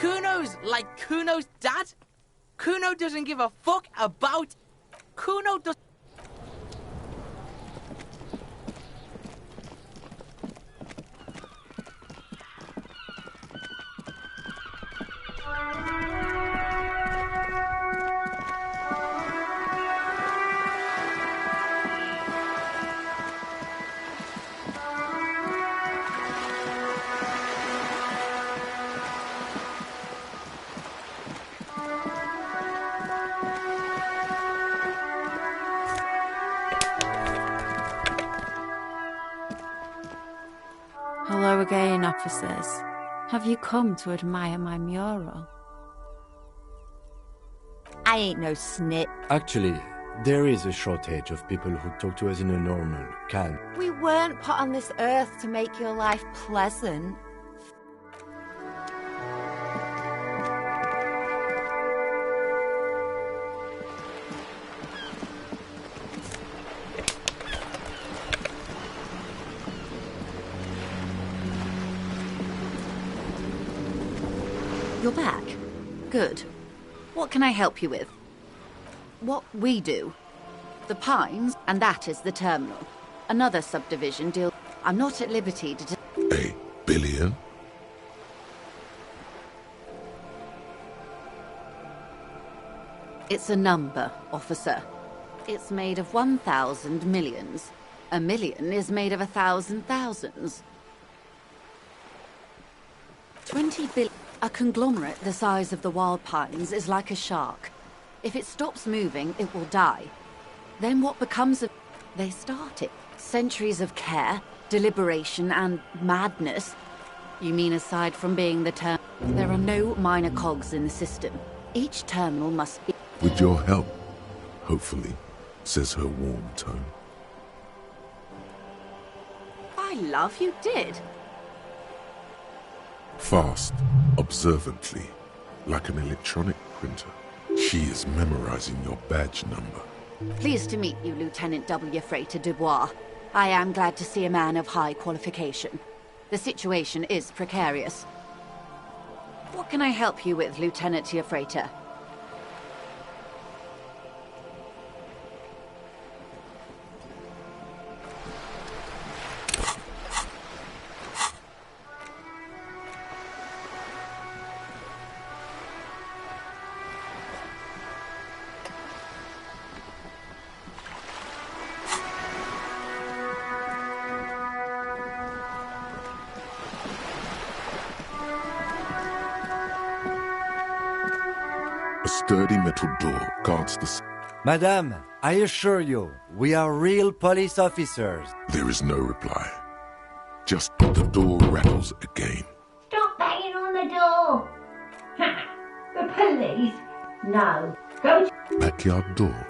Kuno's like Kuno's dad. Kuno doesn't give a fuck about... Kuno does... Hello again, officers. Have you come to admire my mural? I ain't no snit. Actually, there is a shortage of people who talk to us in a normal, calm. We weren't put on this earth to make your life pleasant. You're back. Good. What can I help you with? What we do. The Pines, and that is the terminal. Another subdivision deal... I'm not at liberty to... $1 billion? It's a number, officer. It's made of 1,000 millions. A million is made of 1,000 thousands. 20 billion... A conglomerate the size of the Wild Pines is like a shark. If it stops moving, it will die. Then what becomes of... They start it. Centuries of care, deliberation, and madness. You mean aside from being the term... There are no minor cogs in the system. Each terminal must be... With your help, hopefully, says her warm tone. I love you did. Fast, observantly, like an electronic printer. She is memorizing your badge number. Pleased to meet you, Lieutenant W. Freighter Dubois. I am glad to see a man of high qualification. The situation is precarious. What can I help you with, Lieutenant Freighter? A sturdy metal door guards the... Madame, I assure you, we are real police officers. There is no reply. Just the door rattles again. Stop banging on the door! Ha! The police? No. Go to... Backyard door.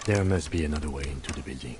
There must be another way into the building.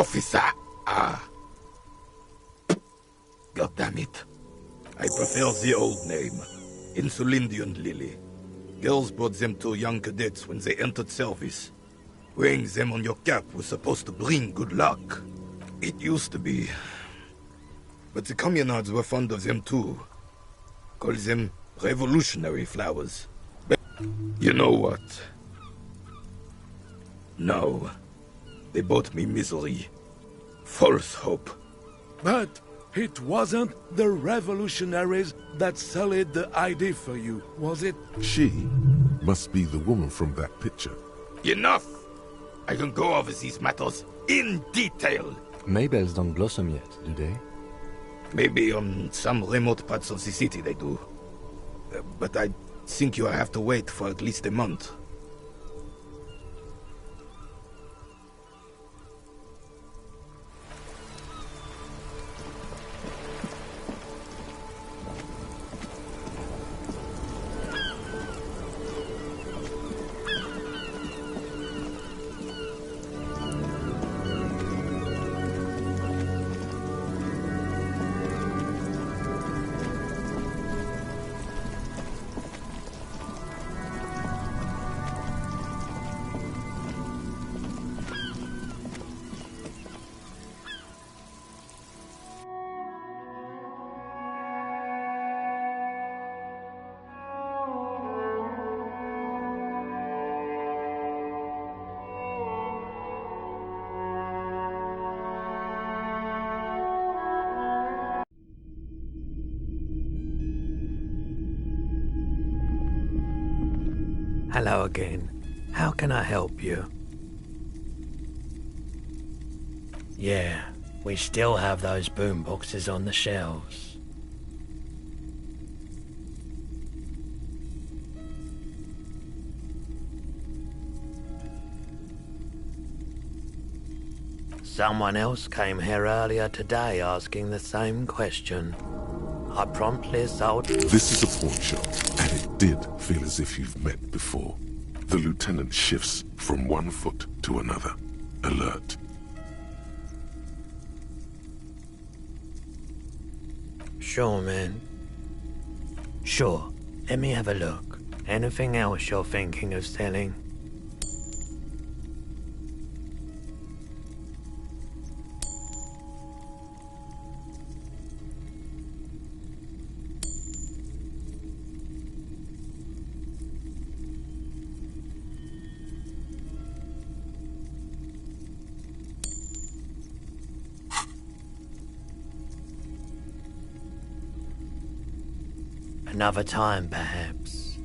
Officer! Ah. God damn it. I prefer the old name. Insulindian Lily. Girls brought them to young cadets when they entered service. Wearing them on your cap was supposed to bring good luck. It used to be. But the communards were fond of them too. Call them revolutionary flowers. But you know what? No. They brought me misery. False hope. But it wasn't the revolutionaries that sullied the ID for you, was it? She must be the woman from that picture. Enough! I can go over these matters in detail. Maybells don't blossom yet, do they? Maybe on some remote parts of the city they do. But I think you'll have to wait for at least a month. Hello again. How can I help you? Yeah, we still have those boomboxes on the shelves. Someone else came here earlier today asking the same question. I promptly sold... This is a pawn shop, and it did feel as if you've met before. The lieutenant shifts from one foot to another. Alert. Sure, man. Sure. Let me have a look. Anything else you're thinking of selling? Another time, perhaps.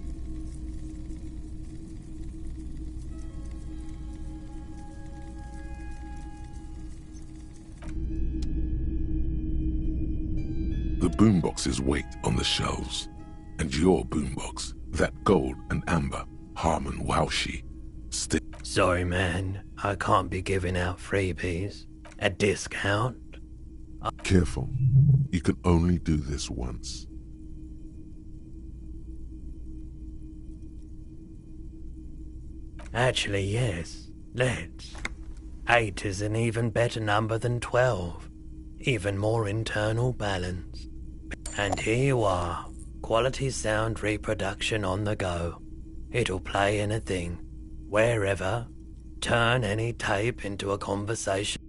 The boomboxes wait on the shelves. And your boombox, that gold and amber Harmon Waushi, still... Sorry, man. I can't be giving out freebies. A discount? Careful. You can only do this once. Actually, yes. Let's. 8 is an even better number than 12. Even more internal balance. And here you are. Quality sound reproduction on the go. It'll play anything, wherever. Turn any tape into a conversation.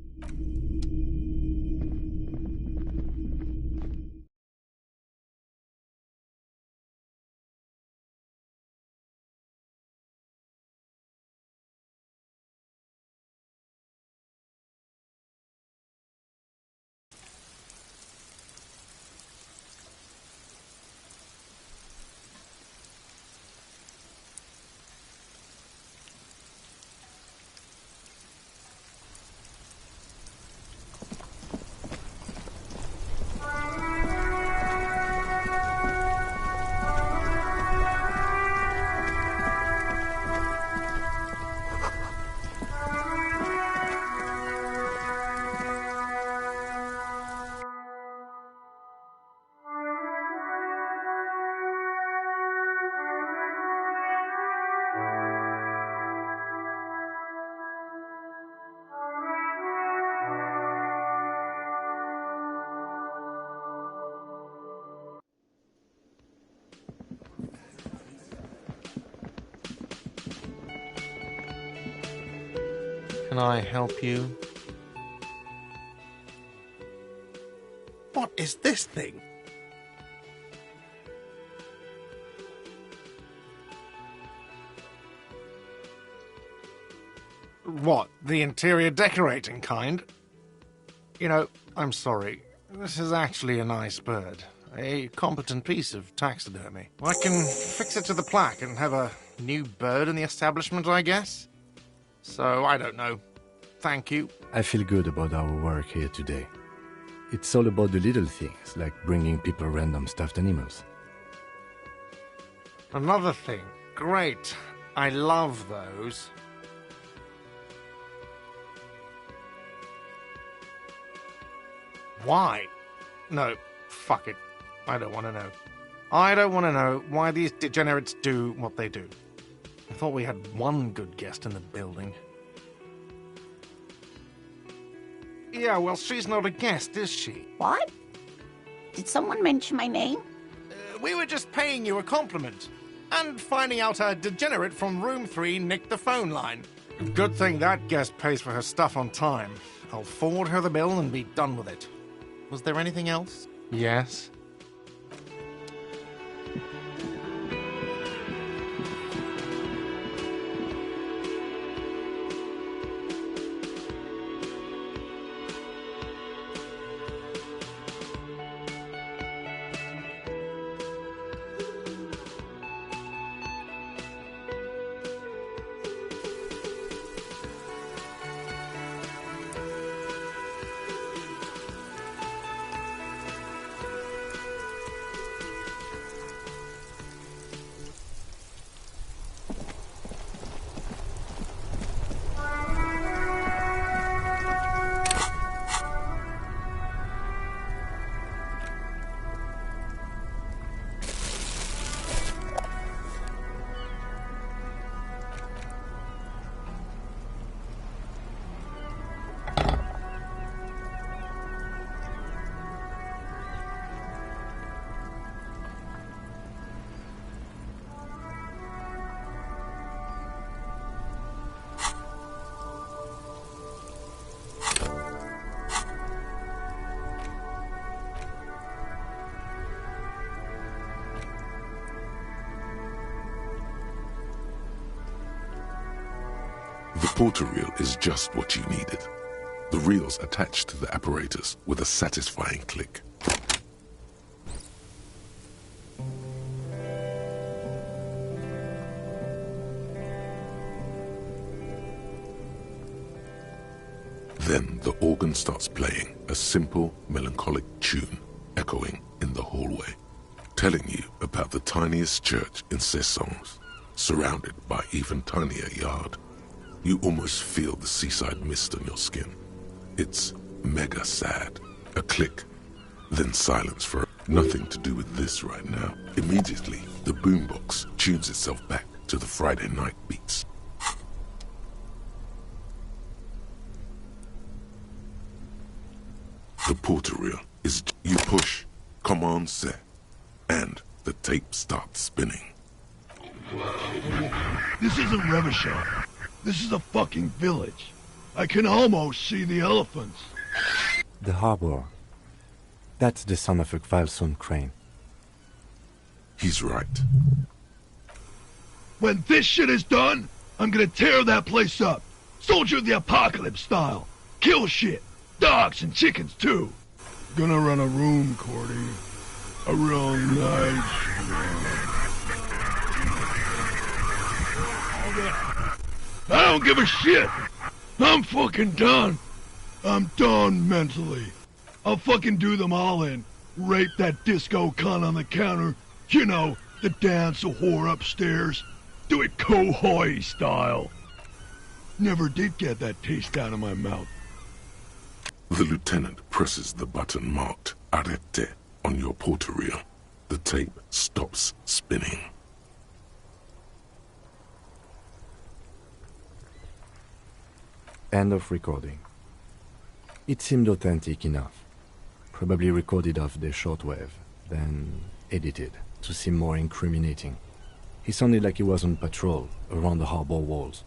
Can I help you? What is this thing? What, the interior decorating kind? You know, I'm sorry. This is actually a nice bird. A competent piece of taxidermy. I can fix it to the plaque and have a new bird in the establishment, I guess? So, I don't know. Thank you. I feel good about our work here today. It's all about the little things, like bringing people random stuffed animals. Another thing. Great. I love those. Why? No, fuck it. I don't want to know. I don't want to know why these degenerates do what they do. I thought we had one good guest in the building. Yeah, well, she's not a guest, is she? What? Did someone mention my name? We were just paying you a compliment. And finding out a degenerate from room 3 nicked the phone line. Good thing that guest pays for her stuff on time. I'll forward her the bill and be done with it. Was there anything else? Yes. The porter reel is just what you needed. The reels attached to the apparatus with a satisfying click. Then the organ starts playing a simple, melancholic tune echoing in the hallway, telling you about the tiniest church in Cessons, surrounded by even tinier yard. You almost feel the seaside mist on your skin. It's mega sad. A click, then silence for nothing to do with this right now. Immediately, the boombox tunes itself back to the Friday night beats. The porter reel is you push, commence, and the tape starts spinning. This isn't Revachol. This is a fucking village. I can almost see the elephants. The harbor. That's the son of a Kvalson crane. He's right. When this shit is done, I'm gonna tear that place up. Soldier of the Apocalypse style. Kill shit. Dogs and chickens too. Gonna run a room, Cordy. A real nice room. I don't give a shit. I'm fucking done. I'm done mentally. I'll fucking do them all in. Rape that disco cunt on the counter. You know, the dance a whore upstairs. Do it Kohoi style. Never did get that taste out of my mouth. The lieutenant presses the button marked Arrête on your porter reel. The tape stops spinning. End of recording. It seemed authentic enough. Probably recorded off the shortwave, then edited to seem more incriminating. He sounded like he was on patrol around the harbor walls.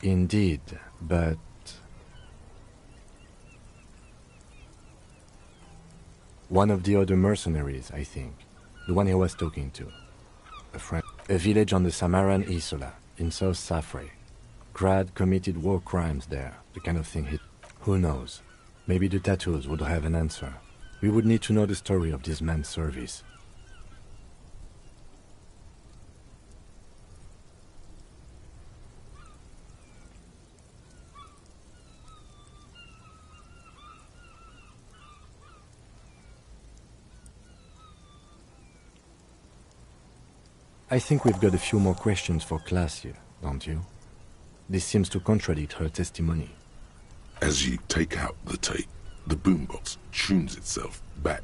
Indeed, but... One of the other mercenaries, I think. The one he was talking to. A friend. A village on the Samaran Isola, in South Safre. Grad committed war crimes there, the kind of thing he... Who knows? Maybe the tattoos would have an answer. We would need to know the story of this man's service. I think we've got a few more questions for class here, don't you? This seems to contradict her testimony. As you take out the tape, the boombox tunes itself back.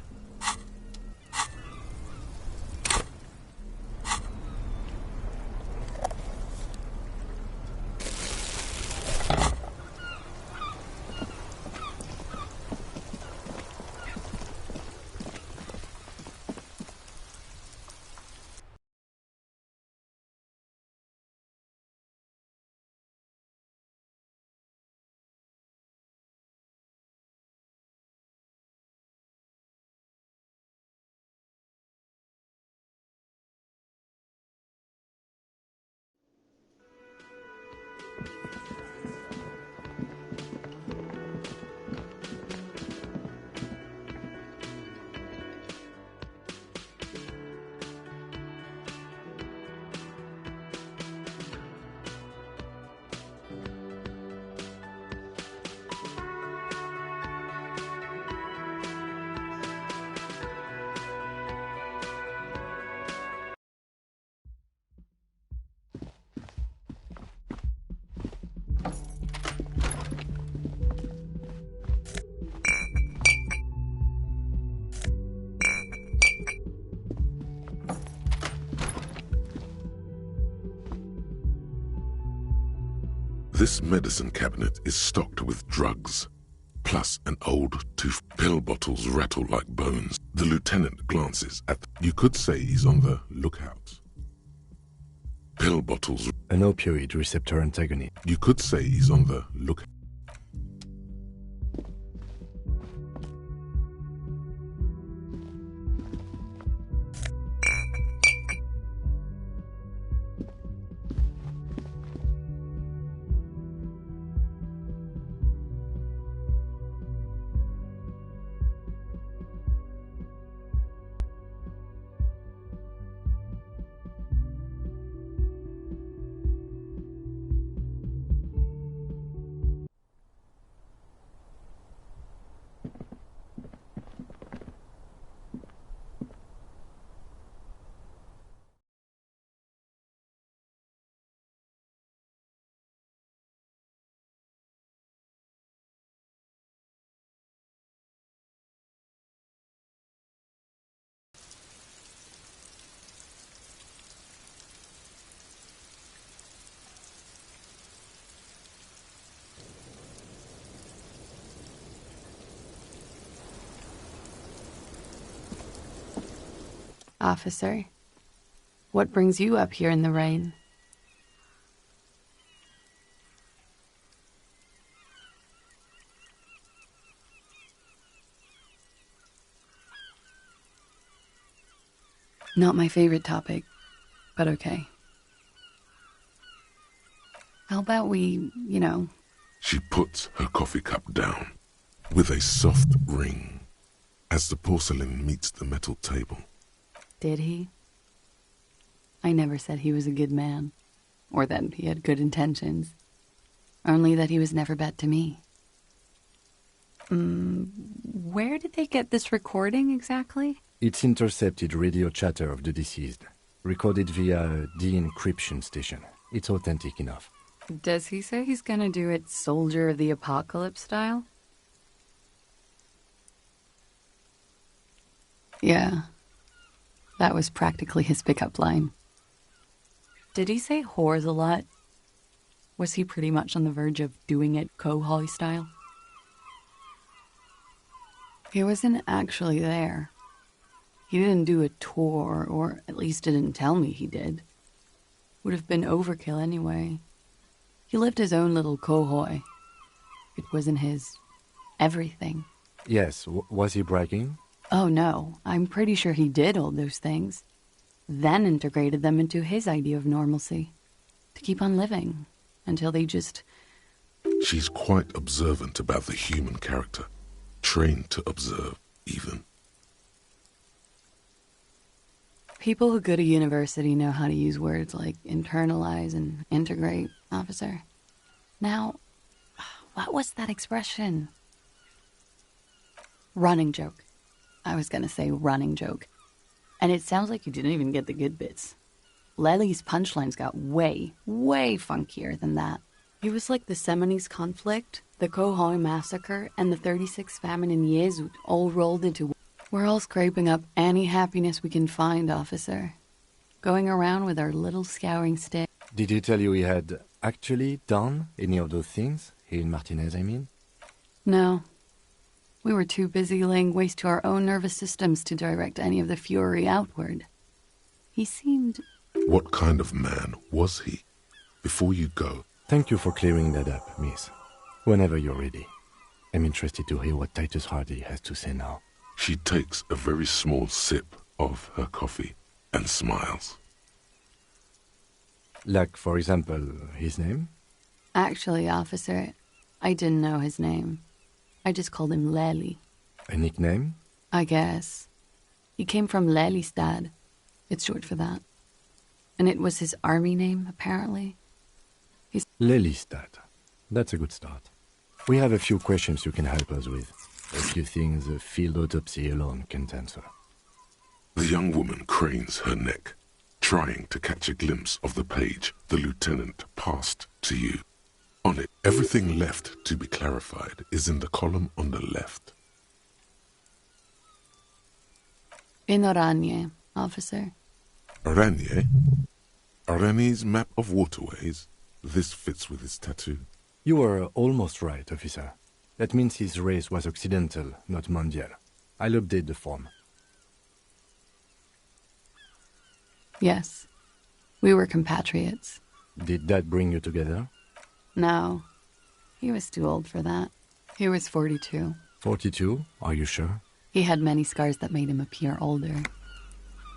This medicine cabinet is stocked with drugs, plus an old tooth. Pill bottles rattle like bones. The lieutenant glances at... You could say he's on the lookout. Pill bottles... An opioid receptor antagonist. You could say he's on the lookout. Officer, what brings you up here in the rain? Not my favorite topic, but okay. How about we, She puts her coffee cup down with a soft ring as the porcelain meets the metal table. Did he? I never said he was a good man, or that he had good intentions. Only that he was never bad to me. Where did they get this recording exactly? It's intercepted radio chatter of the deceased, recorded via a de-encryption station. It's authentic enough. Does he say he's gonna do it Soldier of the Apocalypse style? Yeah. That was practically his pickup line. Did he say whores a lot? Was he pretty much on the verge of doing it Koh-Holly style? He wasn't actually there. He didn't do a tour, or at least didn't tell me he did. Would have been overkill anyway. He lived his own little cohoy. It wasn't his everything. Yes, was he bragging? Oh no, I'm pretty sure he did all those things. Then integrated them into his idea of normalcy. To keep on living. Until they just... She's quite observant about the human character. Trained to observe, even. People who go to university know how to use words like internalize and integrate, officer. Now, what was that expression? Running joke. I was gonna say running joke. And it sounds like you didn't even get the good bits. Lely's punchlines got way, way funkier than that. He was like the Seminoles conflict, the Cohoy massacre, and the 36 famine in Yezut all rolled into one. We're all scraping up any happiness we can find, officer. Going around with our little scouring stick. Did he tell you he had actually done any of those things? He and Martinez, I mean? No. We were too busy laying waste to our own nervous systems to direct any of the fury outward. He seemed... What kind of man was he? Before you go... Thank you for clearing that up, miss. Whenever you're ready. I'm interested to hear what Titus Hardy has to say now. She takes a very small sip of her coffee and smiles. Like, for example, his name? Actually, officer, I didn't know his name. I just called him Lely. A nickname? I guess. He came from Lelystad. It's short for that. And it was his army name, apparently. Lelystad. That's a good start. We have a few questions you can help us with. A few things a field autopsy alone can't answer. The young woman cranes her neck, trying to catch a glimpse of the page the lieutenant passed to you. On it, everything left to be clarified is in the column on the left. In Oranje, officer. Oranje? Oranje's map of waterways? This fits with his tattoo. You were almost right, officer. That means his race was Occidental, not Mondial. I'll update the form. Yes. We were compatriots. Did that bring you together? No. He was too old for that. He was 42. 42? Are you sure? He had many scars that made him appear older.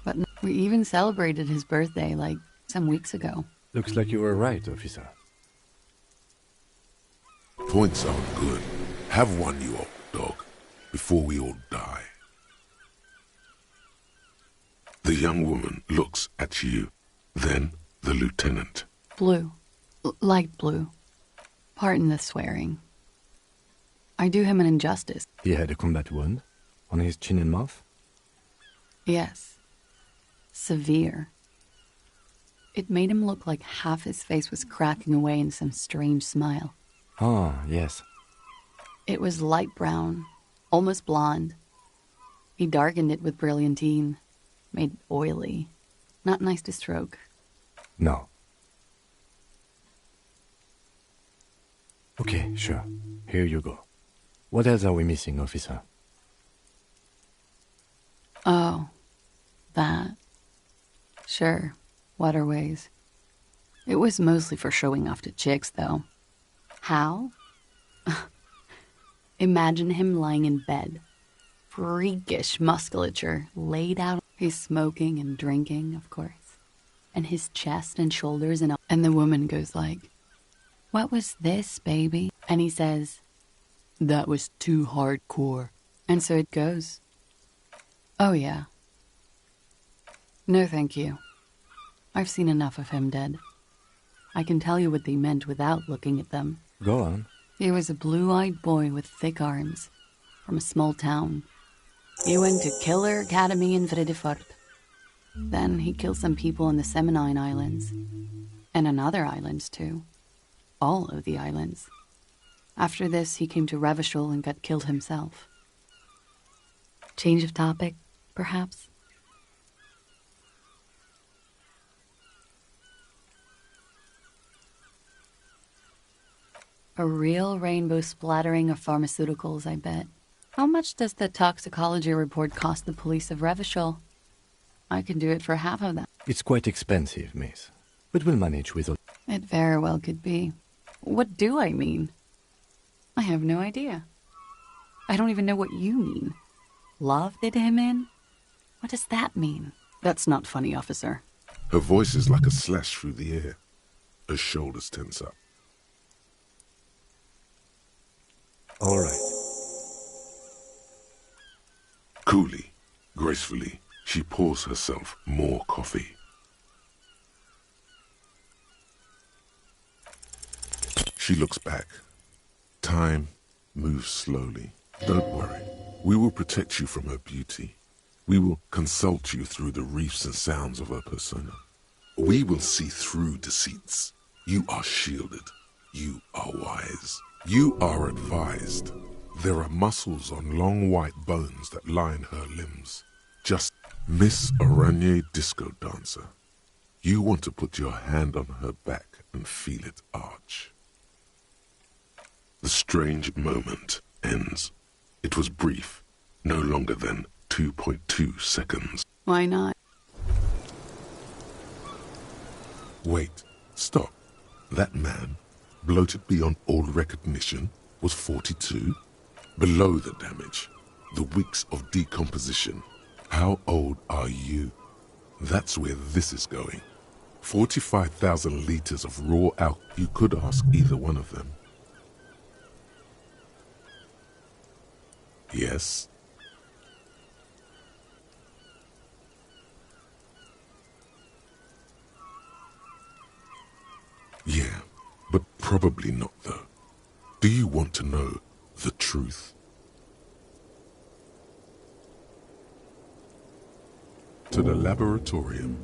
But we even celebrated his birthday, like, some weeks ago. Looks like you were right, officer. Points are good. Have one, you old dog, before we all die. The young woman looks at you, then the lieutenant. Blue. Light blue. Pardon the swearing. I do him an injustice. He had a combat wound? On his chin and mouth? Yes. Severe. It made him look like half his face was cracking away in some strange smile. Ah, yes. It was light brown, almost blonde. He darkened it with brilliantine, made oily. Not nice to stroke. No. Okay, sure. Here you go. What else are we missing, officer? Oh, that. Sure, waterways. It was mostly for showing off to chicks, though. How? Imagine him lying in bed. Freakish musculature laid out. He's smoking and drinking, of course. And his chest and shoulders and all. And the woman goes like, "What was this, baby?" And he says, "That was too hardcore." And so it goes. Oh, yeah. No, thank you. I've seen enough of him dead. I can tell you what they meant without looking at them. Go on. He was a blue-eyed boy with thick arms, from a small town. He went to Killer Academy in Vredefort. Then he killed some people in the Seminine Islands. And on other islands, too. All of the islands. After this, he came to Revachol and got killed himself. Change of topic, perhaps? A real rainbow splattering of pharmaceuticals, I bet. How much does the toxicology report cost the police of Revachol? I can do it for half of that. It's quite expensive, miss. But we'll manage with it. It very well could be. What do I mean? I have no idea. I don't even know what you mean. Love did him in? What does that mean? That's not funny, officer. Her voice is like a slash through the air. Her shoulders tense up. All right. Coolly, gracefully, she pours herself more coffee. She looks back. Time moves slowly. Don't worry. We will protect you from her beauty. We will consult you through the reefs and sounds of her persona. We will see through deceits. You are shielded. You are wise. You are advised. There are muscles on long white bones that line her limbs. Just Miss Araña Disco Dancer. You want to put your hand on her back and feel it arch. The strange moment ends. It was brief, no longer than 2.2 seconds. Why not? Wait, stop. That man, bloated beyond all recognition, was 42? Below the damage, the weeks of decomposition. How old are you? That's where this is going. 45,000 liters of raw alcohol. You could ask either one of them. Yes? Yeah, but probably not though. Do you want to know the truth? To the laboratorium.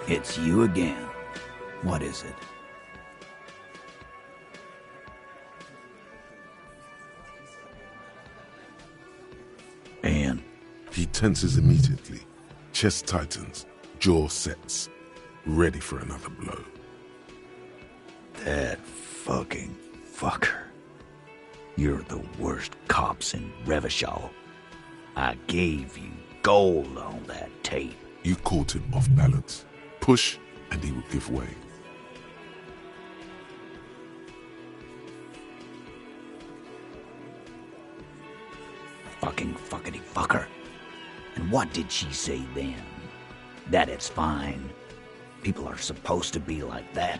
It's you again. What is it? And? He tenses immediately. Chest tightens. Jaw sets. Ready for another blow. That fucking fucker. You're the worst cops in Revachol. I gave you gold on that tape. You caught him off balance. Push, and he will give way. Fucking fuckity fucker. And what did she say then? That it's fine. People are supposed to be like that.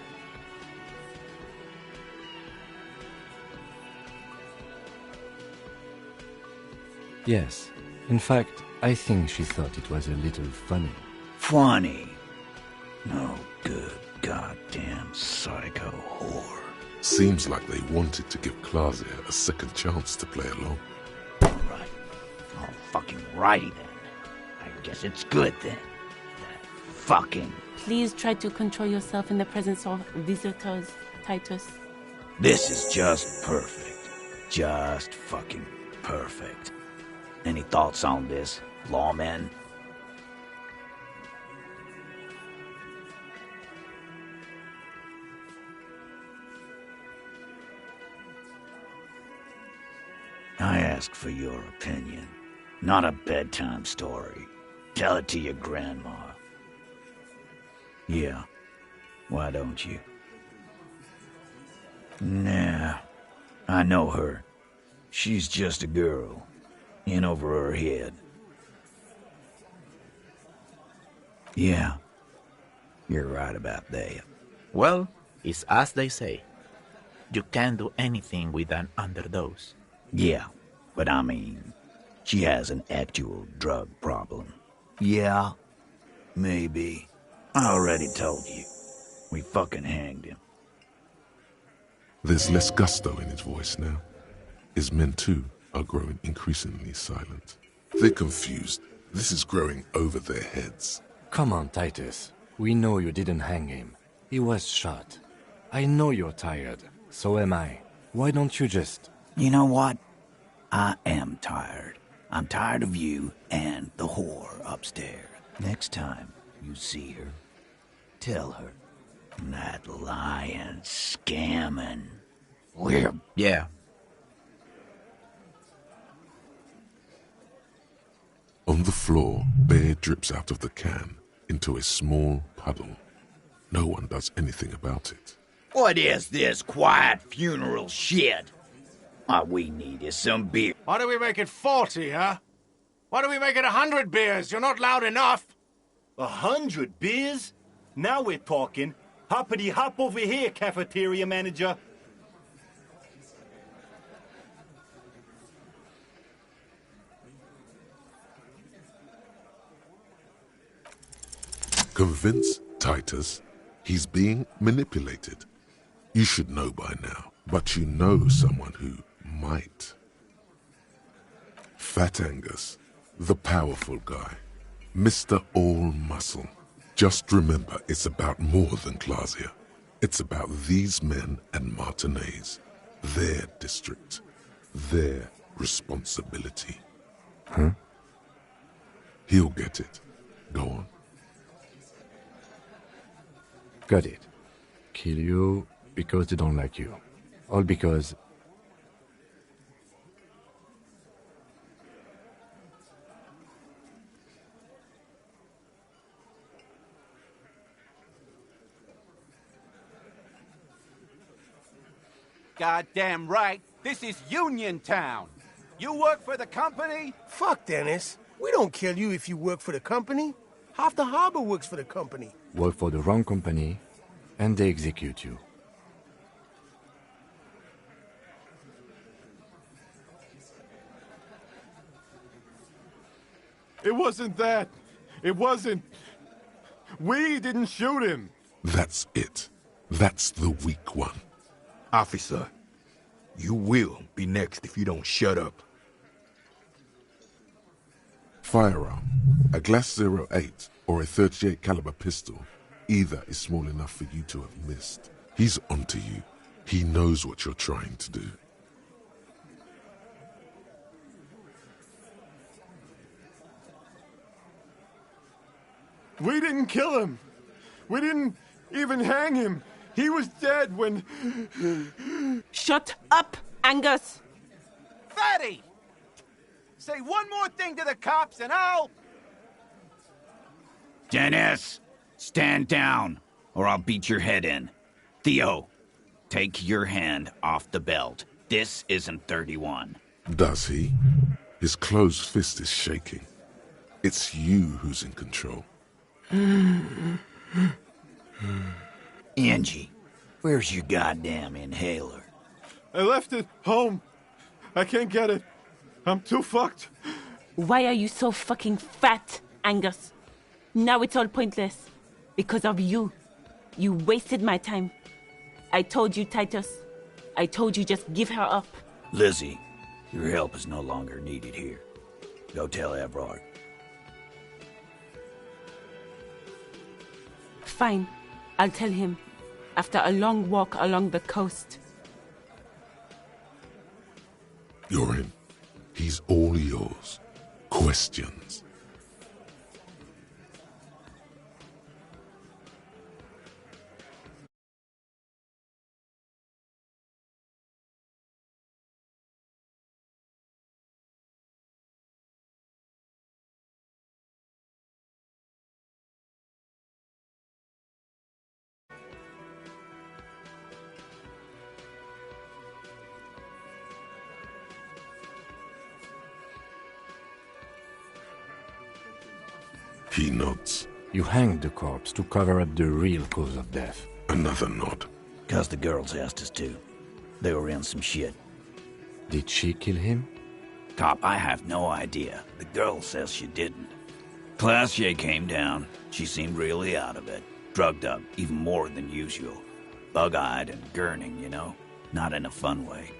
Yes. In fact, I think she thought it was a little funny. Funny? No good goddamn psycho whore. Seems like they wanted to give Klasia a second chance to play along. Alright. Oh, fucking righty then. I guess it's good then. That fucking... Please try to control yourself in the presence of visitors, Titus. This is just perfect. Just fucking perfect. Any thoughts on this, lawman? I ask for your opinion, not a bedtime story. Tell it to your grandma. Yeah, why don't you? Nah, I know her. She's just a girl, in over her head. Yeah, you're right about that. Well, it's as they say. You can't do anything with an underdose. Yeah, but I mean, she has an actual drug problem. Yeah, maybe. I already told you. We fucking hanged him. There's less gusto in his voice now. His men, too, are growing increasingly silent. They're confused. This is growing over their heads. Come on, Titus. We know you didn't hang him. He was shot. I know you're tired. So am I. Why don't you just... You know what? I am tired. I'm tired of you and the whore upstairs. Next time you see her, tell her that lying, scamming. Yeah. On the floor, beer drips out of the can into a small puddle. No one does anything about it. What is this quiet funeral shit? All we need is some beer. Why do we make it 40, huh? Why do we make it 100 beers? You're not loud enough. 100 beers? Now we're talking. Hoppity hop over here, cafeteria manager. Convince Titus he's being manipulated. You should know by now, but you know someone who might. Fat Angus, the powerful guy, Mr. All Muscle. Just remember, it's about more than Klasia. It's about these men and Martinez, their district, their responsibility. Huh? He'll get it. Go on. Got it. Kill you because they don't like you. All because... Goddamn right. This is Union Town. You work for the company? Fuck, Dennis. We don't kill you if you work for the company. Half the harbor works for the company. Work for the wrong company, and they execute you. It wasn't that. It wasn't. We didn't shoot him. That's it. That's the weak one. Officer, You will be next if you don't shut up. Firearm, a Glass 08 or a 38 caliber pistol. Either is small enough for you to have missed. He's onto you. He knows what you're trying to do. We didn't kill him. We didn't even hang him. He was dead when... Shut up, Angus! Fatty! Say one more thing to the cops and I'll... Dennis, stand down, or I'll beat your head in. Theo, take your hand off the belt. This isn't 31. Does he? His closed fist is shaking. It's you who's in control. Angie, where's your goddamn inhaler? I left it home. I can't get it. I'm too fucked. Why are you so fucking fat, Angus? Now it's all pointless. Because of you. You wasted my time. I told you, Titus. I told you just give her up. Lizzie, your help is no longer needed here. Go tell Everard. Fine. I'll tell him. After a long walk along the coast. You're in. He's all yours. Questions? He nods. You hanged the corpse to cover up the real cause of death. Another nod. 'Cause the girls asked us to. They were in some shit. Did she kill him? Cop, I have no idea. The girl says she didn't. Classier came down. She seemed really out of it. Drugged up, even more than usual. Bug-eyed and gurning, you know? Not in a fun way.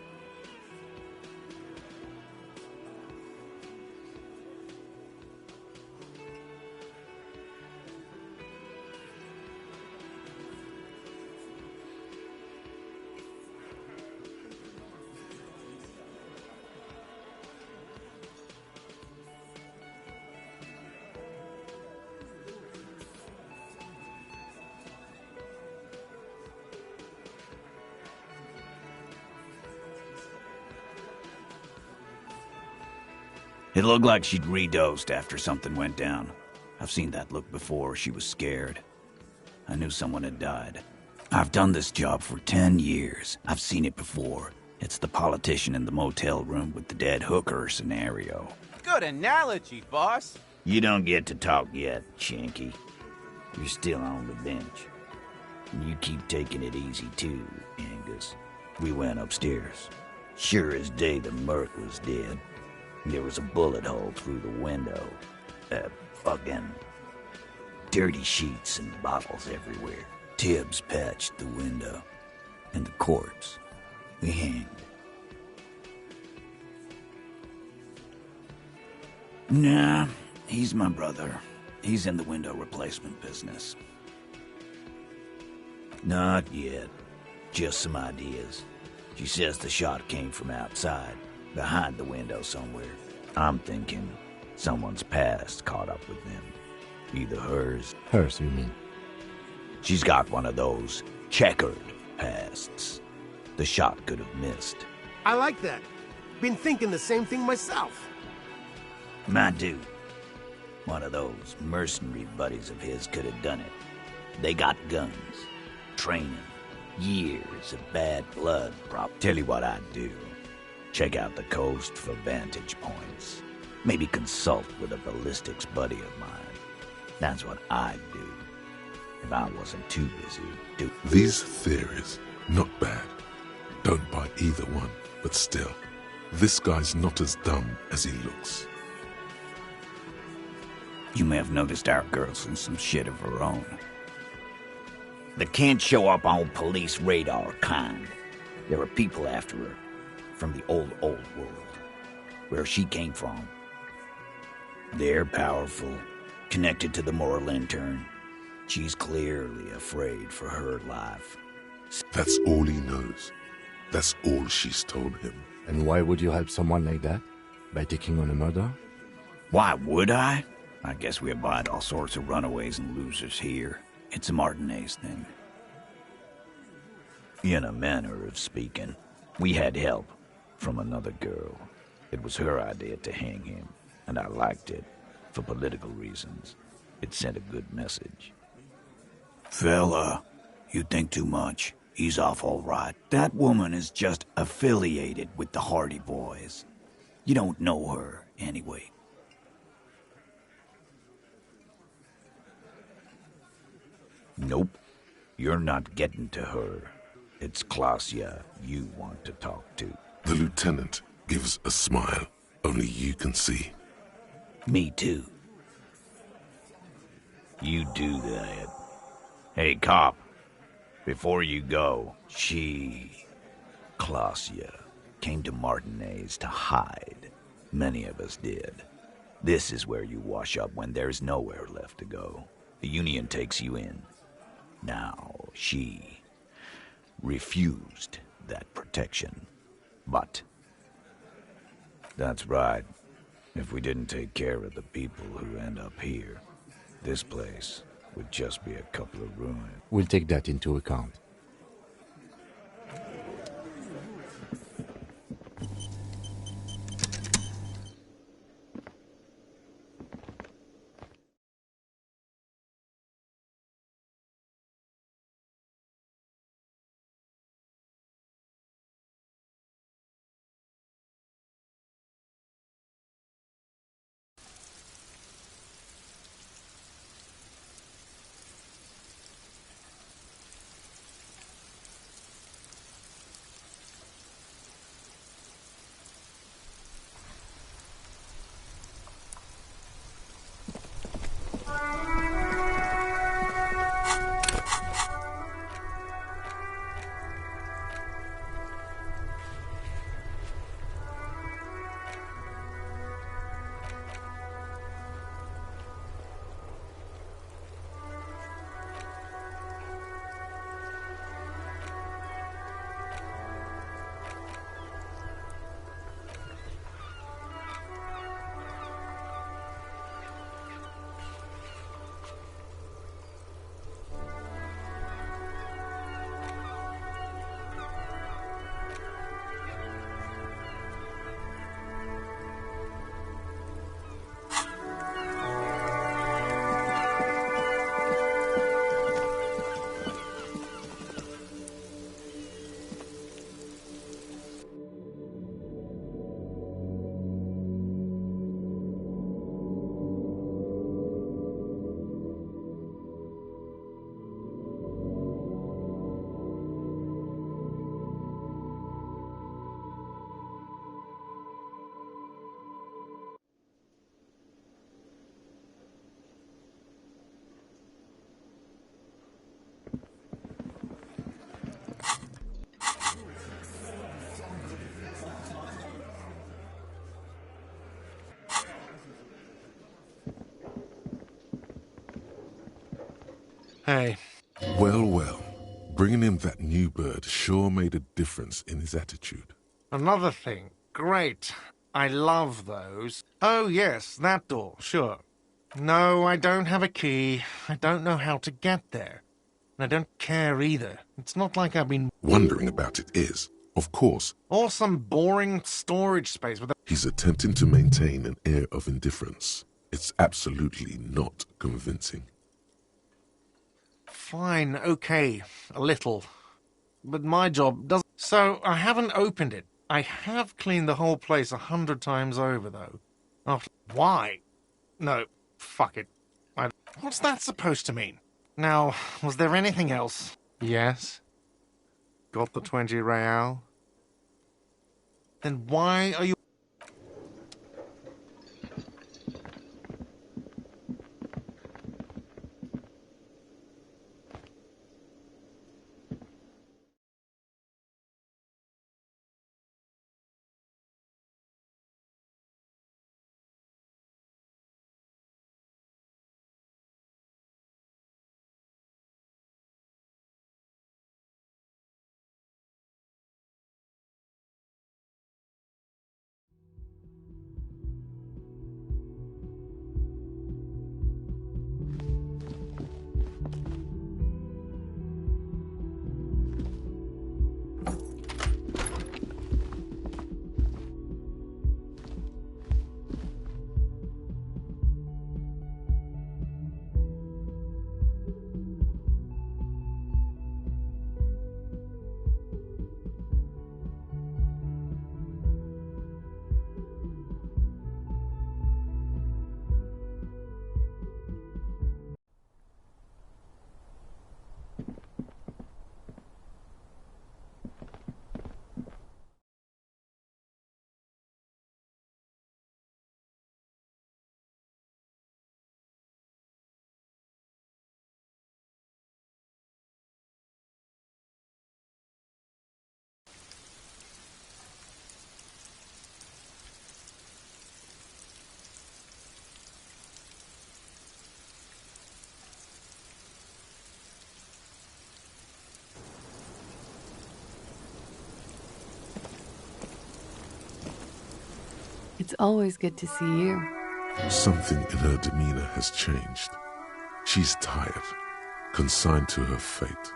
It looked like she'd redosed after something went down. I've seen that look before. She was scared. I knew someone had died. I've done this job for 10 years. I've seen it before. It's the politician in the motel room with the dead hooker scenario. Good analogy, boss. You don't get to talk yet, Shanky. You're still on the bench. And you keep taking it easy too, Angus. We went upstairs. Sure as day the Merc was dead. There was a bullet hole through the window. Fucking dirty sheets and bottles everywhere. Tibbs patched the window. And the corpse. We hanged. Nah, he's my brother. He's in the window replacement business. Not yet. Just some ideas. She says the shot came from outside. Behind the window somewhere. I'm thinking someone's past caught up with them. Either hers. Hers, you mean? She's got one of those checkered pasts. The shot could have missed. I like that. Been thinking the same thing myself. My dude. One of those mercenary buddies of his could have done it. They got guns. Training. Years of bad blood. Tell you what I'd do. Check out the coast for vantage points. Maybe consult with a ballistics buddy of mine. That's what I'd do. If I wasn't too busy These theories, not bad. Don't buy either one, but still. This guy's not as dumb as he looks. You may have noticed our girl's in some shit of her own. They can't show up on police radar kind. There are people after her. from the old world, where she came from. They're powerful, connected to the Moral Intern. She's clearly afraid for her life. That's all he knows. That's all she's told him. And why would you help someone like that? By taking on a murder? Why would I? I guess we abide all sorts of runaways and losers here. It's a Martinez thing. In a manner of speaking, we had help from another girl. It was her idea to hang him, and I liked it for political reasons. It sent a good message. Fella, you think too much. He's off all right. That woman is just affiliated with the Hardy Boys. You don't know her, anyway. Nope. You're not getting to her. It's Klaasja you want to talk to. The lieutenant gives a smile only you can see. Me too. You do that. Hey, cop. Before you go, Klaasja, came to Martinez to hide. Many of us did. This is where you wash up when there's nowhere left to go. The Union takes you in. Now, she refused that protection. But that's right. If we didn't take care of the people who end up here, this place would just be a couple of ruins. We'll take that into account. Hey. Well, well. Bringing him that new bird sure made a difference in his attitude. Another thing. Great. I love those. Oh, yes, that door, sure. No, I don't have a key. I don't know how to get there. And I don't care either. It's not like I've been wondering about it is, of course, or some boring storage space with a... He's attempting to maintain an air of indifference. It's absolutely not convincing. Fine, okay, a little. But my job doesn't... So, I haven't opened it. I have cleaned the whole place 100 times over, though. After... Why? No, fuck it. What's that supposed to mean? Now, was there anything else? Yes. Got the 20 real? Then why are you... It's always good to see you. Something in her demeanor has changed. She's tired, consigned to her fate,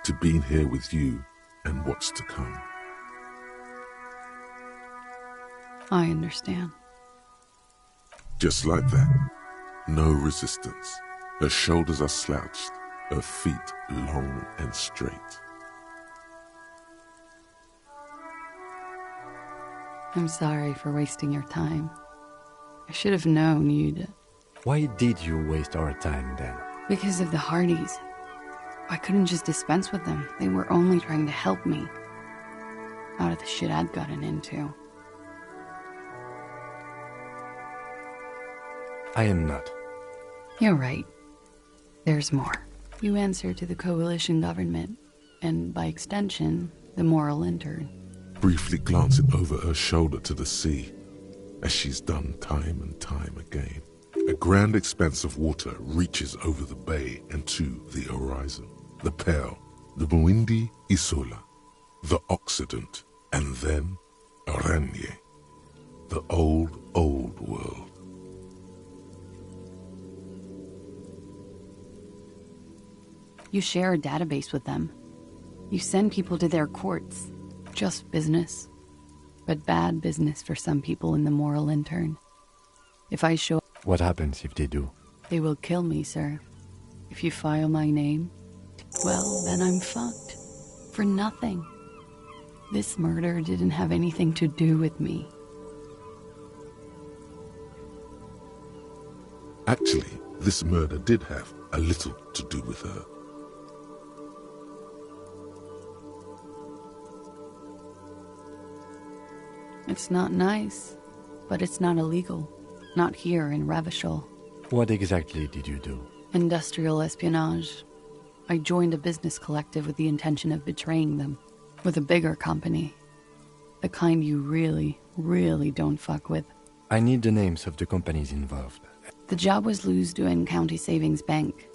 to being here with you and what's to come. I understand. Just like that. No resistance. Her shoulders are slouched, her feet long and straight. I'm sorry for wasting your time. I should have known you'd... Why did you waste our time then? Because of the Hardys. I couldn't just dispense with them. They were only trying to help me. Out of the shit I'd gotten into. I am not. You're right. There's more. You answer to the coalition government, and by extension, the moral intern. Briefly glancing over her shoulder to the sea, as she's done time and time again. A grand expanse of water reaches over the bay and to the horizon. The Pearl, the Muindi Isola, the Occident, and then Aranye, the old world. You share a database with them. You send people to their courts. Just business. But bad business for some people in the moral intern. If I show... What happens if they do? They will kill me, sir. If you file my name, well, then I'm fucked. For nothing. This murder didn't have anything to do with me. Actually, this murder did have a little to do with her. It's not nice, but it's not illegal. Not here in Ravishal. What exactly did you do? Industrial espionage. I joined a business collective with the intention of betraying them. With a bigger company. The kind you really, really don't fuck with. I need the names of the companies involved. The job was Lou's doing County Savings Bank.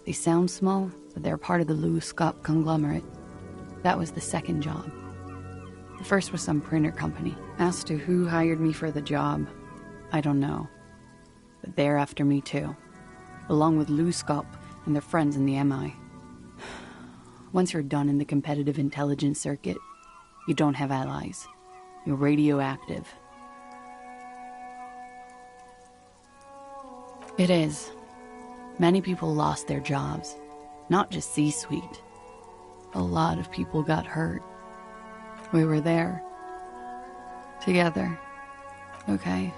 They sound small, but they're part of the Lou Scott conglomerate. That was the second job. The first was some printer company. As to who hired me for the job, I don't know. But they're after me too. Along with Lou Scott and their friends in the MI. Once you're done in the competitive intelligence circuit, you don't have allies. You're radioactive. It is. Many people lost their jobs. Not just C-suite. A lot of people got hurt. We were there. Together. Okay.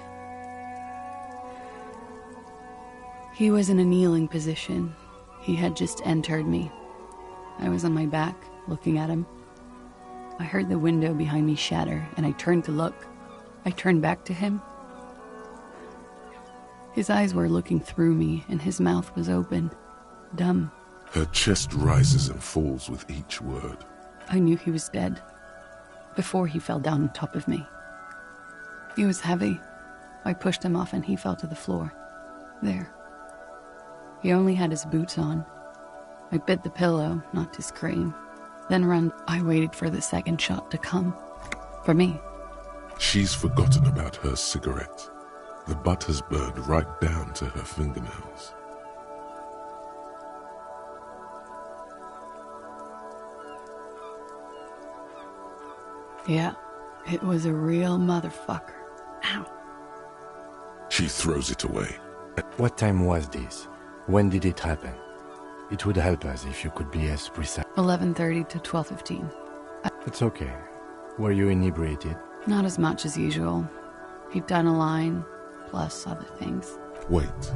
He was in a kneeling position. He had just entered me. I was on my back, looking at him. I heard the window behind me shatter, and I turned to look. I turned back to him. His eyes were looking through me, and his mouth was open. Dumb. Her chest rises and falls with each word. I knew he was dead. Before he fell down on top of me. He was heavy. I pushed him off and he fell to the floor. There. He only had his boots on. I bit the pillow, not to scream. Then ran. I waited for the second shot to come. For me. She's forgotten about her cigarette. The butt has burned right down to her fingernails. Yeah, it was a real motherfucker. Ow. She throws it away. What time was this? When did it happen? It would help us if you could be as precise. 11:30 to 12:15. It's okay. Were you inebriated? Not as much as usual. He'd done a line, plus other things. Wait.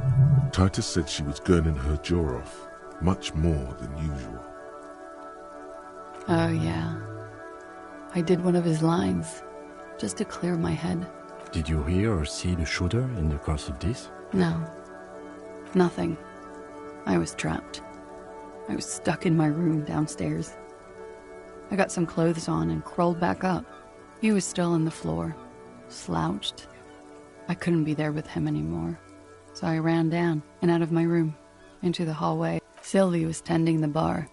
Titus said she was gurning her jaw off. Much more than usual. Oh, yeah. I did one of his lines, just to clear my head. Did you hear or see the shooter in the course of this? No. Nothing. I was trapped. I was stuck in my room downstairs. I got some clothes on and crawled back up. He was still on the floor, slouched. I couldn't be there with him anymore. So I ran down and out of my room, into the hallway. Sylvie was tending the bar.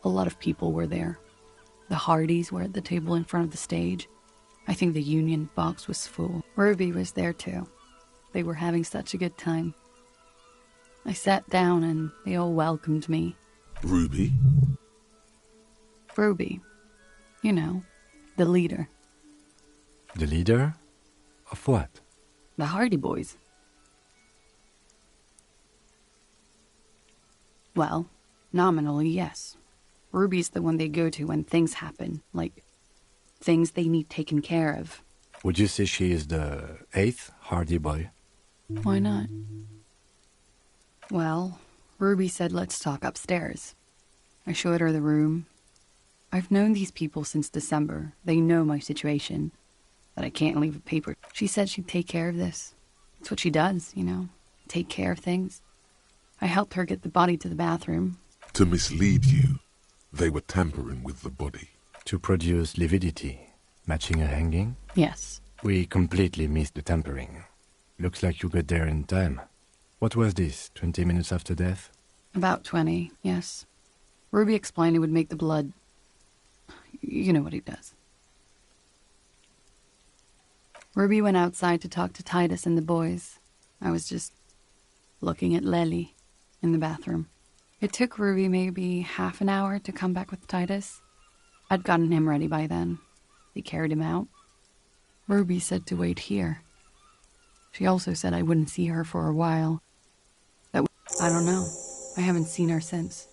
A lot of people were there. The Hardys were at the table in front of the stage. I think the Union box was full. Ruby was there too. They were having such a good time. I sat down and they all welcomed me. Ruby? Ruby. You know, the leader. The leader? Of what? The Hardy Boys. Well, nominally, yes. Ruby's the one they go to when things happen, like things they need taken care of. Would you say she is the 8th Hardy Boy? Why not? Well, Ruby said let's talk upstairs. I showed her the room. I've known these people since December. They know my situation, that I can't leave a paper. She said she'd take care of this. It's what she does, you know, take care of things. I helped her get the body to the bathroom. To mislead you, they were tampering with the body. To produce lividity, matching a hanging? Yes. We completely missed the tampering. Looks like you got there in time. What was this, 20 minutes after death? About 20, yes. Ruby explained it would make the blood... You know what he does. Ruby went outside to talk to Titus and the boys. I was just looking at Lely in the bathroom. It took Ruby maybe half an hour to come back with Titus. I'd gotten him ready by then. They carried him out. Ruby said to wait here. She also said I wouldn't see her for a while. I don't know. I haven't seen her since.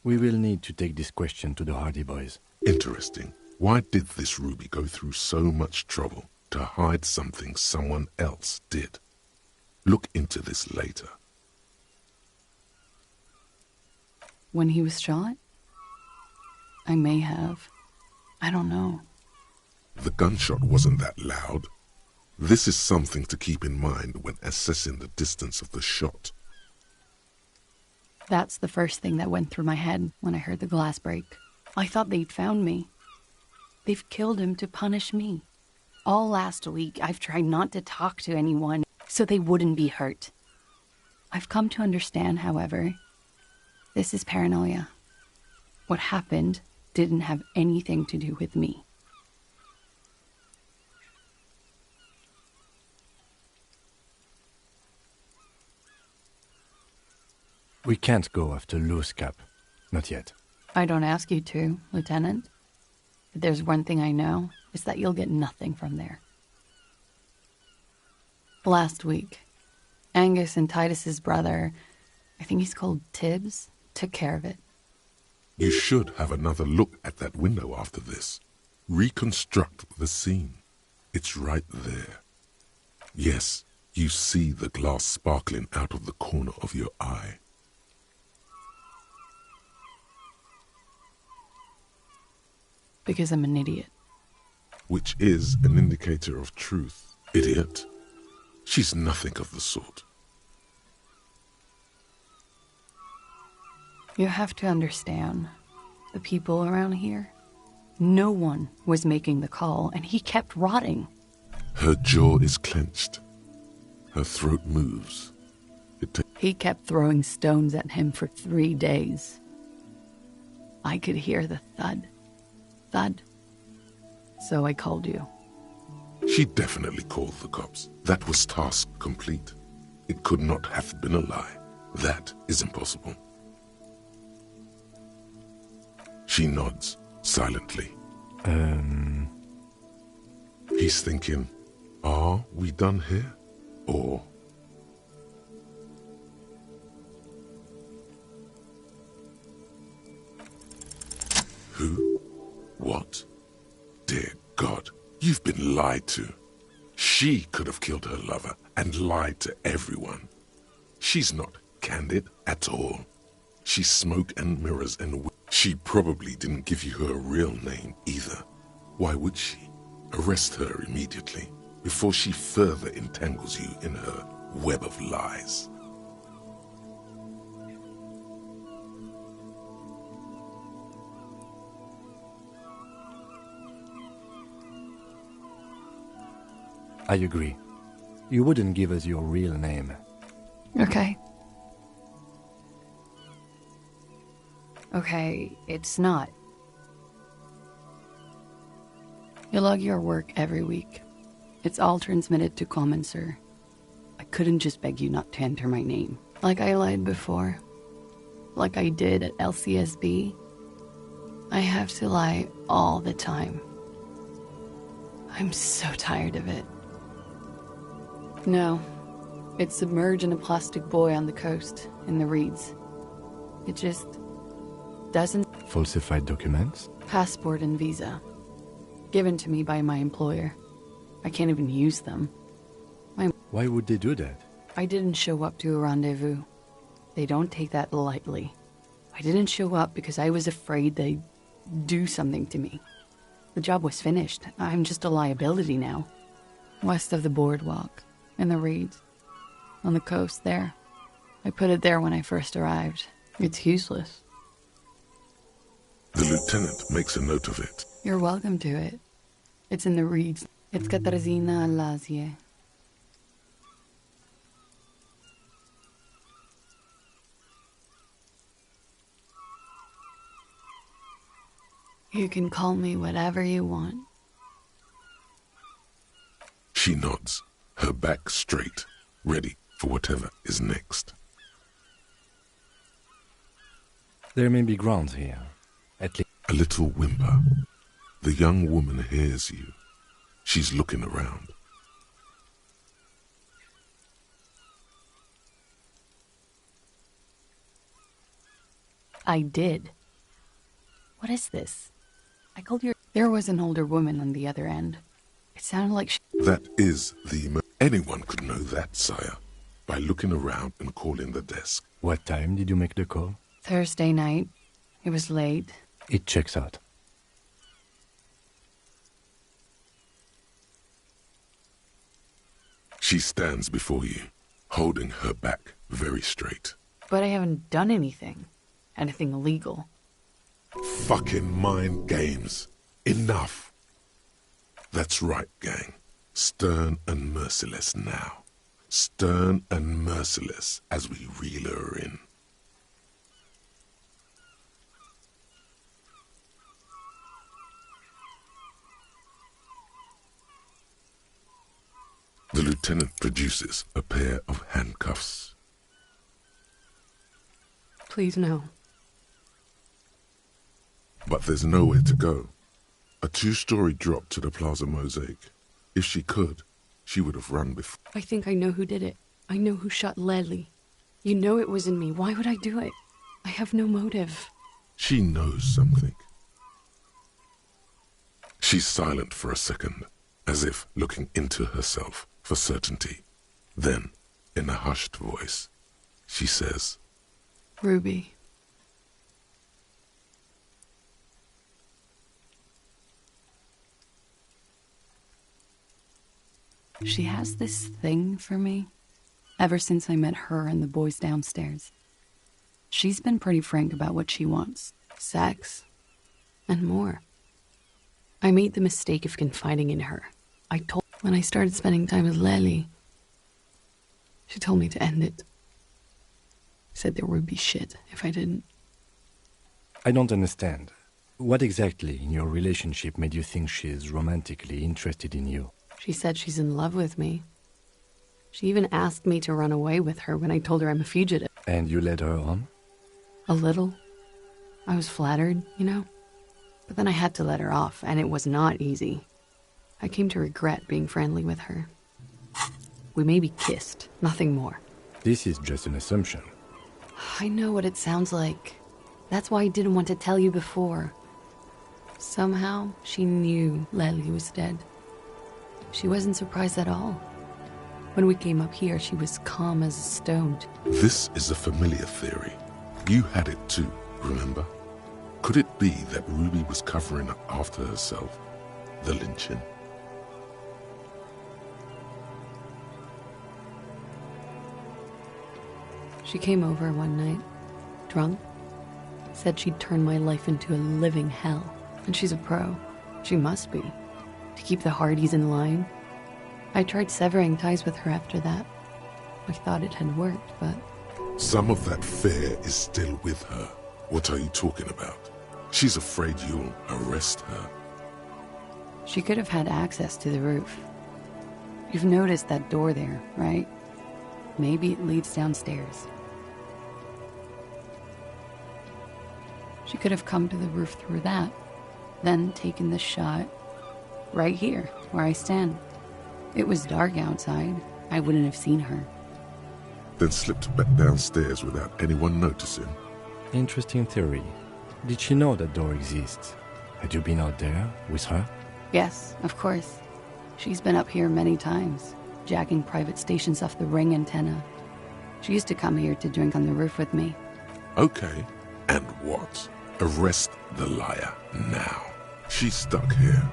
We will need to take this question to the Hardy Boys. Interesting. Why did this Ruby go through so much trouble to hide something someone else did? Look into this later. When he was shot? I may have. I don't know. The gunshot wasn't that loud. This is something to keep in mind when assessing the distance of the shot. That's the first thing that went through my head when I heard the glass break. I thought they'd found me. They've killed him to punish me. All last week, I've tried not to talk to anyone so they wouldn't be hurt. I've come to understand, however, this is paranoia. What happened didn't have anything to do with me. We can't go after Loose Cap. Not yet. I don't ask you to, Lieutenant. If there's one thing I know, it's that you'll get nothing from there. Last week, Angus and Titus's brother, I think he's called Tibbs, took care of it. You should have another look at that window after this. Reconstruct the scene. It's right there. Yes, you see the glass sparkling out of the corner of your eye. Because I'm an idiot. Which is an indicator of truth. Idiot. She's nothing of the sort. You have to understand, the people around here, no one was making the call, and he kept rotting. Her jaw is clenched. Her throat moves. He kept throwing stones at him for 3 days. I could hear the thud. Thud. So I called you. She definitely called the cops. That was task complete. It could not have been a lie. That is impossible. She nods, silently. He's thinking, are we done here? Or... Who? What? Dear God, you've been lied to. She could have killed her lover and lied to everyone. She's not candid at all. She's smoke and mirrors and... She probably didn't give you her real name either. Why would she? Arrest her immediately before she further entangles you in her web of lies. I agree. You wouldn't give us your real name. Okay. Okay, it's not. You log your work every week. It's all transmitted to Common, sir. I couldn't just beg you not to enter my name. Like I lied before. Like I did at LCSB. I have to lie all the time. I'm so tired of it. No. It's submerged in a plastic buoy on the coast, in the reeds. It just doesn't... Falsified documents? Passport and visa. Given to me by my employer. I can't even use them. Why would they do that? I didn't show up to a rendezvous. They don't take that lightly. I didn't show up because I was afraid they'd do something to me. The job was finished. I'm just a liability now. West of the boardwalk, in the reeds. On the coast there. I put it there when I first arrived. It's useless. The lieutenant makes a note of it. You're welcome to it. It's in the reeds. It's Katarzyna Alazie. You can call me whatever you want. She nods, her back straight, ready for whatever is next. There may be grounds here. At least. A little whimper. The young woman hears you. She's looking around. I did. What is this? I called your... There was an older woman on the other end. It sounded like she... That is the... Anyone could know that, sire, by looking around and calling the desk. What time did you make the call? Thursday night. It was late. It checks out. She stands before you, holding her back very straight. But I haven't done anything. Anything illegal. Fucking mind games. Enough. That's right, gang. Stern and merciless now. Stern and merciless as we reel her in. The lieutenant produces a pair of handcuffs. Please, no. But there's nowhere to go. A 2-story drop to the Plaza Mosaic. If she could, she would have run before. I think I know who did it. I know who shot Leslie. You know it wasn't me. Why would I do it? I have no motive. She knows something. She's silent for a second, as if looking into herself for certainty. Then, in a hushed voice, she says, Ruby. She has this thing for me, ever since I met her and the boys downstairs. She's been pretty frank about what she wants. Sex. And more. I made the mistake of confiding in her. When I started spending time with Lely, she told me to end it. Said there would be shit if I didn't. I don't understand. What exactly in your relationship made you think she is romantically interested in you? She said she's in love with me. She even asked me to run away with her when I told her I'm a fugitive. And you led her on? A little. I was flattered, you know? But then I had to let her off, and it was not easy. I came to regret being friendly with her. We maybe kissed, nothing more. This is just an assumption. I know what it sounds like. That's why I didn't want to tell you before. Somehow, she knew Leslie was dead. She wasn't surprised at all. When we came up here, she was calm as a stone. This is a familiar theory. You had it too, remember? Could it be that Ruby was covering up after herself? The lynching? She came over one night, drunk, said she'd turn my life into a living hell. And she's a pro. She must be. To keep the Hardys in line. I tried severing ties with her after that. I thought it had worked, but... Some of that fear is still with her. What are you talking about? She's afraid you'll arrest her. She could have had access to the roof. You've noticed that door there, right? Maybe it leads downstairs. She could have come to the roof through that, then taken the shot right here, where I stand. It was dark outside. I wouldn't have seen her. Then slipped back downstairs without anyone noticing. Interesting theory. Did she know that door exists? Had you been out there with her? Yes, of course. She's been up here many times, jacking private stations off the ring antenna. She used to come here to drink on the roof with me. Okay, and what? Arrest the liar now. She's stuck here.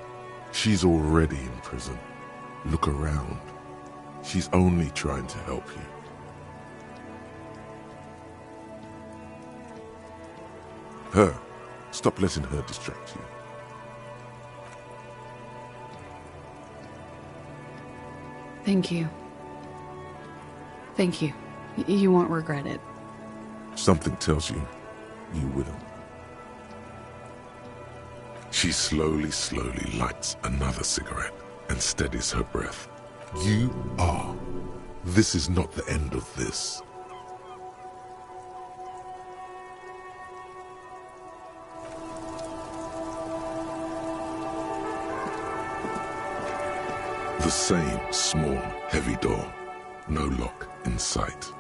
She's already in prison. Look around. She's only trying to help you. Her. Stop letting her distract you. Thank you. Thank you. You won't regret it. Something tells you, you will. She slowly lights another cigarette and steadies her breath. You are. This is not the end of this. The same small, heavy door. No lock in sight.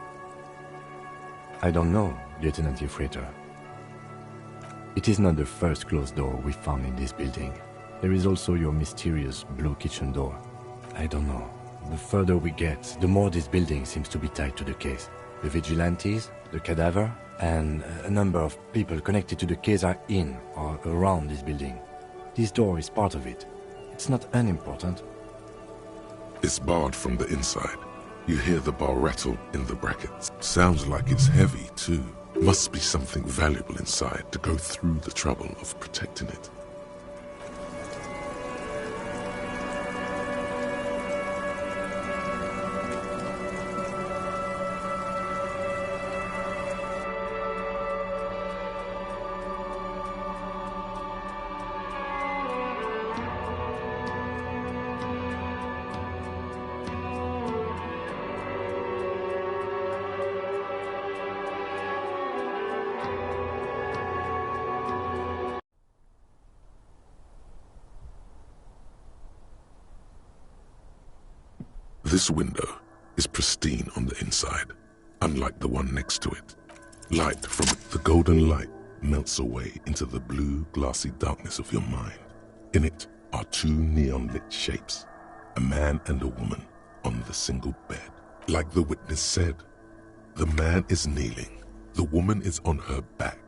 I don't know, Lieutenant Yefreiter. It is not the first closed door we found in this building. There is also your mysterious blue kitchen door. I don't know. The further we get, the more this building seems to be tied to the case. The vigilantes, the cadaver, and a number of people connected to the case are in or around this building. This door is part of it. It's not unimportant. It's barred from the inside. You hear the bar rattle in the brackets. Sounds like it's heavy, too. Must be something valuable inside to go through the trouble of protecting it. This window is pristine on the inside, unlike the one next to it. Light from it, the golden light melts away into the blue, glassy darkness of your mind. In it are two neon-lit shapes, a man and a woman on the single bed. Like the witness said, the man is kneeling, the woman is on her back.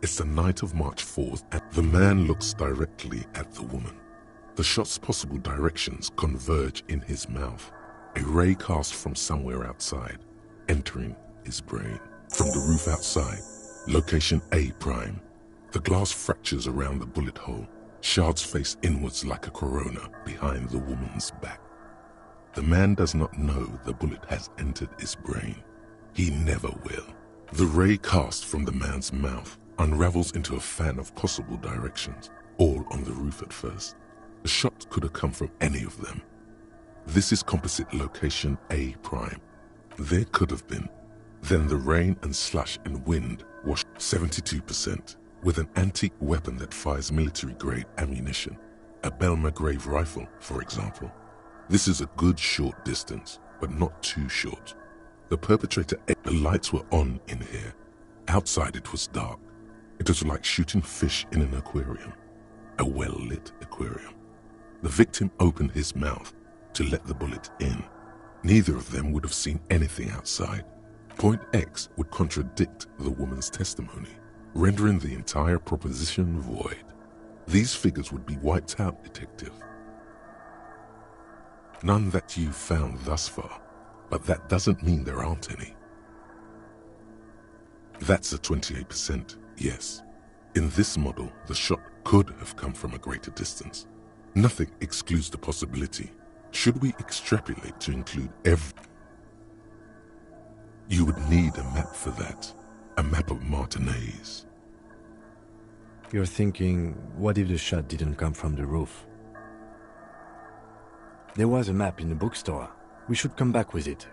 It's the night of March 4th, and the man looks directly at the woman. The shot's possible directions converge in his mouth. A ray cast from somewhere outside, entering his brain. From the roof outside, location A prime. The glass fractures around the bullet hole. Shards face inwards like a corona behind the woman's back. The man does not know the bullet has entered his brain. He never will. The ray cast from the man's mouth unravels into a fan of possible directions, all on the roof at first. The shot could have come from any of them. This is composite location A prime. There could have been. Then the rain and slush and wind washed 72% with an antique weapon that fires military-grade ammunition. A Belmagrave rifle, for example. This is a good short distance, but not too short. The perpetrator ate. The lights were on in here. Outside it was dark. It was like shooting fish in an aquarium. A well-lit aquarium. The victim opened his mouth to let the bullet in. Neither of them would have seen anything outside. Point X would contradict the woman's testimony, rendering the entire proposition void. These figures would be wiped out, Detective. None that you've found thus far, but that doesn't mean there aren't any. That's a 28%, yes. In this model, the shot could have come from a greater distance. Nothing excludes the possibility. Should we extrapolate to include every... You would need a map for that. A map of Martinez. You're thinking, what if the shot didn't come from the roof? There was a map in the bookstore. We should come back with it.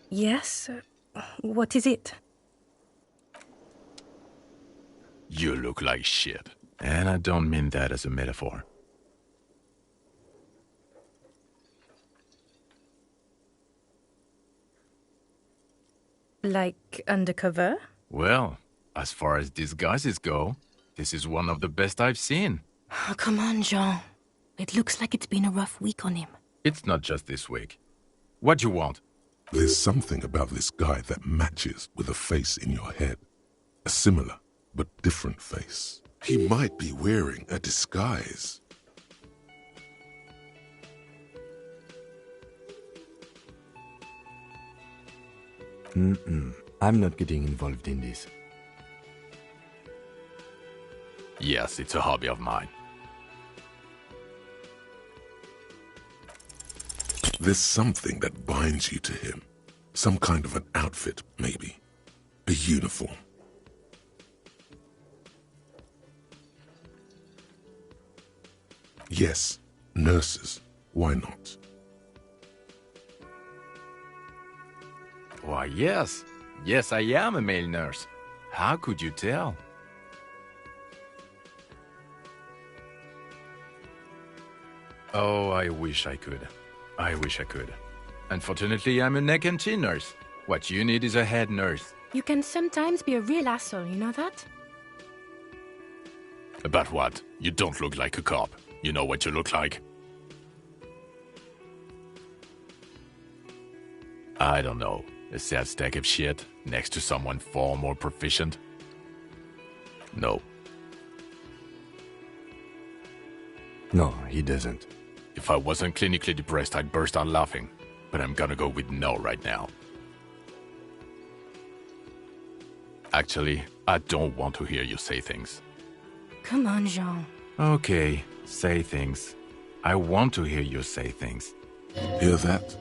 Yes? What is it? You look like shit. And I don't mean that as a metaphor. Like undercover? Well, as far as disguises go, this is one of the best I've seen. Oh, come on, Jean. It looks like it's been a rough week on him. It's not just this week. What do you want? There's something about this guy that matches with a face in your head. A similar, but different face. He might be wearing a disguise. I'm not getting involved in this. Yes, it's a hobby of mine. There's something that binds you to him. Some kind of an outfit, maybe. A uniform. Yes, nurses. Why not? Why, yes. Yes, I am a male nurse. How could you tell? Oh, I wish I could. I wish I could. Unfortunately, I'm a neck and chin nurse. What you need is a head nurse. You can sometimes be a real asshole, you know that? About what? You don't look like a cop. You know what you look like? I don't know. A sad stack of shit next to someone far more proficient? No. No, he doesn't. If I wasn't clinically depressed, I'd burst out laughing. But I'm gonna go with no right now. Actually, I don't want to hear you say things. Come on, Jean. Okay, say things. I want to hear you say things. Hear that?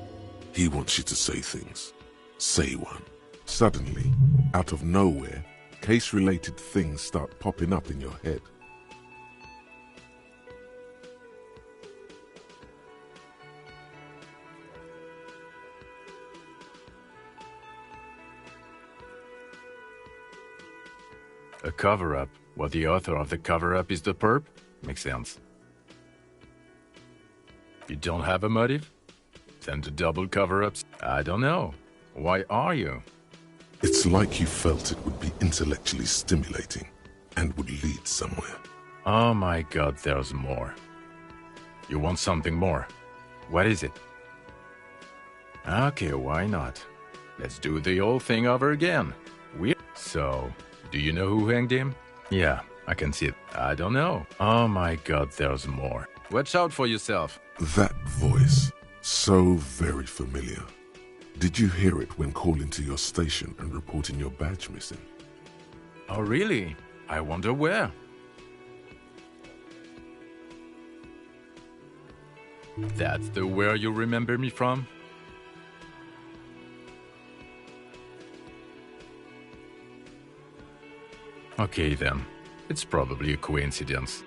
He wants you to say things. Say one. Suddenly, out of nowhere, case-related things start popping up in your head. A cover-up. Well, the author of the cover-up is the perp? Makes sense. You don't have a motive? Then the double cover-ups? I don't know. Why are you? It's like you felt it would be intellectually stimulating and would lead somewhere. Oh my god, there's more. You want something more? What is it? Okay, why not? Let's do the whole thing over again. So, do you know who hanged him? Yeah, I can see it. I don't know. Oh my god, there's more. Watch out for yourself. That voice, so very familiar. Did you hear it when calling to your station and reporting your badge missing? Oh really? I wonder where. That's the where you remember me from? Okay then, it's probably a coincidence.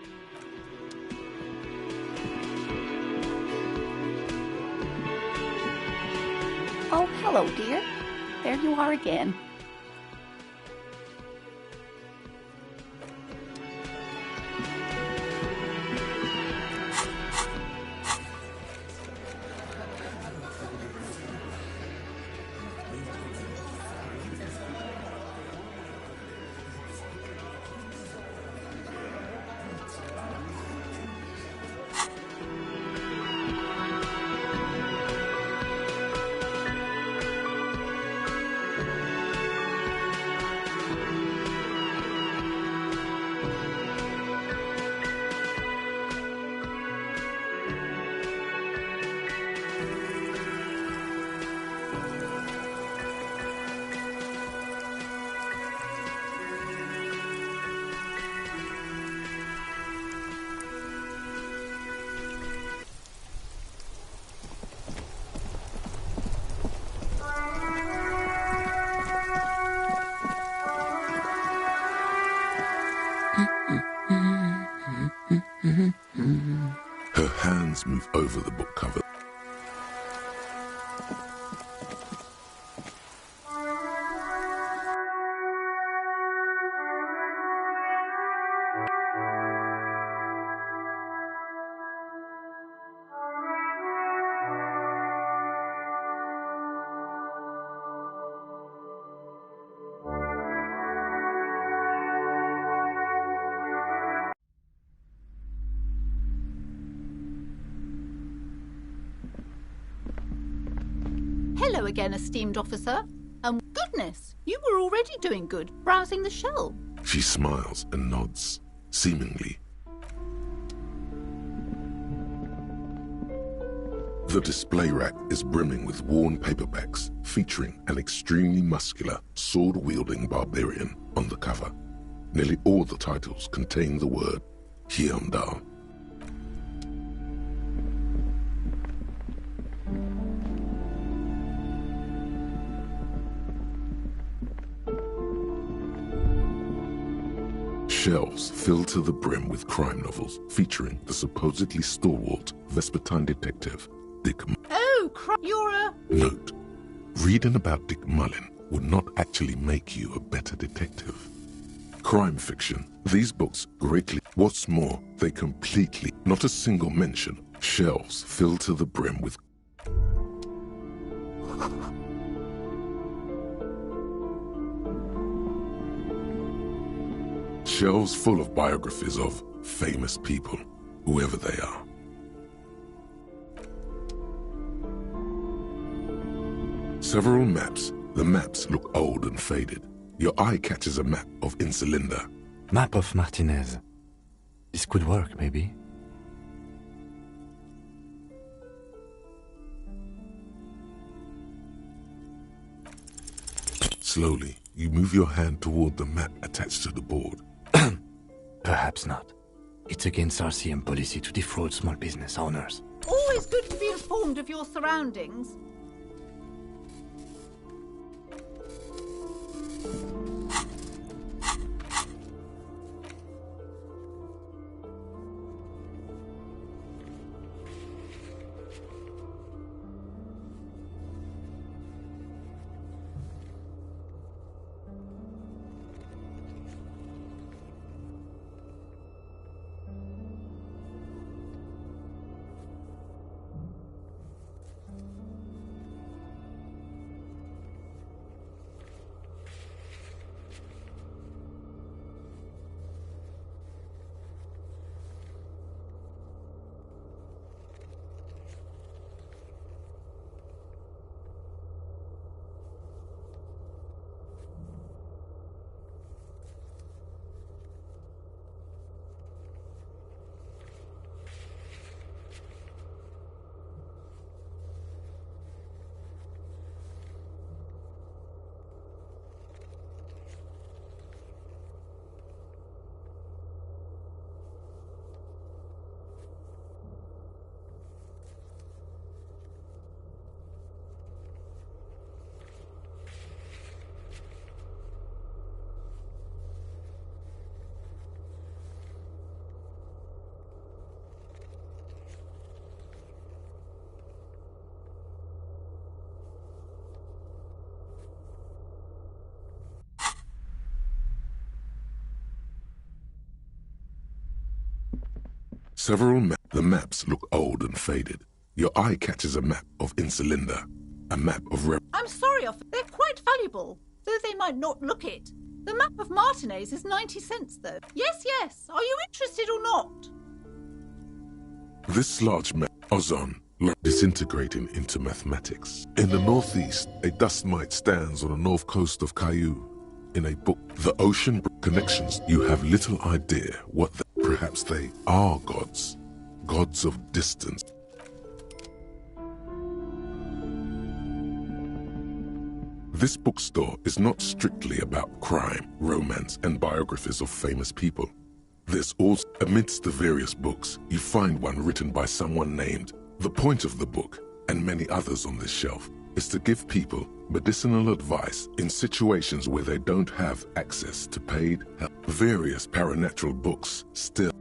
Oh, hello, dear. There you are again. Her hands move over the book cover. Hello again, esteemed officer. And goodness, you were already doing good, browsing the shelf. She smiles and nods, seemingly. The display rack is brimming with worn paperbacks featuring an extremely muscular, sword-wielding barbarian on the cover. Nearly all the titles contain the word Hyundai. Shelves fill to the brim with crime novels featuring the supposedly stalwart Vespertine detective, Dick Mullin. Oh, you're a... Note, reading about Dick Mullin would not actually make you a better detective. Crime fiction, these books greatly... What's more, they completely... Not a single mention. Shelves fill to the brim with... Shelves full of biographies of famous people, whoever they are. Several maps. The maps look old and faded. Your eye catches a map of Insulinda. Map of Martinez. This could work, maybe. Slowly, you move your hand toward the map attached to the board. Perhaps not. It's against RCM policy to defraud small business owners. Always good to be informed of your surroundings. The maps look old and faded. Your eye catches a map of Insulinda, a map of I'm sorry, they're quite valuable, though they might not look it. The map of Martinez is 90 cents, though. Yes, yes. Are you interested or not? This large map, Ozon, disintegrating into mathematics. In the northeast, a dust mite stands on the north coast of Caillou. In a book, The Ocean Connections, you have little idea what perhaps they are gods. Gods of distance. This bookstore is not strictly about crime, romance, and biographies of famous people. There's also, amidst the various books, you find one written by someone named. The point of the book, and many others on this shelf, is to give people medicinal advice in situations where they don't have access to paid help. Various paranatural books still.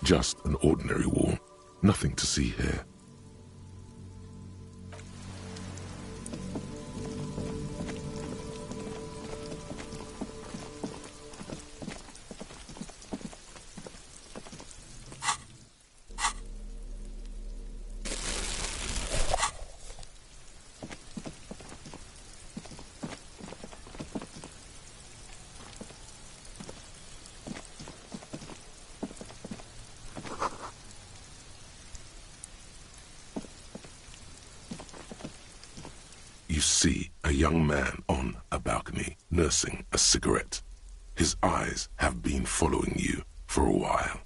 Just an ordinary wall. Nothing to see here. see a young man on a balcony nursing a cigarette. His eyes have been following you for a while.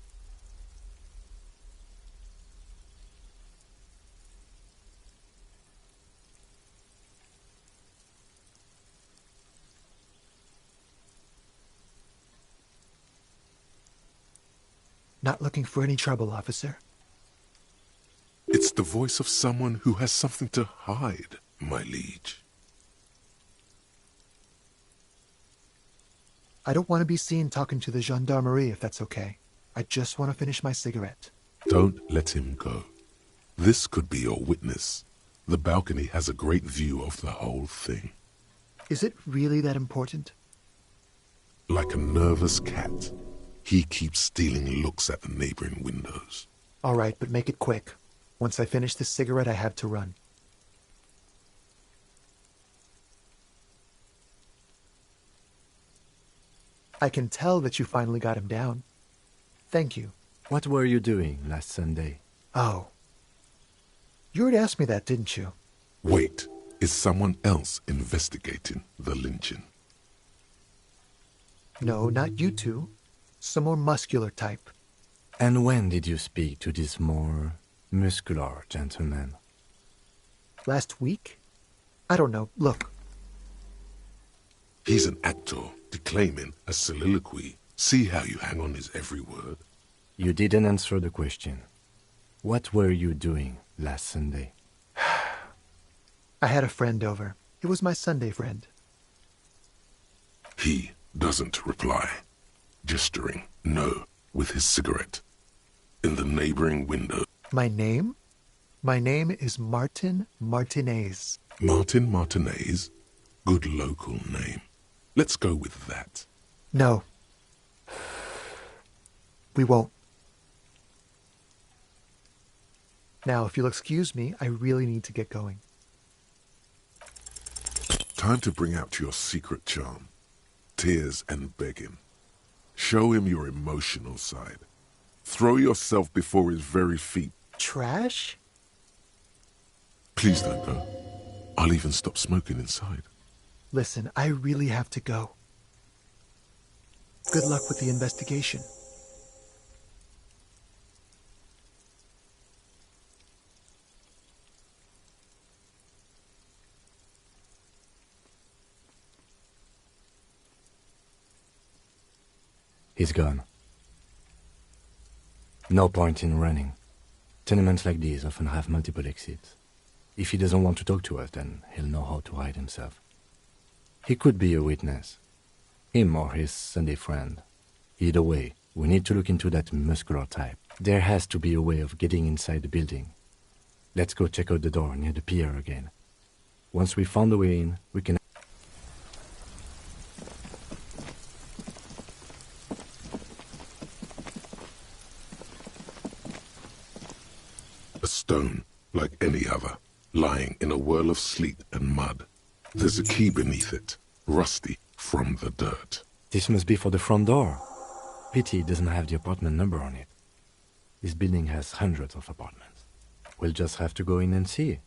Not looking for any trouble, officer. It's the voice of someone who has something to hide, my liege. I don't want to be seen talking to the gendarmerie, if that's okay. I just want to finish my cigarette. Don't let him go. This could be your witness. The balcony has a great view of the whole thing. Is it really that important? Like a nervous cat, he keeps stealing looks at the neighboring windows. All right, but make it quick. Once I finish this cigarette, I have to run. I can tell that you finally got him down. Thank you. What were you doing last Sunday? Oh. You already asked me that, didn't you? Wait, is someone else investigating the lynching? No, not you two. Some more muscular type. And when did you speak to this more muscular gentleman? Last week? I don't know. Look. He's an actor declaiming a soliloquy. See how you hang on his every word? You didn't answer the question. What were you doing last Sunday? I had a friend over. It was my Sunday friend. He doesn't reply, gesturing no with his cigarette. In the neighboring window. My name? My name is Martin Martinez. Martin Martinez? Good local name. Let's go with that. No. We won't. Now, if you'll excuse me, I really need to get going. Time to bring out your secret charm. Tears and begging. Show him your emotional side. Throw yourself before his very feet. Trash? Please don't go. I'll even stop smoking inside. Listen, I really have to go. Good luck with the investigation. He's gone. No point in running. Tenements like these often have multiple exits. If he doesn't want to talk to us, then he'll know how to hide himself. He could be a witness. Him or his Sunday friend. Either way, we need to look into that muscular type. There has to be a way of getting inside the building. Let's go check out the door near the pier again. Once we found a way in, we can... A stone, like any other, lying in a whirl of sleet and mud. There's a key beneath it, rusty from the dirt. This must be for the front door. Pity it doesn't have the apartment number on it. This building has hundreds of apartments. We'll just have to go in and see.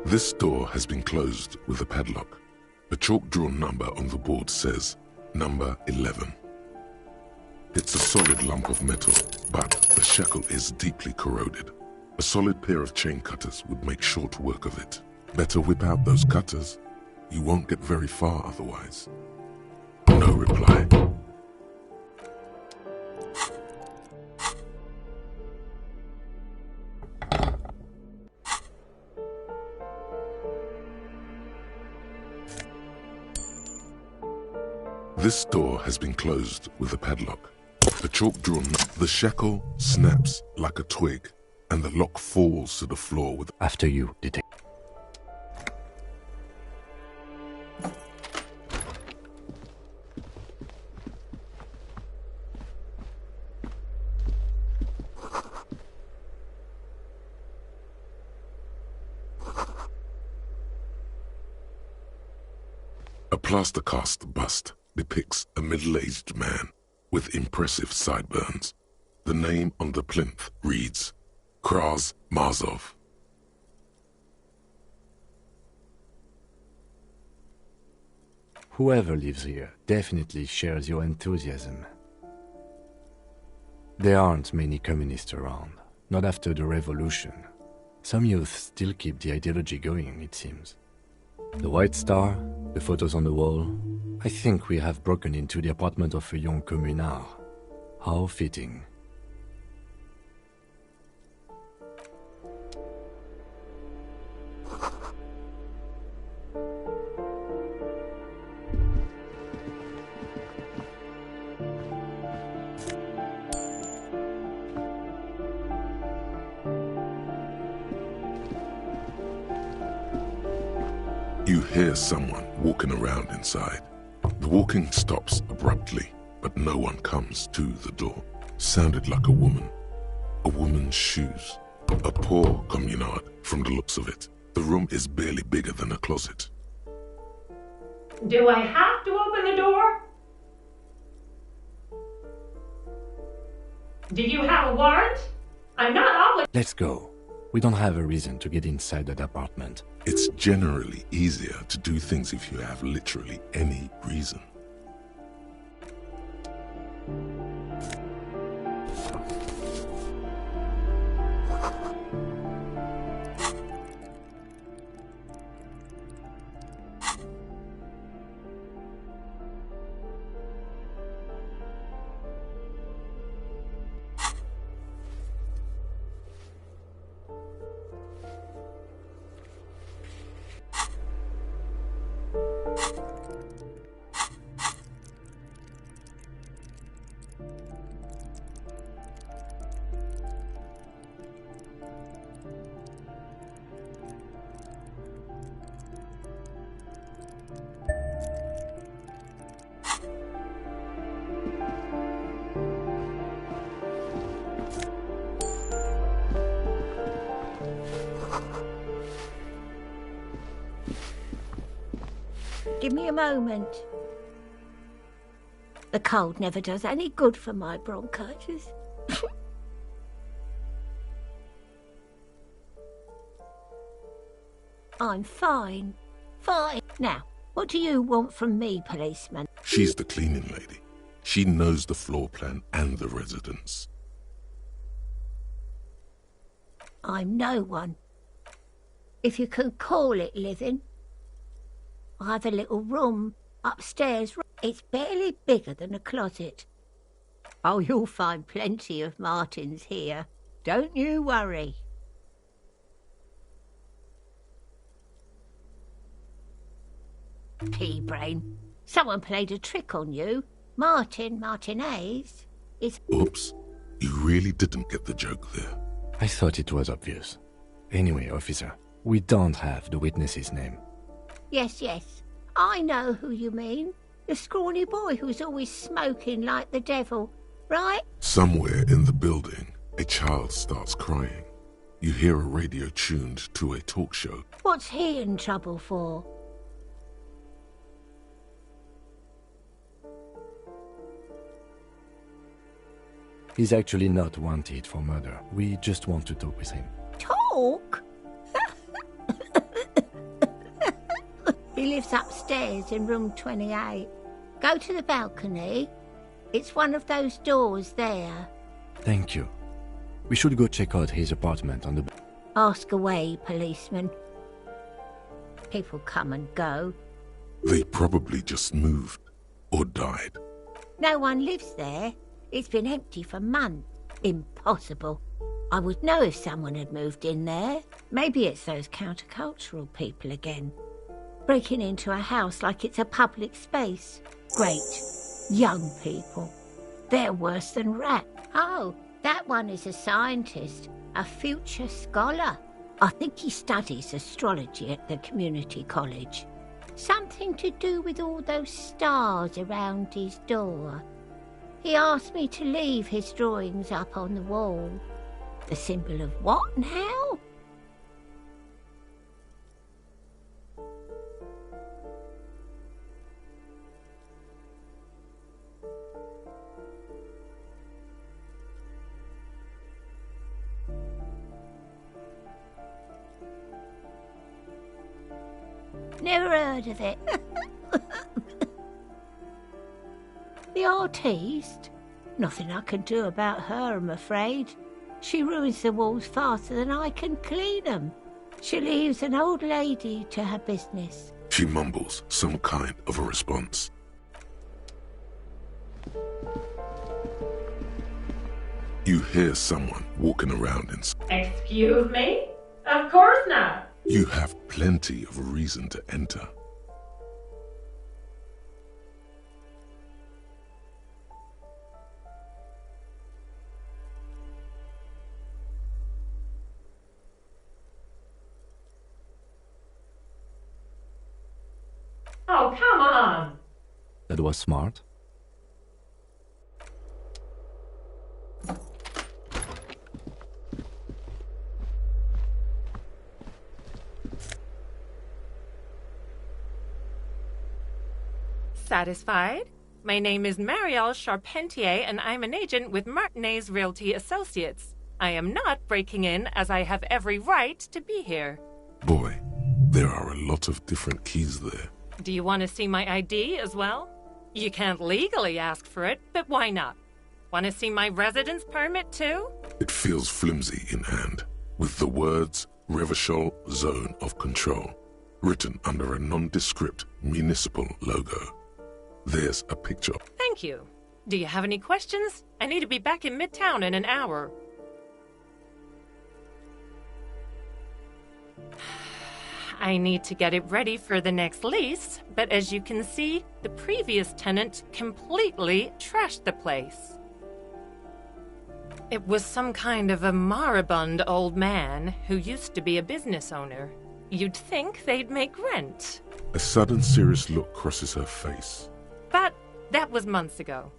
This door has been closed with a padlock. A chalk-drawn number on the board says, number 11. It's a solid lump of metal, but the shackle is deeply corroded. A solid pair of chain cutters would make short work of it. Better whip out those cutters. You won't get very far otherwise. No reply. This door has been closed with a padlock. The shackle snaps like a twig, and the lock falls to the floor with... After you, detective. A plaster cast bust depicts a middle-aged man with impressive sideburns. The name on the plinth reads, Kraz Marzov. Whoever lives here definitely shares your enthusiasm. There aren't many communists around, not after the revolution. Some youth still keep the ideology going, it seems. The White Star, the photos on the wall. I think we have broken into the apartment of a young communard. How fitting. You hear someone walking around inside. The walking stops abruptly, but no one comes to the door. Sounded like a woman. A woman's shoes. A poor communard, from the looks of it. The room is barely bigger than a closet. Do I have to open the door? Do you have a warrant? I'm not obligated. Let's go. We don't have a reason to get inside that apartment. It's generally easier to do things if you have literally any reason. Give me a moment. The cold never does any good for my bronchitis. I'm fine. Fine. Now, what do you want from me, policeman? She's the cleaning lady. She knows the floor plan and the residence. I'm no one. If you can call it living. I have a little room upstairs. It's barely bigger than a closet. Oh, you'll find plenty of Martins here. Don't you worry. Pea-brain. Someone played a trick on you. Martinez is... Oops. You really didn't get the joke there. I thought it was obvious. Anyway, officer, we don't have the witness's name. Yes, I know who you mean. The scrawny boy who's always smoking like the devil, right? Somewhere in the building, a child starts crying. You hear a radio tuned to a talk show. What's he in trouble for? He's actually not wanted for murder. We just want to talk with him. Talk? He lives upstairs in room 28. Go to the balcony. It's one of those doors there. Thank you. We should go check out his apartment on the... Ask away, policeman. People come and go. They probably just moved or died. No one lives there. It's been empty for months. Impossible. I would know if someone had moved in there. Maybe it's those countercultural people again. Breaking into a house like it's a public space. Great. Young people. They're worse than rats. Oh, that one is a scientist. A future scholar. I think he studies astrology at the community college. Something to do with all those stars around his door. He asked me to leave his drawings up on the wall. The symbol of what and how? Never heard of it. The artiste? Nothing I can do about her, I'm afraid. She ruins the walls faster than I can clean them. She leaves an old lady to her business. She mumbles some kind of a response. You hear someone walking around inside. Excuse me? Of course not. You have plenty of reason to enter. Oh, come on. That was smart. Satisfied? My name is Marielle Charpentier, and I'm an agent with Martinez Realty Associates. I am not breaking in, as I have every right to be here. Boy, there are a lot of different keys there. Do you want to see my ID as well? You can't legally ask for it, but why not? Want to see my residence permit too? It feels flimsy in hand, with the words Revachol Zone of Control written under a nondescript municipal logo. There's a picture. Thank you. Do you have any questions? I need to be back in Midtown in an hour. I need to get it ready for the next lease, but as you can see, the previous tenant completely trashed the place. It was some kind of a moribund old man who used to be a business owner. You'd think they'd make rent. A sudden serious look crosses her face. But that was months ago.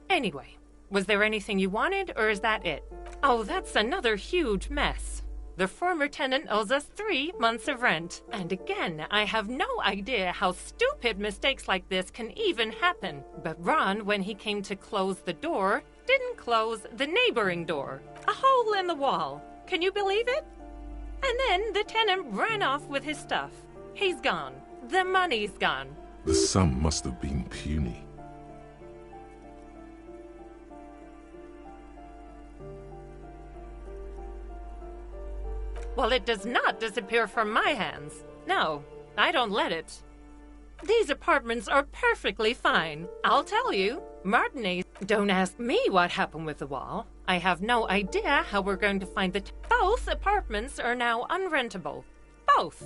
Anyway, was there anything you wanted, or is that it? Oh, that's another huge mess. The former tenant owes us 3 months of rent. And again, I have no idea how stupid mistakes like this can even happen. But Ron, when he came to close the door, didn't close the neighboring door. A hole in the wall. Can you believe it? And then the tenant ran off with his stuff. He's gone. The money's gone. The sum must have been puny. Well, it does not disappear from my hands. No, I don't let it. These apartments are perfectly fine. I'll tell you, Martinez. Don't ask me what happened with the wall. I have no idea how we're going to find the... Both apartments are now unrentable. Both.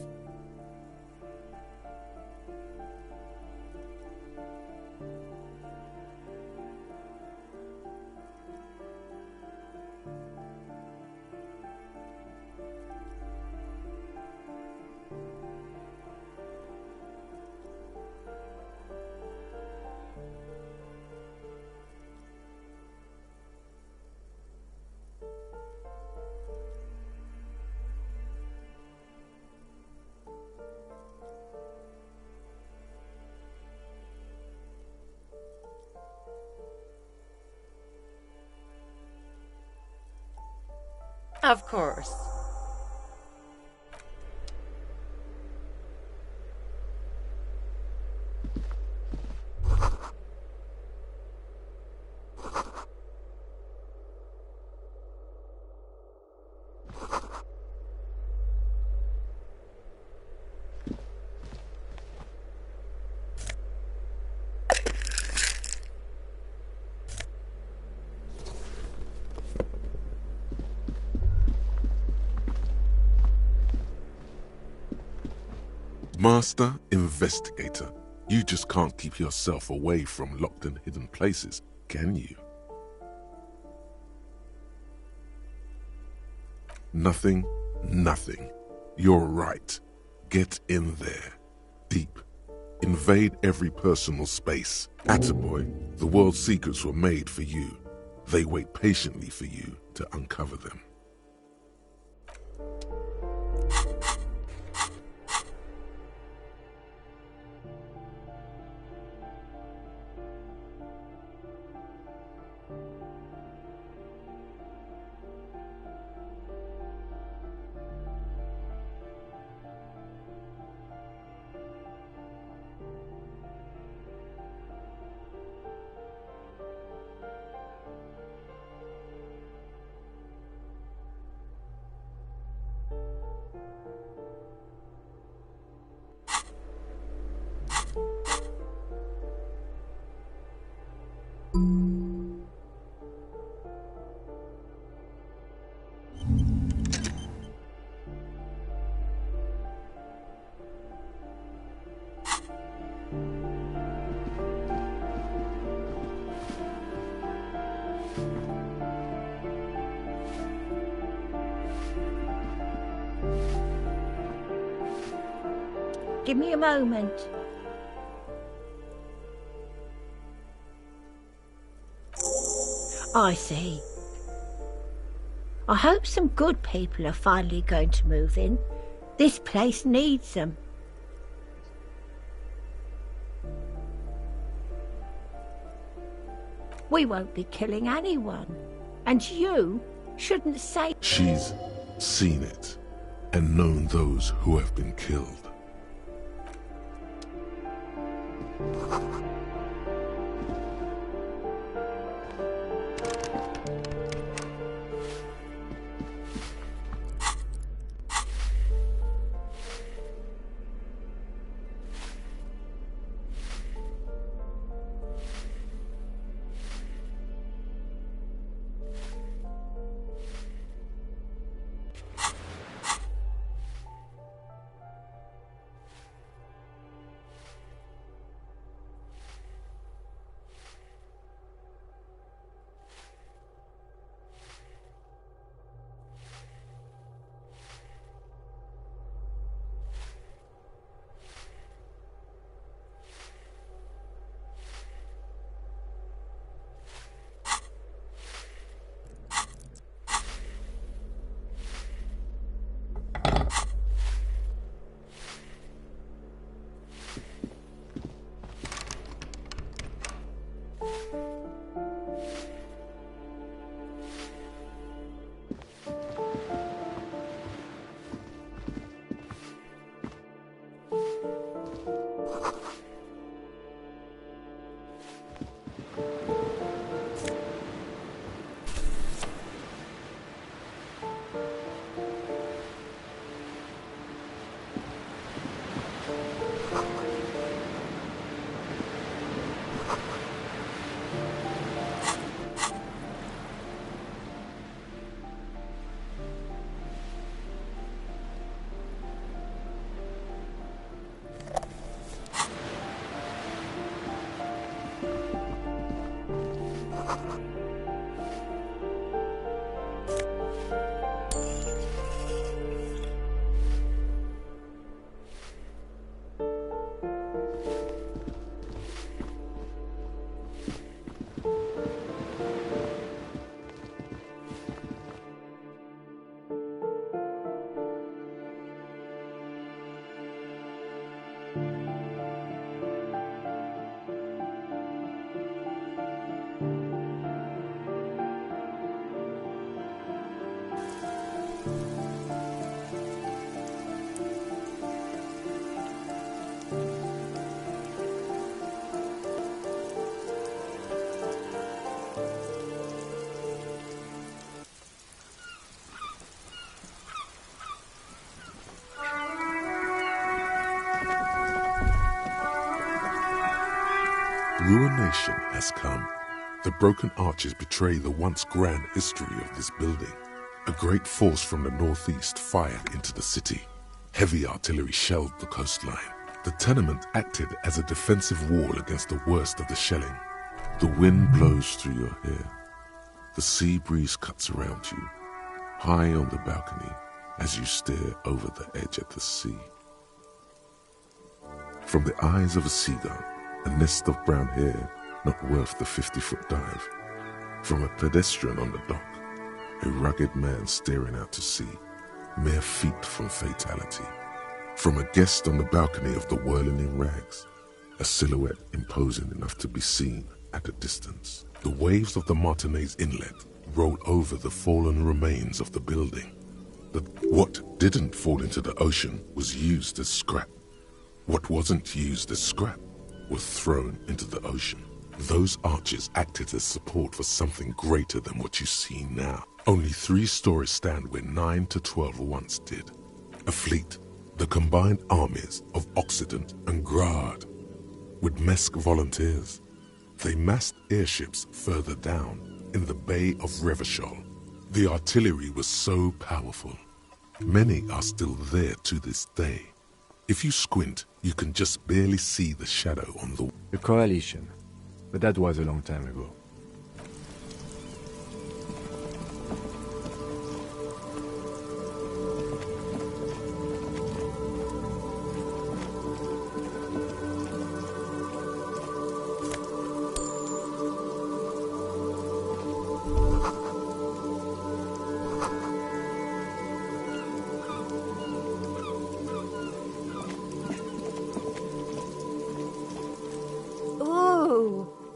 Of course. Master Investigator, you just can't keep yourself away from locked and hidden places, can you? Nothing. You're right. Get in there. Deep. Invade every personal space. Attaboy, the world's secrets were made for you. They wait patiently for you to uncover them. Give me a moment. I see. I hope some good people are finally going to move in. This place needs them. We won't be killing anyone. And you shouldn't say... She's seen it and known those who have been killed. Ruination has come. The broken arches betray the once grand history of this building. A great force from the northeast fired into the city. Heavy artillery shelled the coastline. The tenement acted as a defensive wall against the worst of the shelling. The wind blows through your hair. The sea breeze cuts around you, high on the balcony, as you stare over the edge at the sea. From the eyes of a seagull, a nest of brown hair, not worth the 50-foot dive. From a pedestrian on the dock, a rugged man staring out to sea, mere feet from fatality. From a guest on the balcony of the Whirling in Rags, a silhouette imposing enough to be seen at a distance. The waves of the Martinez Inlet roll over the fallen remains of the building. But what didn't fall into the ocean was used as scrap. What wasn't used as scrap was thrown into the ocean. Those arches acted as support for something greater than what you see now. Only 3 stories stand where 9 to 12 once did. A fleet, the combined armies of Occident and Grad. With Mesk volunteers, they massed airships further down in the Bay of Revachol. The artillery was so powerful. Many are still there to this day. If you squint, you can just barely see the shadow on the... The coalition. But that was a long time ago.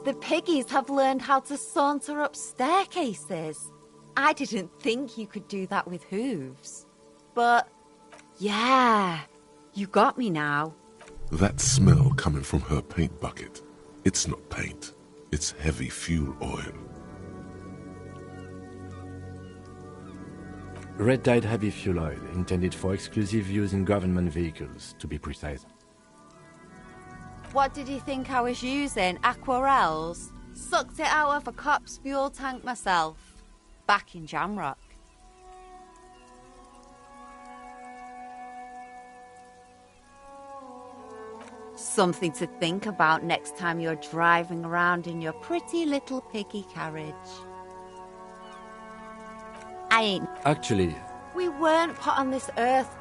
The piggies have learned how to saunter up staircases. I didn't think you could do that with hooves. But, yeah, you got me now. That smell coming from her paint bucket, it's not paint, it's heavy fuel oil. Red-dyed heavy fuel oil, intended for exclusive use in government vehicles, to be precise. What did you think I was using? Aquarels? Sucked it out of a cop's fuel tank myself. Back in Jamrock. Something to think about next time you're driving around in your pretty little piggy carriage. I ain't... Actually... We weren't put on this earth...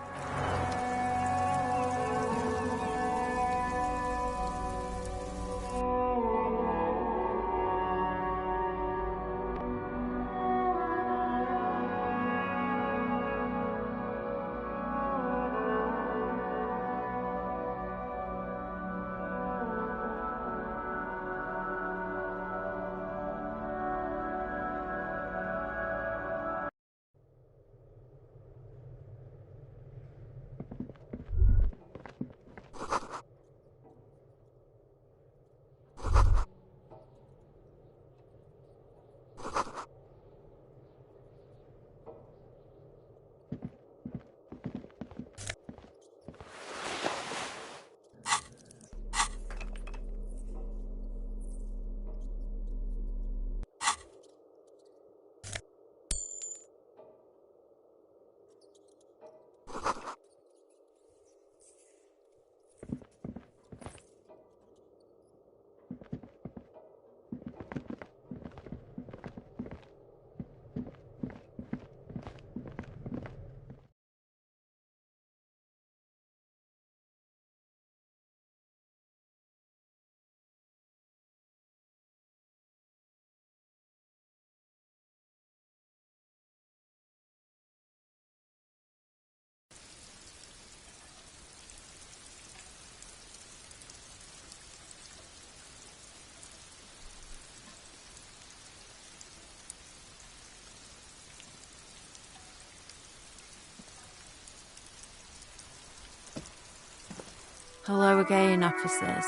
Hello again, officers.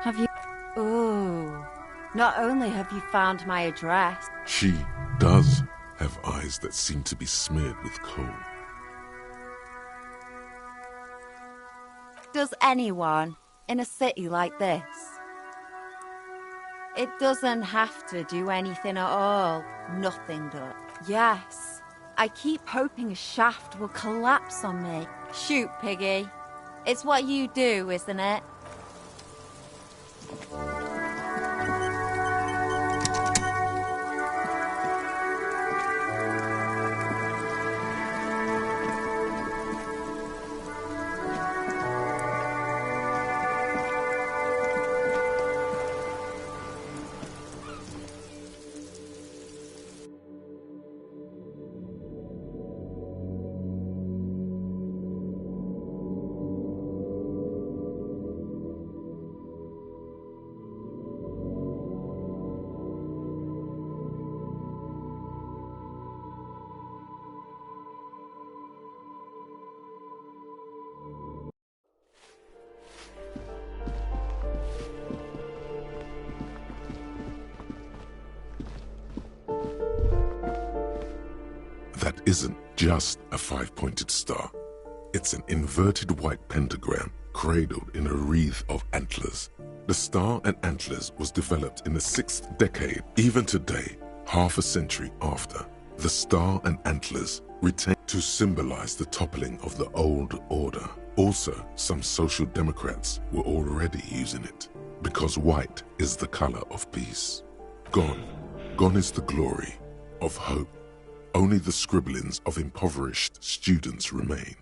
Have you... Oh, not only have you found my address... She does have eyes that seem to be smeared with coal. Does anyone in a city like this? It doesn't have to do anything at all. Nothing does. Yes. I keep hoping a shaft will collapse on me. Shoot, Piggy. It's what you do, isn't it? That isn't just a five-pointed star. It's an inverted white pentagram cradled in a wreath of antlers. The star and antlers was developed in the 6th decade. Even today, half a century after, the star and antlers retain to symbolize the toppling of the old order. Also, some social democrats were already using it, because white is the color of peace. Gone is the glory of hope. Only the scribblings of impoverished students remain.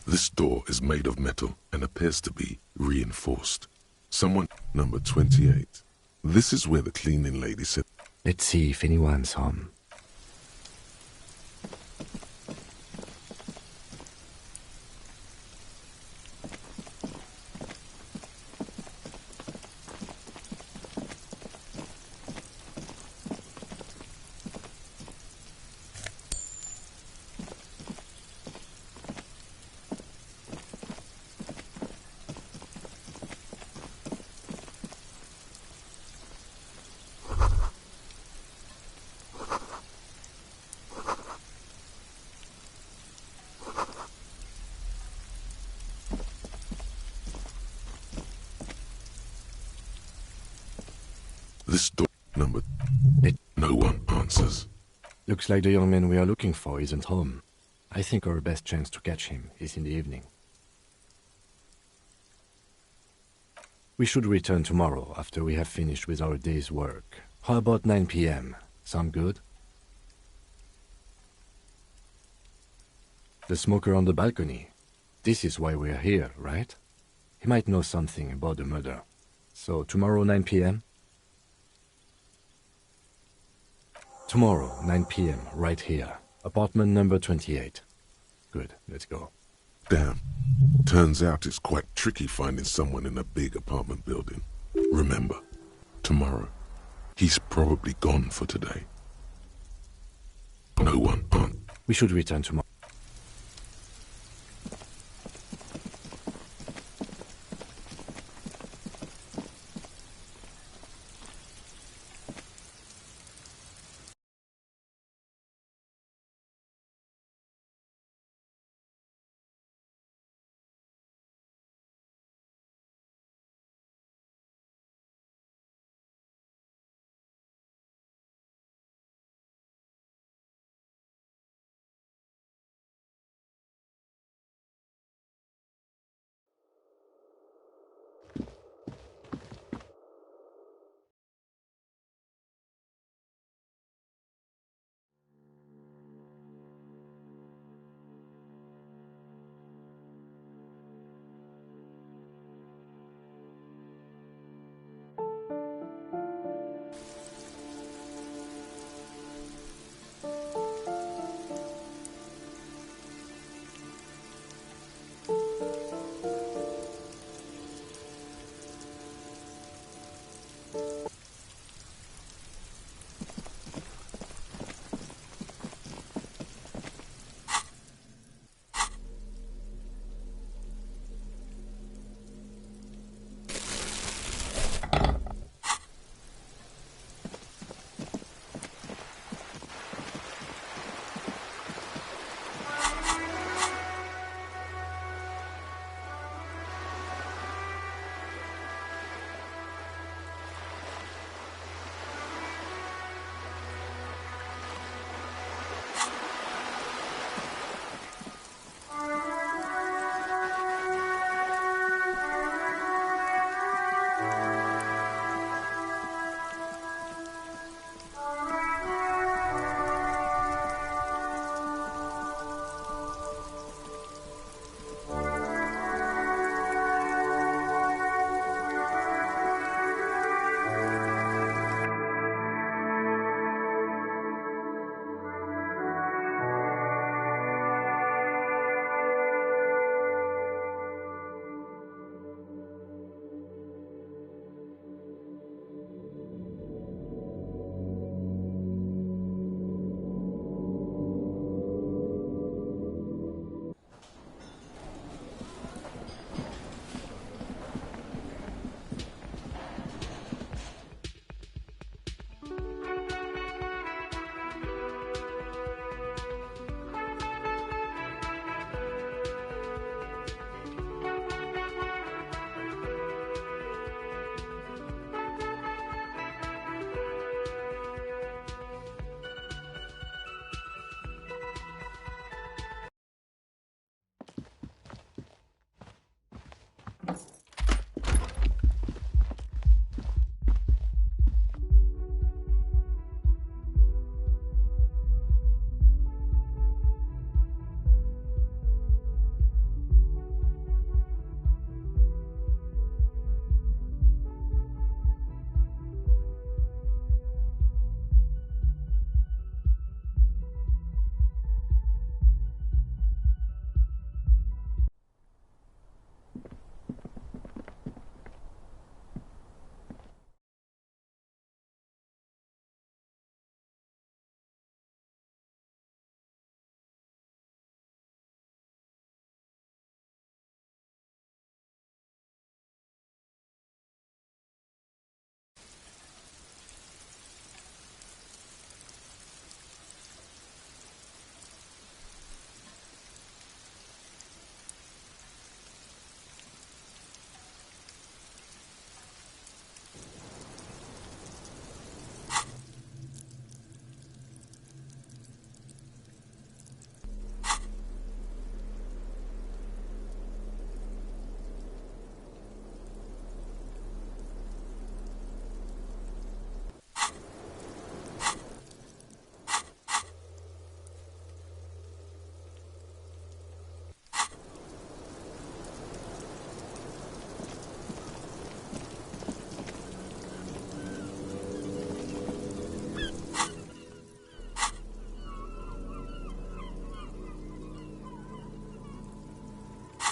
This door is made of metal and appears to be reinforced. Someone, number 28. This is where the cleaning lady said. Let's see if anyone's home. This door, number... No one answers. Looks like the young man we are looking for isn't home. I think our best chance to catch him is in the evening. We should return tomorrow after we have finished with our day's work. How about 9 p.m.? Sound good? The smoker on the balcony. This is why we're here, right? He might know something about the murder. So tomorrow 9 p.m.? Tomorrow, 9 p.m., right here. Apartment number 28. Good, let's go. Damn. Turns out it's quite tricky finding someone in a big apartment building. Remember, tomorrow. He's probably gone for today. No one on. We should return tomorrow.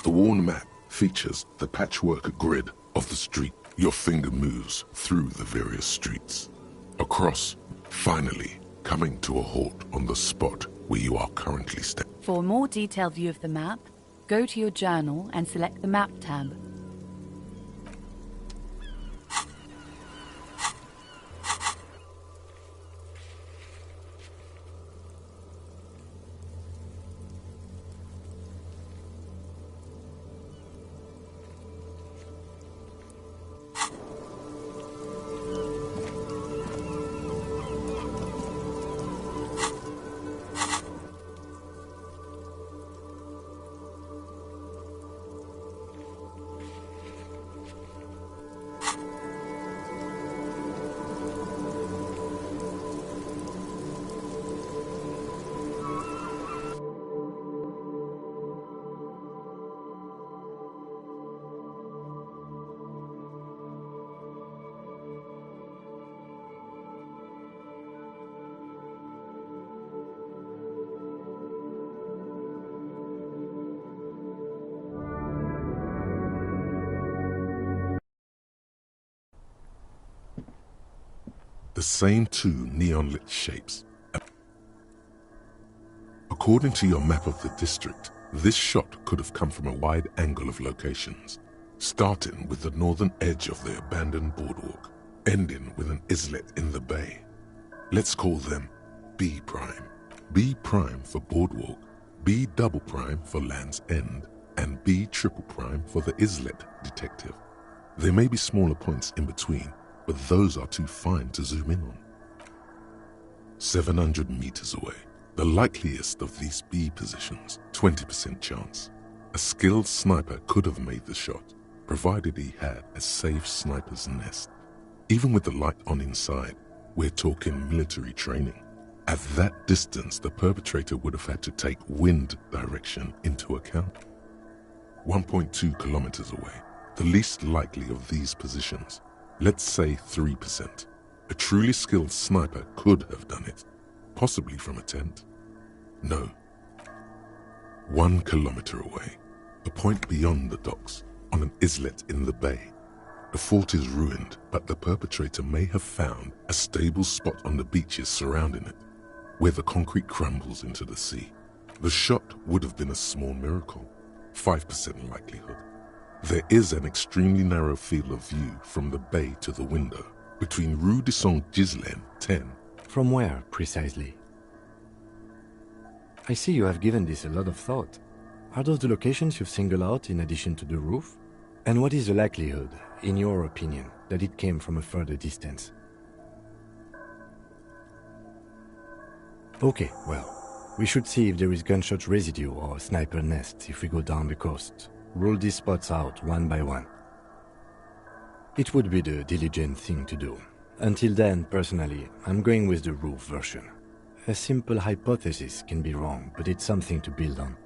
The worn map features the patchwork grid of the street. Your finger moves through the various streets. Across, finally coming to a halt on the spot where you are currently standing. For a more detailed view of the map, go to your journal and select the Map tab. The same two neon-lit shapes. According to your map of the district, this shot could have come from a wide angle of locations, starting with the northern edge of the abandoned boardwalk, ending with an islet in the bay. Let's call them B prime. B prime for boardwalk, B double prime for Land's End, and B triple prime for the islet detective. There may be smaller points in between, but those are too fine to zoom in on. 700 meters away, the likeliest of these B positions, 20% chance. A skilled sniper could have made the shot, provided he had a safe sniper's nest. Even with the light on inside, we're talking military training. At that distance, the perpetrator would have had to take wind direction into account. 1.2 kilometers away, the least likely of these positions. Let's say 3%. A truly skilled sniper could have done it, possibly from a tent. No. 1 kilometer away, a point beyond the docks, on an islet in the bay. The fort is ruined, but the perpetrator may have found a stable spot on the beaches surrounding it, where the concrete crumbles into the sea. The shot would have been a small miracle, 5% likelihood. There is an extremely narrow field of view from the bay to the window, between Rue de Saint-Ghislain 10. From where, precisely? I see you have given this a lot of thought. Are those the locations you've singled out in addition to the roof? And what is the likelihood, in your opinion, that it came from a further distance? Okay, well, we should see if there is gunshot residue or a sniper nest if we go down the coast. Rule these spots out one by one. It would be the diligent thing to do. Until then, personally, I'm going with the roof version. A simple hypothesis can be wrong, but it's something to build on.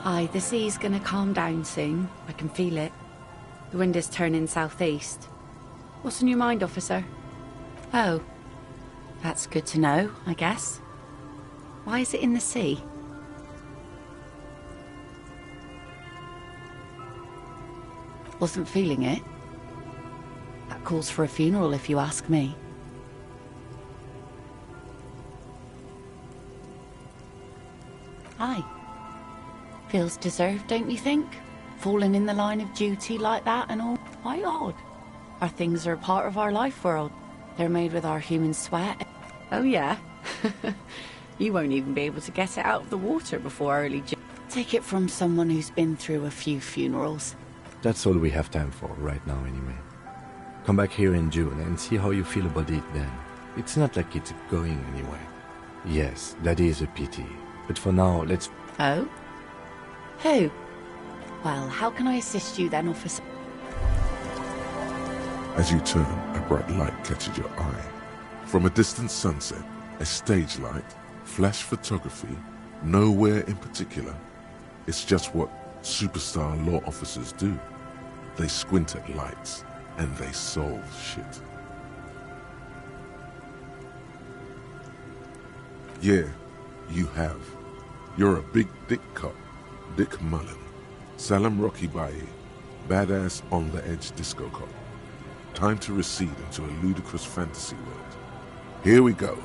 Aye, the sea's gonna calm down soon. I can feel it. The wind is turning southeast. What's on your mind, officer? Oh, that's good to know, I guess. Why is it in the sea? Wasn't feeling it. That calls for a funeral, if you ask me. Aye. Feels deserved, don't you think? Falling in the line of duty like that and all. Why odd? Our things are a part of our life world. They're made with our human sweat. Oh yeah? You won't even be able to get it out of the water before early June. Take it from someone who's been through a few funerals. That's all we have time for right now anyway. Come back here in June and see how you feel about it then. It's not like it's going anywhere. Yes, that is a pity. But for now, let's... Oh? Who? Well, how can I assist you then, officer? As you turn, a bright light catches your eye. From a distant sunset, a stage light, flash photography, nowhere in particular. It's just what superstar law officers do. They squint at lights, and they solve shit. Yeah, you have. You're a big dick cop, Dick Mullen. Salam Rocky Baye, badass on-the-edge disco cop. Time to recede into a ludicrous fantasy world. Here we go.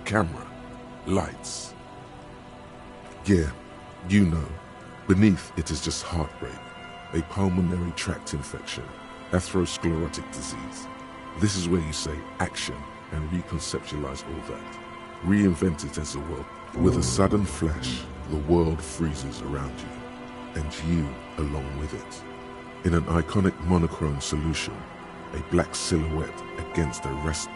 Camera. Lights. Yeah, you know. Beneath it is just heartbreak, a pulmonary tract infection, atherosclerotic disease. This is where you say action and reconceptualize all that. Reinvent it as a world. With a sudden flash, the world freezes around you, and you along with it. In an iconic monochrome solution, a black silhouette against a rest.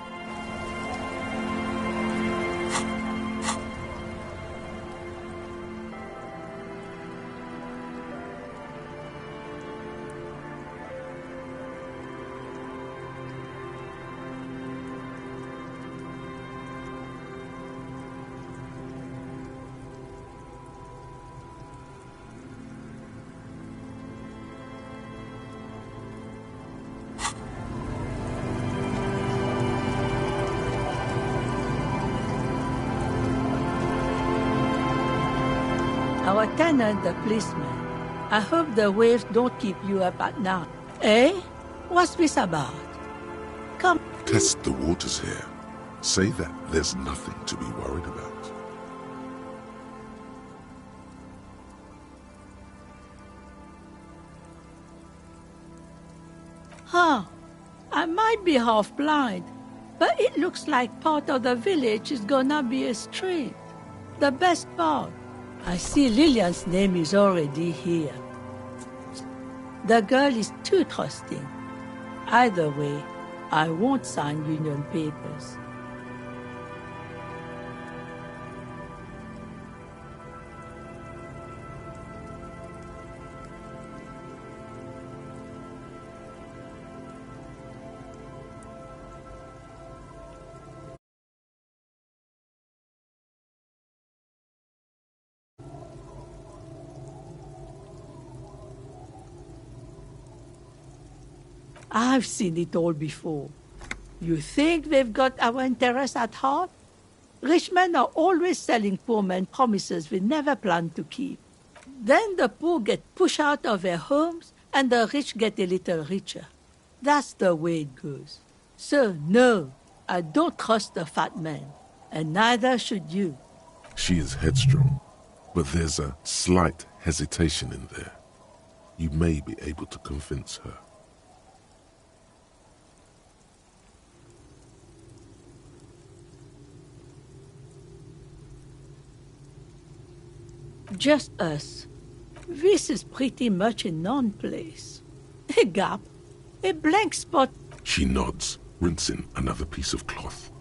Our tenant, the policeman. I hope the waves don't keep you up at night. Eh? What's this about? Come. Test the waters here. Say that there's nothing to be worried about. Huh. I might be half blind, but it looks like part of the village is gonna be a street. The best part. I see Lillian's name is already here. The girl is too trusting. Either way, I won't sign union papers. I've seen it all before. You think they've got our interests at heart? Rich men are always selling poor men promises we never planned to keep. Then the poor get pushed out of their homes and the rich get a little richer. That's the way it goes. So, no, I don't trust the fat man, and neither should you. She is headstrong, but there's a slight hesitation in there. You may be able to convince her. Just us. This is pretty much a non-place. A gap. A blank spot. She nods, rinsing another piece of cloth.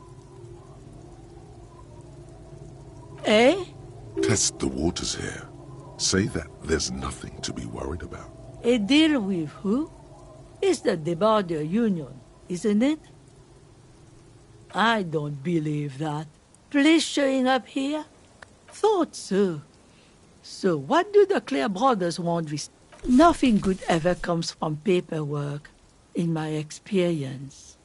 Eh? Test the waters here. Say that there's nothing to be worried about. A deal with who? It's the Debardier Union, isn't it? I don't believe that. Police showing up here? Thought so. So what do the Clare brothers want with... Nothing good ever comes from paperwork, in my experience.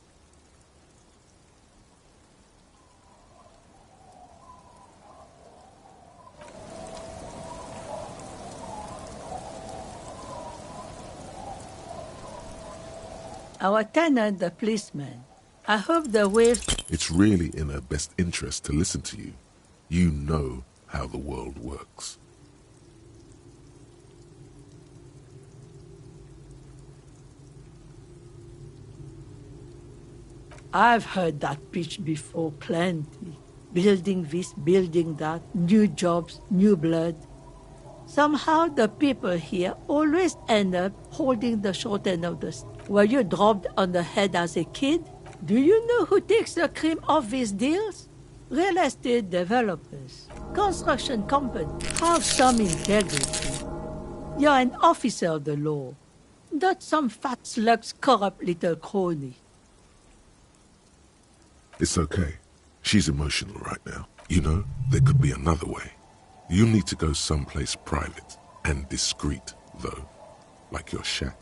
Our tenant, the policeman. I hope the waves... It's really in her best interest to listen to you. You know how the world works. I've heard that pitch before plenty. Building this, building that, new jobs, new blood. Somehow the people here always end up holding the short end of the stick. Were you dropped on the head as a kid? Do you know who takes the cream off these deals? Real estate developers, construction companies. Have some integrity. You're an officer of the law, not some fat slug's corrupt little crony. It's okay. She's emotional right now. You know, there could be another way. You need to go someplace private and discreet, though, like your shack.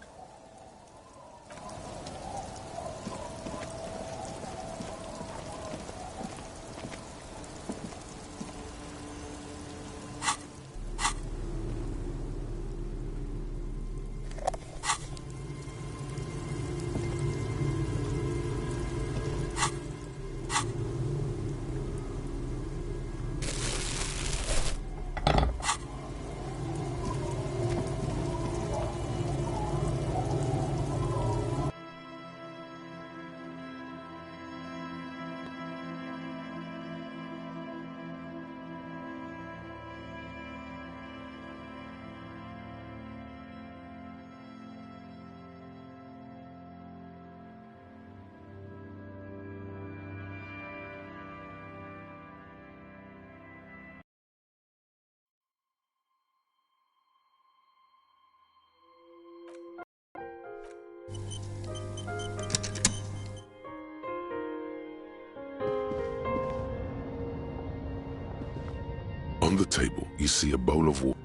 On the table, you see a bowl of water.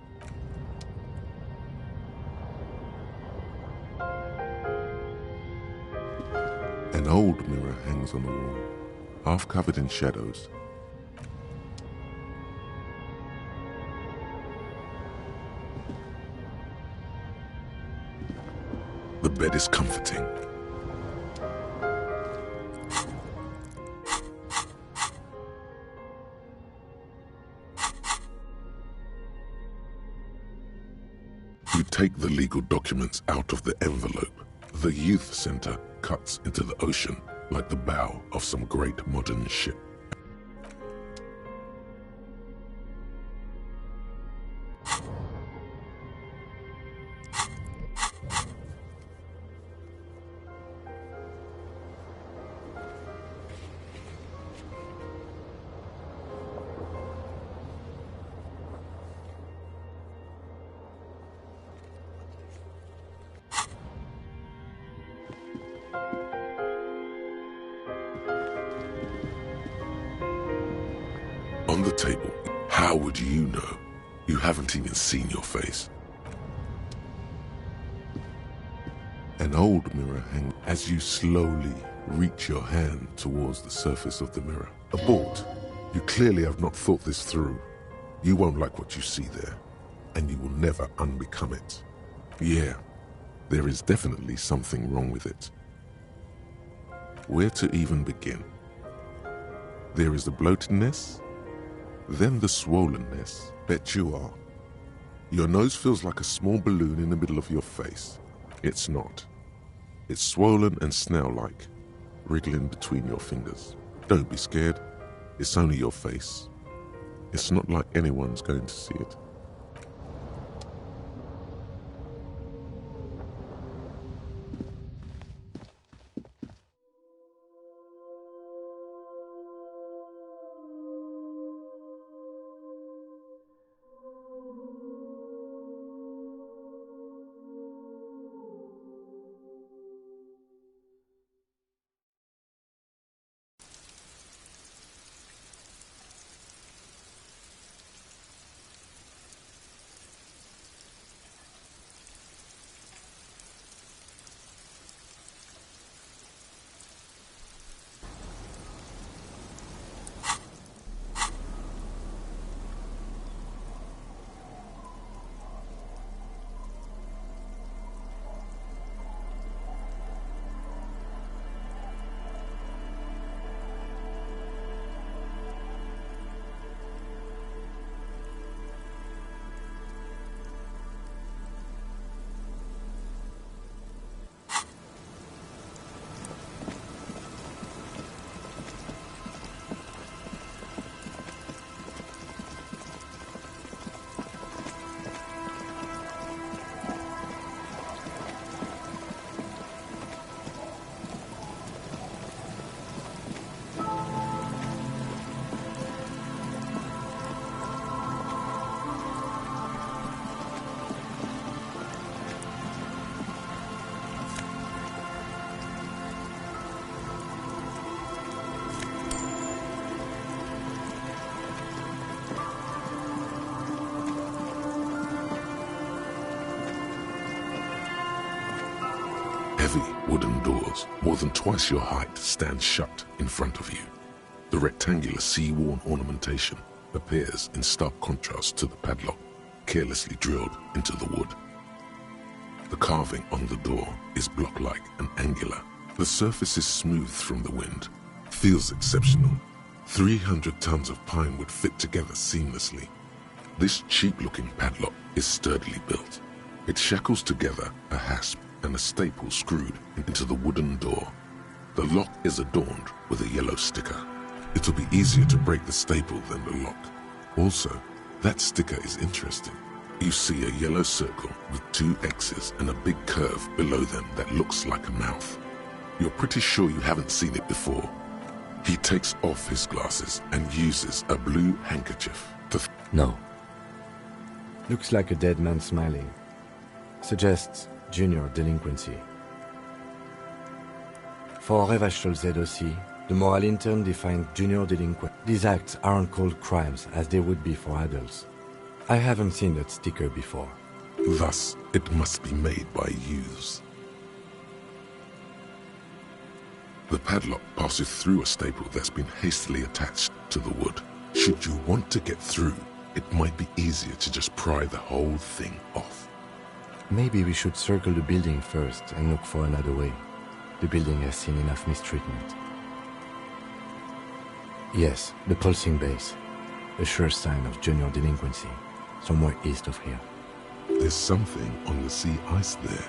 An old mirror hangs on the wall, half covered in shadows. The bed is comforting. You take the legal documents out of the envelope. The youth center cuts into the ocean like the bow of some great modern ship. On the table, how would you know? You haven't even seen your face. An old mirror hangs as you slowly reach your hand towards the surface of the mirror. Abort. You clearly have not thought this through. You won't like what you see there, and you will never unbecome it. Yeah, there is definitely something wrong with it. Where to even begin? There is the bloatedness, then the swollenness. Bet you are. Your nose feels like a small balloon in the middle of your face. It's not. It's swollen and snail-like, wriggling between your fingers. Don't be scared. It's only your face. It's not like anyone's going to see it. Heavy wooden doors, more than twice your height, stand shut in front of you. The rectangular sea-worn ornamentation appears in stark contrast to the padlock, carelessly drilled into the wood. The carving on the door is block-like and angular. The surface is smooth from the wind. Feels exceptional. 300 tons of pine would fit together seamlessly. This cheap-looking padlock is sturdily built. It shackles together a hasp and a staple screwed into the wooden door. The lock is adorned with a yellow sticker. It'll be easier to break the staple than the lock. Also, that sticker is interesting. You see a yellow circle with 2 X's and a big curve below them that looks like a mouth. You're pretty sure you haven't seen it before. He takes off his glasses and uses a blue handkerchief to... No. Looks like a dead man smiling. Suggests junior delinquency. For Revachol aussi, the moral intern defined junior delinquent. These acts aren't called crimes as they would be for adults. I haven't seen that sticker before. Thus, it must be made by youths. The padlock passes through a staple that's been hastily attached to the wood. Should you want to get through, it might be easier to just pry the whole thing off. Maybe we should circle the building first and look for another way. The building has seen enough mistreatment. Yes, the pulsing base. A sure sign of junior delinquency. Somewhere east of here. There's something on the sea ice there.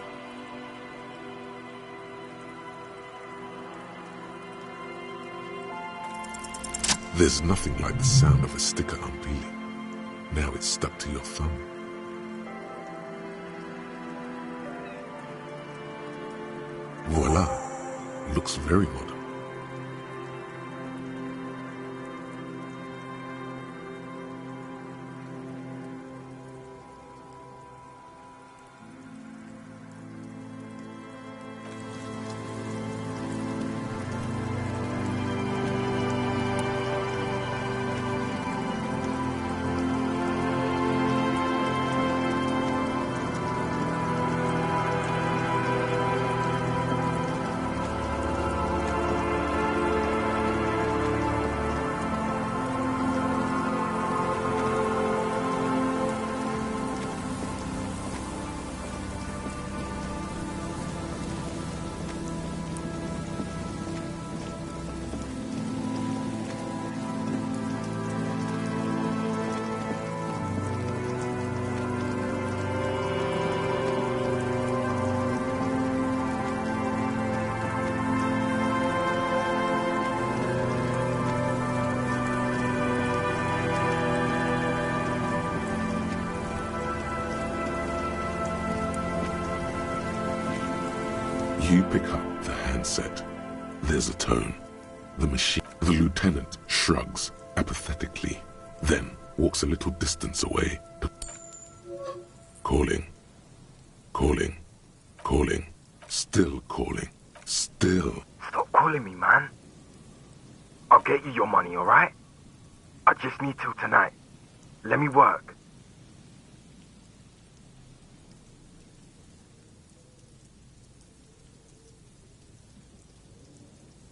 There's nothing like the sound of a sticker unpeeling. Now it's stuck to your thumb. Voila! Looks very modern. You pick up the handset. There's a tone. The machine. The lieutenant shrugs apathetically, then walks a little distance away. Calling. Calling. Calling. Still calling. Still. Stop calling me, man. I'll get you your money, alright? I just need till tonight. Let me work.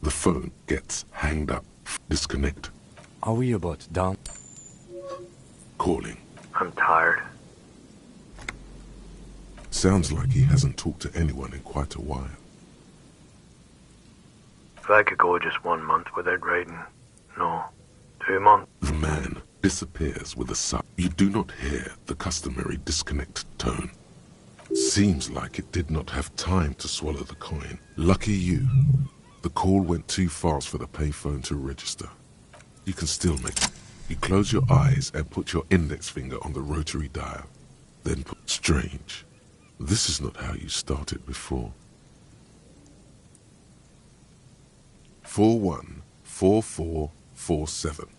The phone gets hanged up. Disconnect. Are we about done? Calling. I'm tired. Sounds like he hasn't talked to anyone in quite a while. If I could go just 1 month without writing. No, 2 months. The man disappears with a sigh. You do not hear the customary disconnect tone. Seems like it did not have time to swallow the coin. Lucky you. The call went too fast for the payphone to register. You can still make it. You close your eyes and put your index finger on the rotary dial. Then put... Strange. This is not how you started before. 414447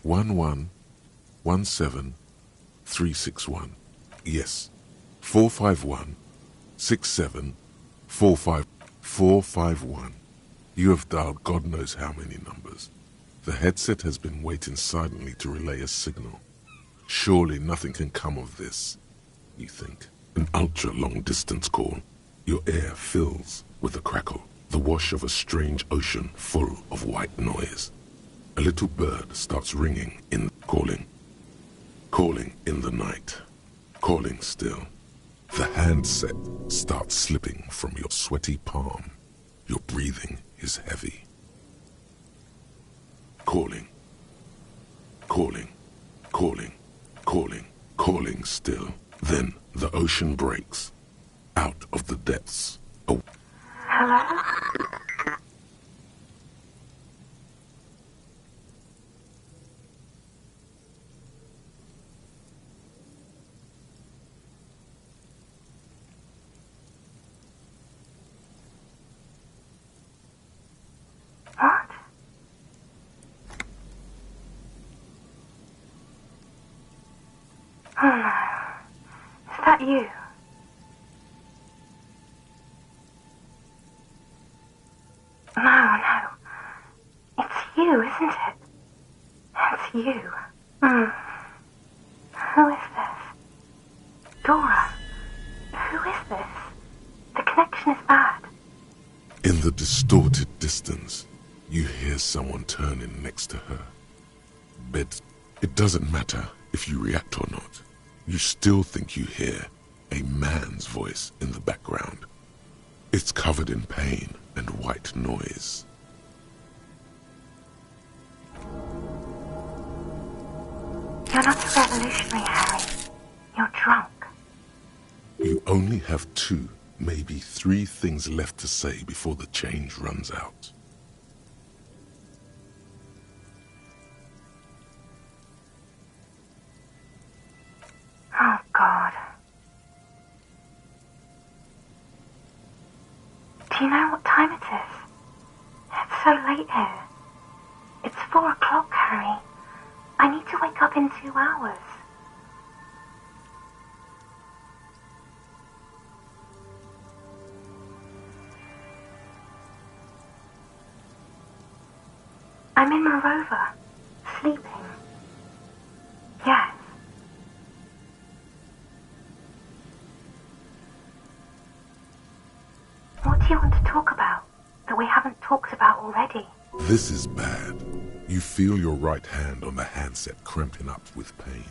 1117361. Yes. 451 67 451. You have dialed God knows how many numbers. The headset has been waiting silently to relay a signal. Surely nothing can come of this, you think. An ultra-long-distance call. Your air fills with a crackle, the wash of a strange ocean full of white noise. A little bird starts ringing in, calling in the night, calling still. The handset starts slipping from your sweaty palm. Your breathing is heavy. Calling still. Then the ocean breaks. Out of the depths. Oh. Hello? What? Oh no. Is that you? No. It's you, isn't it? It's you. Who is this? Dora. Who is this? The connection is bad. In the distorted distance, you hear someone turning next to her. But it doesn't matter if you react or not. You still think you hear a man's voice in the background. It's covered in pain and white noise. You're not a revolutionary, Harry. You're drunk. You only have 2, maybe 3 things left to say before the change runs out. Oh, God. Do you know what time it is? It's so late here. It's 4 o'clock, Harry. I need to wake up in 2 hours. I'm in my rover, sleeping. Yes. What do you want to talk about that we haven't talked about already? This is bad. You feel your right hand on the handset cramping up with pain.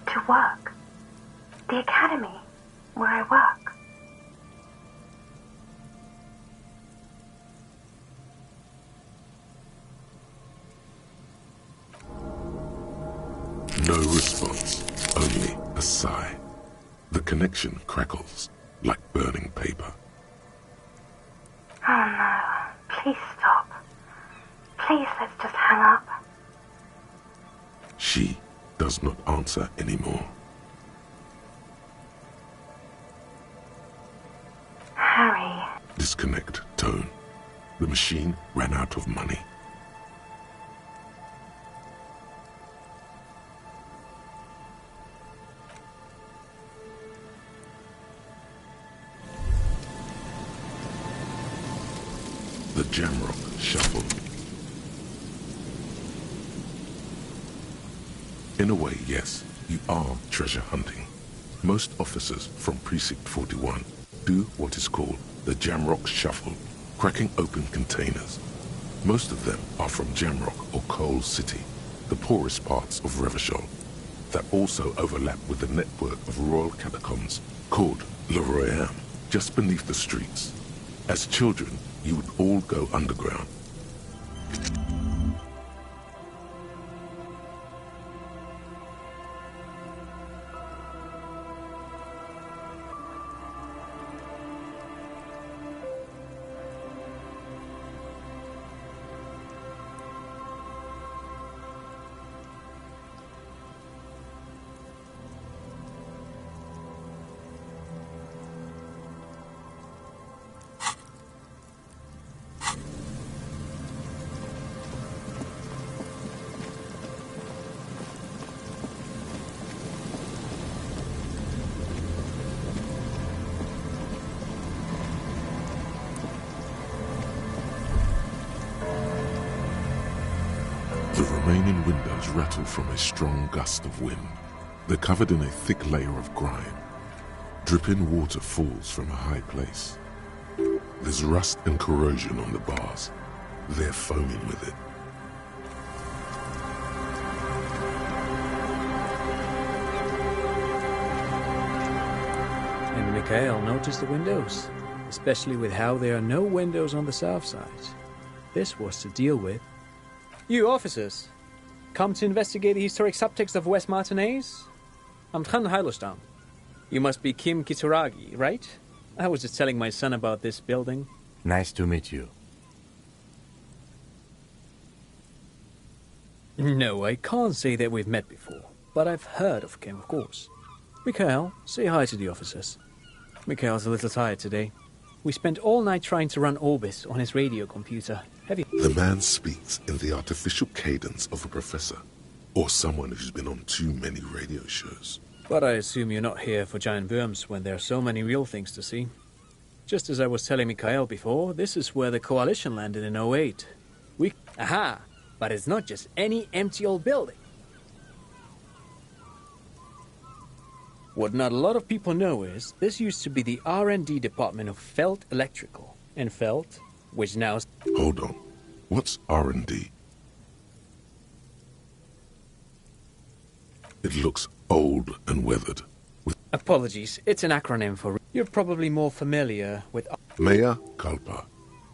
To work. The academy, where I work. No response, only a sigh. The connection crackles like burning paper. Oh no, please stop. Please, let's just hang up. She does not answer anymore. Harry. Disconnect tone. The machine ran out of money. The Jamrock Shuffle. In a way, yes, you are treasure hunting. Most officers from Precinct 41 do what is called the Jamrock Shuffle, cracking open containers. Most of them are from Jamrock or Coal City, the poorest parts of Revachol, that also overlap with the network of royal catacombs called Le Royaume, just beneath the streets. As children, you would all go underground. The remaining windows rattle from a strong gust of wind. They're covered in a thick layer of grime. Dripping water falls from a high place. There's rust and corrosion on the bars. They're foaming with it. And Mikhail noticed the windows, especially with how there are no windows on the south side. This was to deal with. You officers, come to investigate the historic subtext of West Martinez? I'm Tran Heilostam. You must be Kim Kitsuragi, right? I was just telling my son about this building. Nice to meet you. No, I can't say that we've met before, but I've heard of Kim, of course. Mikhail, say hi to the officers. Mikhail's a little tired today. We spent all night trying to run Orbis on his radio computer. Have you... The man speaks in the artificial cadence of a professor, or someone who's been on too many radio shows. But I assume you're not here for giant worms when there are so many real things to see. Just as I was telling Mikhail before, this is where the Coalition landed in 08. Aha! But it's not just any empty old building. What not a lot of people know is, this used to be the R&D department of Felt Electrical. And Felt, which now... Hold on. What's R&D? It looks old and weathered. Apologies, it's an acronym for... You're probably more familiar with... Mea Culpa.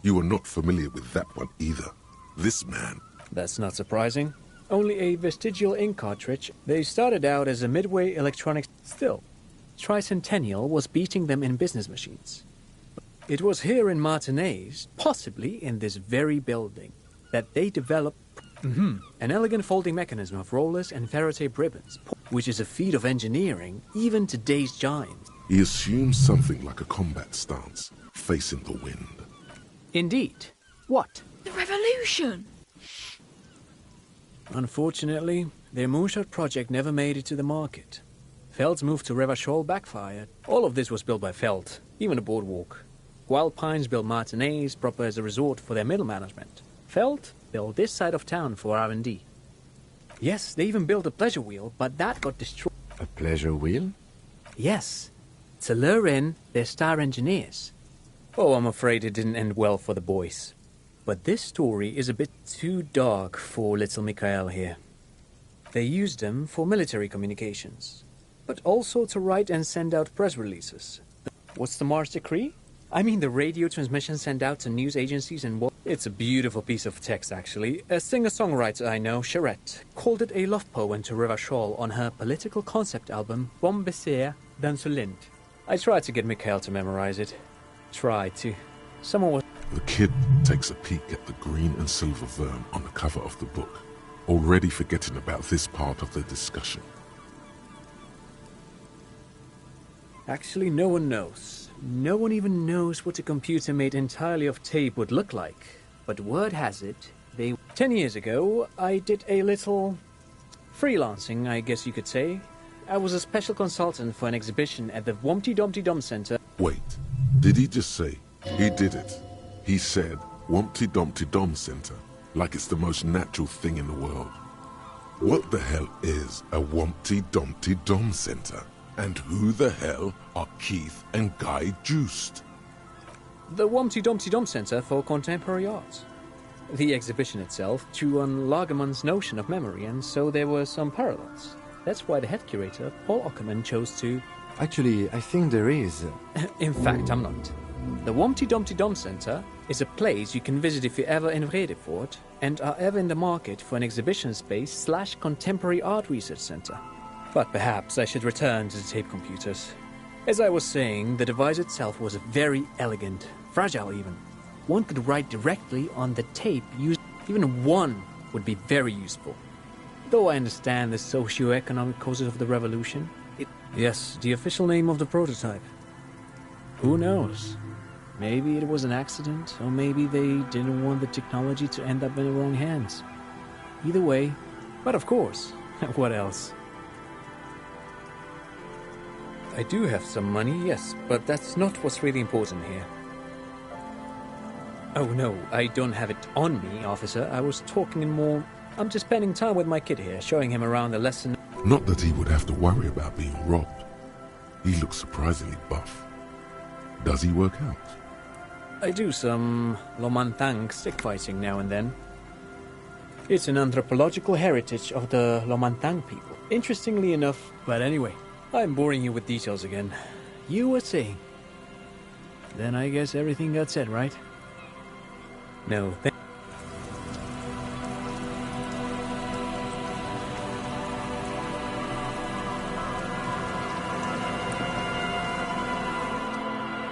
You are not familiar with that one either. This man... That's not surprising. Only a vestigial ink cartridge. They started out as a Midway Electronics... Still, Tricentennial was beating them in business machines. It was here in Martinez, possibly in this very building, that they developed an elegant folding mechanism of rollers and ferrotape ribbons, which is a feat of engineering, even today's giants. He assumes something like a combat stance, facing the wind. Indeed. What? The revolution! Unfortunately, their moonshot project never made it to the market. Feld's move to Revachol backfired. All of this was built by Feld, even the boardwalk. Wild Pines built Martinez proper as a resort for their middle management. Feld built this side of town for R&D. Yes, they even built a pleasure wheel, but that got destroyed. A pleasure wheel? Yes, to lure in their star engineers. Oh, I'm afraid it didn't end well for the boys. But this story is a bit too dark for little Mikhail here. They used them for military communications, but also to write and send out press releases. What's the Mars Decree? I mean the radio transmission sent out to news agencies and what? It's a beautiful piece of text, actually. A singer-songwriter I know, Charette, called it a love poem to Revachol on her political concept album, Bombecer d'Insolente. I tried to get Mikhail to memorize it. Tried to. Someone was... The kid takes a peek at the green and silver worm on the cover of the book, already forgetting about this part of the discussion. Actually, no one knows. No one even knows what a computer made entirely of tape would look like. But word has it, 10 years ago, I did a little... freelancing, I guess you could say. I was a special consultant for an exhibition at the Wompty Dumpty Dum Center. Wait, did he just say, he did it? He said, Wompty Dumpty Dum Center, like it's the most natural thing in the world. What the hell is a Wompty Dumpty Dum Center? And who the hell are Keith and Guy Joost? The Wompty Dumpty Dum Center for Contemporary Art. The exhibition itself drew on Lagerman's notion of memory, and so there were some parallels. That's why the head curator, Paul Ockerman, chose to... Actually, I think there is. In fact, I'm not. The Wompty Dumpty Dum Center is a place you can visit if you're ever in Vredefort and are ever in the market for an exhibition space / contemporary art research center. But perhaps I should return to the tape computers. As I was saying, the device itself was very elegant, fragile even. One could write directly on the tape, even one would be very useful. Though I understand the socio-economic causes of the revolution. Yes, the official name of the prototype. Who knows? Maybe it was an accident, or maybe they didn't want the technology to end up in the wrong hands. Either way, but of course, what else? I do have some money, yes, but that's not what's really important here. Oh no, I don't have it on me, officer. I was talking in more... I'm just spending time with my kid here, showing him around the lesson. Not that he would have to worry about being robbed. He looks surprisingly buff. Does he work out? I do some Lomantang stick fighting now and then. It's an anthropological heritage of the Lomantang people. Interestingly enough, but anyway, I'm boring you with details again. You were saying. Then I guess everything got said, right? No,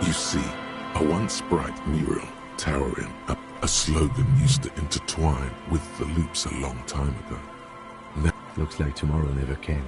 You see, a once bright mural towering up, a slogan used to intertwine with the loops a long time ago. Now, looks like tomorrow never came.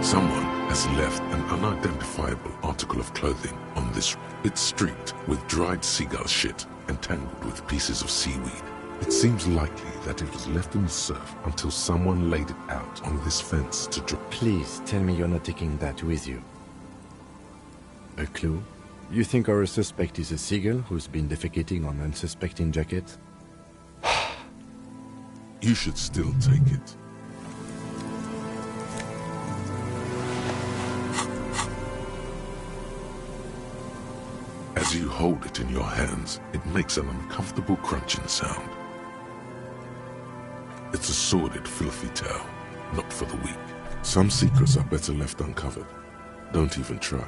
Someone has left an unidentifiable article of clothing on this. It's streaked with dried seagull shit and tangled with pieces of seaweed. It seems likely that it was left in the surf until someone laid it out on this fence to dry. Please tell me you're not taking that with you. A clue? You think our suspect is a seagull who's been defecating on unsuspecting jackets? You should still take it. As you hold it in your hands, it makes an uncomfortable crunching sound. It's a sordid, filthy tale, not for the weak. Some secrets are better left uncovered. Don't even try.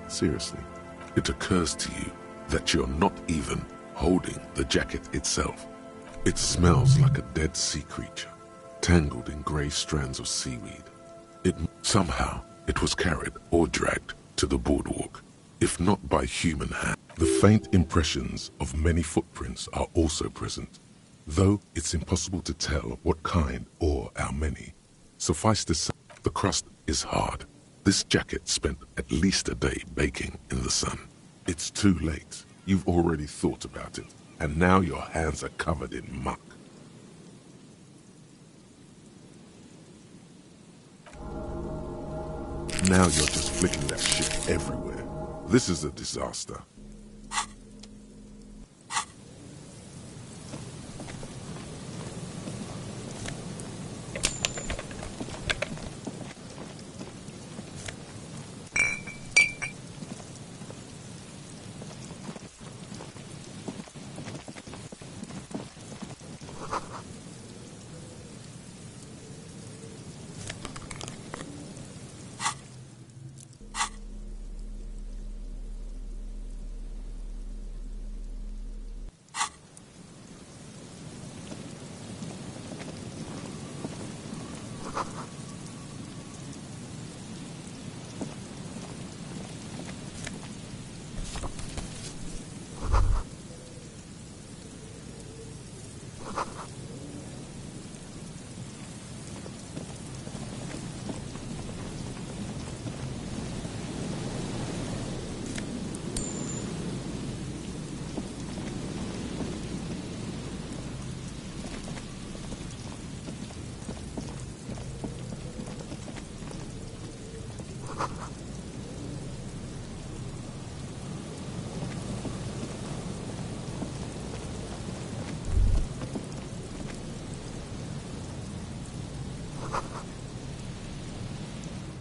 Seriously. It occurs to you that you're not even holding the jacket itself. It smells like a dead sea creature, tangled in grey strands of seaweed. Somehow, it was carried or dragged to the boardwalk. If not by human hand, the faint impressions of many footprints are also present, though it's impossible to tell what kind or how many. Suffice to say, the crust is hard. This jacket spent at least a day baking in the sun. It's too late. You've already thought about it, and now your hands are covered in muck. Now you're just flicking that shit everywhere. This is a disaster.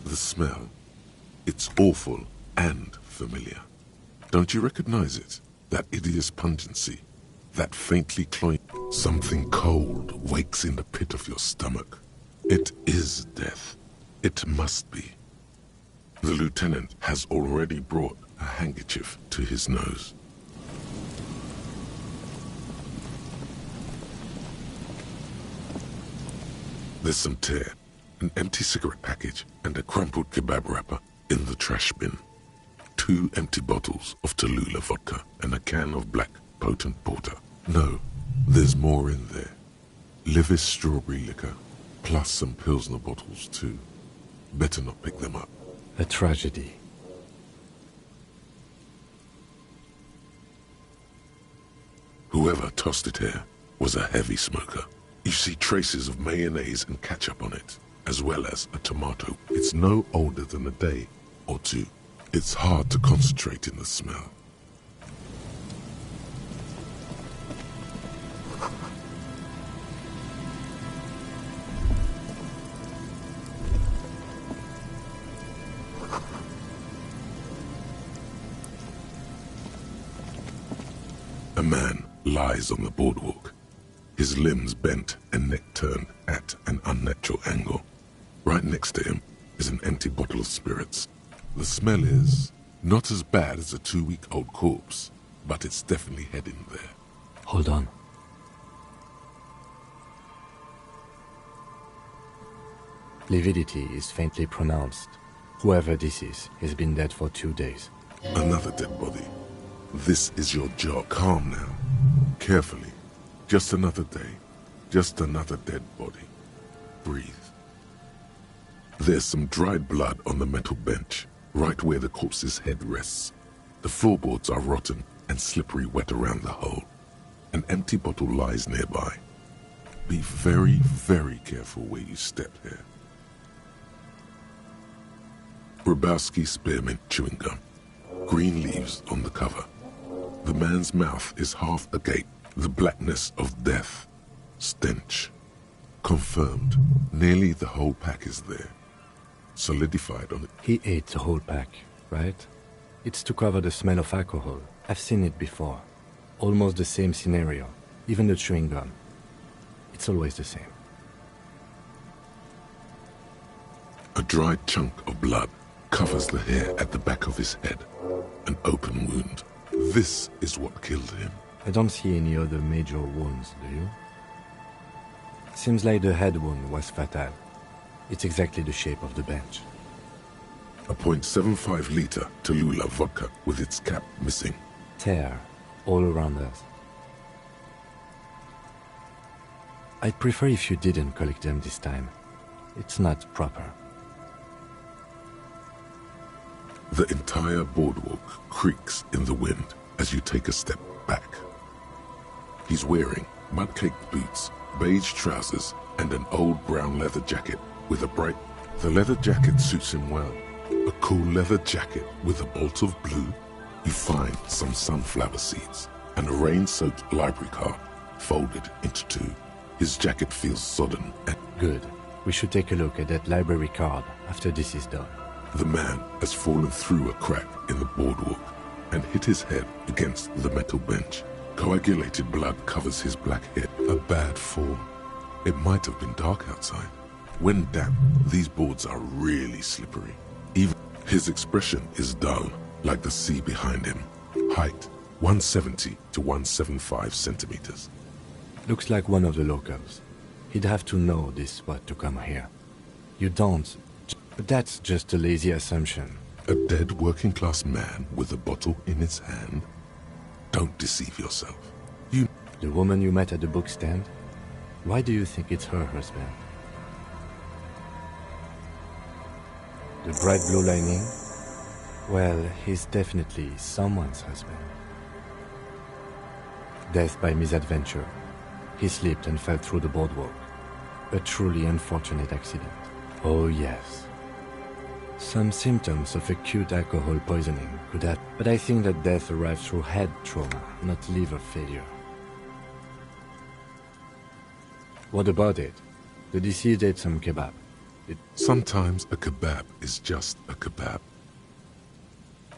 The smell. It's awful and familiar. Don't you recognize it? That hideous pungency. That faintly cloying. Something cold wakes in the pit of your stomach. It is death. It must be. The lieutenant has already brought a handkerchief to his nose. There's some tear, an empty cigarette package, and a crumpled kebab wrapper in the trash bin. 2 empty bottles of Tallulah vodka and a can of black potent porter. No, There's more in there. Livis strawberry liquor, plus some Pilsner bottles too. Better not pick them up. A tragedy. Whoever tossed it here was a heavy smoker. You see traces of mayonnaise and ketchup on it, as well as a tomato. It's no older than a day or two. It's hard to concentrate in the smell. A man lies on the boardwalk, his limbs bent and neck turned at an unnatural angle. Right next to him is an empty bottle of spirits. The smell is not as bad as a 2-week-old corpse, but it's definitely heading there. Hold on. Lividity is faintly pronounced. Whoever this is has been dead for 2 days. Another dead body. This is your job. Calm now. Carefully. Just another day. Just another dead body. Breathe. There's some dried blood on the metal bench, right where the corpse's head rests. The floorboards are rotten and slippery wet around the hole. An empty bottle lies nearby. Be very, very careful where you step here. Grabowski Spearmint Chewing Gum. Green leaves on the cover. The man's mouth is half agape. The blackness of death. Stench. Confirmed. Nearly the whole pack is there. Solidified on it. He ate the whole pack, right? It's to cover the smell of alcohol. I've seen it before. Almost the same scenario. Even the chewing gum. It's always the same. A dried chunk of blood covers the hair at the back of his head. An open wound. This is what killed him. I don't see any other major wounds, do you? Seems like the head wound was fatal. It's exactly the shape of the bench. A .75 liter Tallulah vodka with its cap missing. Tear all around us. I'd prefer if you didn't collect them this time. It's not proper. The entire boardwalk creaks in the wind as you take a step back. He's wearing mud-caked boots, beige trousers, and an old brown leather jacket with a bright... The leather jacket suits him well. A cool leather jacket with a bolt of blue. You find some sunflower seeds and a rain-soaked library card folded into two. His jacket feels sodden and... Good. We should take a look at that library card after this is done. The man has fallen through a crack in the boardwalk and hit his head against the metal bench. Coagulated blood covers his black head. A bad fall. It might have been dark outside. When damp, these boards are really slippery. Even his expression is dull, like the sea behind him. Height, 170 to 175 centimeters. Looks like one of the locals. He'd have to know this spot to come here. You don't, but that's just a lazy assumption. A dead working-class man with a bottle in his hand? Don't deceive yourself. You... The woman you met at the book stand? Why do you think it's her husband? The bright blue lining? Well, he's definitely someone's husband. Death by misadventure. He slipped and fell through the boardwalk. A truly unfortunate accident. Oh yes. Some symptoms of acute alcohol poisoning could have, but I think that death arrived through head trauma, not liver failure. What about it? The deceased ate some kebab. Sometimes a kebab is just a kebab.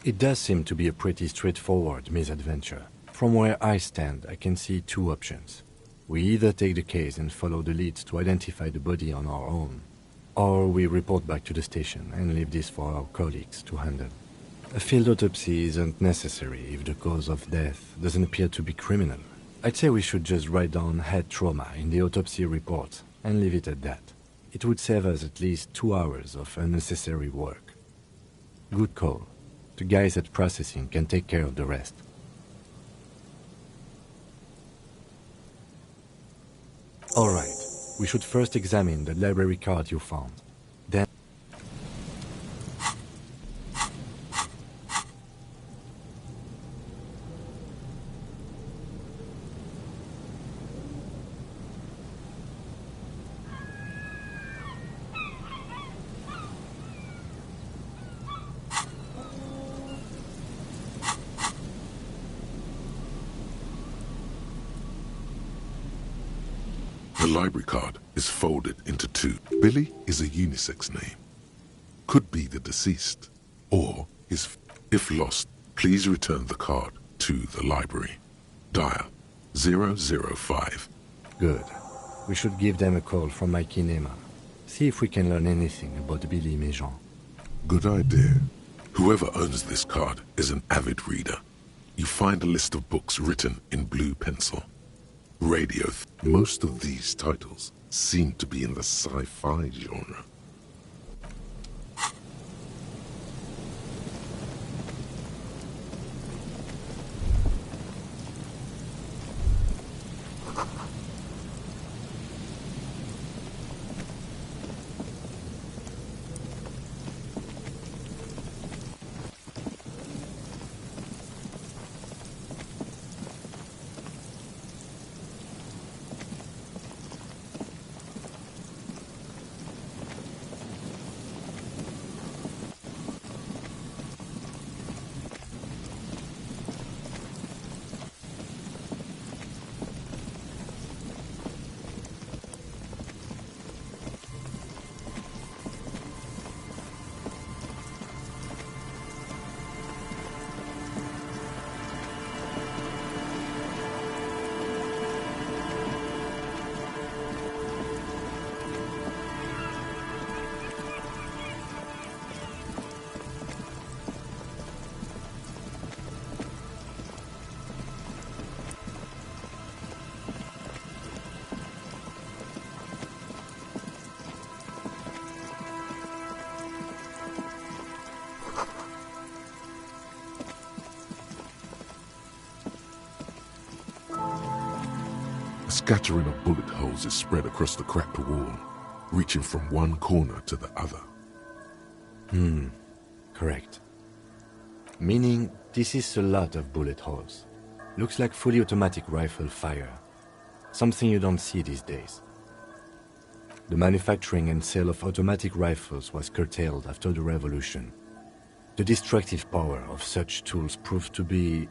It does seem to be a pretty straightforward misadventure. From where I stand, I can see two options. We either take the case and follow the leads to identify the body on our own, or we report back to the station and leave this for our colleagues to handle. A field autopsy isn't necessary if the cause of death doesn't appear to be criminal. I'd say we should just write down head trauma in the autopsy report and leave it at that. It would save us at least 2 hours of unnecessary work. Good call. The guys at processing can take care of the rest. Alright, we should first examine the library card you found. Then... The library card is folded into two. Billy is a unisex name. Could be the deceased, or his... If lost, please return the card to the library. Dial 005. Good. We should give them a call from my kinema. See if we can learn anything about Billy Méjean. Good idea. Whoever owns this card is an avid reader. You find a list of books written in blue pencil. Radio. Most of these titles seem to be in the sci-fi genre. A scattering of bullet holes is spread across the cracked wall, reaching from one corner to the other. Correct. Meaning, this is a lot of bullet holes. Looks like fully automatic rifle fire. Something you don't see these days. The manufacturing and sale of automatic rifles was curtailed after the revolution. The destructive power of such tools proved to be...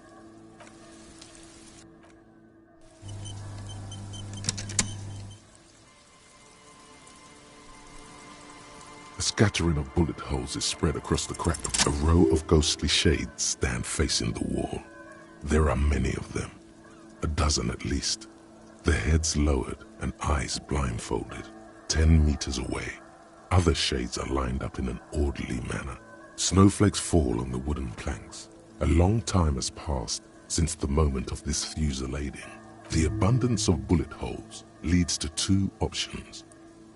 A scattering of bullet holes is spread across the crack. A row of ghostly shades stand facing the wall. There are many of them, a dozen at least, their heads lowered and eyes blindfolded. 10 meters away, other shades are lined up in an orderly manner. Snowflakes fall on the wooden planks. A long time has passed since the moment of this fusillading. The abundance of bullet holes leads to two options.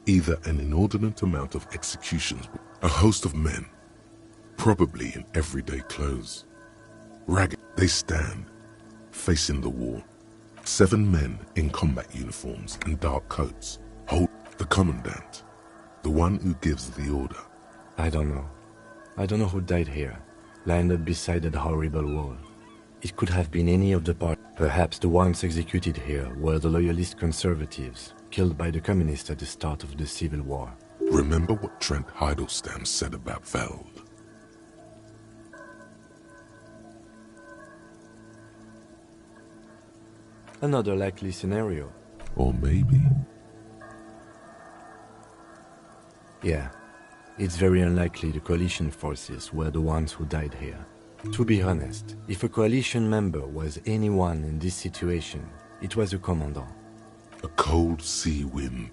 Either an inordinate amount of executions, a host of men, probably in everyday clothes. Ragged, they stand, facing the wall. 7 men in combat uniforms and dark coats hold the commandant, the one who gives the order. I don't know. I don't know who died here, lined up beside that horrible wall. It could have been any of the parts. Perhaps the ones executed here were the loyalist conservatives, killed by the communists at the start of the Civil War. Remember what Trent Heidelstein said about Veld. Another likely scenario. Or maybe... Yeah, it's very unlikely the coalition forces were the ones who died here. To be honest, if a coalition member was anyone in this situation, it was a commandant. A cold sea wind.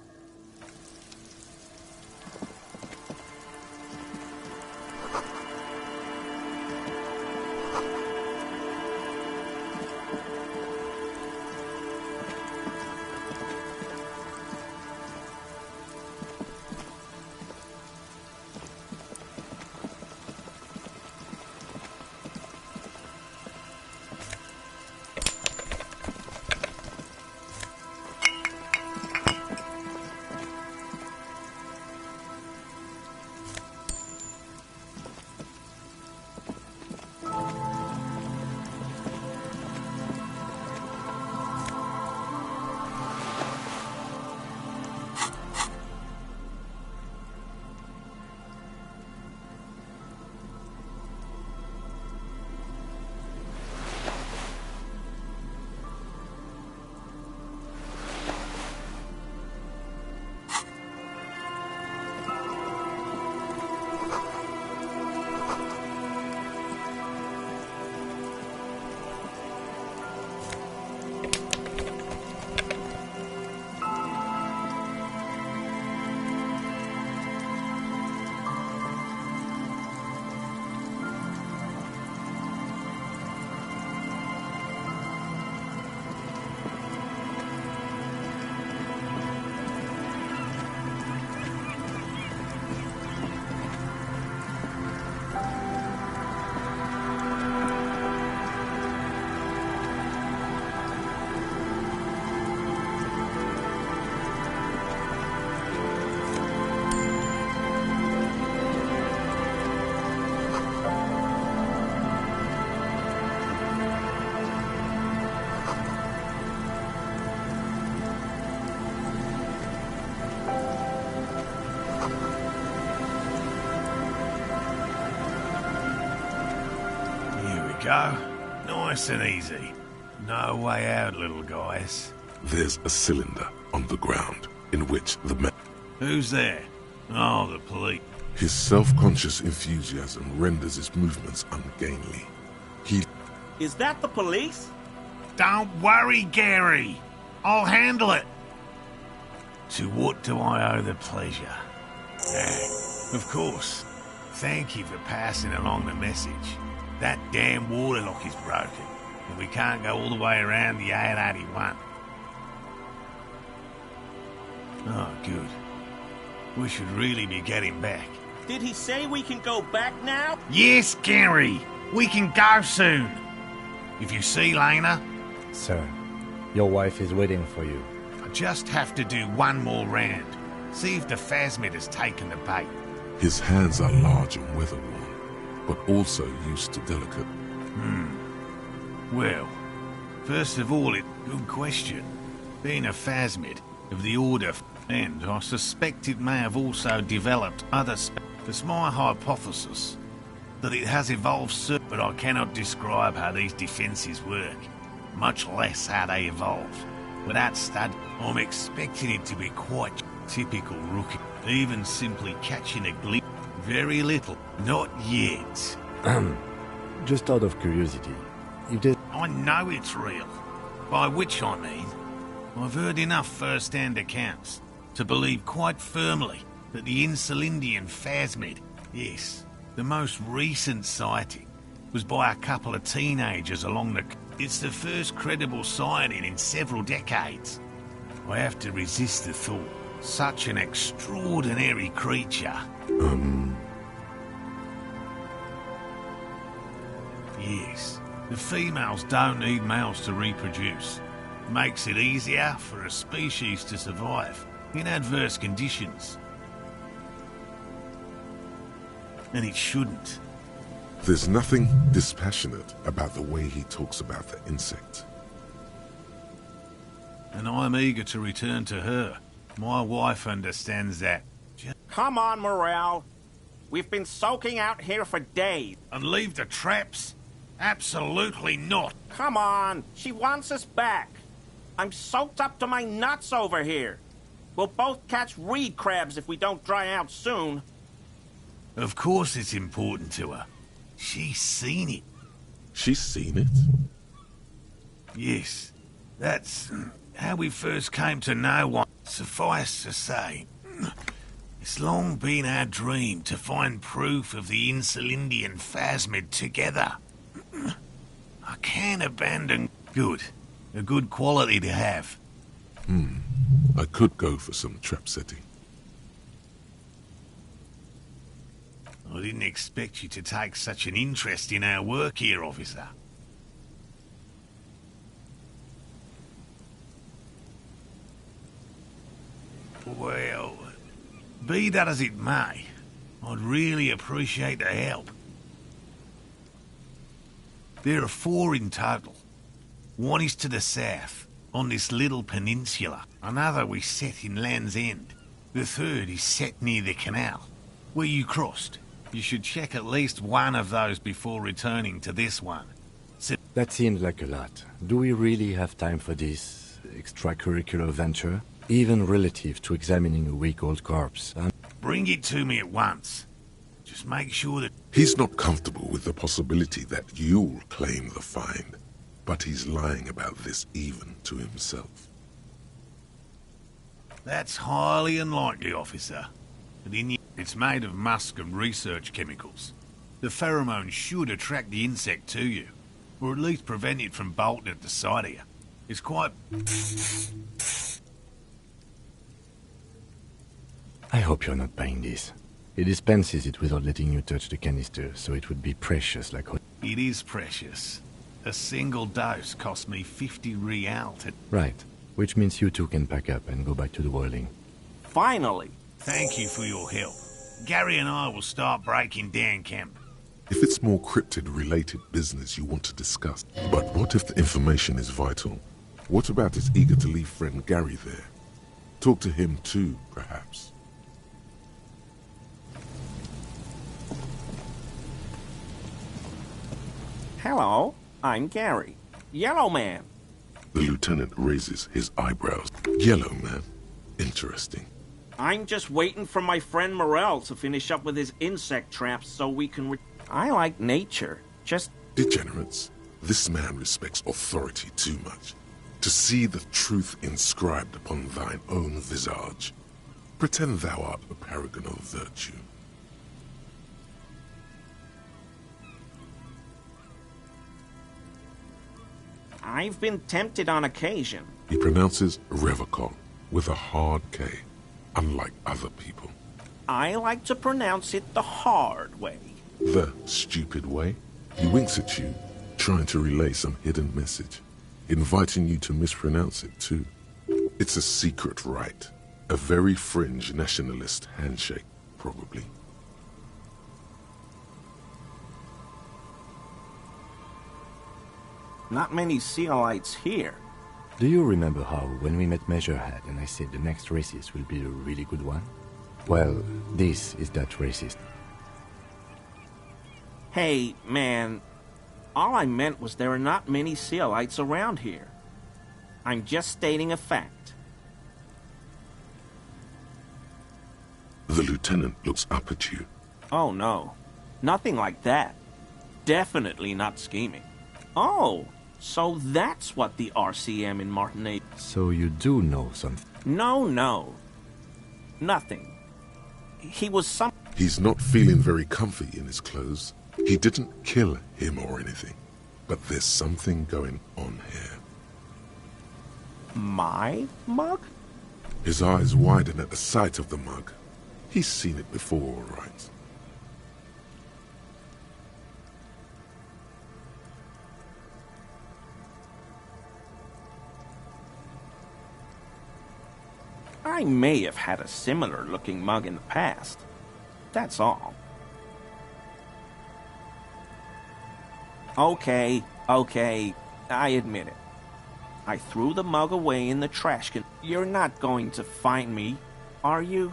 go. Nice and easy. No way out, little guys. There's a cylinder on the ground in which the man... Who's there? Oh, the police. His self-conscious enthusiasm renders his movements ungainly. He... Is that the police? Don't worry, Gary. I'll handle it. To what do I owe the pleasure? Of course. Thank you for passing along the message. That damn waterlock is broken, and we can't go all the way around the 881. Oh, good. We should really be getting back. Did he say we can go back now? Yes, Gary. We can go soon. If you see Lena... Sir, your wife is waiting for you. I just have to do one more round. See if the Phasmid has taken the bait. His hands are large and weather-worn, but also used to delicate. Well, first of all, good question. Being a Phasmid of the Order, and I suspect it may have also developed other It's my hypothesis that it has evolved, but I cannot describe how these defences work, much less how they evolved. Without study, I'm expecting it to be quite typical rookie, even simply catching a glimpse. Very little. Not yet. Just out of curiosity, if there's... I know it's real. By which I mean, I've heard enough first-hand accounts to believe quite firmly that the Insulindian Phasmid, yes, the most recent sighting, was by a couple of teenagers along the... It's the first credible sighting in several decades. I have to resist the thought. Such an extraordinary creature. Yes, the females don't need males to reproduce. Makes it easier for a species to survive in adverse conditions. And it shouldn't. There's nothing dispassionate about the way he talks about the insect. And I'm eager to return to her. My wife understands that. Come on, Morale. We've been soaking out here for days. And leave the traps? Absolutely not. Come on, she wants us back. I'm soaked up to my nuts over here. We'll both catch reed crabs if we don't dry out soon. Of course it's important to her. She's seen it. She's seen it? Yes. That's how we first came to know one. Suffice to say, it's long been our dream to find proof of the Insulindian Phasmid together. I can't abandon... Good. A good quality to have. I could go for some trap setting. I didn't expect you to take such an interest in our work here, officer. Well, be that as it may, I'd really appreciate the help. There are 4 in total. One is to the south, on this little peninsula. Another we set in Land's End. The third is set near the canal, where you crossed. You should check at least one of those before returning to this one. That seems like a lot. Do we really have time for this extracurricular venture? Even relative to examining a week-old corpse. Bring it to me at once. Just make sure that... He's not comfortable with the possibility that you'll claim the find, but he's lying about this even to himself. That's highly unlikely, officer. It's made of musk and research chemicals. The pheromone should attract the insect to you, or at least prevent it from bolting at the sight of you. It's quite... I hope you're not buying this. He dispenses it without letting you touch the canister, so it would be precious like... It is precious. A single dose cost me 50 real to... Right. Which means you two can pack up and go back to the whirling. Finally! Thank you for your help. Gary and I will start breaking down camp. If it's more cryptid-related business you want to discuss, but what if the information is vital? What about his eager-to-leave friend Gary there? Talk to him too, perhaps. Hello, I'm Gary. Yellow Man. The lieutenant raises his eyebrows. Yellow Man. Interesting. I'm just waiting for my friend Morel to finish up with his insect traps so we can I like nature. Just... Degenerates. This man respects authority too much. To see the truth inscribed upon thine own visage. Pretend thou art a paragon of virtue. I've been tempted on occasion. He pronounces Revocol with a hard K, unlike other people. I like to pronounce it the hard way. The stupid way? He winks at you, trying to relay some hidden message, inviting you to mispronounce it too. It's a secret rite, a very fringe nationalist handshake, probably. Not many Sealites here. Do you remember how, when we met Measurehead and I said the next races will be a really good one? Well, this is that racist. Hey, man. All I meant was there are not many Sealites around here. I'm just stating a fact. The lieutenant looks up at you. Oh, no. Nothing like that. Definitely not scheming. Oh, so that's what the RCM in Martinez... So you do know something? No. Nothing. He was some... He's not feeling very comfy in his clothes. He didn't kill him or anything. But there's something going on here. My mug? His eyes widen at the sight of the mug. He's seen it before, all right. I may have had a similar-looking mug in the past. That's all. Okay, I admit it. I threw the mug away in the trash can. You're not going to find me, are you?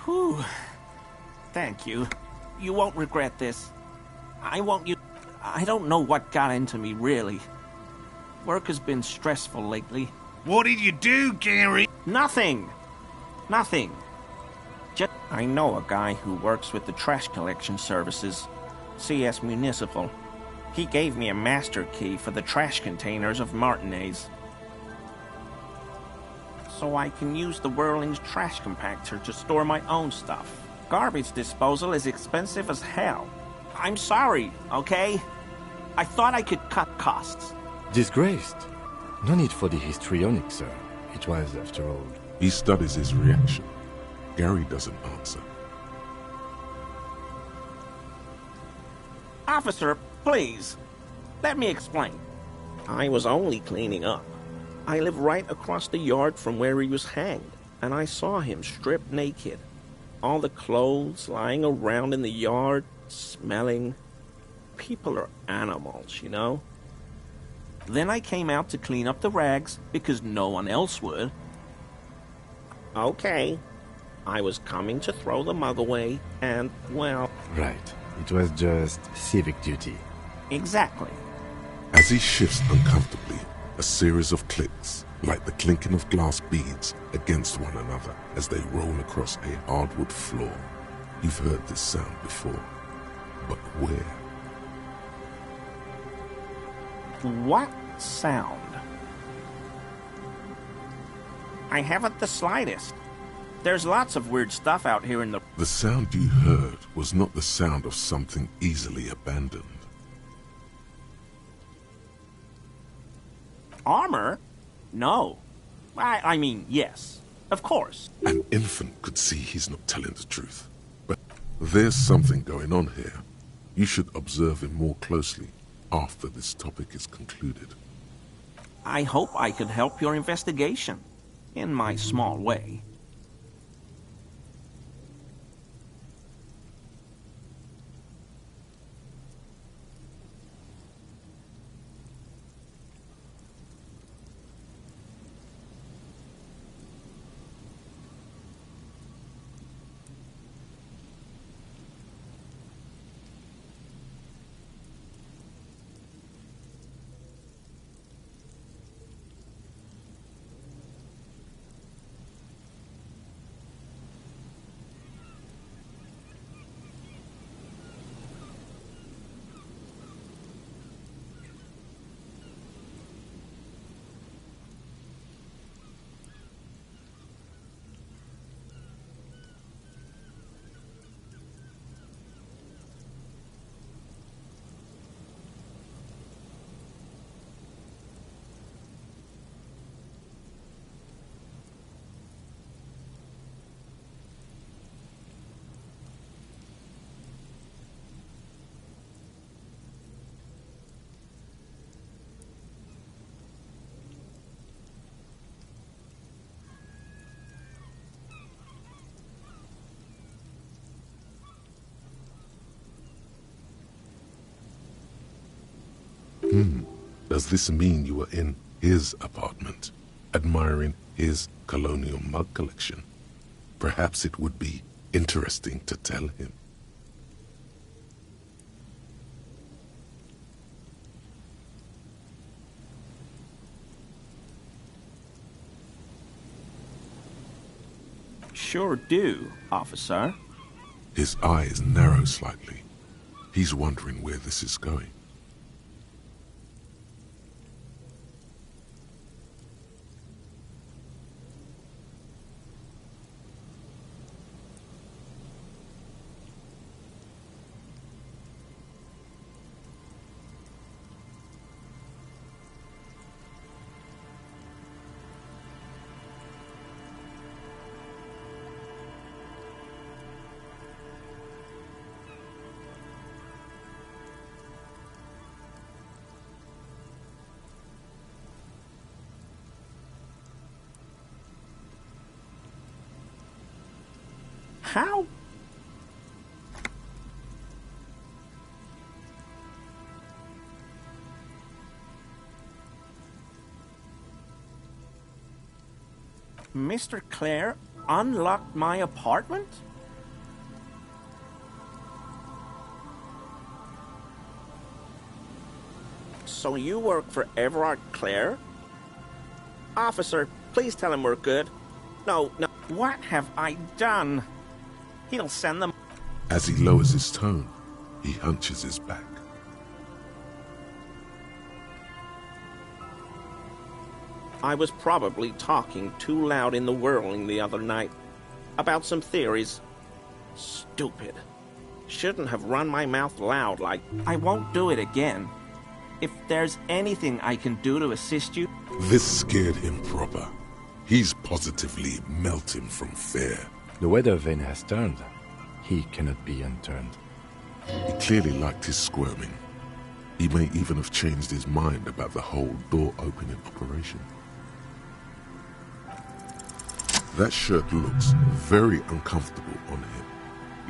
Whew. Thank you. You won't regret this. I don't know what got into me, really. Work has been stressful lately. What did you do, Gary? Nothing. Just, I know a guy who works with the trash collection services, CS Municipal. He gave me a master key for the trash containers of Martinez. So I can use the Whirling's trash compactor to store my own stuff. Garbage disposal is expensive as hell. I'm sorry, okay? I thought I could cut costs. Disgraced. No need for the histrionic, sir. It was, after all. He studies his reaction. Gary doesn't answer. Officer, please. Let me explain. I was only cleaning up. I live right across the yard from where he was hanged, and I saw him stripped naked. All the clothes lying around in the yard, smelling. People are animals, you know? Then I came out to clean up the rags because no one else would. Okay. I was coming to throw the mug away, and, well... Right. It was just civic duty. Exactly. As he shifts uncomfortably, a series of clicks, like the clinking of glass beads against one another as they roll across a hardwood floor. You've heard this sound before. But where? What sound? I haven't the slightest. There's lots of weird stuff out here in the... The sound you heard was not the sound of something easily abandoned. Armor? No. I mean, yes. Of course. An infant could see he's not telling the truth. But there's something going on here. You should observe him more closely after this topic is concluded. I hope I could help your investigation, in my small way. Does this mean you were in his apartment, admiring his colonial mug collection? Perhaps it would be interesting to tell him. Sure do, officer. His eyes narrow slightly. He's wondering where this is going. How? Mr. Clare unlocked my apartment? So you work for Everard Clare? Officer, please tell him we're good. No, what have I done? He'll send them. As he lowers his tone, he hunches his back. I was probably talking too loud in the whirling the other night about some theories. Stupid. Shouldn't have run my mouth loud like. I won't do it again. If there's anything I can do to assist you. This scared him proper. He's positively melting from fear. The weather vane has turned. He cannot be unturned. He clearly liked his squirming. He may even have changed his mind about the whole door-opening operation. That shirt looks very uncomfortable on him.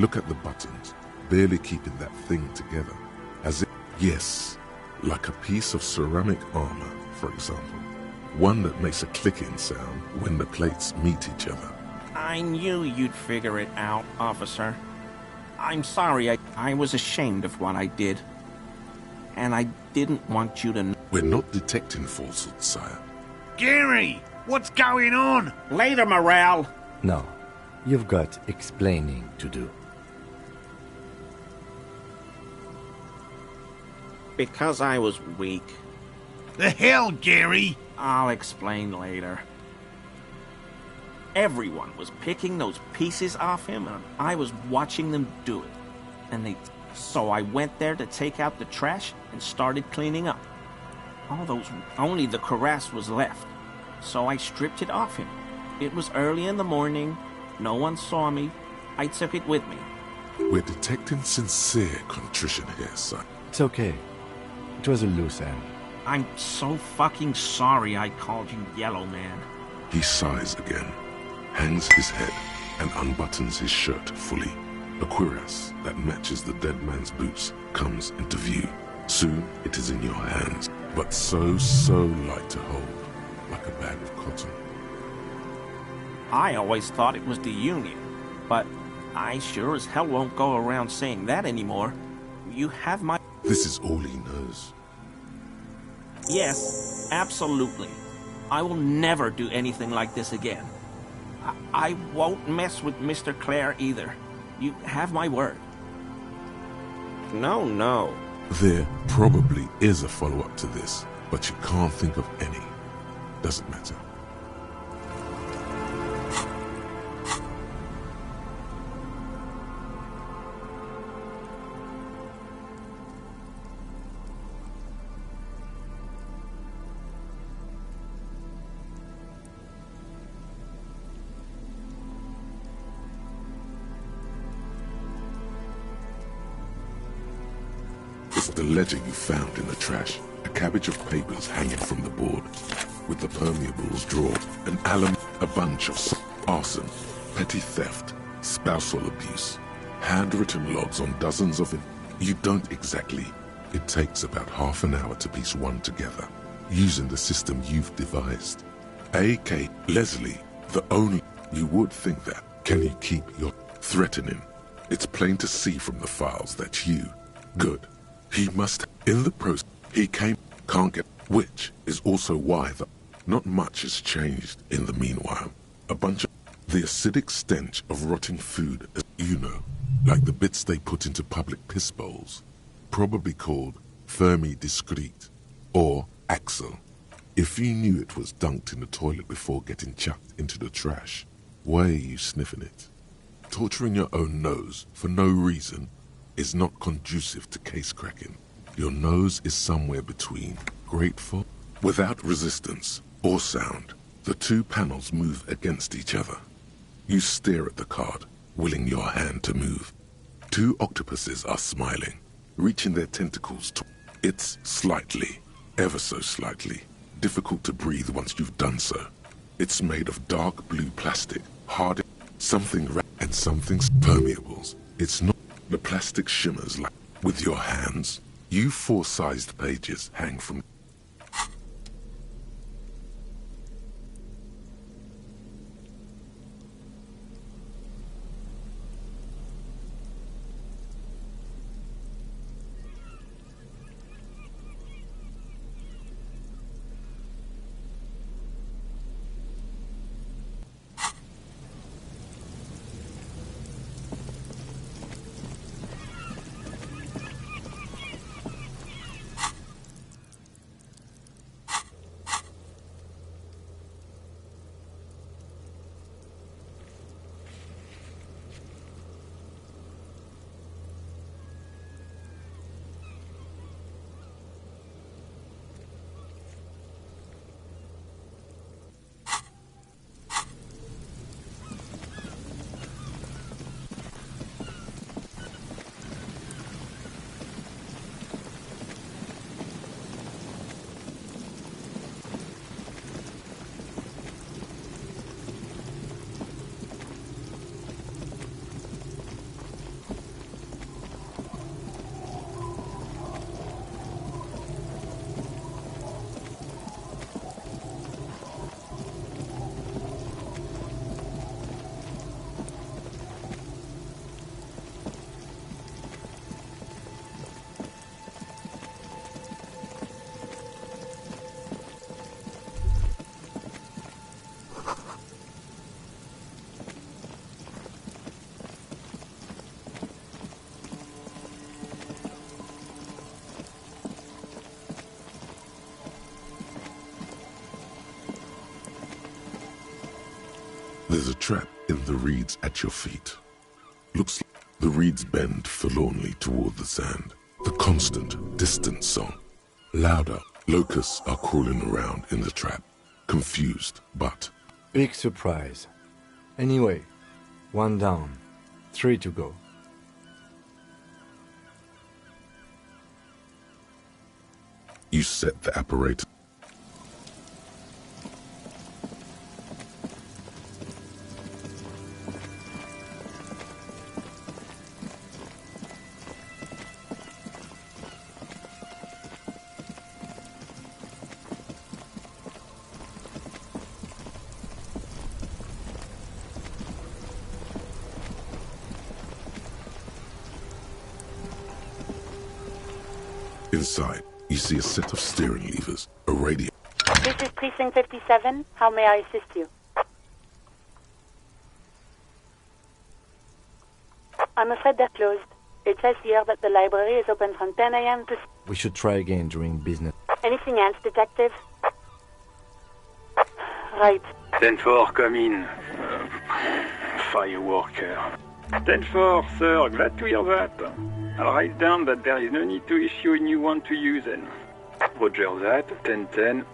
Look at the buttons, barely keeping that thing together. As if, yes, like a piece of ceramic armor, for example. One that makes a clicking sound when the plates meet each other. I knew you'd figure it out, officer. I'm sorry, I was ashamed of what I did. And I didn't want you to know. We're not detecting falsehood, sire. Gary, what's going on? Later, Morale. No, you've got explaining to do. Because I was weak. The hell, Gary? I'll explain later. Everyone was picking those pieces off him, and I was watching them do it. So I went there to take out the trash and started cleaning up. Only the cuirass was left. So I stripped it off him. It was early in the morning. No one saw me. I took it with me. We're detecting sincere contrition here, son. It's okay. It was a loose end. I'm so fucking sorry I called you Yellow Man. He sighs again, hangs his head, and unbuttons his shirt fully. A cuirass that matches the dead man's boots comes into view. Soon it is in your hands, but so light to hold, like a bag of cotton. I always thought it was the Union, but I sure as hell won't go around saying that anymore. You have my... This is all he knows. Yes, absolutely. I will never do anything like this again. I won't mess with Mr. Clare either. You have my word. No. There probably is a follow-up to this, but you can't think of any. Doesn't matter. The ledger you found in the trash, a cabbage of papers hanging from the board, with the permeables drawn, an alum, a bunch of arson, petty theft, spousal abuse, handwritten logs on dozens of... You don't exactly It takes about half an hour to piece one together, using the system you've devised. A.K. Leslie, the only... You would think that. Can you keep your threatening? It's plain to see from the files that you... Good. He must... In the process, he can't get... Which is also why not much has changed in the meanwhile. A bunch of... The acidic stench of rotting food, you know, like the bits they put into public piss bowls. Probably called Fermi Discrete, or Axel. If you knew it was dunked in the toilet before getting chucked into the trash, why are you sniffing it? Torturing your own nose for no reason is not conducive to case cracking. Your nose is somewhere between grateful, without resistance or sound. The two panels move against each other. You stare at the card, willing your hand to move. Two octopuses are smiling, reaching their tentacles to... It's slightly, ever so slightly, difficult to breathe once you've done so. It's made of dark blue plastic, hard, something and something's permeables. It's not the plastic shimmers like with your hands. You four-sized pages hang from... There's a trap in the reeds at your feet. Looks like the reeds bend forlornly toward the sand. The constant, distant song. Louder. Locusts are crawling around in the trap. Confused, but... Big surprise. Anyway, 1 down, 3 to go. You set the apparatus. Inside, you see a set of steering levers, a radio. This is Precinct 57. How may I assist you? I'm afraid they're closed. It says here that the library is open from 10 a.m. to... We should try again during business. Anything else, Detective? Right. 10-4, come in. Fireworker. 10-4, sir. Glad to hear that. I'll write down that there is no need to issue a new one to you then. Roger that. 10-10.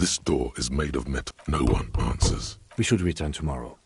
This door is made of metal. No one answers. We should return tomorrow.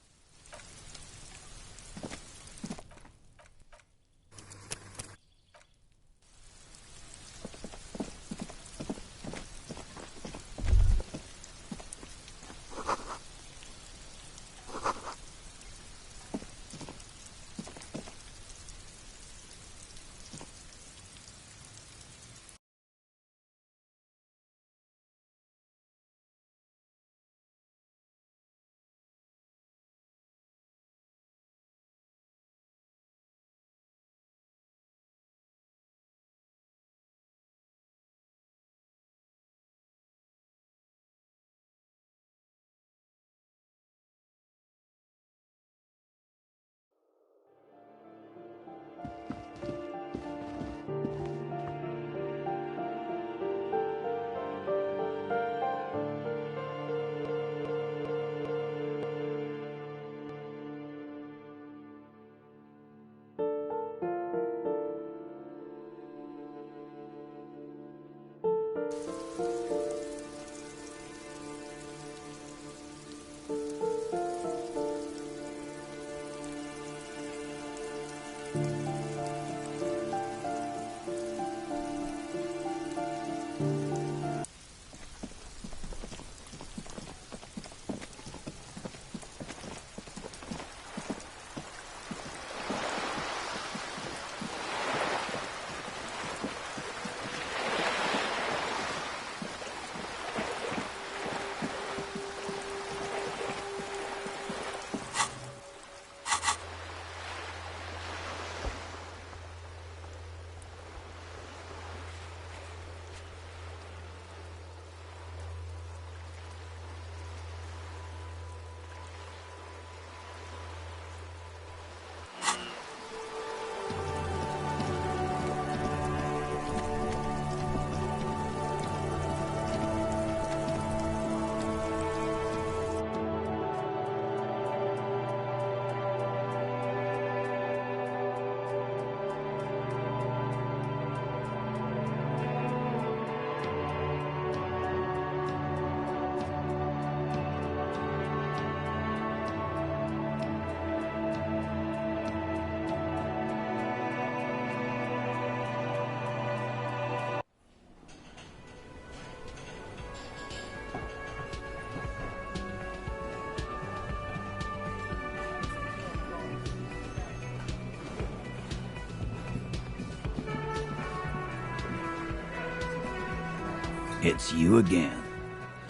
It's you again.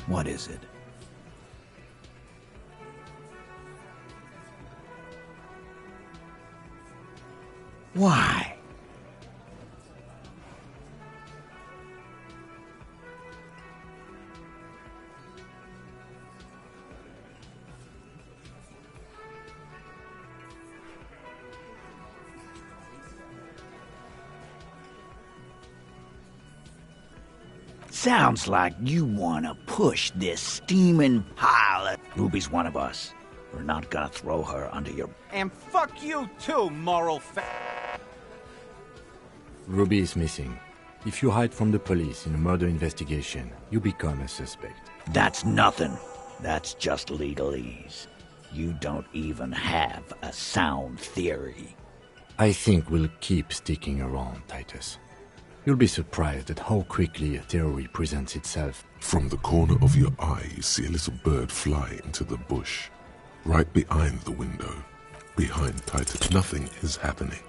What is it? Why? Sounds like you want to push this steaming pile of... Ruby's one of us. We're not gonna throw her under your... And fuck you too, moral Ruby is missing. If you hide from the police in a murder investigation, you become a suspect. That's nothing. That's just legalese. You don't even have a sound theory. I think we'll keep sticking around, Titus. You'll be surprised at how quickly a theory presents itself. From the corner of your eye, you see a little bird fly into the bush. Right behind the window. Behind Titus, nothing is happening.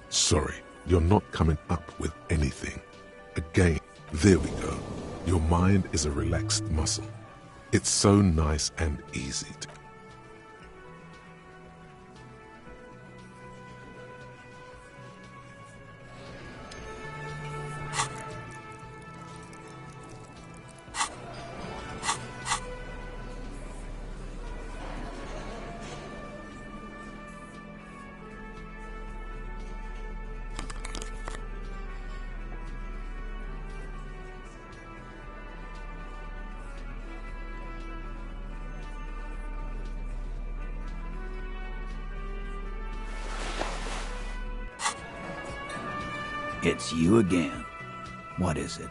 Sorry, you're not coming up with anything. Again, there we go. Your mind is a relaxed muscle. It's so nice and easy to... It's you again. What is it?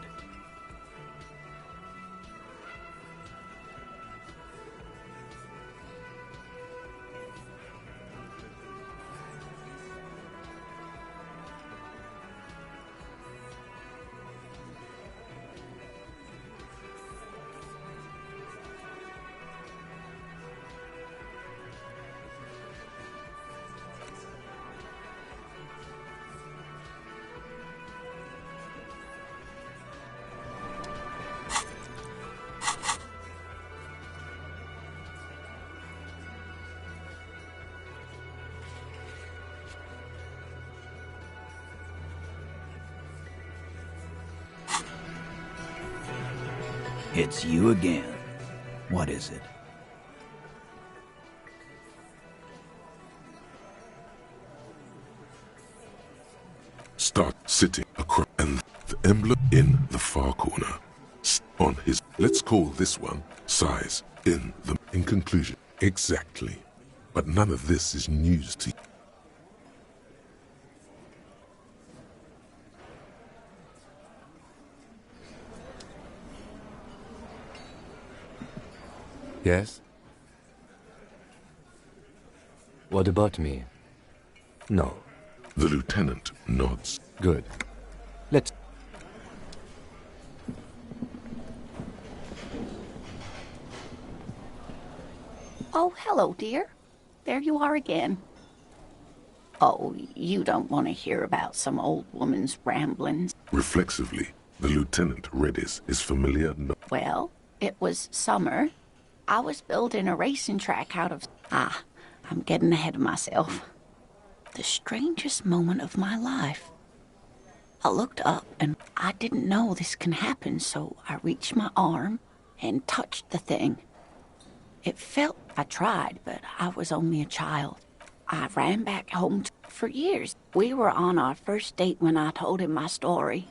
It's you again. What is it? Start sitting across and the emblem in the far corner. On his, let's call this one size in conclusion. Exactly. But none of this is news to you. Yes? What about me? No. The lieutenant nods. Good. Let's... Oh, hello, dear. There you are again. Oh, you don't want to hear about some old woman's ramblings. Reflexively, the lieutenant readies his familiar Well, it was summer. I was building a racing track out of... I'm getting ahead of myself. The strangest moment of my life. I looked up and I didn't know this can happen, so I reached my arm and touched the thing. It felt... I tried, but I was only a child. I ran back home for years. We were on our first date when I told him my story.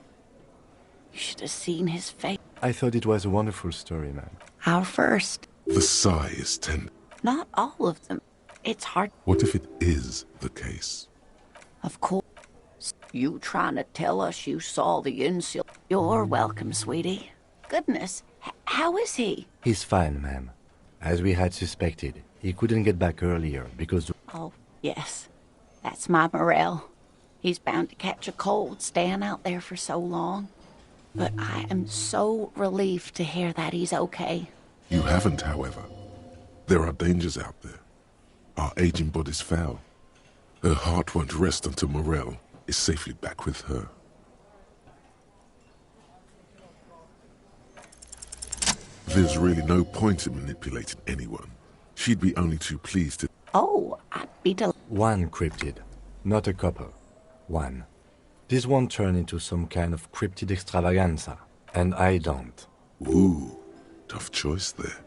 You should have seen his face. I thought it was a wonderful story, man. Our first. The sigh is tender. Not all of them. It's hard. What if it is the case? Of course. You trying to tell us you saw the insul? You're welcome, sweetie. Goodness, how is he? He's fine, ma'am. As we had suspected, he couldn't get back earlier because... Oh, yes. That's my Morel. He's bound to catch a cold staying out there for so long. But I am so relieved to hear that he's okay. You haven't, however. There are dangers out there. Our aging body's foul. Her heart won't rest until Morel is safely back with her. There's really no point in manipulating anyone. She'd be only too pleased to... Oh, I'd be delighted. One cryptid, not a couple. One. This won't turn into some kind of cryptid extravaganza, and I don't. Ooh, tough choice there.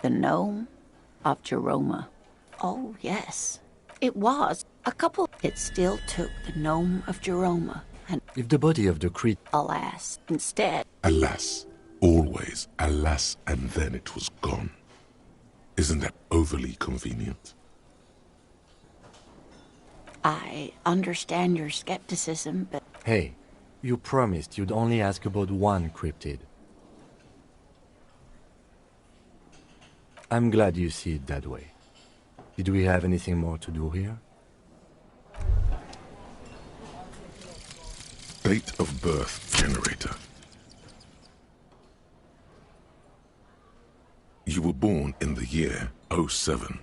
The Gnome of Jeroma. Oh, yes. It was. A couple... It still took the Gnome of Jeroma, and... If the body of the creature... Alas, instead... Alas. Always alas, and then it was gone. Isn't that overly convenient? I understand your skepticism, but... Hey, you promised you'd only ask about one cryptid. I'm glad you see it that way. Did we have anything more to do here? Date of birth generator. You were born in the year 07,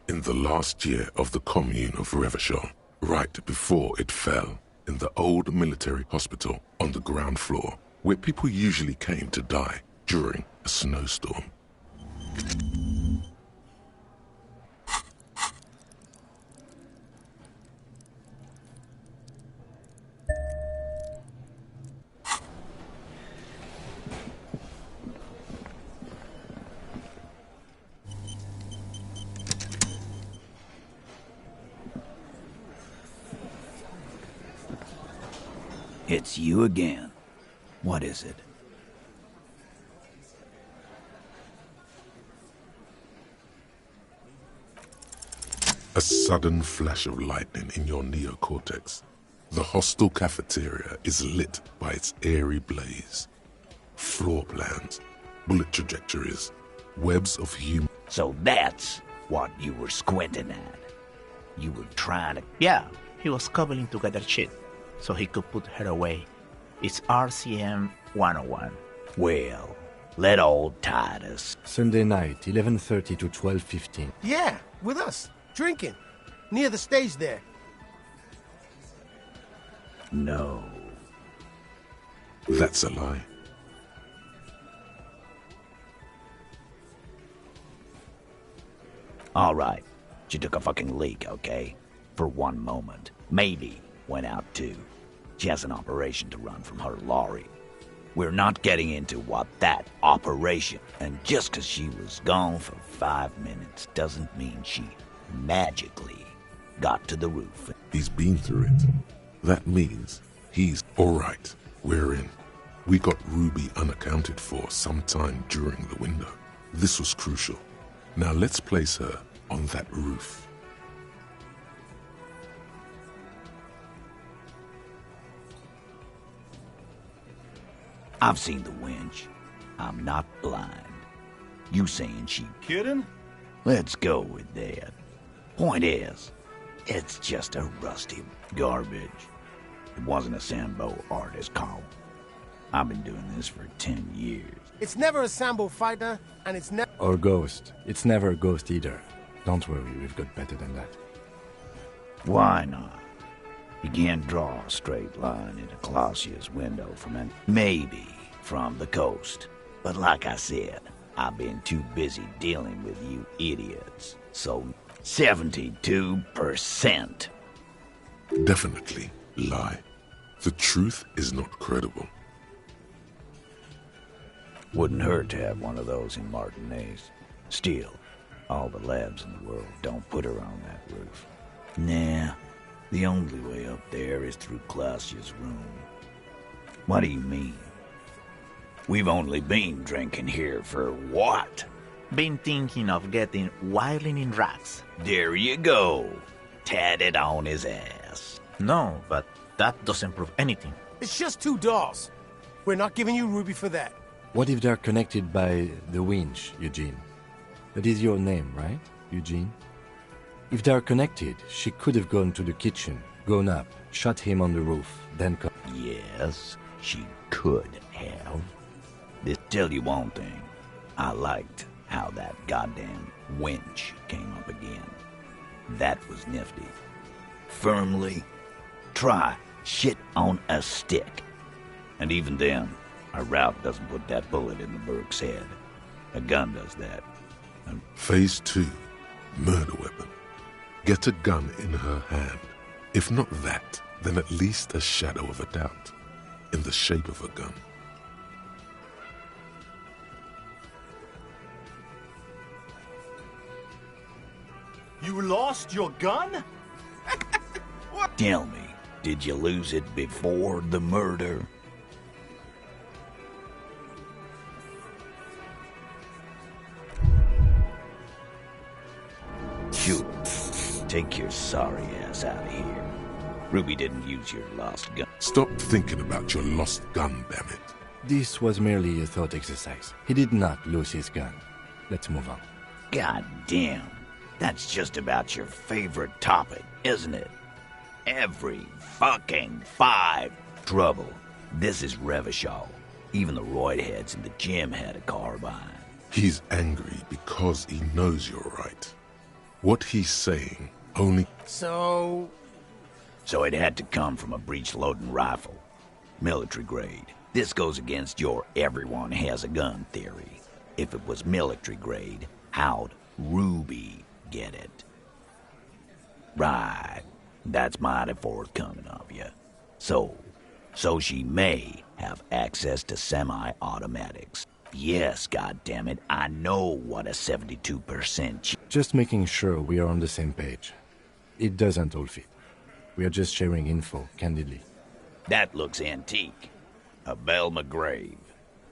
in the last year of the commune of Revachol, right before it fell, in the old military hospital on the ground floor, where people usually came to die during a snowstorm. It's you again. What is it? A sudden flash of lightning in your neocortex. The hostel cafeteria is lit by its airy blaze. Floor plans, bullet trajectories, webs of human... So that's what you were squinting at. You were trying to... Yeah, he was cobbling together shit so he could put her away. It's RCM 101. Well, let old Titus... Sunday night, 11:30 to 12:15. Yeah, with us, drinking, near the stage there. No. That's a lie. All right, she took a fucking leak, okay? For one moment. Maybe went out too. She has an operation to run from her lorry. We're not getting into what that operation... And just because she was gone for 5 minutes doesn't mean she magically got to the roof. He's been through it. That means he's... All right, we're in. We got Ruby unaccounted for sometime during the window. This was crucial. Now let's place her on that roof. I've seen the winch. I'm not blind. You saying she... Kidding? Let's go with that. Point is, it's just a rusty garbage. It wasn't a Sambo artist call. I've been doing this for 10 years. It's never a Sambo fighter, and it's never... Or Ghost. It's never a Ghost either. Don't worry, we've got better than that. Why not? You can't draw a straight line into Clausia's window maybe from the coast. But like I said, I've been too busy dealing with you idiots. So 72%. Definitely lie. The truth is not credible. Wouldn't hurt to have one of those in Martinez. Still, all the labs in the world don't put her on that roof. Nah, the only way up there is through Clausia's room. What do you mean? We've only been drinking here for what? Been thinking of getting wilding in rats. There you go. Tatted on his ass. No, but that doesn't prove anything. It's just 2 dolls. We're not giving you Ruby for that. What if they're connected by the winch, Eugene? That is your name, right, Eugene? If they're connected, she could have gone to the kitchen, gone up, shot him on the roof, then come... Yes, she could have. This tell you one thing. I liked how that goddamn winch came up again. That was nifty. Firmly try shit on a stick. And even then, a route doesn't put that bullet in the Burke's head. A gun does that. Phase 2. Murder weapon. Get a gun in her hand. If not that, then at least a shadow of a doubt. In the shape of a gun. You lost your gun? Tell me, did you lose it before the murder? Shoot. Take your sorry ass out of here. Ruby didn't use your lost gun. Stop thinking about your lost gun, damn it. This was merely a thought exercise. He did not lose his gun. Let's move on. God damn. That's just about your favorite topic, isn't it? Every fucking 5 trouble. This is Revachol. Even the roid heads in the gym had a carbine. He's angry because he knows you're right. What he's saying only... So it had to come from a breech-loading rifle. Military grade. This goes against your everyone has a gun theory. If it was military grade, how'd Ruby get it? Right. That's mighty forthcoming of you. So she may have access to semi-automatics. Yes, goddammit, I know what a 72%... Just making sure we are on the same page. It doesn't all fit. We are just sharing info, candidly. That looks antique. A Belle McGrave.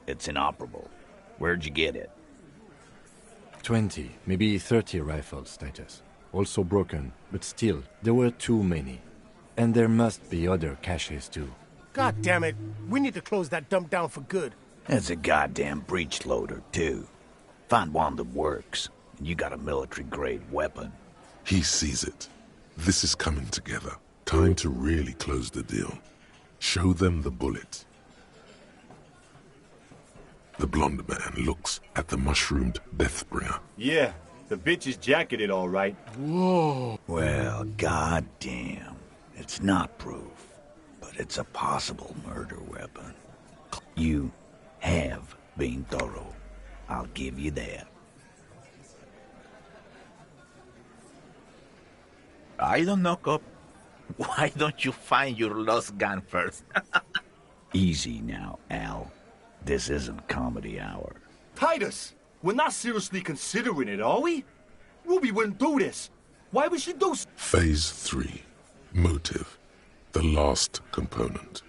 It's inoperable. Where'd you get it? 20, maybe 30 rifles, Titus. also broken, but still, there were too many. And there must be other caches too. God damn it. We need to close that dump down for good. It's a goddamn breech loader, too. Find one that works, and you got a military-grade weapon. He sees it. This is coming together. Time to really close the deal. Show them the bullet. The blonde man looks at the mushroomed Deathbringer. Yeah, the bitch is jacketed all right. Whoa. Well, goddamn. It's not proof, but it's a possible murder weapon. You have been thorough. I'll give you that. I don't knock up. Why don't you find your lost gun first? Easy now, Al. This isn't comedy hour. Titus, we're not seriously considering it, are we? Ruby wouldn't do this. Why would she do Phase 3. Motive. The last component.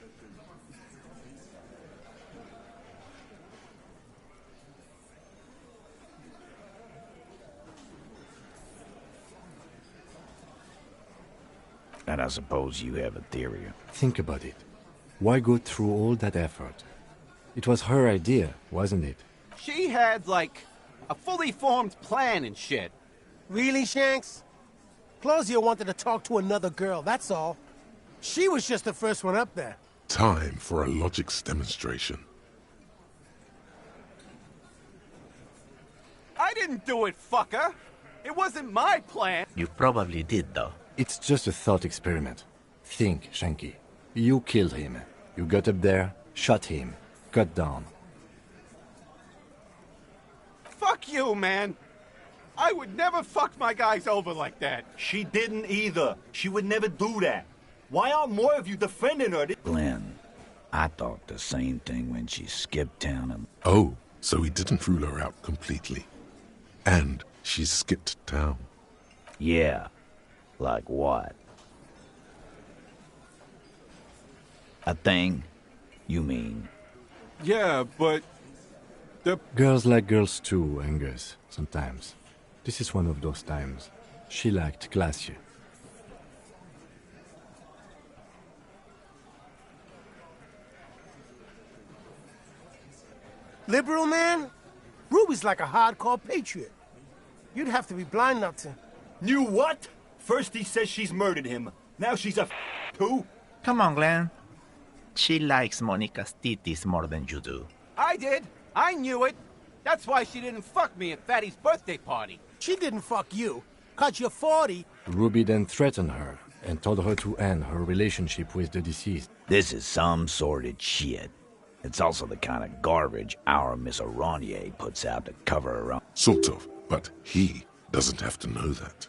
And I suppose you have a theory. Think about it. Why go through all that effort? It was her idea, wasn't it? She had, like, a fully formed plan and shit. Really, Shanks? Claudia wanted to talk to another girl, that's all. She was just the first one up there. Time for a logics demonstration. I didn't do it, fucker! It wasn't my plan! You probably did, though. It's just a thought experiment. Think, Shanky. You killed him. You got up there, shot him, cut down. Fuck you, man! I would never fuck my guys over like that. She didn't either. She would never do that. Why aren't more of you defending her? Glenn, I thought the same thing when she skipped town and... Oh, so he didn't rule her out completely. And she skipped town. Yeah. Like what? A thing? You mean? Yeah, but... Girls like girls too, Angus, sometimes. This is one of those times. She liked Glacier. Liberal, man? Ruby's like a hardcore patriot. You'd have to be blind not to... Knew what? First he says she's murdered him. Now she's a too? Come on, Glenn. She likes Monica's titties more than you do. I did. I knew it. That's why she didn't fuck me at Fatty's birthday party. She didn't fuck you, 'cause you're 40. Ruby then threatened her and told her to end her relationship with the deceased. This is some sordid shit. It's also the kind of garbage our Miss Aronier puts out to cover her own... Sort of, but he doesn't have to know that.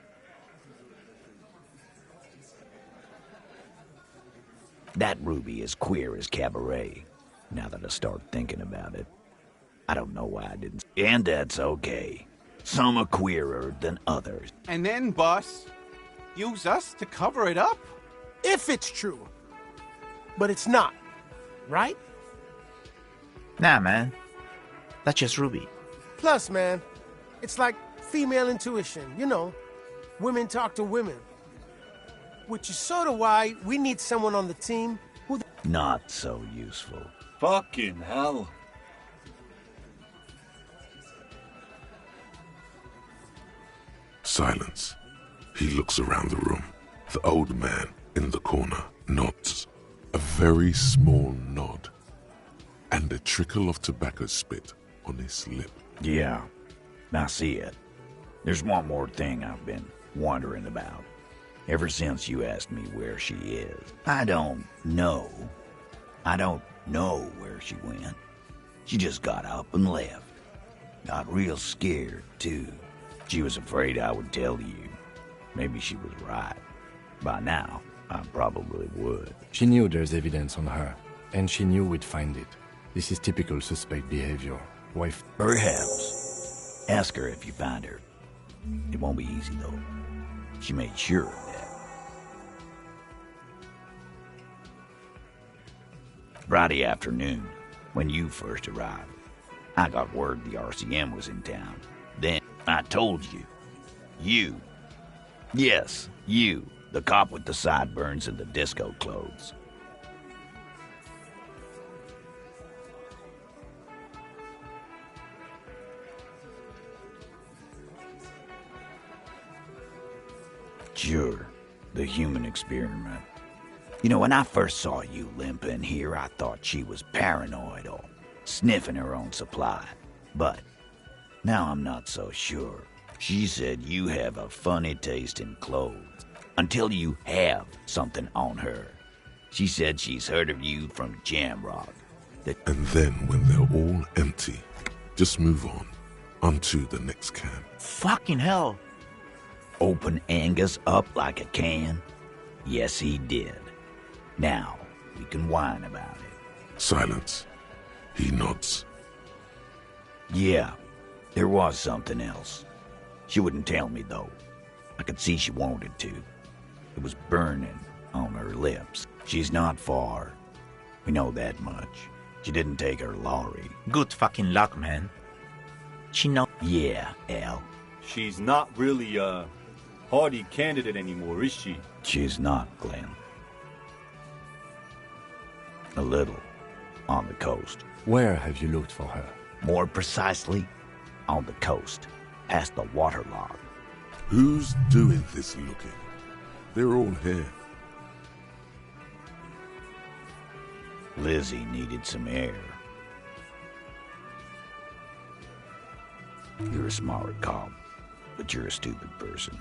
That Ruby is queer as cabaret, now that I start thinking about it. I don't know why I didn't... And that's okay. Some are queerer than others. And then, boss, use us to cover it up? If it's true. But it's not, right? Nah, man. That's just Ruby. Plus, man, it's like female intuition, you know. Women talk to women. Which is sort of why we need someone on the team who... Not so useful. Fucking hell. Silence. He looks around the room. The old man in the corner nods. A very small nod. And a trickle of tobacco spit on his lip. Yeah, I see it. There's one more thing I've been wondering about. Ever since you asked me where she is. I don't know where she went. She just got up and left. Got real scared, too. She was afraid I would tell you. Maybe she was right. By now, I probably would. She knew there's evidence on her, and she knew we'd find it. This is typical suspect behavior. Wife... Perhaps. Ask her if you find her. It won't be easy, though. She made sure of that. Friday afternoon, when you first arrived, I got word the RCM was in town. Then I told you. You Yes, you, the cop with the sideburns and the disco clothes. Sure, the human experiment. You know, when I first saw you limping here, I thought she was paranoid or sniffing her own supply. But now I'm not so sure. She said you have a funny taste in clothes until you have something on her. She said she's heard of you from Jamrock. And then when they're all empty, just move on to the next camp. Fucking hell. Open Angus up like a can? Yes, he did. Now, we can whine about it. Silence. He nods. Yeah, there was something else. She wouldn't tell me, though. I could see she wanted to. It was burning on her lips. She's not far. We know that much. She didn't take her lorry. Good fucking luck, man. She know. Yeah, Al. She's not really a hardy candidate anymore, is she? She's not, Glenn. A little. On the coast. Where have you looked for her? More precisely, on the coast. Past the waterlog. Who's doing this looking? They're all here. Lizzie needed some air. You're a smart cop, but you're a stupid person.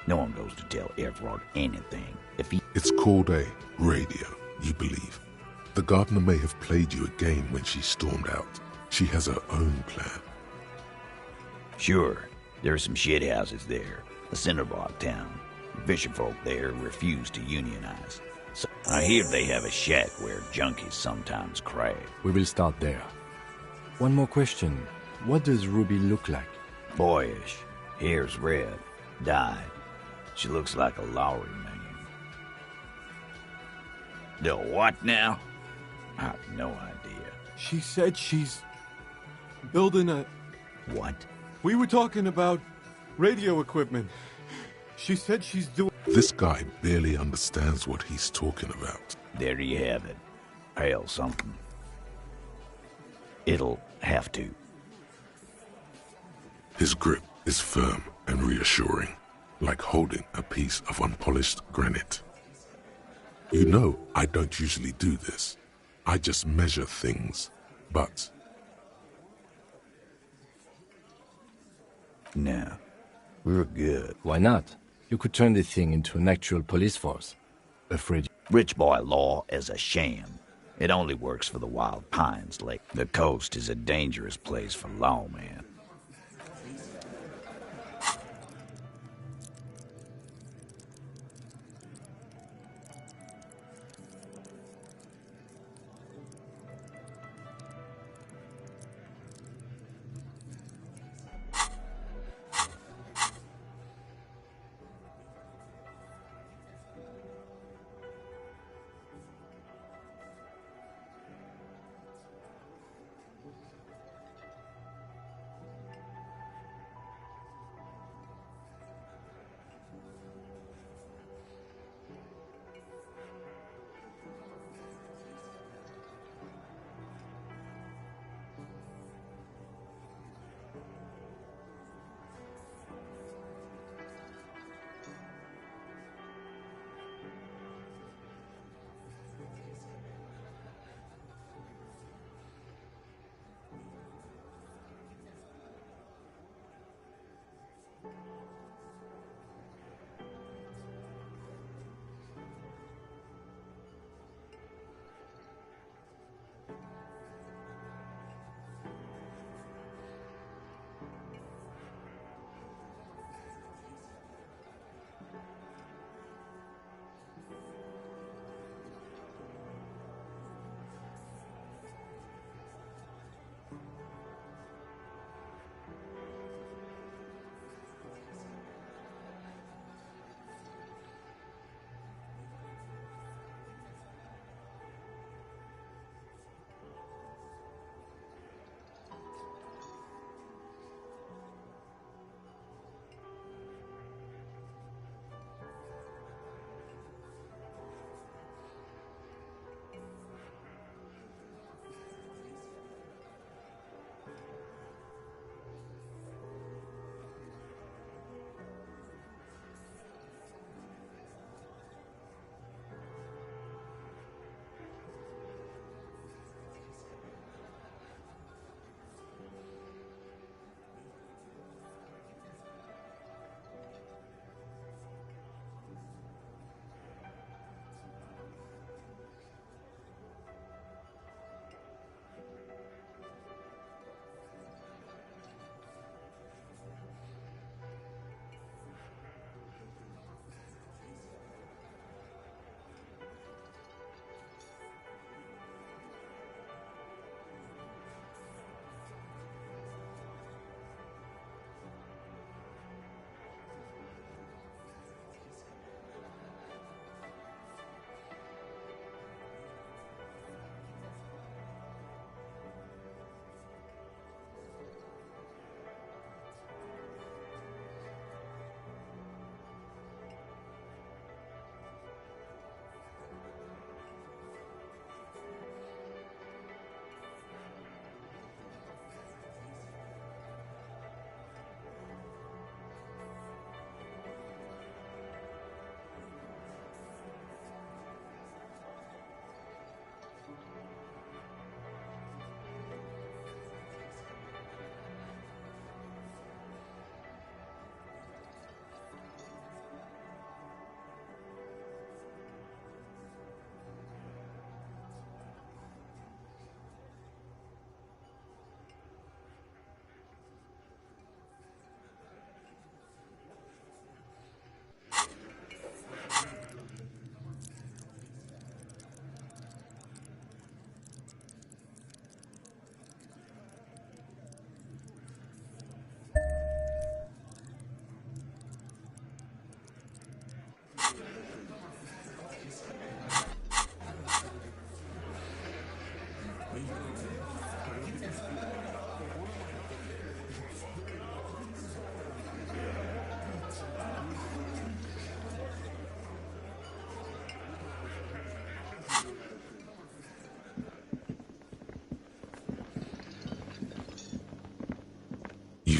No one goes to tell Everard anything. If he... It's called a radio, you believe. The gardener may have played you a game when she stormed out. She has her own plan. Sure, there are some shithouses there. A Cinderbog town. Fisherfolk there refuse to unionize. So I hear they have a shack where junkies sometimes crag. We will start there. One more question. What does Ruby look like? Boyish. Hair's red. Dyed. She looks like a Lowry man. The what now? I have no idea. She said she's building a... What? We were talking about radio equipment. She said she's doing... This guy barely understands what he's talking about. There you have it. Hail something. It'll have to. His grip is firm and reassuring, like holding a piece of unpolished granite. You know, I don't usually do this. I just measure things, but... No, we're good. Why not? You could turn the thing into an actual police force. Afraid... Rich boy law is a sham. It only works for the Wild Pines Lake. The coast is a dangerous place for lawmen.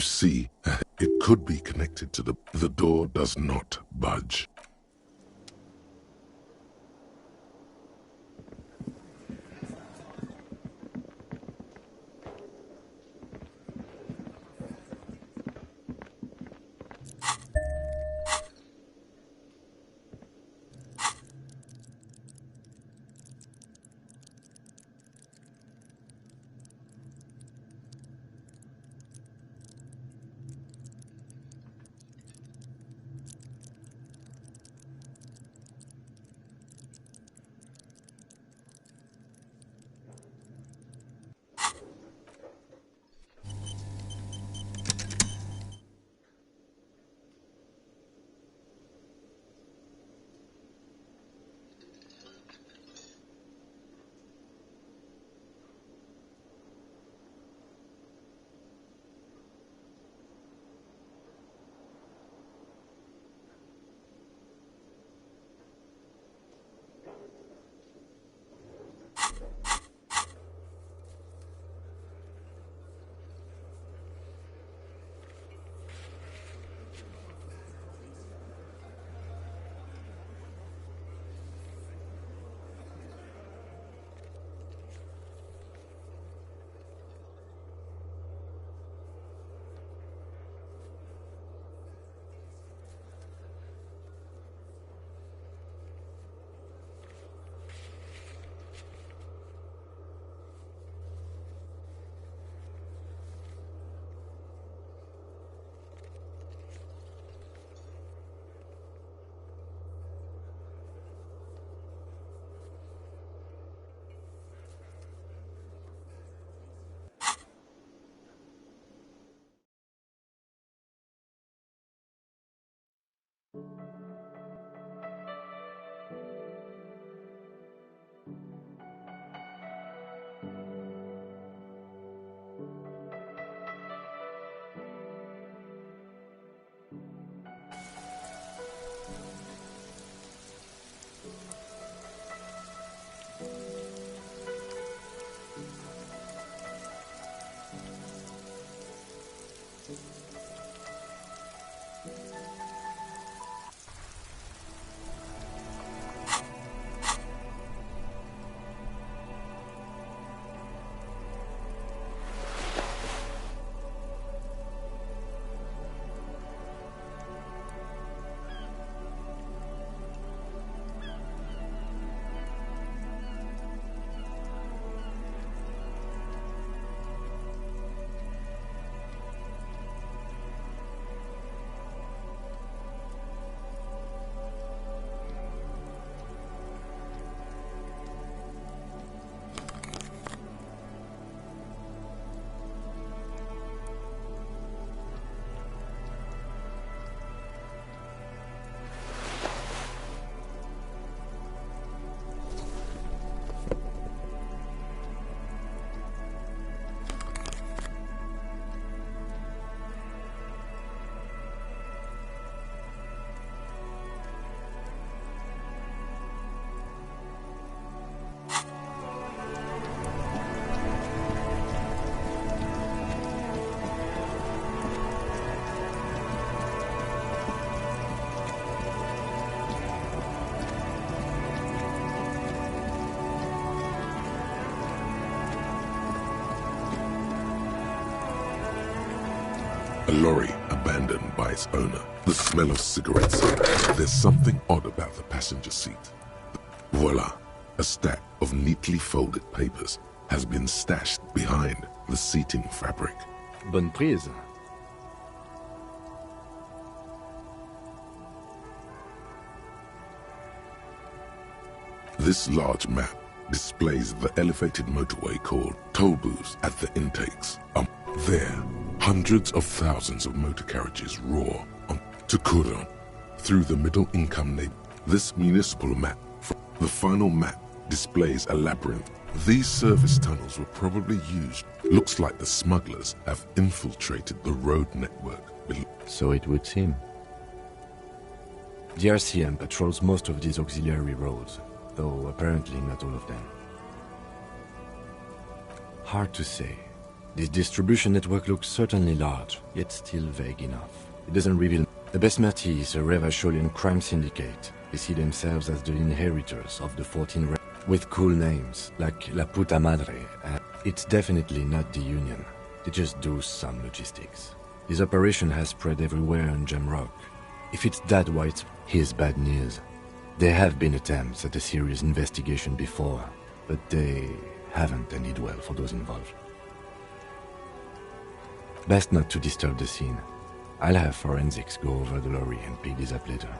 You see, it could be connected to the door does not budge. A lorry abandoned by its owner. The smell of cigarettes. There's something odd about the passenger seat. Voila! A stack of neatly folded papers has been stashed behind the seating fabric. Bonne prise. This large map displays the elevated motorway called toll booths at the intakes. There, hundreds of thousands of motor carriages roar on to Kuron through the middle-income neighborhood. This municipal map, the final map, displays a labyrinth. These service tunnels were probably used. Looks like the smugglers have infiltrated the road network. So it would seem. The RCM patrols most of these auxiliary roads, though apparently not all of them. Hard to say. This distribution network looks certainly large, yet still vague enough. It doesn't reveal... The Besmerti is a Revacholian crime syndicate. They see themselves as the inheritors of the 14 with cool names, like La Puta Madre, and it's definitely not the Union. They just do some logistics. This operation has spread everywhere in Jamrock. If it's that white, here's bad news. There have been attempts at a serious investigation before, but they haven't ended well for those involved. Best not to disturb the scene. I'll have forensics go over the lorry and pick this up later.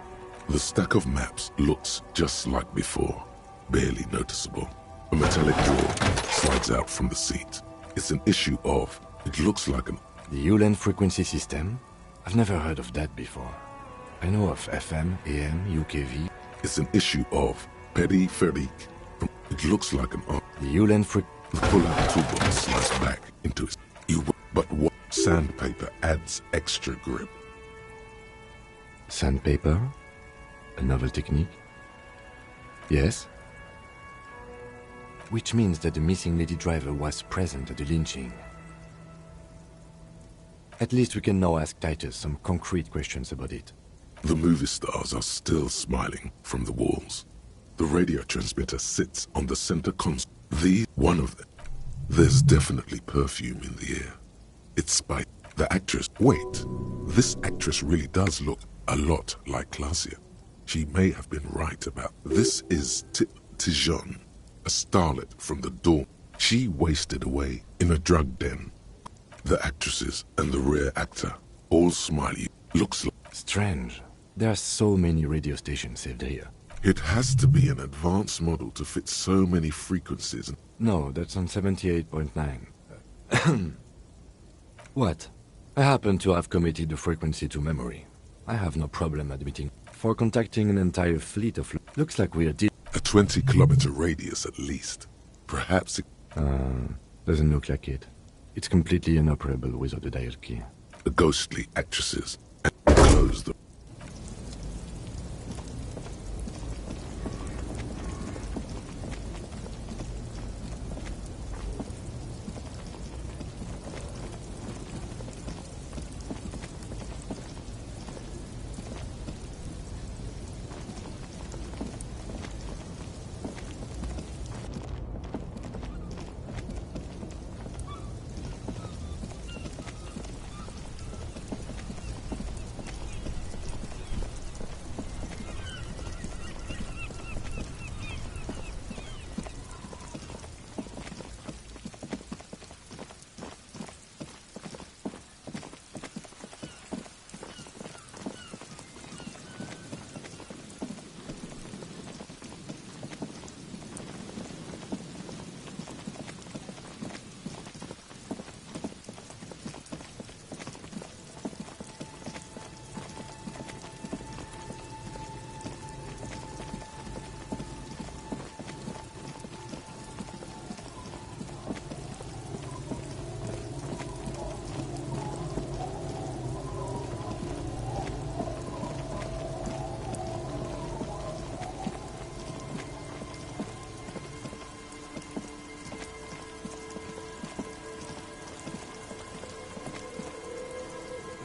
The stack of maps looks just like before, barely noticeable. A metallic drawer slides out from the seat. It's an issue of... It looks like an... The Ulan frequency system? I've never heard of that before. I know of FM, AM, UKV. It's an issue of Peripherique. It looks like an... The Ulan The pull-out toolbox slides back into its... But what? Sandpaper adds extra grip. Sandpaper? A novel technique? Yes? Which means that the missing lady driver was present at the lynching. At least we can now ask Titus some concrete questions about it. The movie stars are still smiling from the walls. The radio transmitter sits on the center console. One of them. There's definitely perfume in the air. It's spicy. The actress... Wait, this actress really does look a lot like Claudia. She may have been right about... This is Tijon, a starlet from the Dawn. She wasted away in a drug den. The actresses and the rear actor, all smiley, looks like... Strange. There are so many radio stations saved here. It has to be an advanced model to fit so many frequencies. No, that's on 78.9. What? I happen to have committed the frequency to memory. I have no problem admitting. For contacting an entire fleet of... Looks like we're... A 20-kilometer radius at least. Perhaps it... Doesn't look like it. It's completely inoperable without the dial key. The ghostly actresses and close the...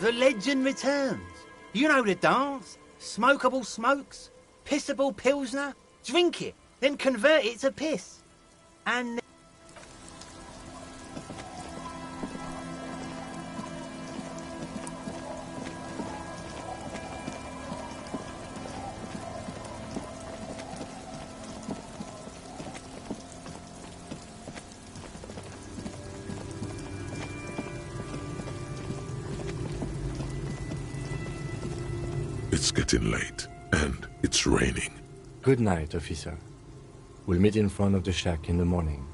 The legend returns. You know the dance. Smokable smokes, pissable pilsner. Drink it, then convert it to piss. And... It's getting late, and it's raining. Good night, officer. We'll meet in front of the shack in the morning.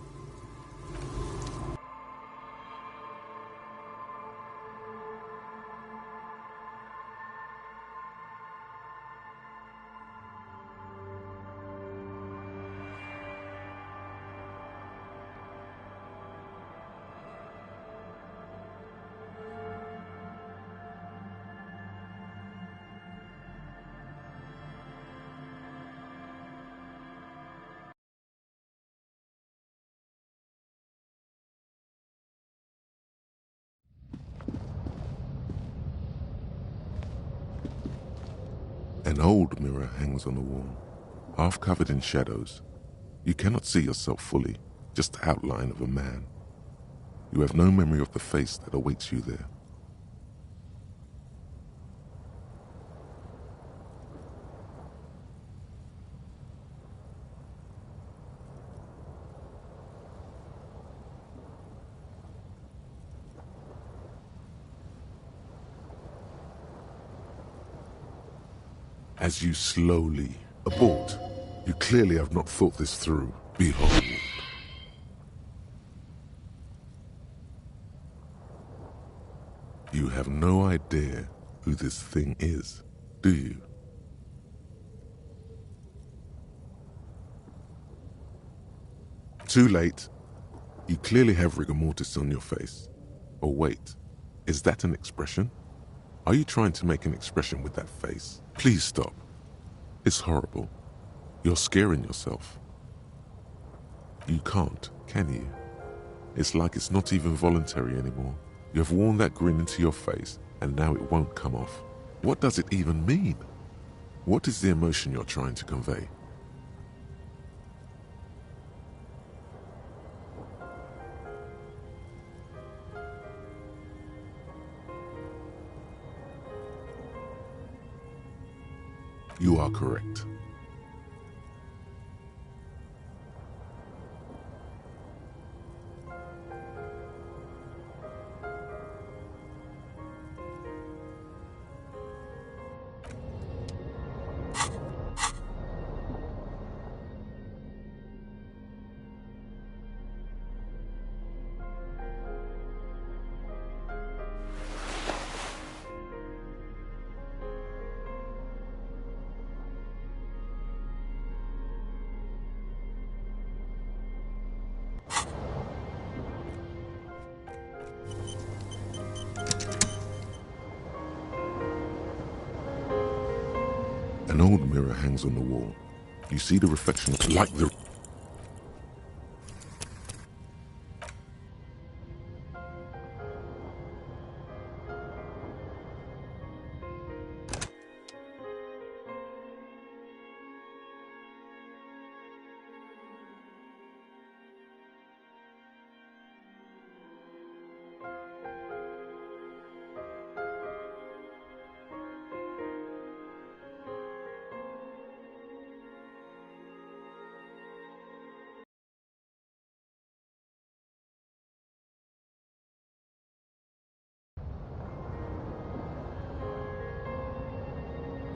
An old mirror hangs on the wall, half covered in shadows. You cannot see yourself fully, just the outline of a man. You have no memory of the face that awaits you there. As you slowly abort, you clearly have not thought this through. Behold. You have no idea who this thing is, do you? Too late. You clearly have rigor mortis on your face. Oh wait, is that an expression? Are you trying to make an expression with that face? Please stop. It's horrible. You're scaring yourself. You can't, can you? It's like it's not even voluntary anymore. You have worn that grin into your face, and now it won't come off. What does it even mean? What is the emotion you're trying to convey? You are correct. An old mirror hangs on the wall. You see the reflection like the...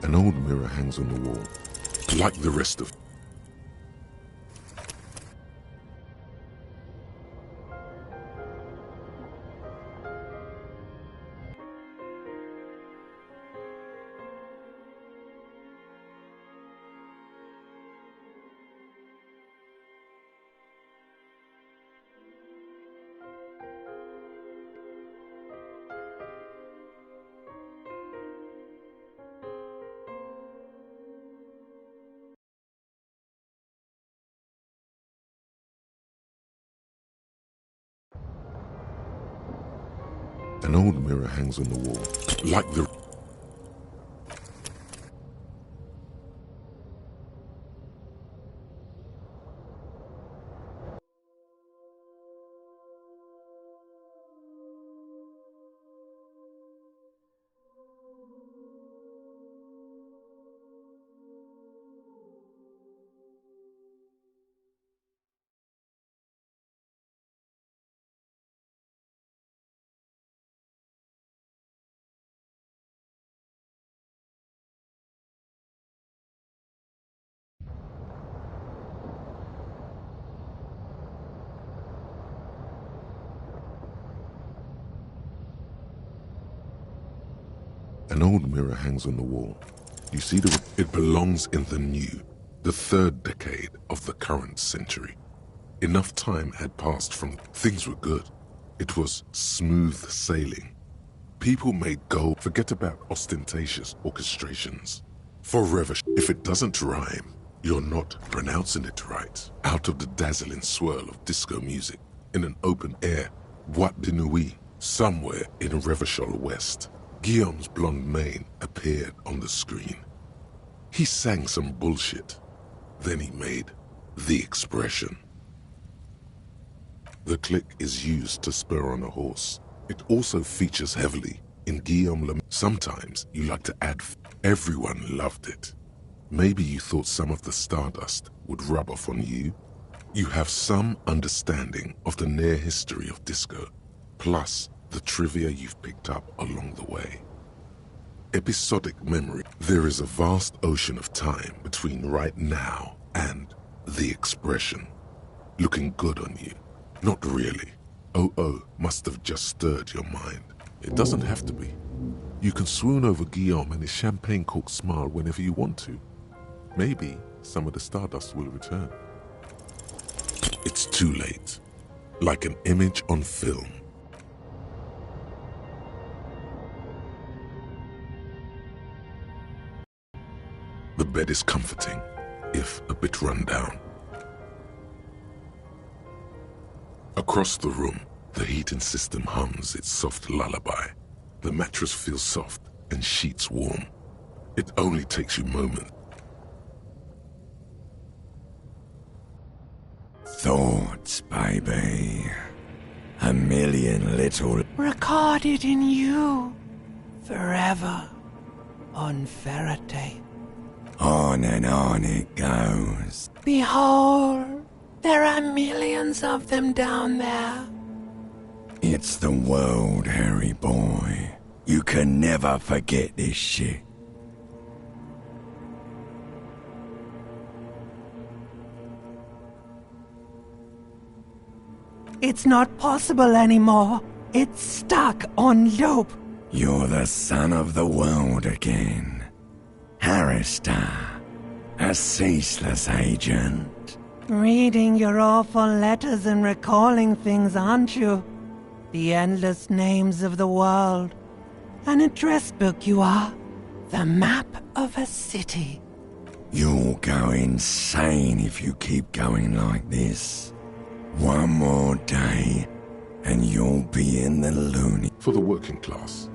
An old mirror hangs on the wall, like the rest of... An old mirror hangs on the wall, like the... An old mirror hangs on the wall. You see the... It belongs in the new, the third decade of the current century. Enough time had passed from... Things were good. It was smooth sailing. People made gold. Forget about ostentatious orchestrations. Forever. If it doesn't rhyme, you're not pronouncing it right. Out of the dazzling swirl of disco music, in an open air, Boîte de Nuit, somewhere in Revachol West, Guillaume's blonde mane appeared on the screen. He sang some bullshit. Then he made the expression. The click is used to spur on a horse. It also features heavily in Guillaume Le... Sometimes you like to add... Everyone loved it. Maybe you thought some of the stardust would rub off on you. You have some understanding of the near history of disco, plus the trivia you've picked up along the way. Episodic memory. There is a vast ocean of time between right now and the expression. Looking good on you. Not really. Oh must have just stirred your mind. It doesn't have to be. You can swoon over Guillaume and his champagne cork smile whenever you want to. Maybe some of the stardust will return. It's too late. Like an image on film. The bed is comforting, if a bit run down. Across the room, the heating system hums its soft lullaby. The mattress feels soft and sheets warm. It only takes you moments. Thoughts, baby. A million little... Recorded in you. Forever. On Faraday. On and on it goes. Behold, there are millions of them down there. It's the world, Harry boy. You can never forget this shit. It's not possible anymore. It's stuck on loop. You're the son of the world again. Harrister, a ceaseless agent. Reading your awful letters and recalling things, aren't you? The endless names of the world. An address book you are. The map of a city. You'll go insane if you keep going like this. One more day, and you'll be in the loony. For the working class.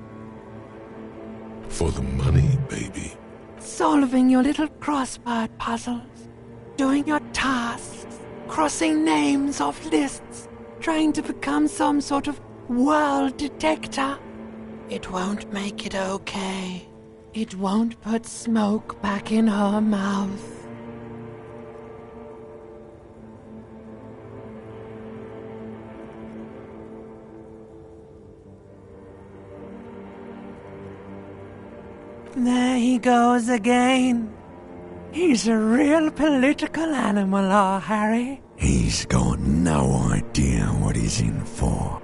For the money, baby. Solving your little crossword puzzles. Doing your tasks. Crossing names off lists. Trying to become some sort of world detector. It won't make it okay. It won't put smoke back in her mouth. There he goes again. He's a real political animal, our Harry. He's got no idea what he's in for.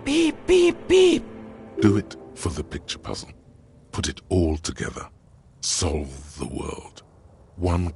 Beep, beep, beep. Do it for the picture puzzle. Put it all together. Solve the world. One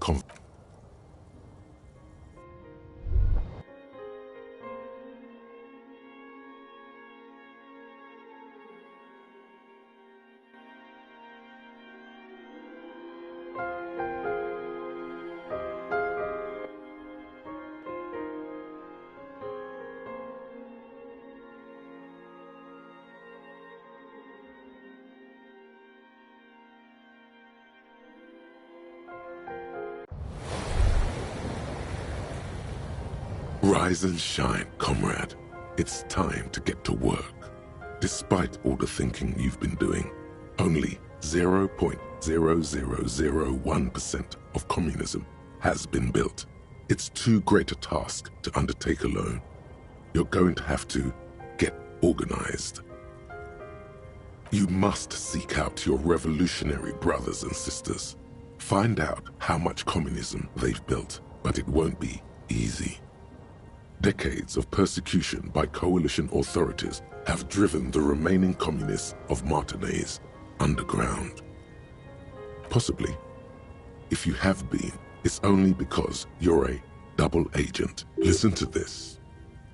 Rise and shine, comrade. It's time to get to work. Despite all the thinking you've been doing, only 0.0001% of communism has been built. It's too great a task to undertake alone. You're going to have to get organized. You must seek out your revolutionary brothers and sisters. Find out how much communism they've built, but it won't be easy. Decades of persecution by coalition authorities have driven the remaining communists of Martinaise underground. Possibly, if you have been, it's only because you're a double agent. Listen to this.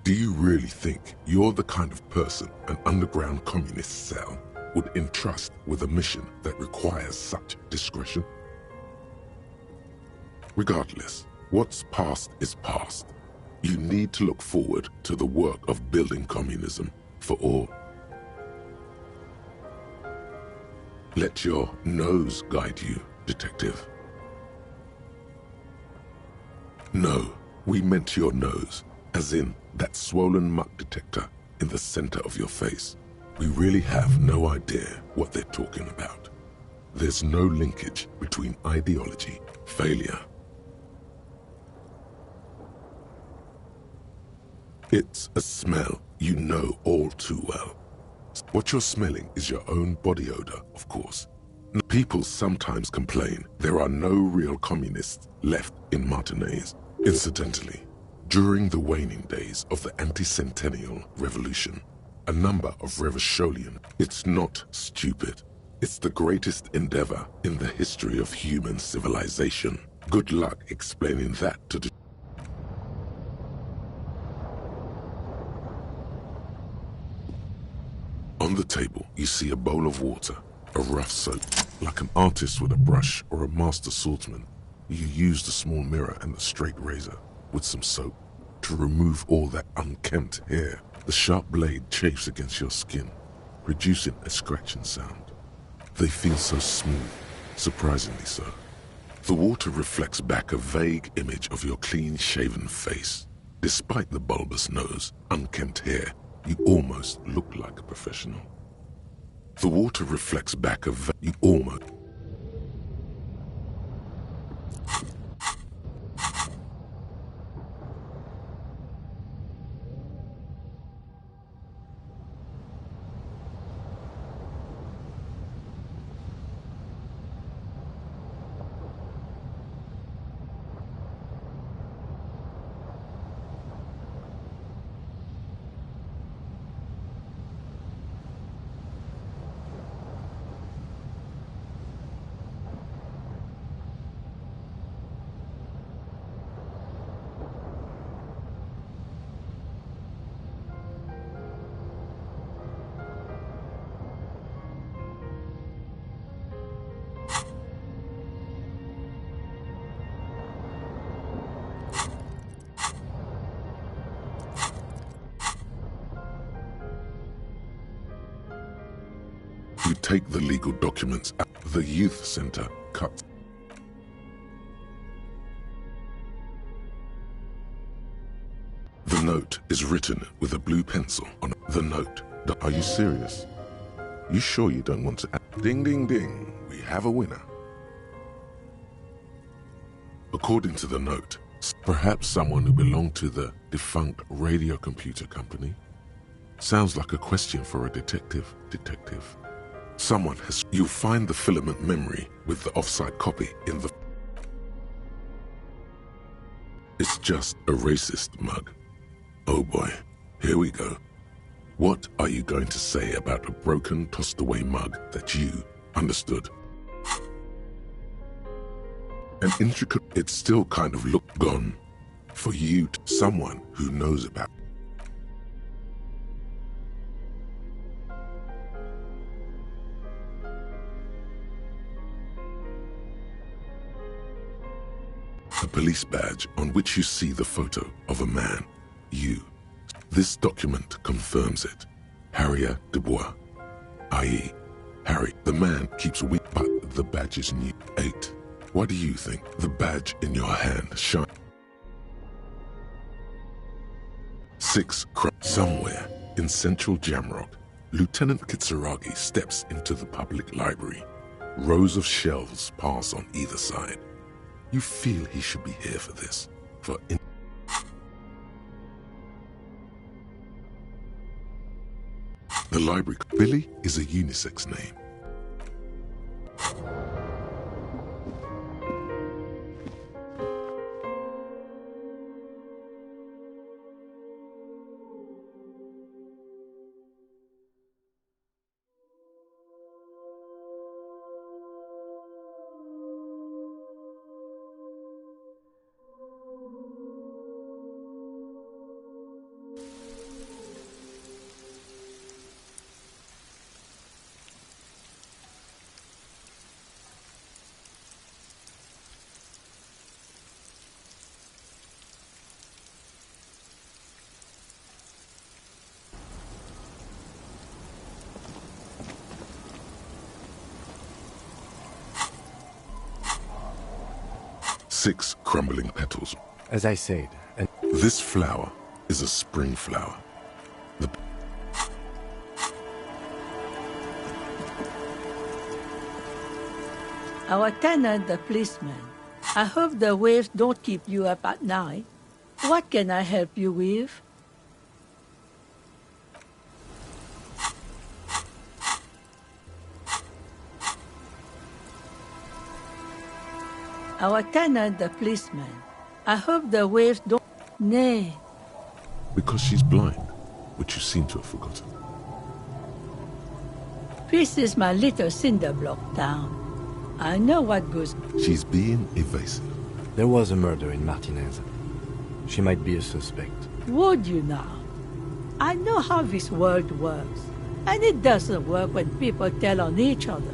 Do you really think you're the kind of person an underground communist cell would entrust with a mission that requires such discretion? Regardless, what's past is past. You need to look forward to the work of building communism for all. Let your nose guide you, Detective. No, we meant your nose, as in that swollen muck detector in the center of your face. We really have no idea what they're talking about. There's no linkage between ideology, failure. It's a smell you know all too well. What you're smelling is your own body odor, of course. People sometimes complain there are no real communists left in Martinaise. Incidentally, during the waning days of the anti-centennial revolution, a number of Revacholian, it's not stupid. It's the greatest endeavor in the history of human civilization. Good luck explaining that to the... On the table, you see a bowl of water, a rough soap. Like an artist with a brush or a master swordsman, you use the small mirror and the straight razor with some soap to remove all that unkempt hair. The sharp blade chafes against your skin, producing a scratching sound. They feel so smooth, surprisingly so. The water reflects back a vague image of your clean-shaven face. Despite the bulbous nose, unkempt hair, you almost look like a professional. The water reflects back a you almost... You take the legal documents at the youth center, cut. The note is written with a blue pencil on the note. Are you serious? You sure you don't want to... Ding, ding, ding. We have a winner. According to the note, perhaps someone who belonged to the defunct radio computer company. Sounds like a question for a detective. Someone has... You'll find the filament memory with the offside copy in the... It's just a racist mug. Oh boy, here we go. What are you going to say about a broken, tossed-away mug that you understood? An intricate... It still kind of looked gone. For you, someone who knows about... A police badge on which you see the photo of a man. You. This document confirms it. Harrier Dubois. i.e. Harry, the man keeps weak, but the badge is new. 8. What do you think? The badge in your hand shine. 6. Somewhere in central Jamrock, Lieutenant Kitsuragi steps into the public library. Rows of shelves pass on either side. You feel he should be here for this. The library... Billy is a unisex name. 6 crumbling petals. As I said, and this flower is a spring flower. The Our tenant, the policeman. I hope the waves don't keep you up at night. What can I help you with? Our tenant, the policeman. I hope the waves don't... Nay. Because she's blind, which you seem to have forgotten. This is my little cinder block town. I know what goes... She's being evasive. There was a murder in Martinez. She might be a suspect. Would you now? I know how this world works. And it doesn't work when people tell on each other.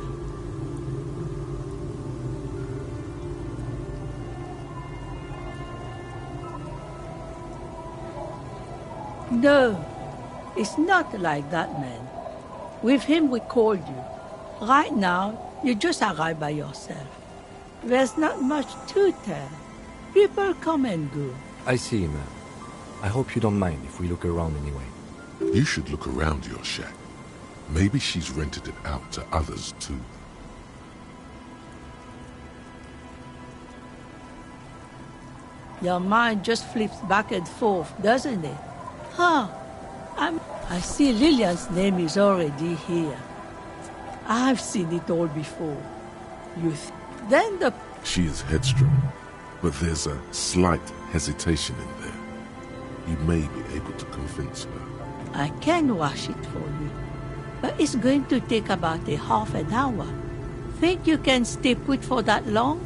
No, it's not like that, man. With him we called you. Right now, you just arrived by yourself. There's not much to tell. People come and go. I see, ma'am. I hope you don't mind if we look around anyway. You should look around your shack. Maybe she's rented it out to others, too. Your mind just flips back and forth, doesn't it? Huh. I see Lillian's name is already here. I've seen it all before. Then the... She is headstrong, but there's a slight hesitation in there. You may be able to convince her. I can wash it for you, but it's going to take about a half an hour. Think you can stay put for that long?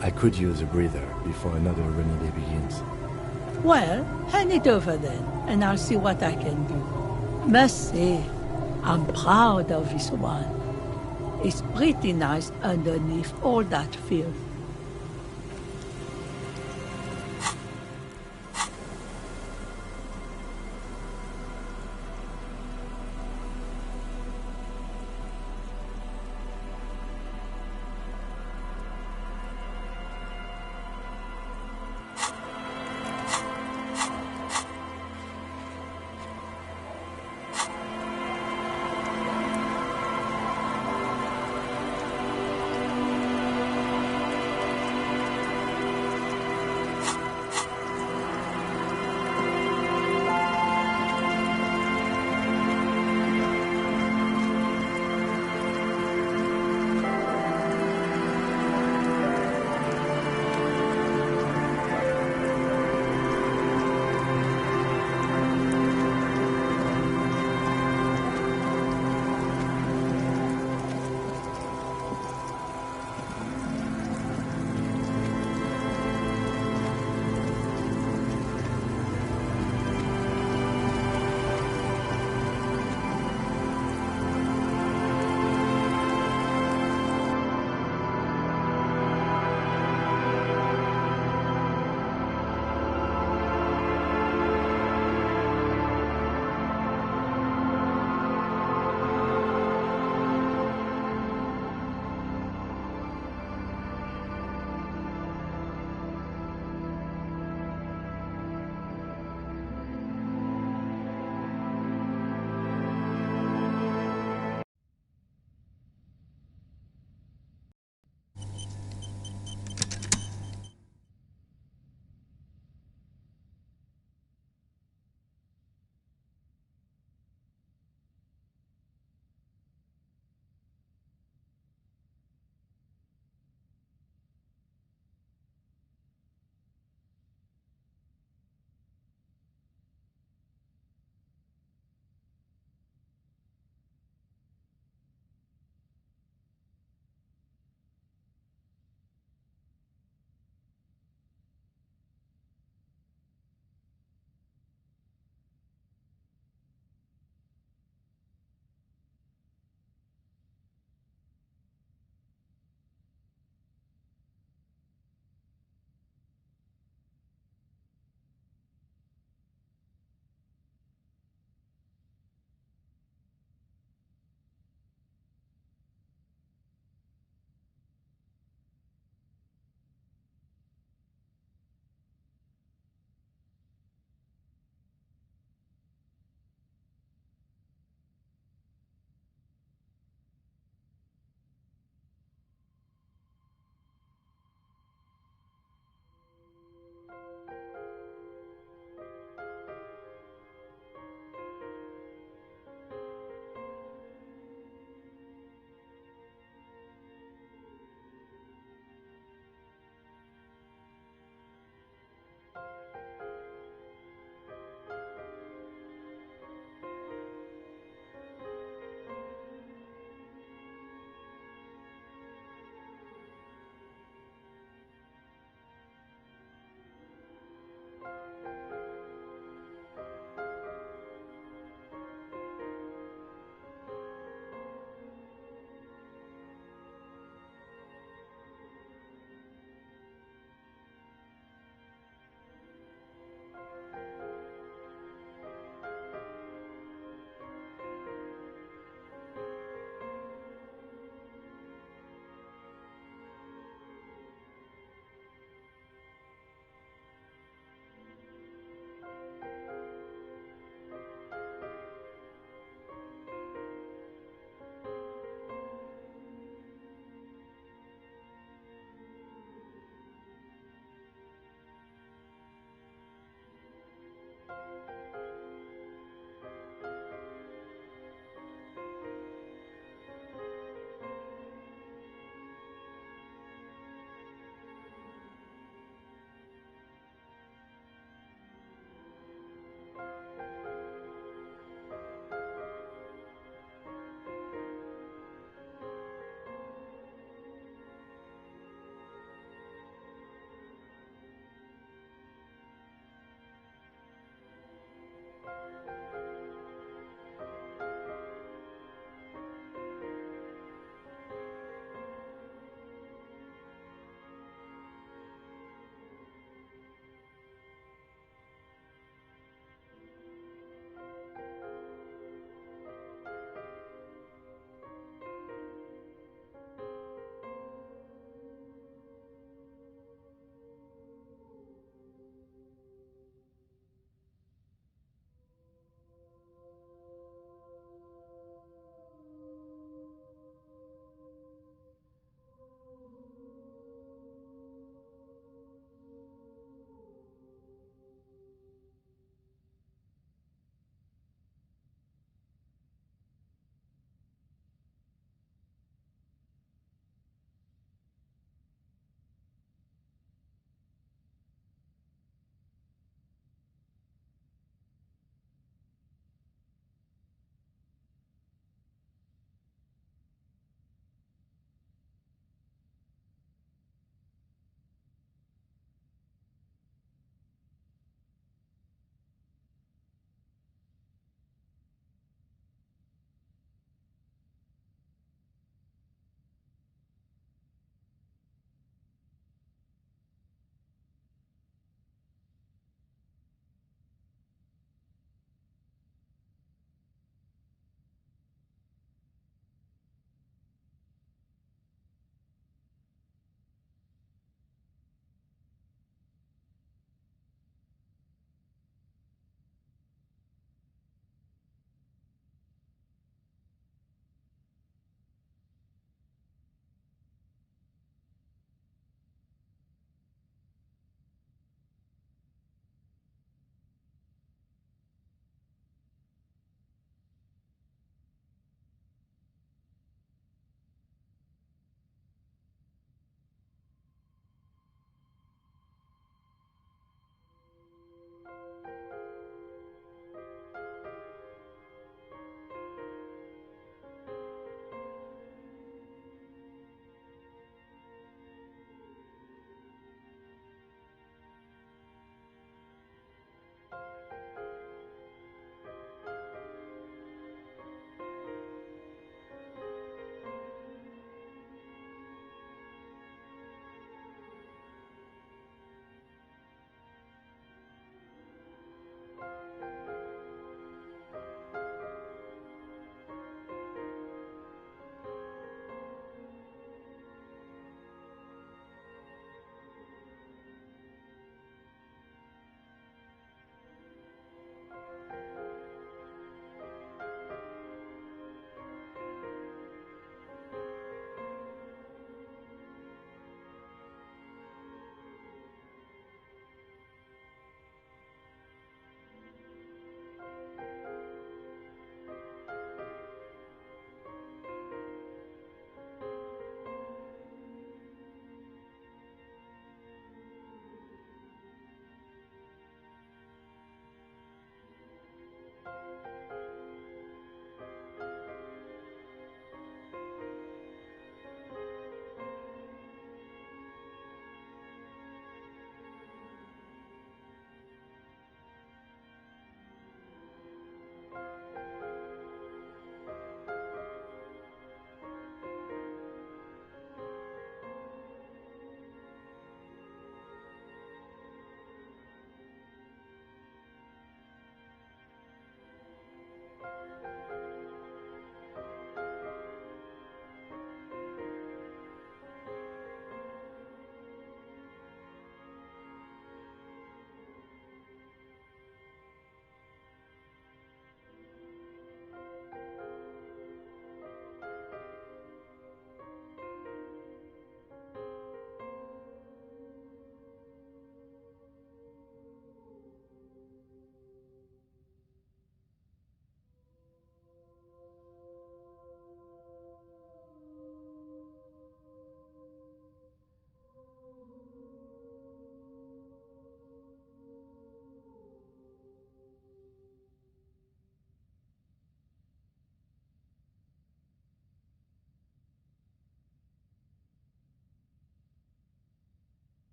I could use a breather before another rainy day begins. Well, hand it over then, and I'll see what I can do. Must say, I'm proud of this one. It's pretty nice underneath all that filth.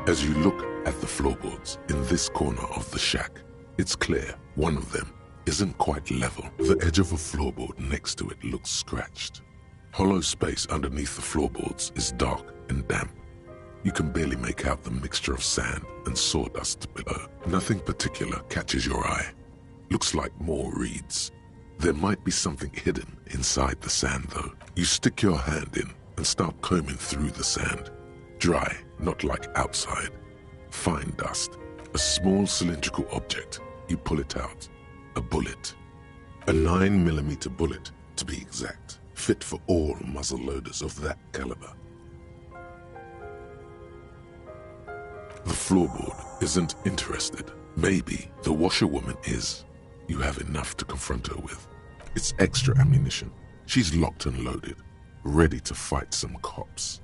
As you look at the floorboards in this corner of the shack, it's clear one of them isn't quite level. The edge of a floorboard next to it looks scratched. Hollow space underneath the floorboards is dark and damp. You can barely make out the mixture of sand and sawdust below. Nothing particular catches your eye. Looks like more reeds. There might be something hidden inside the sand, though. You stick your hand in and start combing through the sand. Dry, not like outside. Fine dust. A small cylindrical object. You pull it out. A bullet. A 9mm bullet, to be exact. Fit for all muzzle loaders of that caliber. The floorboard isn't interested. Maybe the washerwoman is. You have enough to confront her with. It's extra ammunition. She's locked and loaded, ready to fight some cops.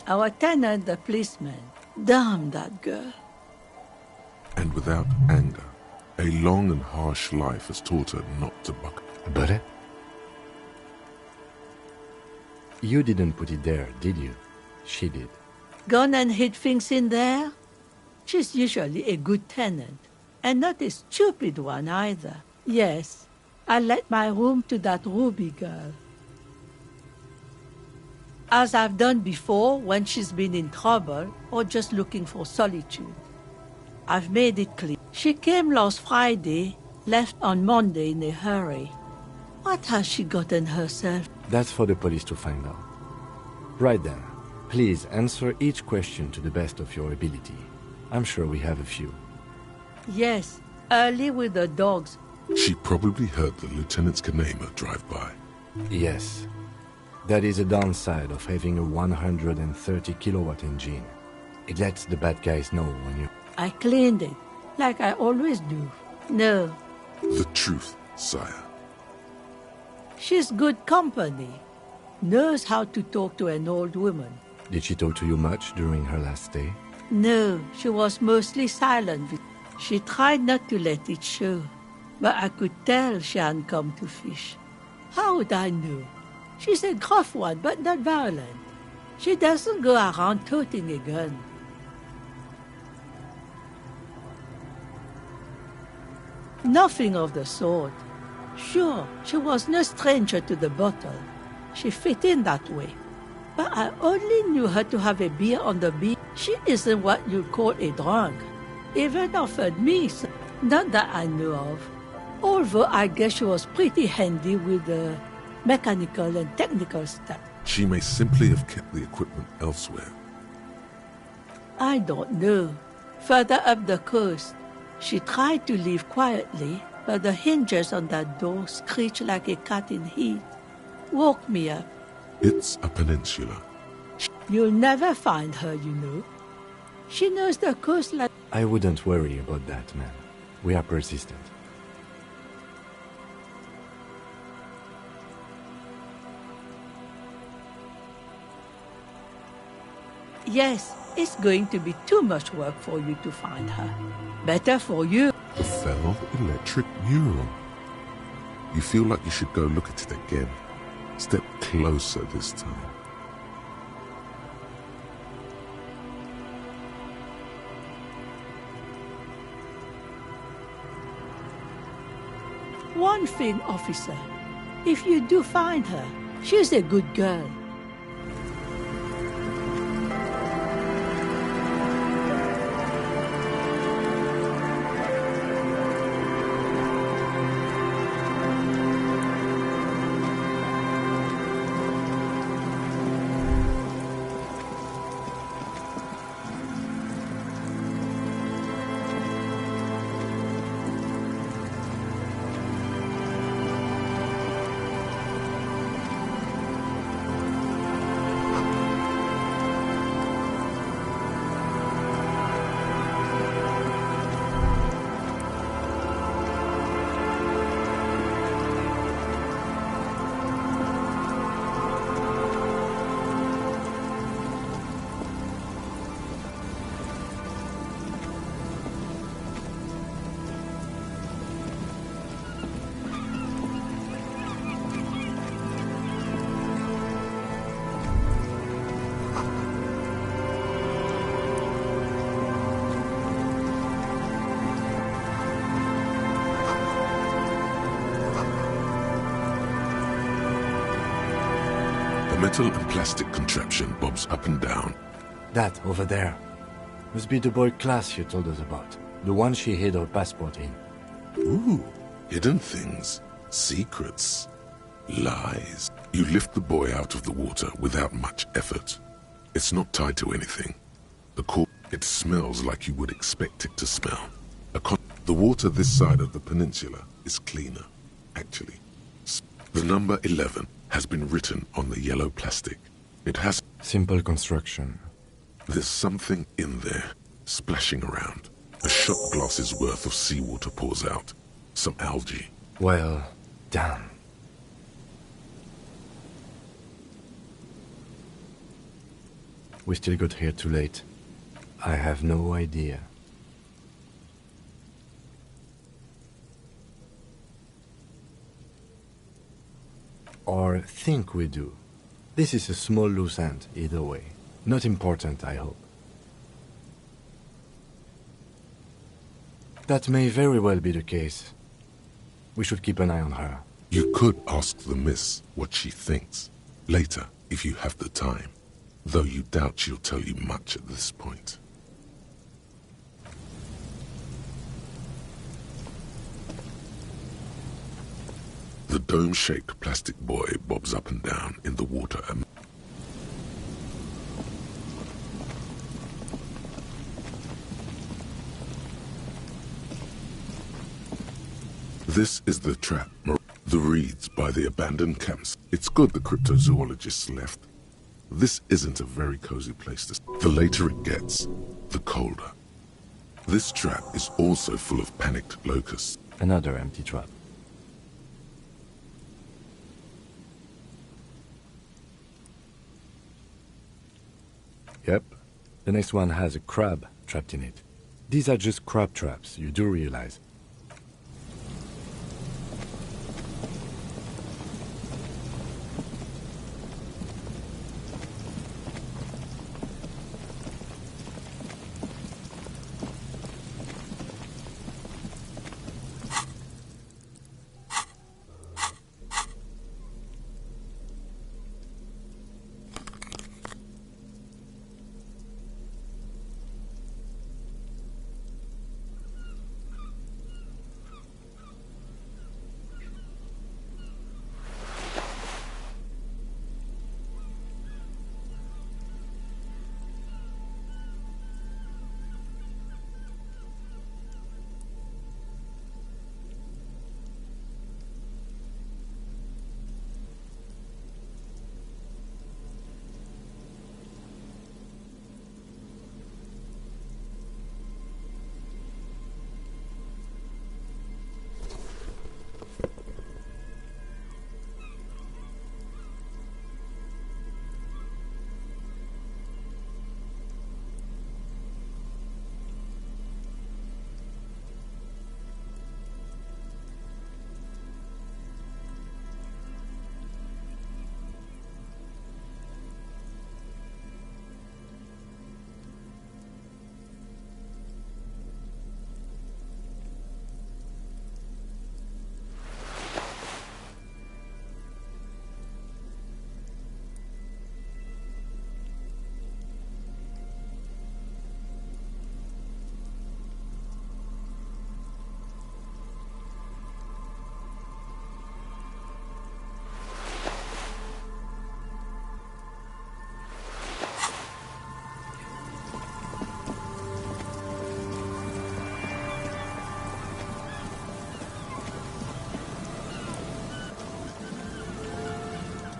Our tenant, the policeman. Damn that girl. And without anger, a long and harsh life has taught her not to buck. But you didn't put it there, did you? She did. Gone and hid things in there? She's usually a good tenant, and not a stupid one either. Yes, I let my room to that Ruby girl. As I've done before when she's been in trouble or just looking for solitude. I've made it clear. She came last Friday, left on Monday in a hurry. What has she gotten herself? That's for the police to find out. Right then, please answer each question to the best of your ability. I'm sure we have a few. Yes, early with the dogs. She probably heard the lieutenant's Kanema drive by. Yes. That is a downside of having a 130 kilowatt engine. It lets the bad guys know when you... I cleaned it, like I always do. No. The truth, sire. She's good company. Knows how to talk to an old woman. Did she talk to you much during her last stay? No, she was mostly silent. She tried not to let it show, but I could tell she hadn't come to fish. How would I know? She's a gruff one, but not violent. She doesn't go around toting a gun. Nothing of the sort. Sure, she was no stranger to the bottle. She fit in that way. But I only knew her to have a beer on the beach. She isn't what you'd call a drunk. Even offered me some. Not that I know of. Although I guess she was pretty handy with the mechanical and technical stuff. She may simply have kept the equipment elsewhere. I don't know. Further up the coast, she tried to leave quietly, but the hinges on that door screeched like a cat in heat. Woke me up. It's a peninsula. You'll never find her, you know. She knows the coast like... I wouldn't worry about that, man. We are persistent. Yes, it's going to be too much work for you to find her. Better for you. The fell electric mural. You feel like you should go look at it again. Step closer this time. One thing, officer. If you do find her, she's a good girl. A metal and plastic contraption bobs up and down. That, over there, must be the boy Klaas you told us about. The one she hid her passport in. Ooh, hidden things, secrets, lies. You lift the boy out of the water without much effort. It's not tied to anything. It smells like you would expect it to smell. The water this side of the peninsula is cleaner, actually. The number 11 has been written on the yellow plastic. It has... Simple construction. There's something in there, splashing around. A shot glass's worth of seawater pours out. Some algae. Well done. We still got here too late. I have no idea. Or think we do. This is a small loose end, either way. Not important, I hope. That may very well be the case. We should keep an eye on her. You could ask the miss what she thinks. Later, if you have the time. Though you doubt she'll tell you much at this point. The dome-shaped plastic boy bobs up and down in the water. This is the trap. The reeds by the abandoned camps. It's good the cryptozoologists left. This isn't a very cozy place to... The later it gets, the colder. This trap is also full of panicked locusts. Another empty trap. Yep. The next one has a crab trapped in it. These are just crab traps, you do realize.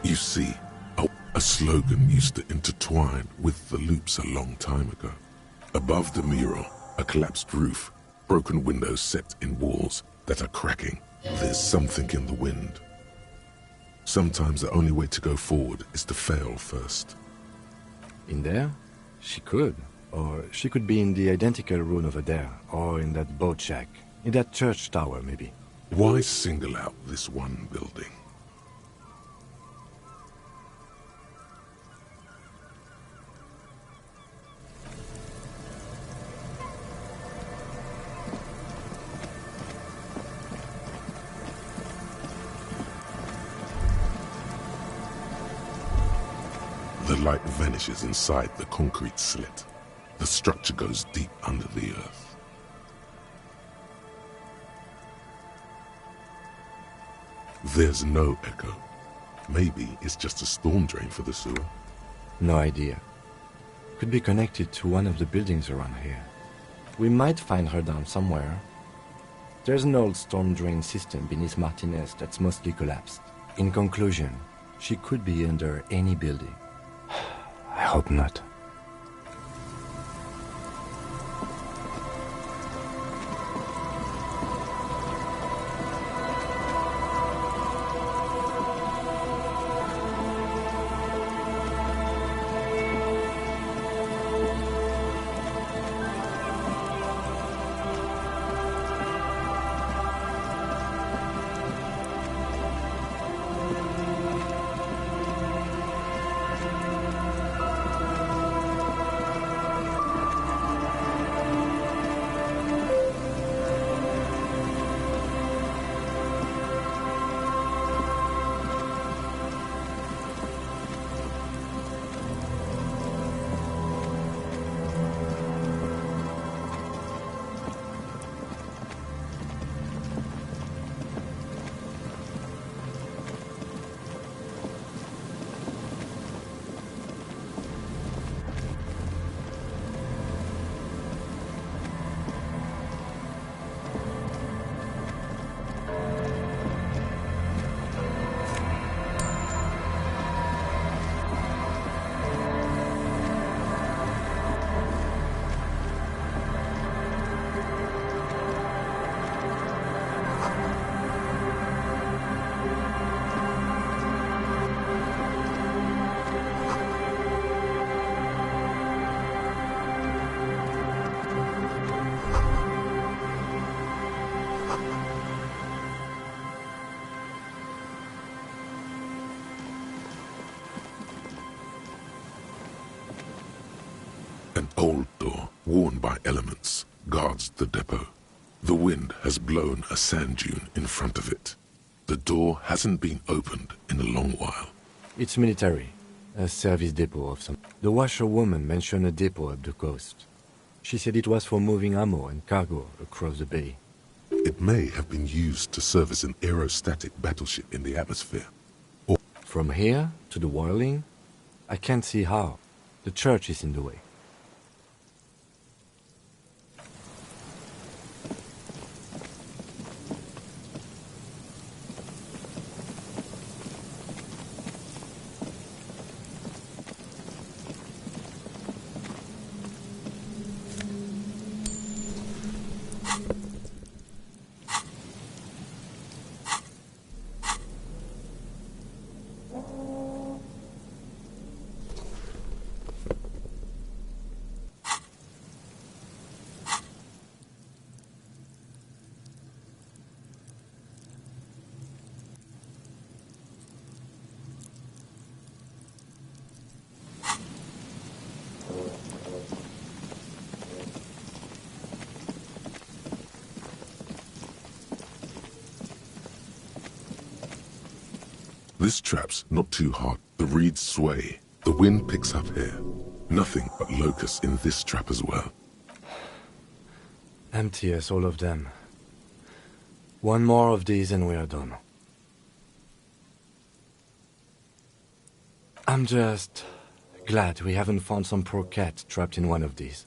You see, a slogan used to intertwine with the loops a long time ago. Above the mural, a collapsed roof, broken windows set in walls that are cracking. There's something in the wind. Sometimes the only way to go forward is to fail first. In there? She could. Or she could be in the identical room over there, or in that boat shack. In that church tower, maybe. Why single out this one building? light vanishes inside the concrete slit. The structure goes deep under the earth. There's no echo. Maybe it's just a storm drain for the sewer. No idea. Could be connected to one of the buildings around here. We might find her down somewhere. There's an old storm drain system beneath Martinez that's mostly collapsed. In conclusion, she could be under any building. I hope not. An old door, worn by elements, guards the depot. The wind has blown a sand dune in front of it. The door hasn't been opened in a long while. It's military. A service depot of some... The washerwoman mentioned a depot up the coast. She said it was for moving ammo and cargo across the bay. It may have been used to service an aerostatic battleship in the atmosphere. Or from here to the whirling? I can't see how. The church is in the way. This trap's not too hot. The reeds sway. The wind picks up here. Nothing but locusts in this trap as well. Empty as all of them. One more of these and we are done. I'm just glad we haven't found some poor cat trapped in one of these.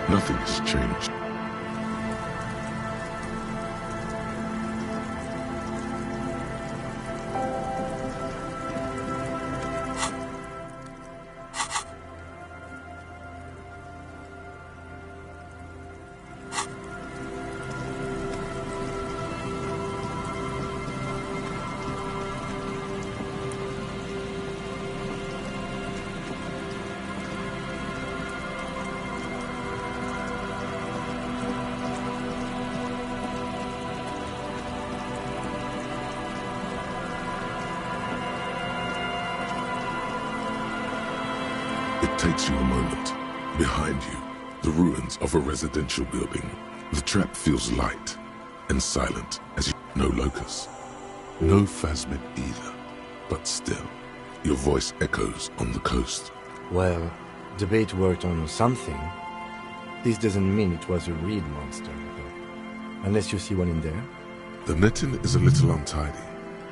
Nothing has changed. It takes you a moment. Behind you, the ruins of a residential building. The trap feels light and silent as you... No locust. No phasmid either. But still, your voice echoes on the coast. Well, the bait worked on something. This doesn't mean it was a real monster, though. Unless you see one in there. The netting is a little untidy,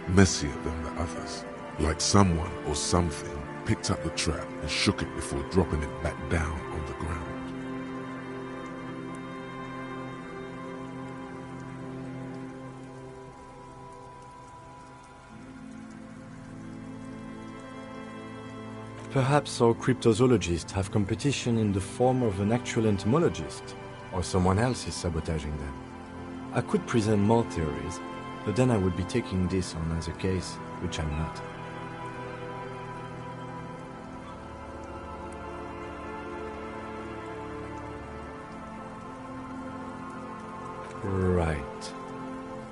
messier than the others. Like someone or something picked up the trap and shook it before dropping it back down on the ground. Perhaps our cryptozoologists have competition in the form of an actual entomologist, or someone else is sabotaging them. I could present more theories, but then I would be taking this on as a case, which I'm not. Right.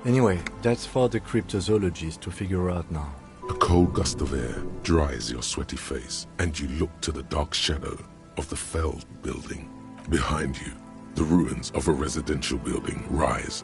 Anyway, that's for the cryptozoologists to figure out now. A cold gust of air dries your sweaty face, and you look to the dark shadow of the felled building. Behind you, the ruins of a residential building rise.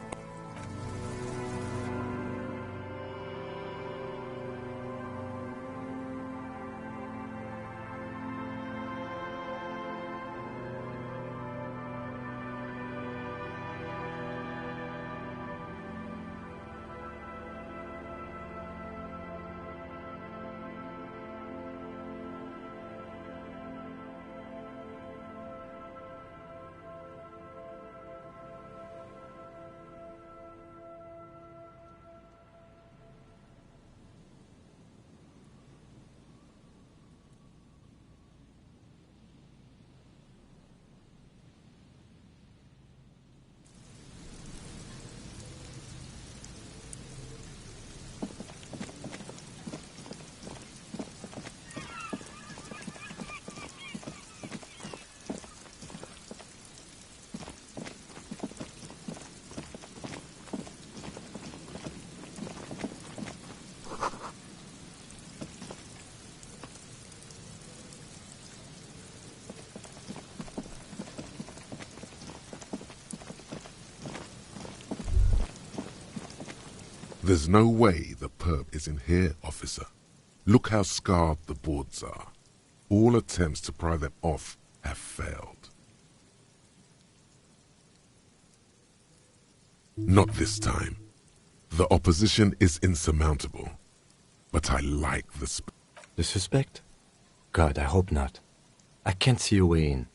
There's no way the perp is in here, officer. Look how scarred the boards are. All attempts to pry them off have failed. Not this time. The opposition is insurmountable. But I like the The suspect? God, I hope not. I can't see a way in.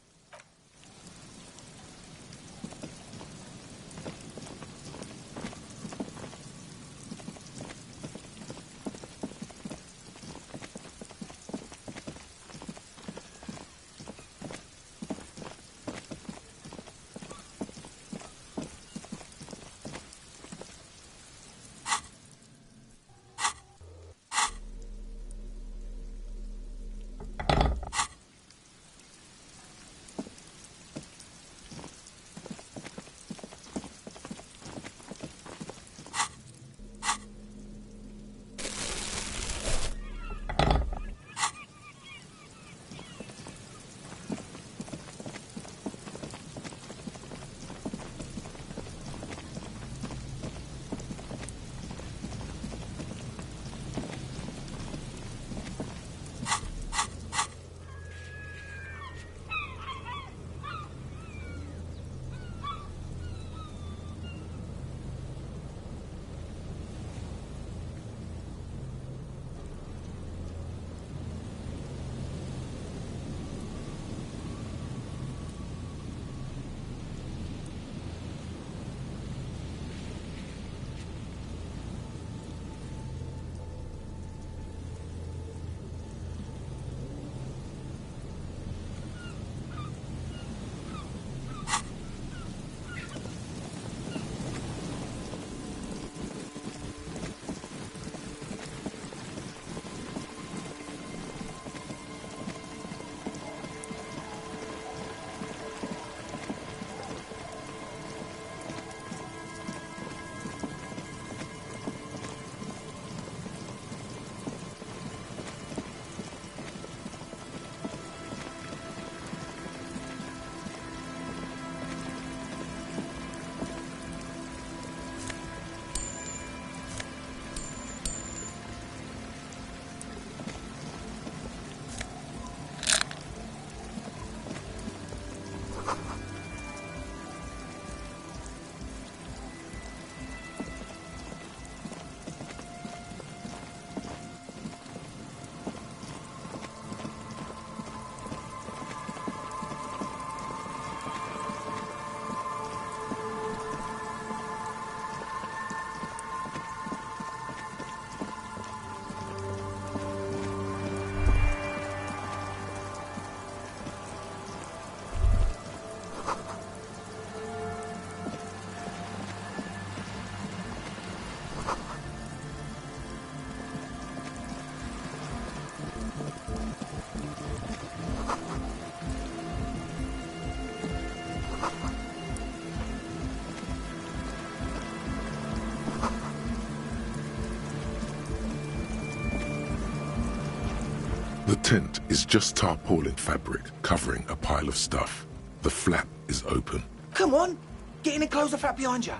The tent is just tarpaulin fabric covering a pile of stuff. The flap is open. Come on! Get in and close the flap behind you.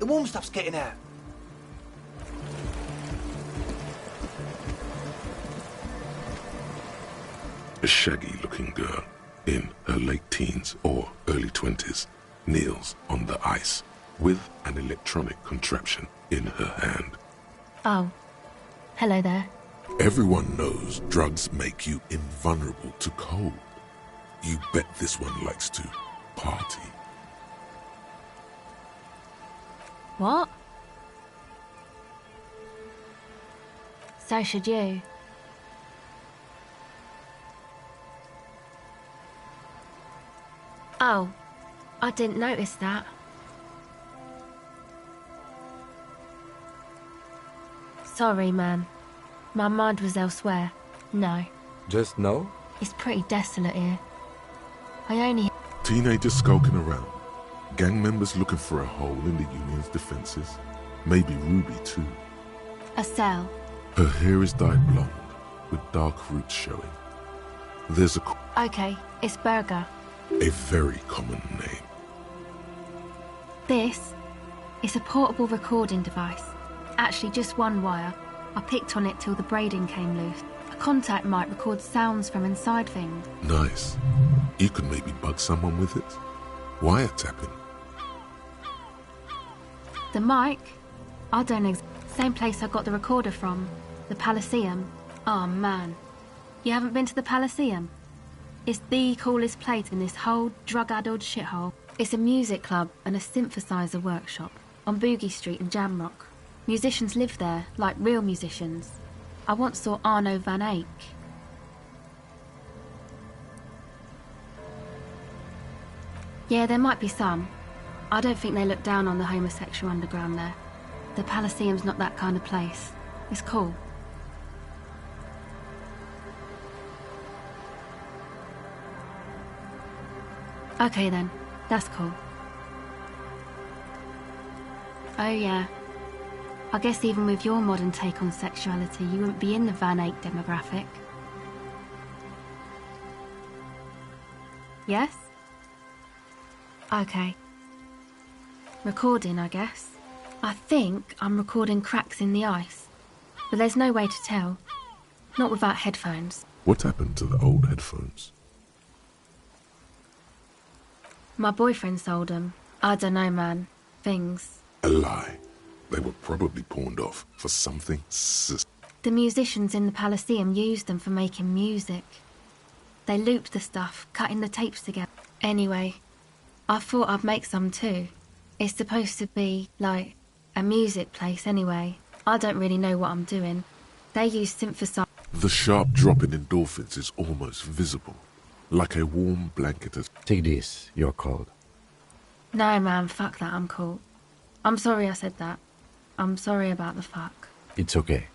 The warm stuff's getting out. A shaggy-looking girl in her late teens or early 20s kneels on the ice with an electronic contraption in her hand. Oh. Hello there. Everyone knows drugs make you invulnerable to cold. You bet this one likes to party. What? So should you. Oh, I didn't notice that. Sorry, man. My mind was elsewhere. No. Just no? It's pretty desolate here. I only... Teenagers skulking around. Gang members looking for a hole in the Union's defenses. Maybe Ruby, too. A cell. Her hair is dyed blonde, with dark roots showing. There's a... Okay, it's Berger. A very common name. This is a portable recording device. Actually, just one wire. I picked on it till the braiding came loose. A contact mic records sounds from inside things. Nice. You could maybe bug someone with it. Wiretapping. The mic? I don't know. Same place I got the recorder from. The Palaceum. Oh, man. You haven't been to the Palaceum? It's the coolest place in this whole drug-addled shithole. It's a music club and a synthesizer workshop on Boogie Street in Jamrock. Musicians live there, like real musicians. I once saw Arno van Eyck. Yeah, there might be some. I don't think they look down on the homosexual underground there. The Palaceum's not that kind of place. It's cool. Okay then, that's cool. Oh yeah. I guess even with your modern take on sexuality, you wouldn't be in the Van Eyck demographic. Yes? Okay. Recording, I guess. I think I'm recording cracks in the ice. But there's no way to tell. Not without headphones. What happened to the old headphones? My boyfriend sold them. I don't know, man. Things. A lie. They were probably pawned off for something The musicians in the Palaceum used them for making music. They looped the stuff, cutting the tapes together. Anyway, I thought I'd make some too. It's supposed to be, like, a music place anyway. I don't really know what I'm doing. They use synthesizers. The sharp drop in endorphins is almost visible, like a warm blanket of... Take this, you're cold. No, man, fuck that, I'm cool. I'm sorry I said that. I'm sorry about the fuck. It's okay.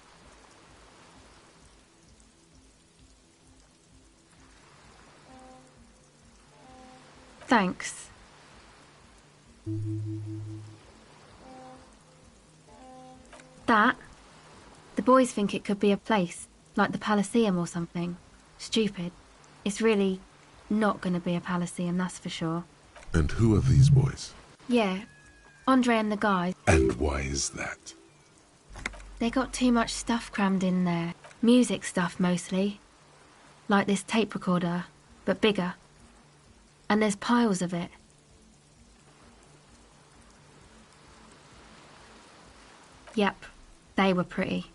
Thanks. That? The boys think it could be a place, like the Palaceum or something. Stupid. It's really not gonna be a Palaceum, that's for sure. And who are these boys? Yeah, Andre and the guys. And why is that? They got too much stuff crammed in there. Music stuff, mostly. Like this tape recorder, but bigger. And there's piles of it. Yep, they were pretty.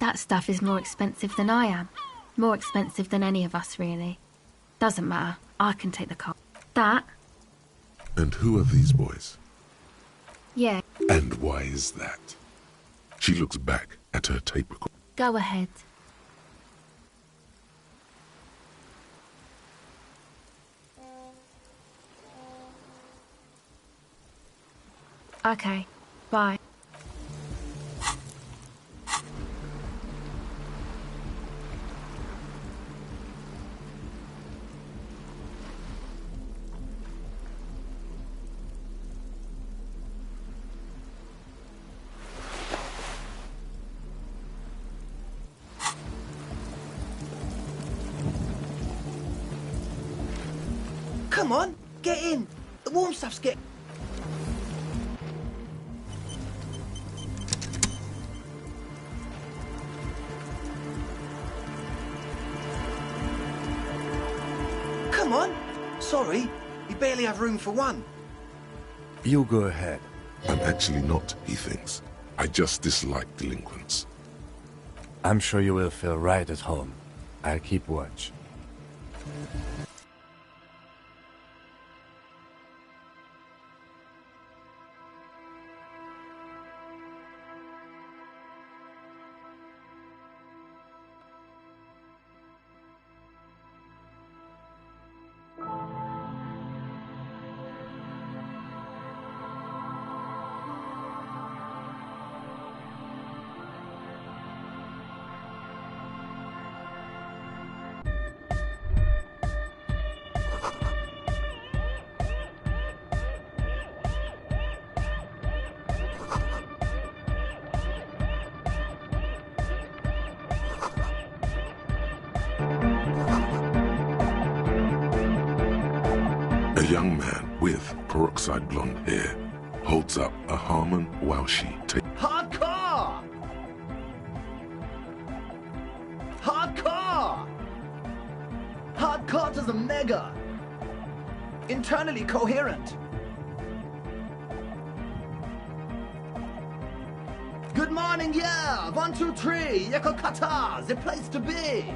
That stuff is more expensive than I am. More expensive than any of us, really. Doesn't matter, I can take the cost. That? And who are these boys? Yeah. And why is that? She looks back at her tape recorder. Go ahead. Okay, bye. Come on, get in. The warm stuff's get... Come on. Sorry, we barely have room for one. You go ahead. I'm actually not, he thinks. I just dislike delinquents. I'm sure you will feel right at home. I'll keep watch. A young man with peroxide blonde hair holds up a Harmon Waushi tape. Hardcore! Hardcore! Hardcore to the mega! Internally coherent. Good morning, yeah! 1, 2, 3, Yakokata, the place to be!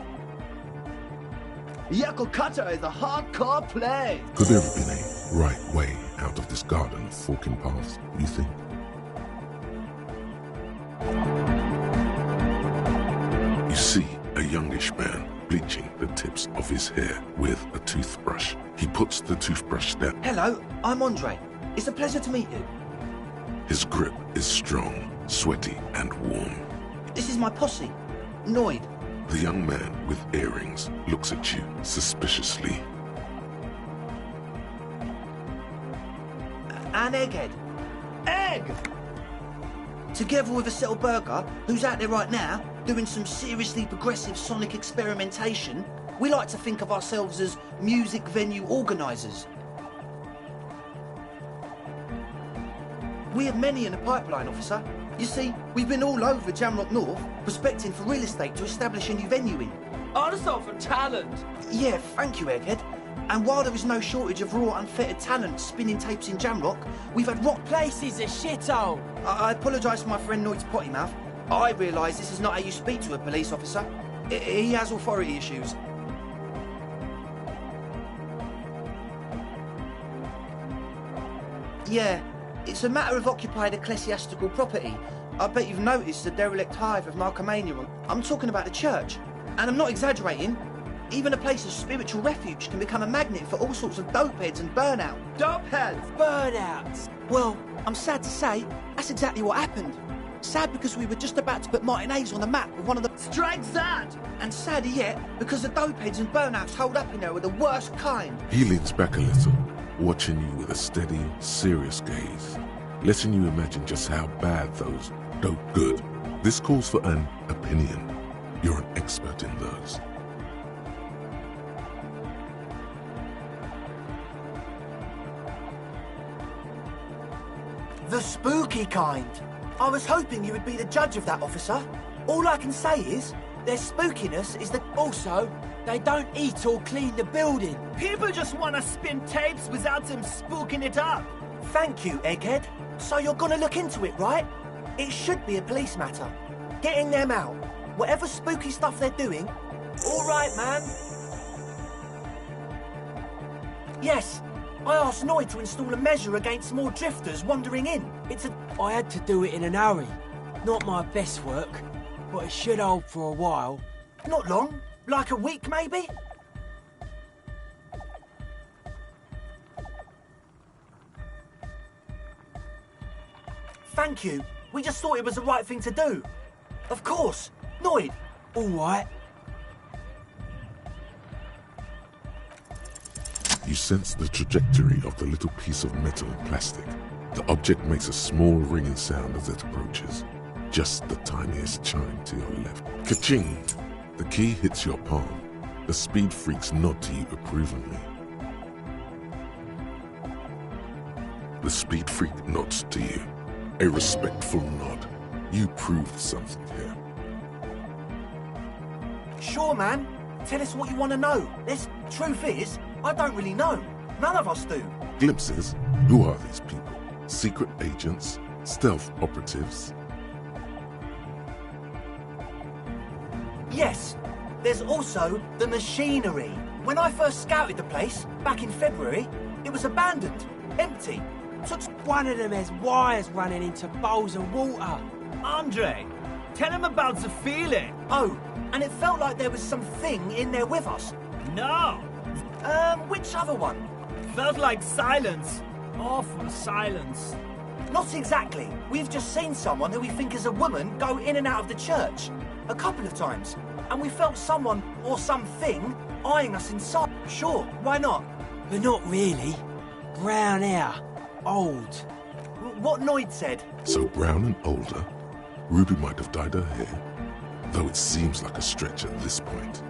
Yakokata is a hardcore place! Could there have been a right way out of this garden of forking paths, you think? You see a youngish man bleaching the tips of his hair with a toothbrush. He puts the toothbrush down. Hello, I'm Andre. It's a pleasure to meet you. His grip is strong, sweaty, and warm. This is my posse, Noid. The young man with earrings looks at you suspiciously. An egghead. Egg! Together with a Settle Burger, who's out there right now, doing some seriously progressive sonic experimentation, we like to think of ourselves as music venue organisers. We have many in the pipeline, officer. You see, we've been all over Jamrock North, prospecting for real estate to establish a new venue in. Also for talent. Yeah, thank you, Egghead. And while there is no shortage of raw, unfettered talent spinning tapes in Jamrock, we've had rock... Place is a shithole. I apologise for my friend Noid's potty mouth. I realise this is not how you speak to a police officer. He has authority issues. Yeah, it's a matter of occupied ecclesiastical property. I bet you've noticed the derelict hive of Narcomania. I'm talking about the church. And I'm not exaggerating. Even a place of spiritual refuge can become a magnet for all sorts of dopeheads and burnout. Dopeheads? Burnouts? Well, I'm sad to say, that's exactly what happened. Sad because we were just about to put Martinez on the map with one of the... Straight sad! And sadder yet, because the dopeheads and burnouts holed up in there were the worst kind. He leans back a little, watching you with a steady, serious gaze, letting you imagine just how bad those dope good. This calls for an opinion. You're an expert in those. The spooky kind. I was hoping you would be the judge of that, officer. All I can say is, their spookiness is the... Also, they don't eat or clean the building. People just want to spin tapes without them spooking it up. Thank you, Egghead. So you're gonna look into it, right? It should be a police matter. Getting them out. Whatever spooky stuff they're doing... All right, man. Yes. I asked Noid to install a measure against more drifters wandering in. I had to do it in an hurry. Not my best work, but it should hold for a while. Not long. Like a week, maybe? Thank you. We just thought it was the right thing to do. Of course. Noid. All right. You sense the trajectory of the little piece of metal and plastic. The object makes a small ringing sound as it approaches. Just the tiniest chime to your left. Ka-ching! The key hits your palm. The speed freaks nod to you approvingly. The speed freak nods to you. A respectful nod. You proved something here. Sure, man. Tell us what you want to know. Truth is, I don't really know. None of us do. Glimpses? Who are these people? Secret agents? Stealth operatives? Yes. There's also the machinery. When I first scouted the place, back in February, it was abandoned, empty. One of them has wires running into bowls of water. Andre, tell him about the feeling. Oh, and it felt like there was something in there with us. No. Which other one? Felt like silence. Awful silence. Not exactly. We've just seen someone who we think is a woman go in and out of the church. A couple of times. And we felt someone or something eyeing us inside. Sure, why not? But not really. Brown hair. Old. What Noid said. So brown and older? Ruby might have dyed her hair. Though it seems like a stretch at this point.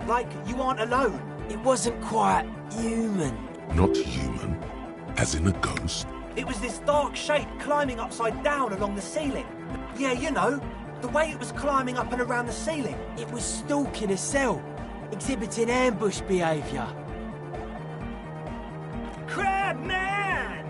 Like you aren't alone. It wasn't quite human. Not human? As in a ghost? It was this dark shape climbing upside down along the ceiling. Yeah, you know, the way it was climbing up and around the ceiling. It was stalking a cell, exhibiting ambush behaviour. Crab man!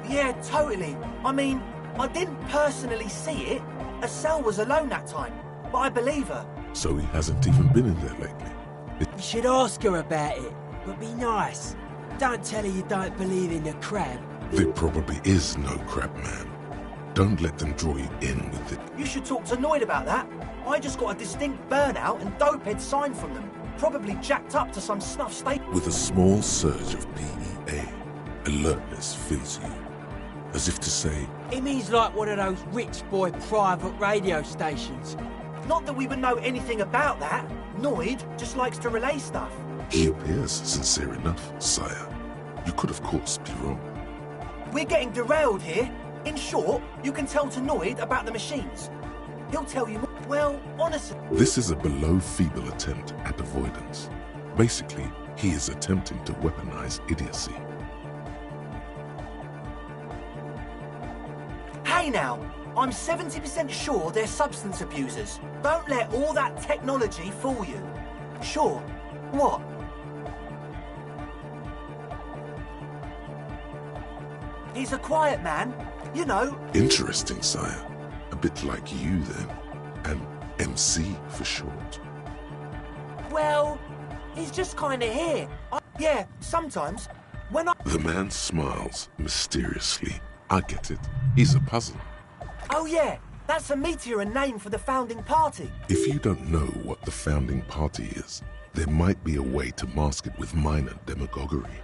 Yeah, totally. I mean, I didn't personally see it. Estelle was alone that time, but I believe her. So he hasn't even been in there lately. You should ask her about it, but be nice. Don't tell her you don't believe in the crab. There probably is no crab man. Don't let them draw you in with it. You should talk to Noid about that. I just got a distinct burnout and dopehead sign from them. Probably jacked up to some snuff state. With a small surge of PEA, alertness fills you. As if to say, It means like one of those rich boy private radio stations. Not that we would know anything about that. Noid just likes to relay stuff. he appears sincere enough, sire. You could of course be wrong. We're getting derailed here. In short, you can tell to Noid about the machines. He'll tell you more. Well, honestly... This is a below-feeble attempt at avoidance. Basically, he is attempting to weaponize idiocy. Hey now, I'm 70% sure they're substance abusers. Don't let all that technology fool you. Sure. What? He's a quiet man, you know. Interesting, sire. A bit like you, then. An MC for short. Well, he's just kind of here. Yeah, sometimes. When I... The man smiles mysteriously. I get it. He's a puzzle. Oh yeah, that's a meteor and name for the founding party. If you don't know what the founding party is, there might be a way to mask it with minor demagoguery.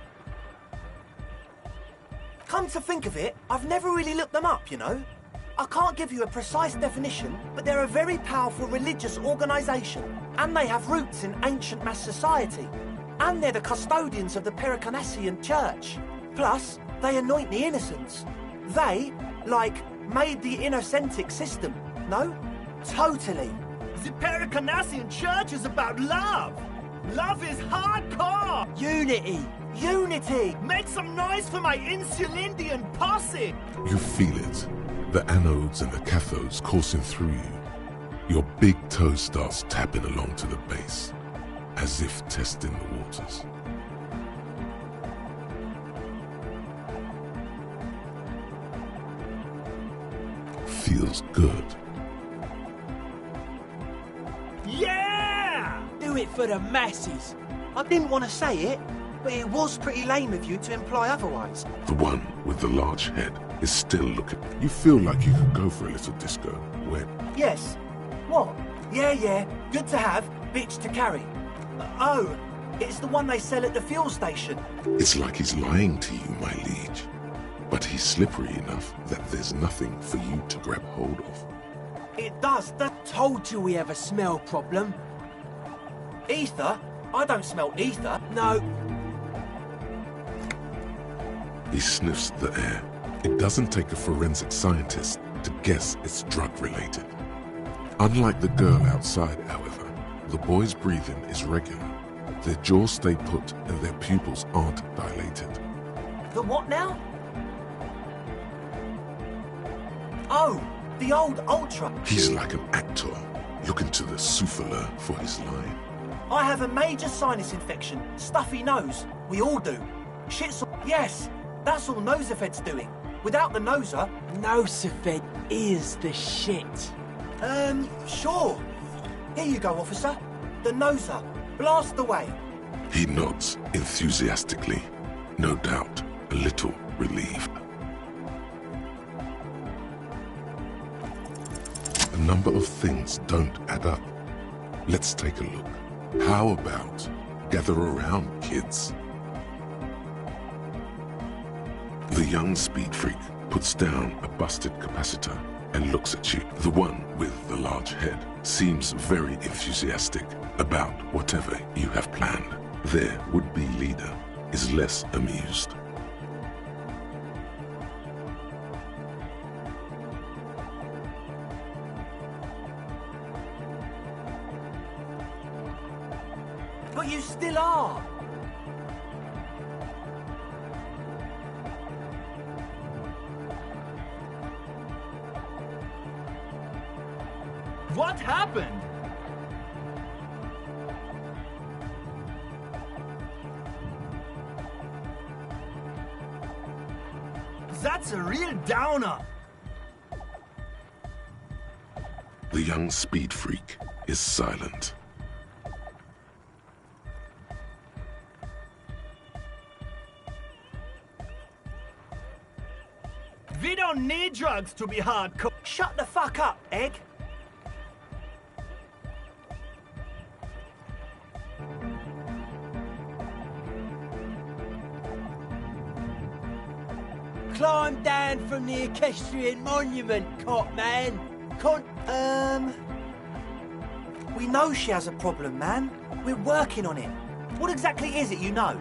Come to think of it, I've never really looked them up, you know. I can't give you a precise definition, but they're a very powerful religious organisation, and they have roots in ancient mass society. And they're the custodians of the Pericarnassian Church. Plus, they anoint the innocents. They, like, made the Innocentic system, no? Totally. The Pericarnassian Church is about love. Love is hardcore. Unity. Unity. Make some noise for my Insulindian posse. You feel it. The anodes and the cathodes coursing through you. Your big toe starts tapping along to the base, as if testing the waters. Feels good. Yeah! Do it for the masses. I didn't want to say it, but it was pretty lame of you to imply otherwise. The one with the large head is still looking. You feel like you could go for a little disco. When? Yes. What? Yeah. Good to have, bitch to carry. Oh, it's the one they sell at the fuel station. It's like he's lying to you, my liege. But he's slippery enough that there's nothing for you to grab hold of. It does. That told you we have a smell problem. Ether? I don't smell ether. No. He sniffs the air. It doesn't take a forensic scientist to guess it's drug-related. Unlike the girl outside, however, the boy's breathing is regular. Their jaws stay put and their pupils aren't dilated. The what now? Oh, the old Ultra. He's like an actor, looking to the souffleur for his line. I have a major sinus infection. Stuffy nose. We all do. Shit's... Yes, that's all Nosefed's doing. Without the noser... Nosefed is the shit. Sure. Here you go, officer. The noser. Blast away. He nods enthusiastically, no doubt a little relieved. A number of things don't add up. Let's take a look. How about gather around, kids? The young speed freak puts down a busted capacitor and looks at you. The one with the large head seems very enthusiastic about whatever you have planned. Their would-be leader is less amused. But you still are. What happened? That's a real downer. The young speed freak is silent. We don't need drugs to be hardcore. Shut the fuck up, Egg. Climb down from the equestrian monument, cop man. We know she has a problem, man. We're working on it. What exactly is it you know?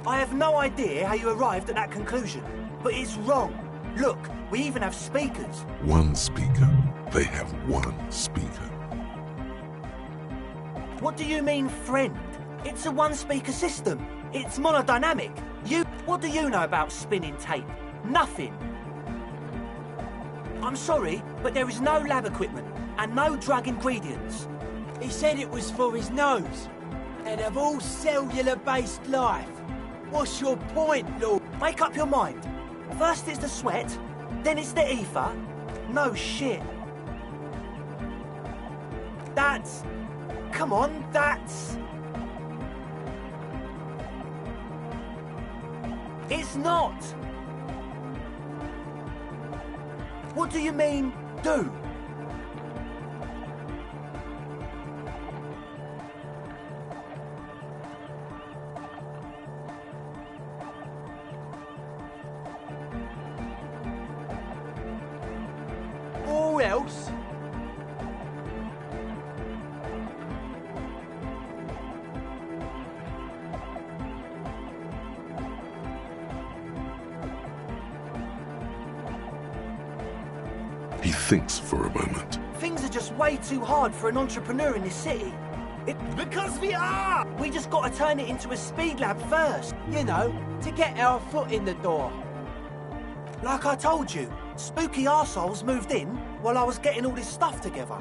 I have no idea how you arrived at that conclusion, but it's wrong. Look, we even have speakers. One speaker. They have one speaker. What do you mean, friend? It's a one-speaker system. It's monodynamic. What do you know about spinning tape? Nothing. I'm sorry, but there is no lab equipment and no drug ingredients. He said it was for his nose. And of all cellular-based life, what's your point, Lord? Make up your mind. First it's the sweat, then it's the ether. No shit. That's... Come on, that's... It's not. What do you mean, do? Or else? He thinks for a moment. Things are just way too hard for an entrepreneur in this city. Because we are! We just gotta turn it into a speed lab first. You know, to get our foot in the door. Like I told you, spooky arseholes moved in while I was getting all this stuff together.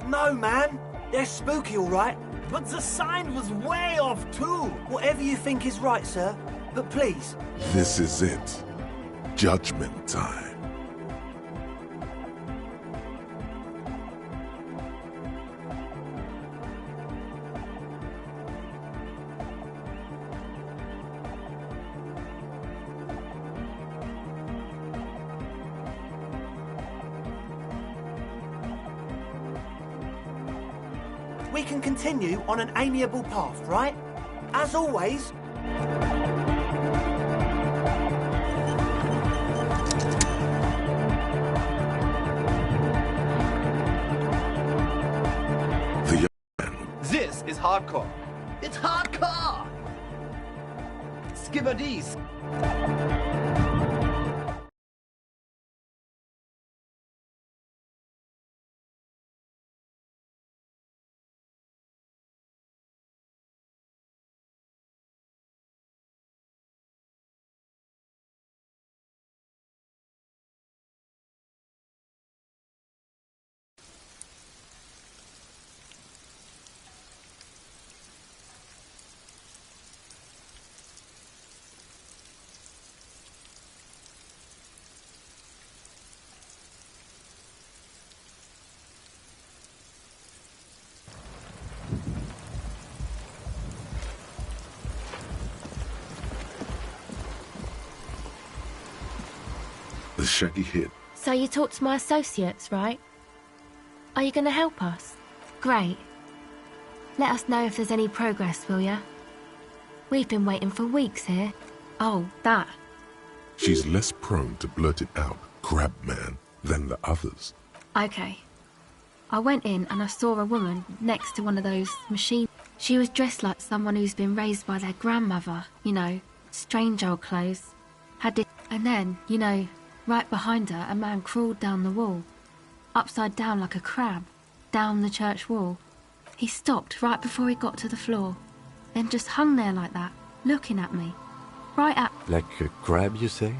No, man. They're spooky, all right. But the sign was way off, too. Whatever you think is right, sir. But please. This is it. Judgment time. We can continue on an amiable path, right? As always... This is hardcore. It's hardcore! Skibadis. the shaggy head. So you talked to my associates, right? Are you going to help us? Great. Let us know if there's any progress, will ya? We've been waiting for weeks here. Oh, that. She's less prone to blurt it out, Crab Man, than the others. Okay. I went in and I saw a woman next to one of those machines. She was dressed like someone who's been raised by their grandmother, you know, strange old clothes. Had it, and then, you know, right behind her, a man crawled down the wall, upside down like a crab, down the church wall. He stopped right before he got to the floor, then just hung there like that, looking at me. Right at... Like a crab, you say?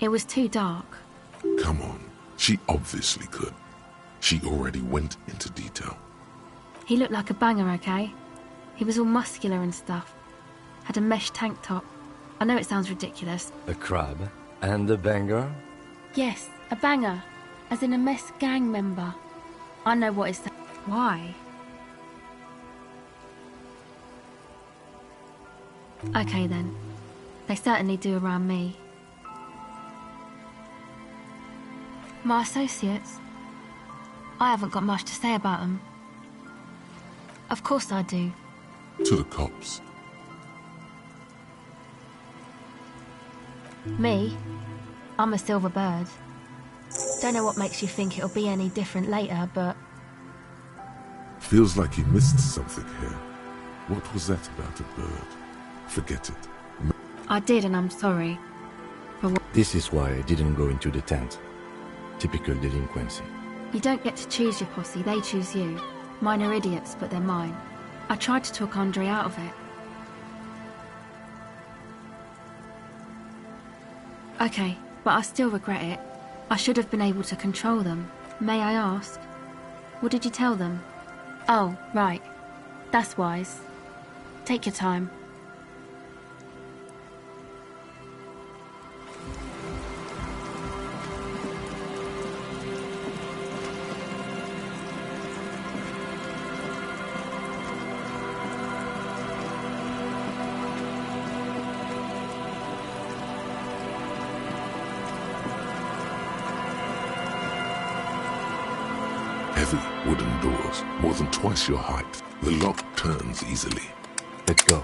It was too dark. Come on, she obviously could. She already went into detail. He looked like a banger, okay? He was all muscular and stuff. Had a mesh tank top. I know it sounds ridiculous. A crab and a banger? Yes, a banger. As in a mess gang member. I know what it's... Why? Okay then. They certainly do around me. My associates? I haven't got much to say about them. Of course I do. To the cops. Me? I'm a silver bird. Don't know what makes you think it'll be any different later, but... Feels like you missed something here. What was that about a bird? Forget it. I did, and I'm sorry. For what... This is why I didn't go into the tent. Typical delinquency. You don't get to choose your posse, they choose you. Mine are idiots, but they're mine. I tried to talk Andre out of it. Okay, but I still regret it. I should have been able to control them. May I ask? What did you tell them? Oh, right. That's wise. Take your time. Heavy wooden doors, more than twice your height. The lock turns easily. Let's go.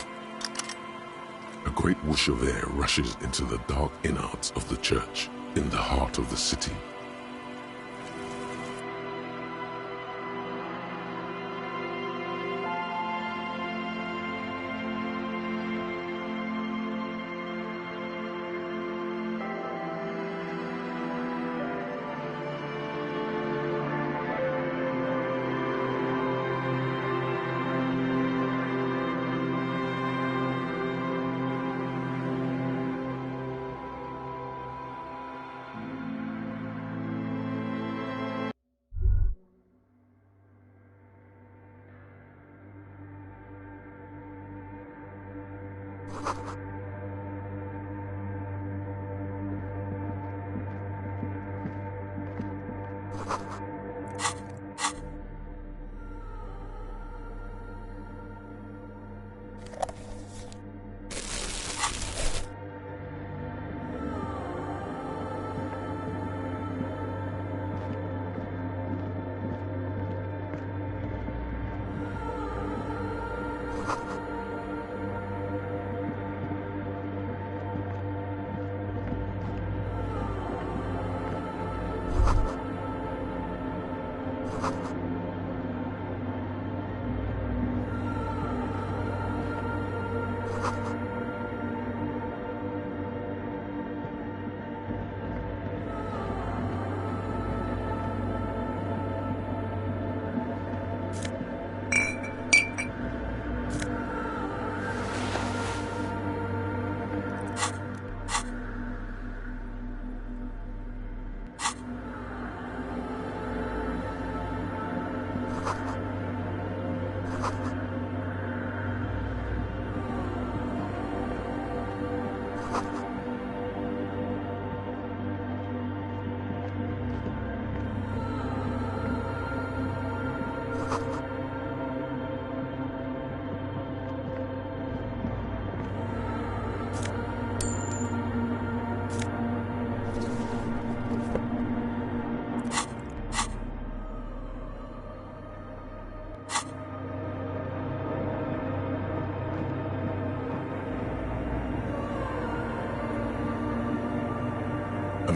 A great whoosh of air rushes into the dark innards of the church, in the heart of the city.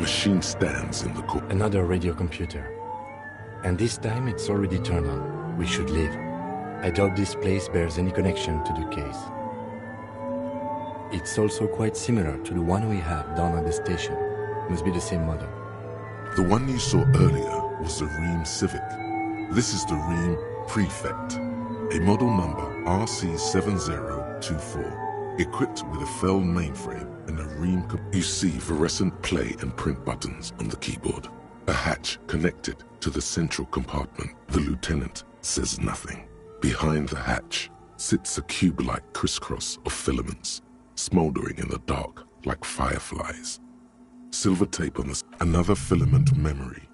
machine stands in the corner. Another radio computer. And this time it's already turned on. We should leave. I doubt this place bears any connection to the case. It's also quite similar to the one we have down at the station. Must be the same model. The one you saw earlier was the Ream Civic. This is the Ream Prefect, a model number RC7024, equipped with a Feld mainframe and a Ream. You see fluorescent play and print buttons on the keyboard. A hatch connected to the central compartment. The lieutenant says nothing. Behind the hatch sits a cube-like crisscross of filaments, smoldering in the dark like fireflies. Silver tape on another filament memory.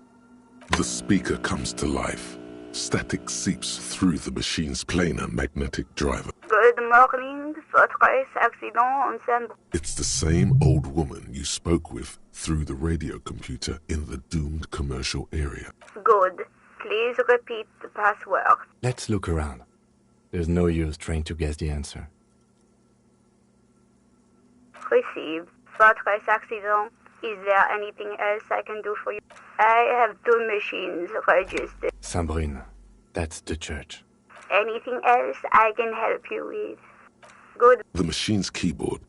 The speaker comes to life. Static seeps through the machine's planar magnetic driver. Good morning, Fortress accident on San... It's the same old woman you spoke with through the radio computer in the doomed commercial area. Good. Please repeat the password. Let's look around. There's no use trying to guess the answer. Received. Fortress accident. Is there anything else I can do for you? I have 2 machines registered. Saint-Brune. That's the church. Anything else I can help you with? Good. The machine's keyboard.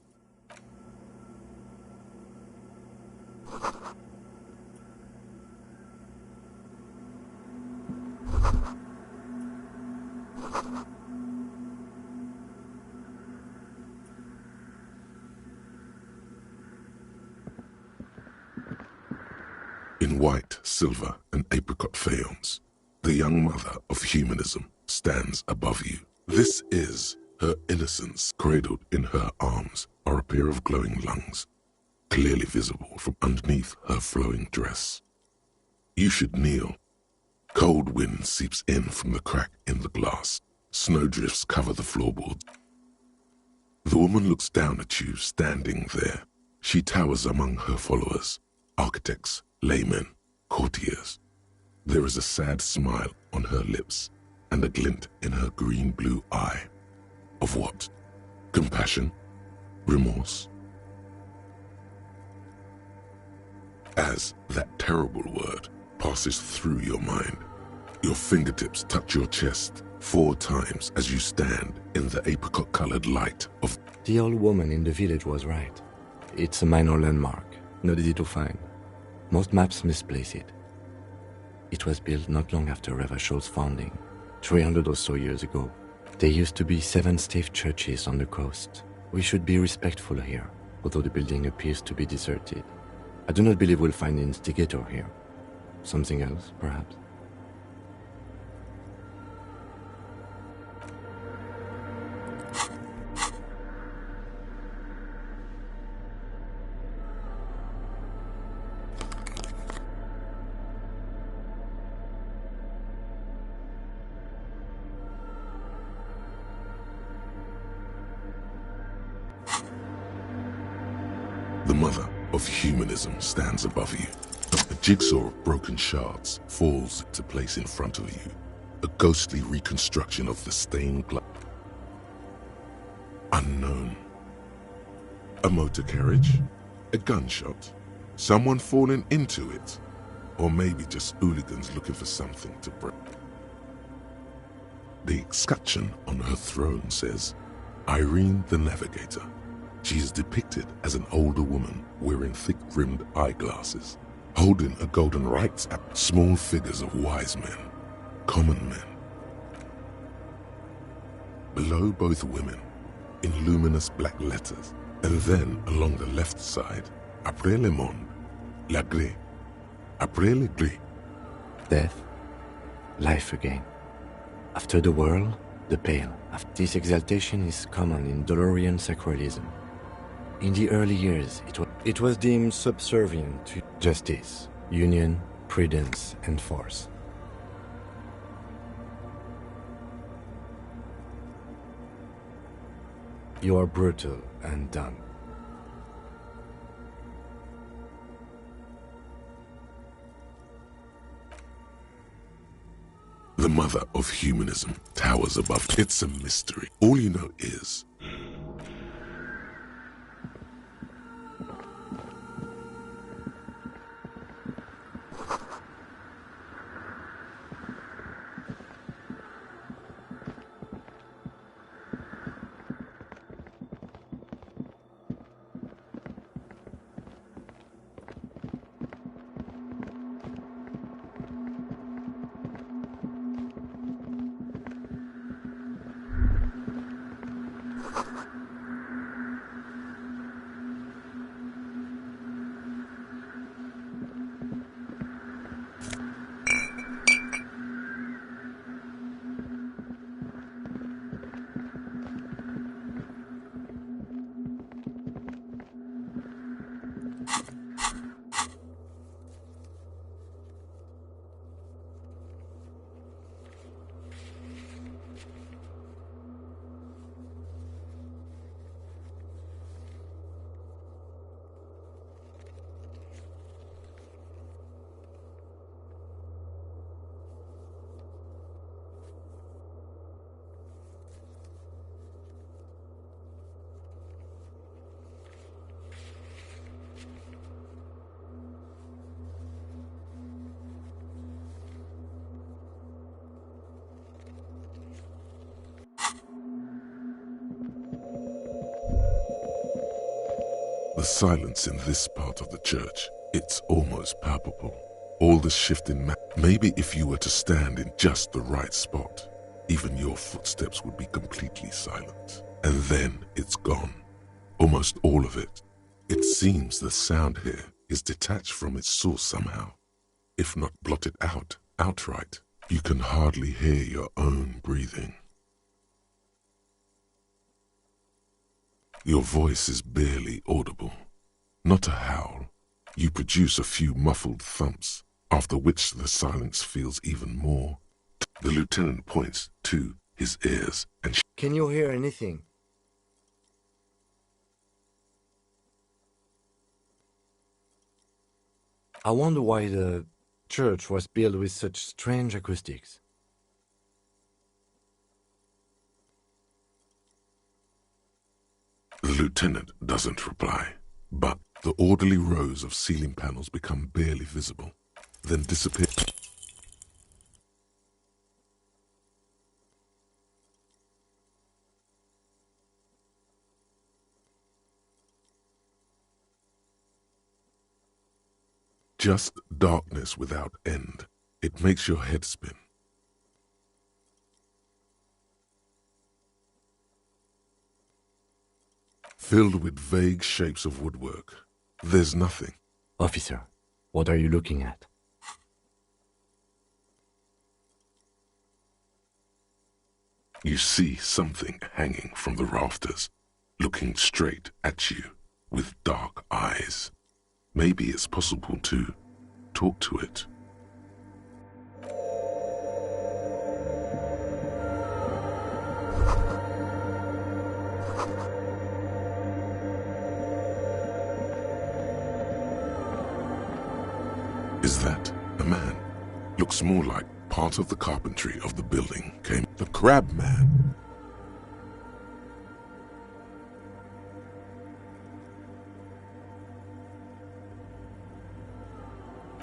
In white, silver, and apricot faience, the young mother of humanism stands above you. This is her innocence. Cradled in her arms are a pair of glowing lungs, clearly visible from underneath her flowing dress. You should kneel. Cold wind seeps in from the crack in the glass. Snowdrifts cover the floorboards. The woman looks down at you standing there. She towers among her followers, architects, laymen, courtiers. There is a sad smile on her lips and a glint in her green-blue eye. Of what? Compassion? Remorse? As that terrible word passes through your mind, your fingertips touch your chest 4 times as you stand in the apricot-colored light of... The old woman in the village was right. It's a minor landmark, not easy to find. Most maps misplace it. It was built not long after Revachol's founding, 300 or so years ago. There used to be 7 stave churches on the coast. We should be respectful here, although the building appears to be deserted. I do not believe we'll find the instigator here. Something else, perhaps? The mother of humanism stands above you. A jigsaw of broken shards falls into place in front of you. A ghostly reconstruction of the stained glass. Unknown. A motor carriage? A gunshot? Someone falling into it? Or maybe just hooligans looking for something to break. The escutcheon on her throne says, Irene the Navigator. She is depicted as an older woman wearing thick-rimmed eyeglasses, holding a golden right at small figures of wise men, common men. Below both women, in luminous black letters, and then along the left side, Après le monde, la gré, après le gris. Death, life again. After the world, the pale. This exaltation is common in Dolorian sacralism. In the early years, it was deemed subservient to justice, union, prudence, and force. You are brutal and done. The mother of humanism towers above. It's a mystery. All you know is The silence in this part of the church, it's almost palpable. All this shift in maybe if you were to stand in just the right spot, even your footsteps would be completely silent. And then it's gone. Almost all of it. It seems the sound here is detached from its source somehow. If not blotted out, outright, you can hardly hear your own breathing. Your voice is barely audible. Not a howl. You produce a few muffled thumps, after which the silence feels even more. The lieutenant points to his ears and... Can you hear anything? I wonder why the church was built with such strange acoustics. The lieutenant doesn't reply, but the orderly rows of ceiling panels become barely visible, then disappear. Just darkness without end. It makes your head spin. Filled with vague shapes of woodwork. There's nothing. Officer, what are you looking at? You see something hanging from the rafters, looking straight at you with dark eyes. Maybe it's possible to talk to it. Is that a man? Looks more like part of the carpentry of the building came the Crab Man.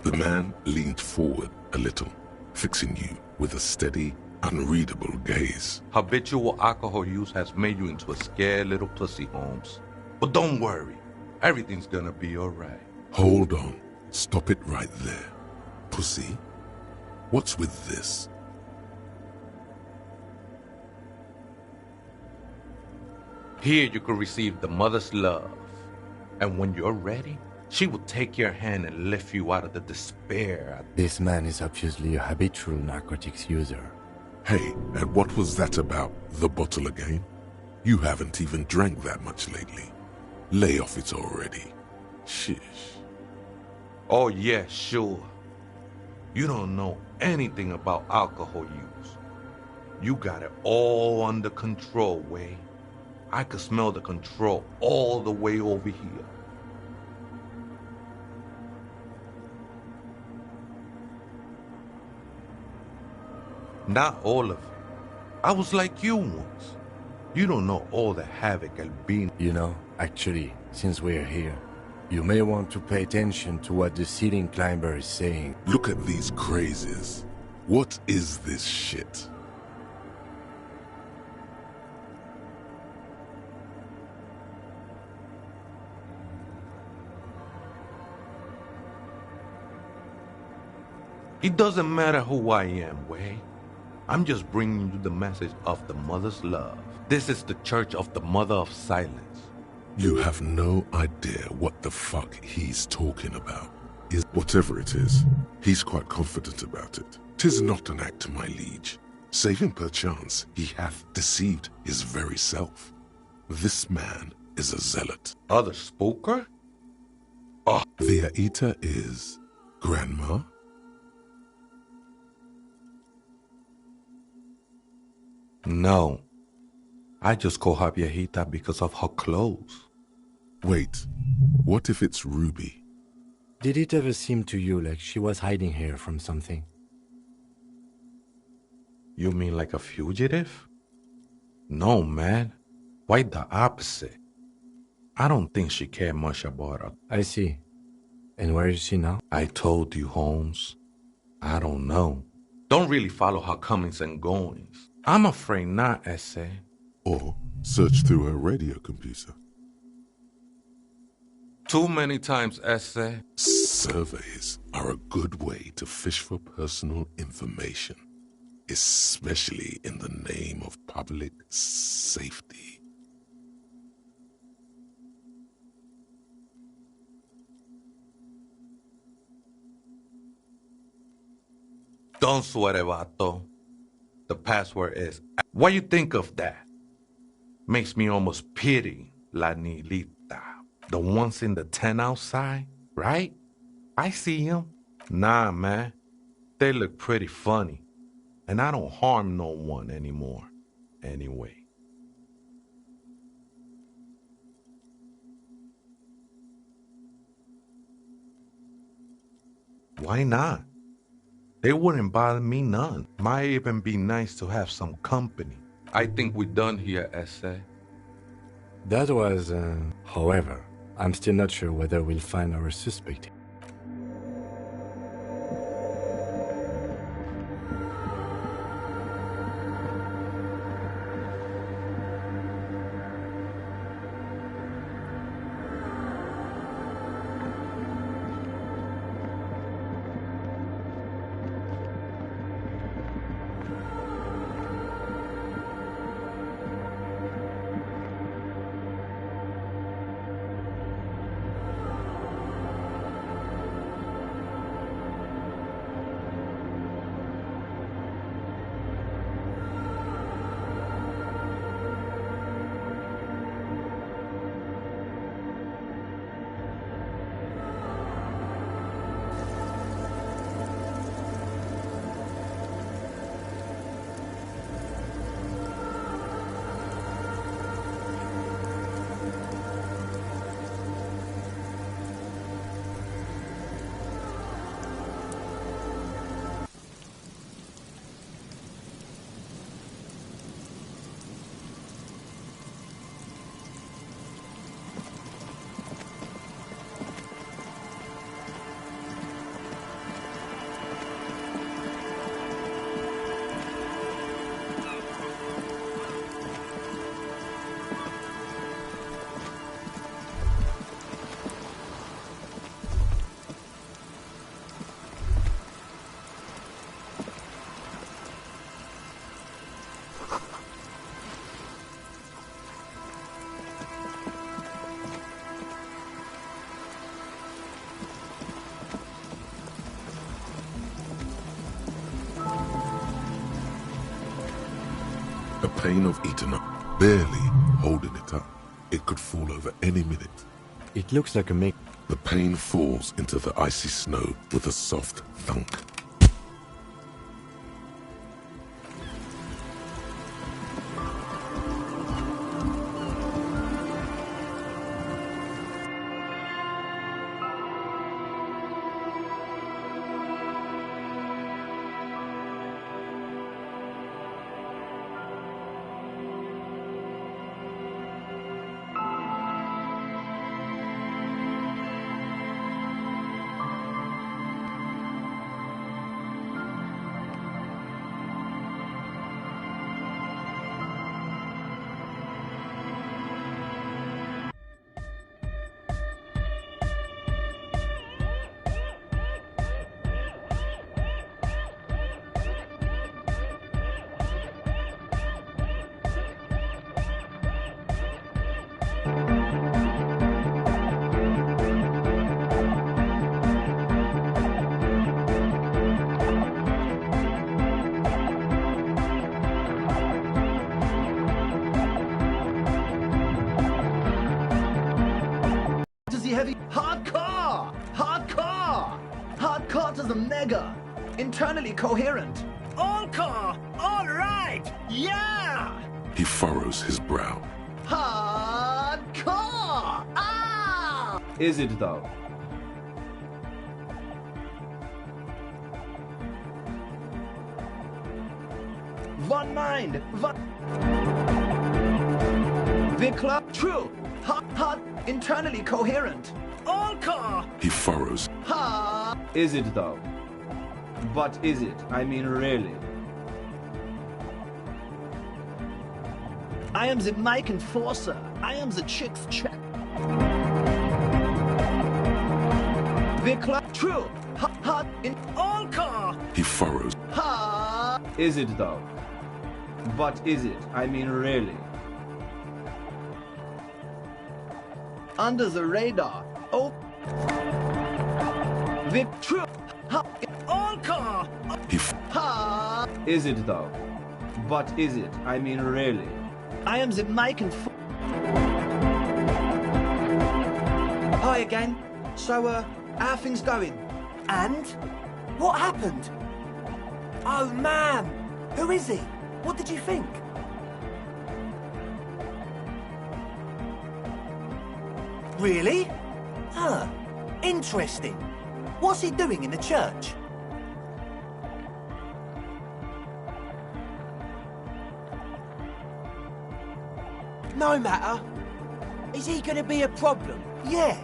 The man leaned forward a little, fixing you with a steady, unreadable gaze. Habitual alcohol use has made you into a scared little pussy, Holmes. But don't worry, everything's gonna be alright. Hold on. Stop it right there. Pussy? What's with this? Here you can receive the mother's love. And when you're ready, she will take your hand and lift you out of the despair. This man is obviously a habitual narcotics user. Hey, and what was that about, the bottle again? You haven't even drank that much lately. Lay off it already. Shish. Oh yeah, sure. You don't know anything about alcohol use. You got it all under control, Way. I could smell the control all the way over here. Not all of it. I was like you once. You don't know all the havoc I've been. You know, actually, since we're here, you may want to pay attention to what the ceiling climber is saying. Look at these crazies. What is this shit? It doesn't matter who I am, Way. I'm just bringing you the message of the Mother's love. This is the Church of the Mother of Silence. You have no idea what the fuck he's talking about. Whatever it is, he's quite confident about it. 'Tis not an act, my liege. Save him perchance, he hath deceived his very self. This man is a zealot. Other spooker? The Aita is Grandma? No. I just call her Viejita because of her clothes. Wait, what if it's Ruby? Did it ever seem to you like she was hiding here from something? You mean like a fugitive? No, man. Quite the opposite. I don't think she cared much about her. I see. And where is she now? I told you, Holmes. I don't know. Don't really follow her comings and goings. I'm afraid not, Ese. Or search through her radio computer. Too many times, Ese. Surveys are a good way to fish for personal information, especially in the name of public safety. Don't sweat it, vato. The password is... What you think of that? Makes me almost pity La Nilita. The ones in the tent outside, right? I see them. Nah, man. They look pretty funny. And I don't harm no one anymore. Anyway. Why not? They wouldn't bother me none. Might even be nice to have some company. I think we're done here, Ese. That was, however, I'm still not sure whether we'll find our suspect. A pane of eaten up, barely holding it up. It could fall over any minute. It looks like a make. The pane falls into the icy snow with a soft thunk. Does he heavy? Hardcore! Hardcore! Hardcore to the mega! Internally coherent! All car! All right! Yeah! He furrows his brow. Hardcore! Ah! Is it though? One mind! One... Vikla, true! Hard, internally coherent! All car! He furrows. Ha! Is it though? But is it? I mean, really? I am the Mike Enforcer. I am the chick's check. Vikla, true! Hard, in... All car! He furrows. Ha! Is it though? But is it? I mean, really? Under the radar. Oh. Vic, true. Ha! All car! He Ha! Is it though? But is it? I mean, really? I am the Mike and... Hi again. So, how are things going? And? What happened? Oh, man! Who is he? What did you think? Really? Huh. Interesting. What's he doing in the church? No matter. Is he gonna be a problem? Yeah.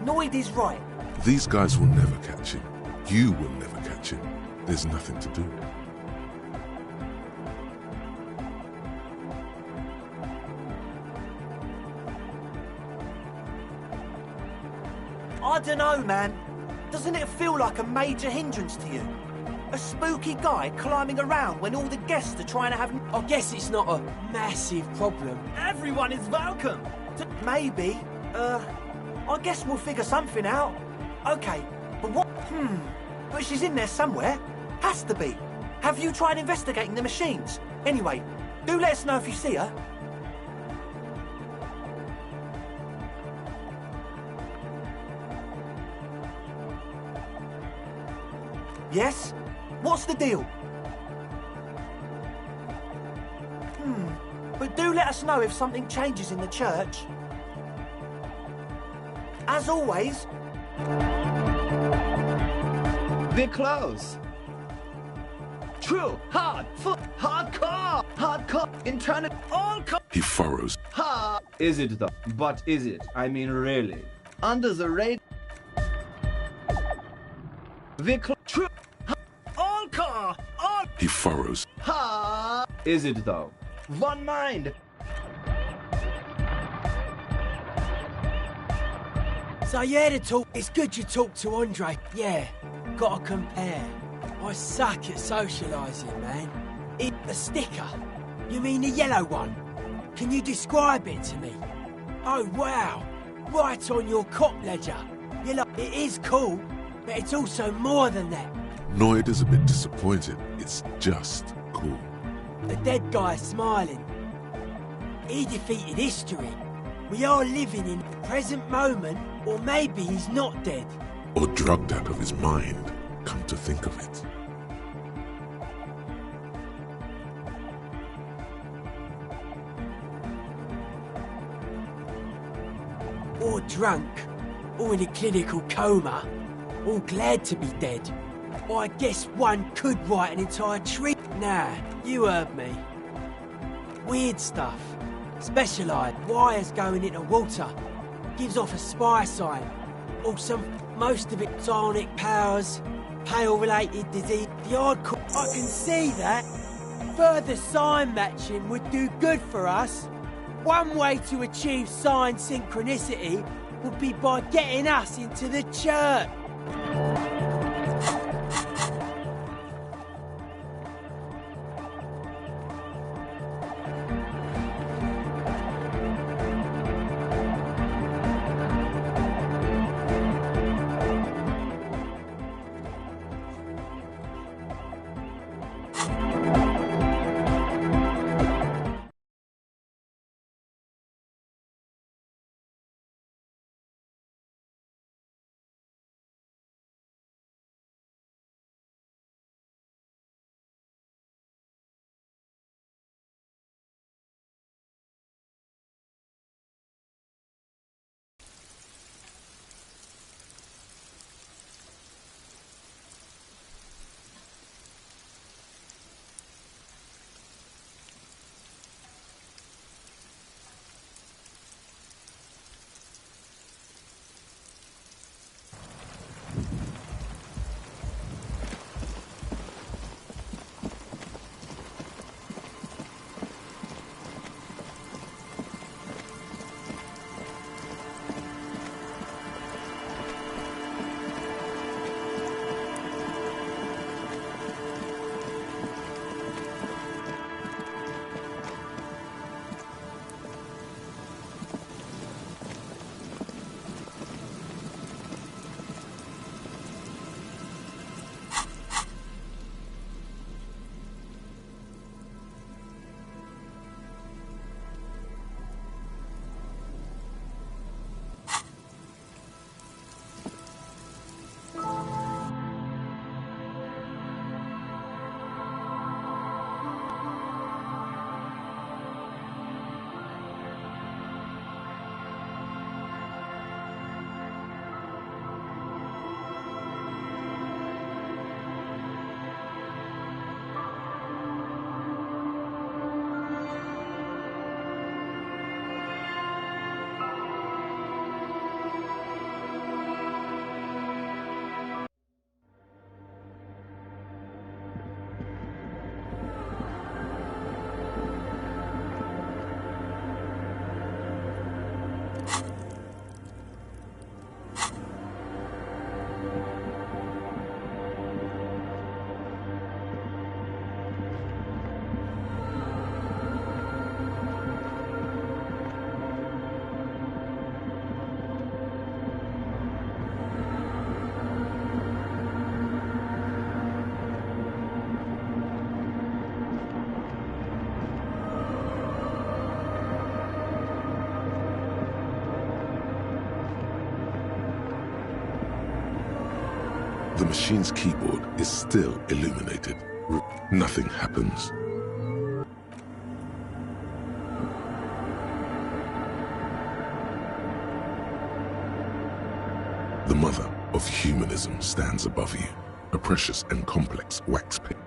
Noid is right. These guys will never catch him. You will never catch him. There's nothing to do. I don't know, man. Doesn't it feel like a major hindrance to you? A spooky guy climbing around when all the guests are trying to have... I guess it's not a massive problem. Everyone is welcome. Maybe. I guess we'll figure something out. Okay, but what... But she's in there somewhere. Has to be. Have you tried investigating the machines? Anyway, do let us know if you see her. Yes? What's the deal? But do let us know if something changes in the church. As always... We're close. True. Hard. Foot. Hardcore. Hardcore. Internal. All car. He furrows. Hard. Is it though? But is it? I mean, really? Under the radar. True. All car. All. He furrows. Ha. Is it though? One mind. So yeah, it's good you talk to Andre. Yeah, gotta compare. I suck at socialising, man. The sticker. You mean the yellow one? Can you describe it to me? Oh wow, right on your cop ledger. You know, it is cool, but it's also more than that. Noid is a bit disappointed. It's just cool. The dead guy smiling. He defeated history. We are living in the present moment, or maybe he's not dead. Or drugged out of his mind, come to think of it. Or drunk, or in a clinical coma, or glad to be dead. I guess one could write an entire tree. Nah, you heard me. Weird stuff. Specialised. Wires going into water. Gives off a spy sign. Or most of it psionic powers. Pale-related disease. The hardcore. I can see that. Further sign matching would do good for us. One way to achieve sign synchronicity would be by getting us into the church. The machine's keyboard is still illuminated. Nothing happens. The mother of humanism stands above you, a precious and complex wax pen.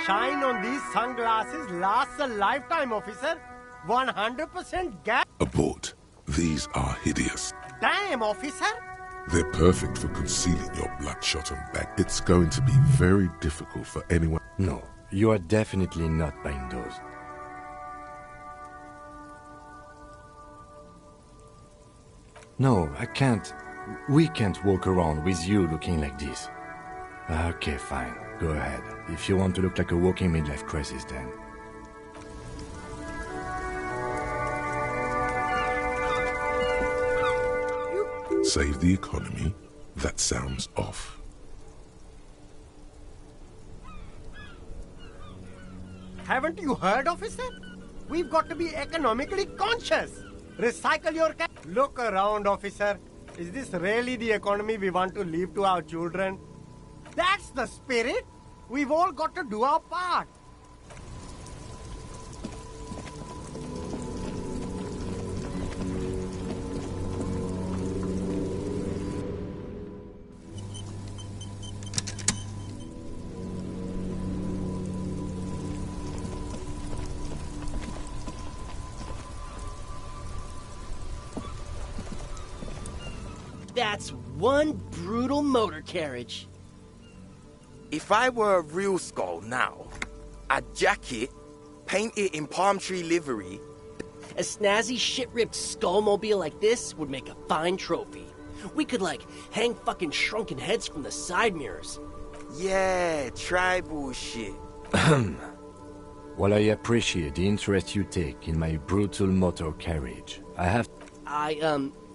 Shine on these sunglasses lasts a lifetime, officer. 100% gas. Abort. These are hideous. Damn, officer. They're perfect for concealing your bloodshot and back. It's going to be very difficult for anyone. No, you are definitely not buying those. No, I can't. We can't walk around with you looking like this. Okay, fine. Go ahead. If you want to look like a walking midlife crisis, then. Save the economy? That sounds off. Haven't you heard, officer? We've got to be economically conscious. Recycle your cash. Look around, officer. Is this really the economy we want to leave to our children? That's the spirit. We've all got to do our part. That's one brutal motor carriage. If I were a real skull now, I'd jack it, paint it in palm tree livery. A snazzy, shit-ripped skullmobile like this would make a fine trophy. We could, like, hang fucking shrunken heads from the side mirrors. Yeah, tribal shit. While I appreciate the interest you take in my brutal motor carriage, I have...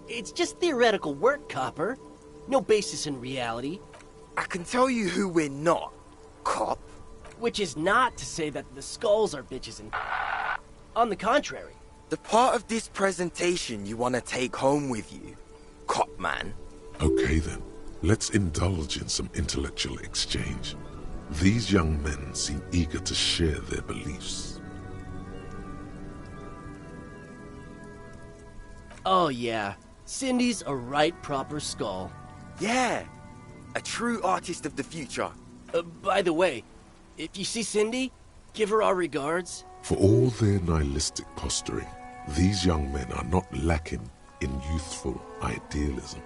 It's just theoretical work, Copper. No basis in reality. I can tell you who we're not, cop. Which is not to say that the skulls are bitches and... On the contrary. The part of this presentation you want to take home with you, cop man. Okay then, let's indulge in some intellectual exchange. These young men seem eager to share their beliefs. Oh yeah, Cindy's a right proper skull. Yeah, a true artist of the future. By the way, if you see Cindy, give her our regards. For all their nihilistic posturing, these young men are not lacking in youthful idealism.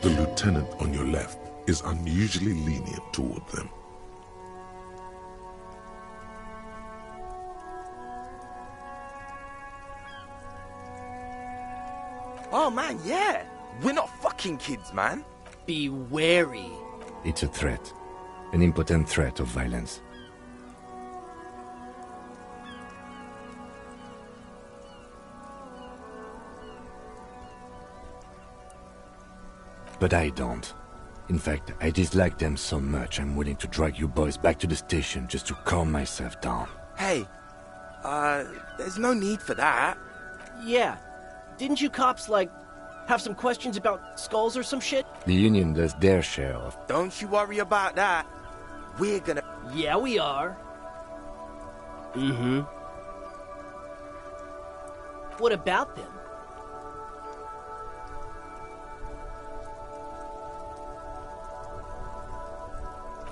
The lieutenant on your left is unusually lenient toward them. Oh man, yeah. We're not fucking kids, man. Be wary. It's a threat. An impotent threat of violence. But I don't. In fact, I dislike them so much I'm willing to drag you boys back to the station just to calm myself down. Hey, there's no need for that. Yeah. Didn't you cops, like, have some questions about skulls or some shit? The Union does their share of... Don't you worry about that. We're gonna... Yeah, we are. Mm-hmm. What about them?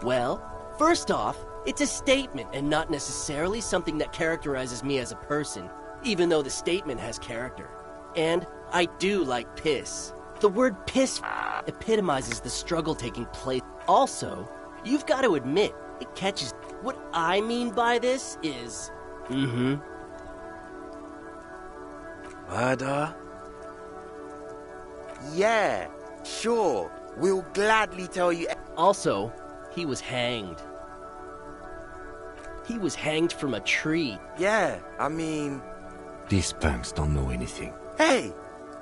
Well, first off, it's a statement and not necessarily something that characterizes me as a person, even though the statement has character. And I do like piss. The word piss epitomizes the struggle taking place. Also, you've got to admit, it catches. What I mean by this is... Mm-hmm. Murder? Yeah, sure. We'll gladly tell you... Also, he was hanged. He was hanged from a tree. Yeah, I mean... These punks don't know anything. Hey!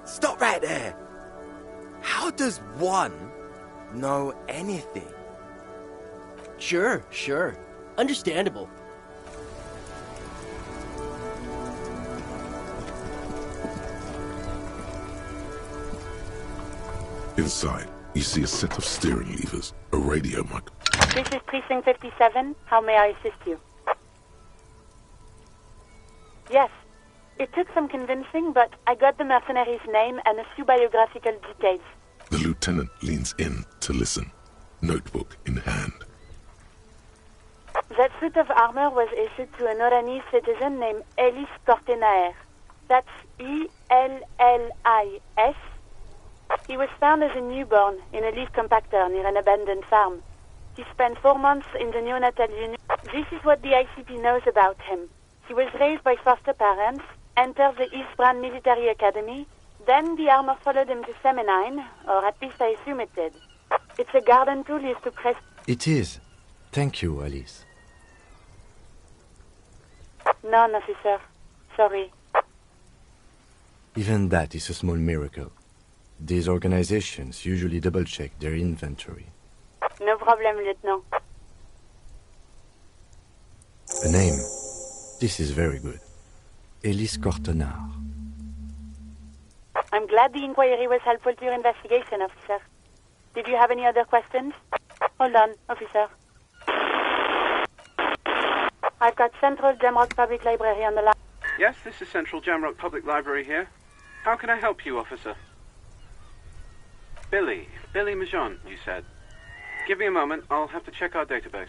Stop right there! How does one know anything? Sure. Understandable. Inside, you see a set of steering levers, a radio mic. This is Precinct 57. How may I assist you? Yes. It took some convincing, but I got the mercenary's name and a few biographical details. The lieutenant leans in to listen, notebook in hand. That suit of armor was issued to an Oranese citizen named Ellis Cortenaer. That's E-L-L-I-S. He was found as a newborn in a leaf compactor near an abandoned farm. He spent 4 months in the neonatal unit. This is what the ICP knows about him. He was raised by foster parents, entered the East Brand Military Academy, then the armor followed him to Seminine, or at least I assume it did. It's a garden tool used to press... It is. Thank you, Alice. None, officer. Sorry. Even that is a small miracle. These organizations usually double-check their inventory. No problem, Lieutenant. A name. This is very good. Elise Cortenard. I'm glad the inquiry was helpful to your investigation, officer. Did you have any other questions? Hold on, officer. I've got Central Jamrock Public Library on the line. Yes, this is Central Jamrock Public Library here. How can I help you, officer? Billy Majon, you said. Give me a moment, I'll have to check our database.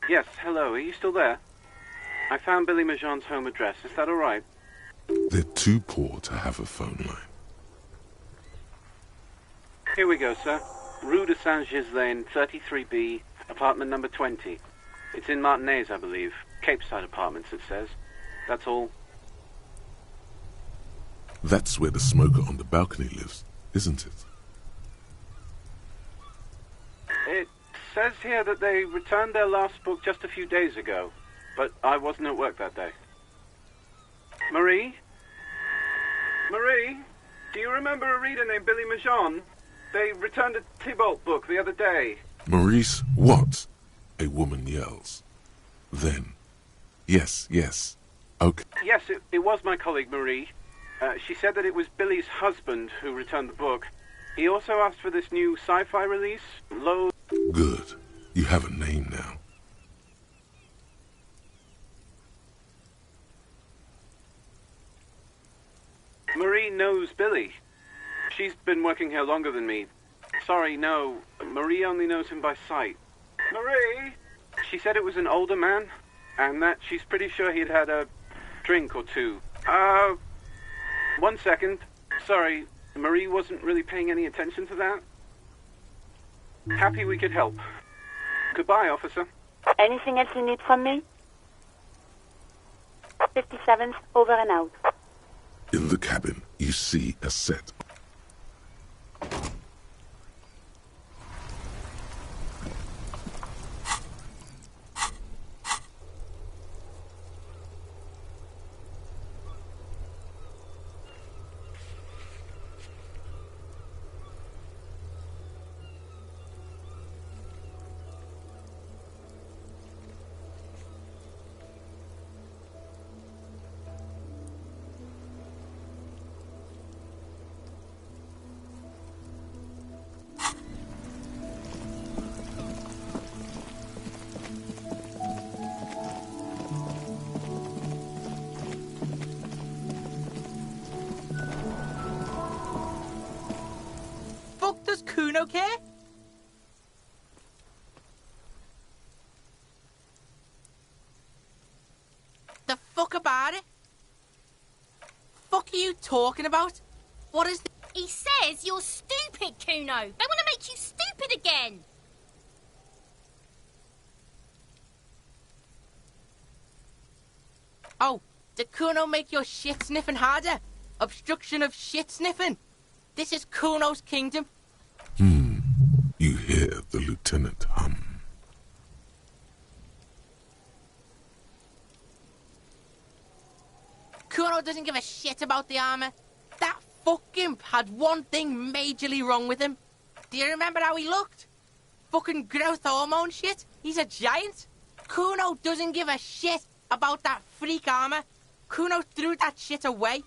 Yes, hello, are you still there? I found Billy Majon's home address, is that alright? They're too poor to have a phone line. Here we go, sir. Rue de Saint-Ghislain, 33B, apartment number 20. It's in Martinez, I believe. Capeside Apartments, it says. That's all. That's where the smoker on the balcony lives, isn't it? It says here that they returned their last book just a few days ago, but I wasn't at work that day. Marie? Marie? Do you remember a reader named Billy Majon? They returned a Tybalt book the other day. Maurice, what? A woman yells. Then, yes. Okay. Yes, it was my colleague Marie. She said that it was Billy's husband who returned the book. He also asked for this new sci-fi release, Good. You have a name now. Marie knows Billy. She's been working here longer than me. Sorry, no. Marie only knows him by sight. Marie! She said it was an older man, and that she's pretty sure he'd had a drink or two. 1 second. Sorry, Marie wasn't really paying any attention to that. Happy we could help. Goodbye, officer. Anything else you need from me? 57th, over and out. In the cabin, you see a set. Does Kuno care? The fuck about it? Fuck are you talking about? What is He says you're stupid, Kuno. They want to make you stupid again. Oh, did Kuno make your shit sniffing harder? Obstruction of shit sniffing? This is Kuno's kingdom. You hear the lieutenant hum. Kuno doesn't give a shit about the armor. That fucking had one thing majorly wrong with him. Do you remember how he looked? Fucking growth hormone shit. He's a giant. Kuno doesn't give a shit about that freak armor. Kuno threw that shit away.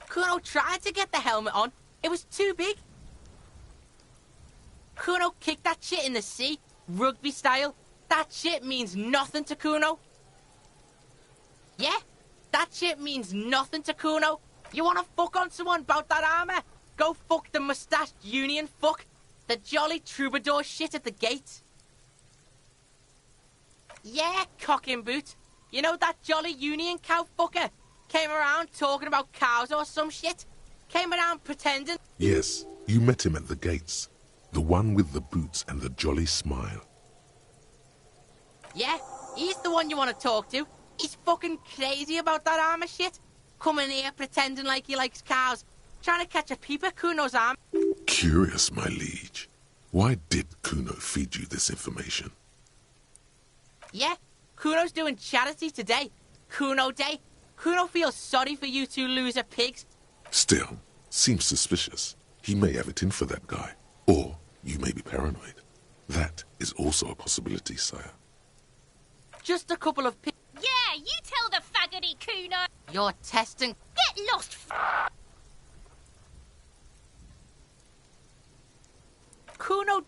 Kuno tried to get the helmet on. It was too big. Kuno kicked that shit in the sea, rugby style. That shit means nothing to Kuno. Yeah, that shit means nothing to Kuno. You wanna fuck on someone about that armor? Go fuck the mustached union fuck. The jolly troubadour shit at the gate. Yeah, cock and boot. You know that jolly union cow fucker? Came around talking about cows or some shit? Came around pretending... Yes, you met him at the gates. The one with the boots and the jolly smile. Yeah, he's the one you want to talk to. He's fucking crazy about that armor shit. Coming here pretending like he likes cows. Trying to catch a peep at Kuno's arm. Curious, my liege. Why did Kuno feed you this information? Yeah, Kuno's doing charity today. Kuno Day. Kuno feels sorry for you two loser pigs. Still, seems suspicious. He may have it in for that guy. Or you may be paranoid. That is also a possibility, sire. Just a couple of Yeah, you tell the faggoty Kuno. You're testing. Get lost. Kuno.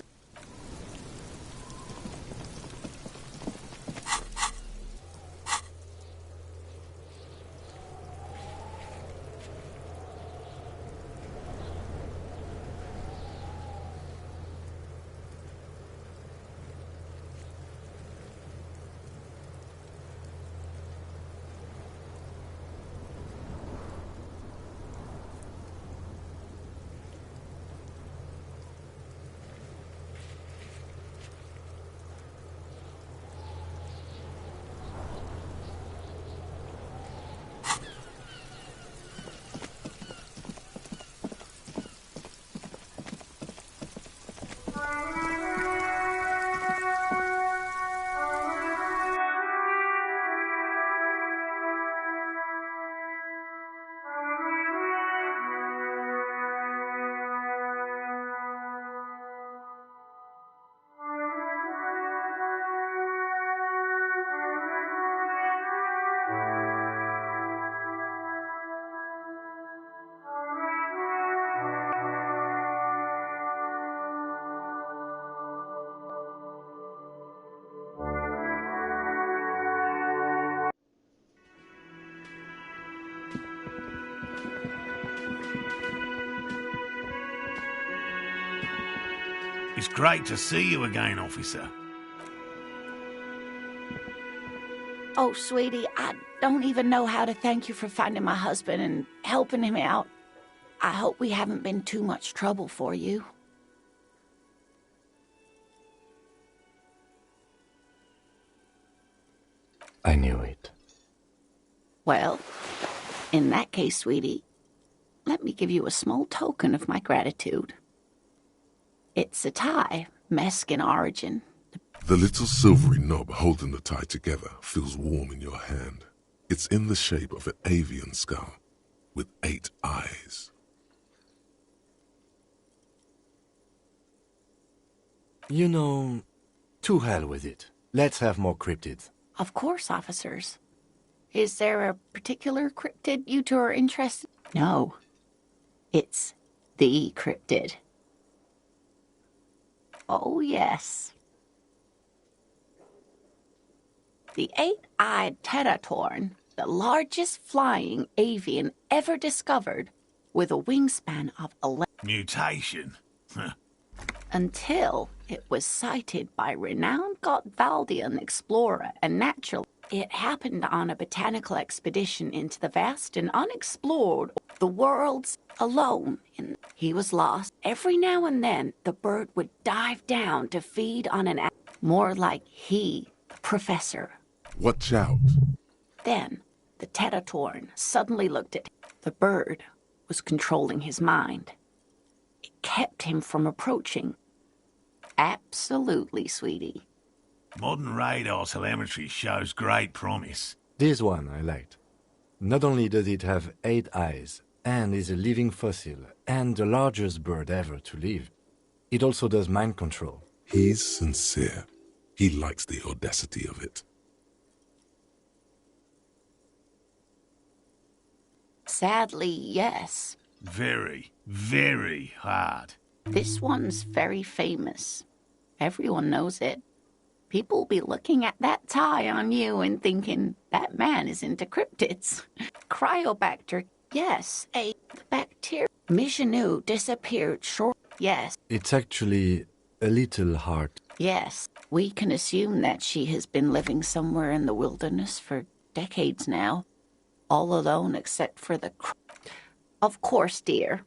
It's great to see you again, officer. Oh, sweetie, I don't even know how to thank you for finding my husband and helping him out. I hope we haven't been too much trouble for you. I knew it. Well, in that case, sweetie, let me give you a small token of my gratitude. It's a tie, Mesk in origin. The little silvery knob holding the tie together feels warm in your hand. It's in the shape of an avian skull with 8 eyes. You know, to hell with it. Let's have more cryptids. Of course, officers. Is there a particular cryptid you two are interested in? No. It's the cryptid. Oh, yes. The 8-eyed Teratorn, the largest flying avian ever discovered, with a wingspan of 11... Mutation. Until it was sighted by renowned Gotvaldian explorer and naturalist. It happened on a botanical expedition into the vast and unexplored the worlds alone. He was lost. Every now and then, the bird would dive down to feed on an more like the professor. Watch out. Then, the Teratorn suddenly looked at him. The bird was controlling his mind. It kept him from approaching. Absolutely, sweetie. Modern radar telemetry shows great promise. This one I liked. Not only does it have 8 eyes, and is a living fossil, and the largest bird ever to live, it also does mind control. He's sincere. He likes the audacity of it. Sadly, yes. Very, very hard. This one's very famous. Everyone knows it. People will be looking at that tie on you and thinking, that man is into cryptids. Cryobacter, yes, a bacteria. Michanu disappeared short, yes. It's actually a little hard. Yes, we can assume that she has been living somewhere in the wilderness for decades now. All alone except for the... Of course, dear.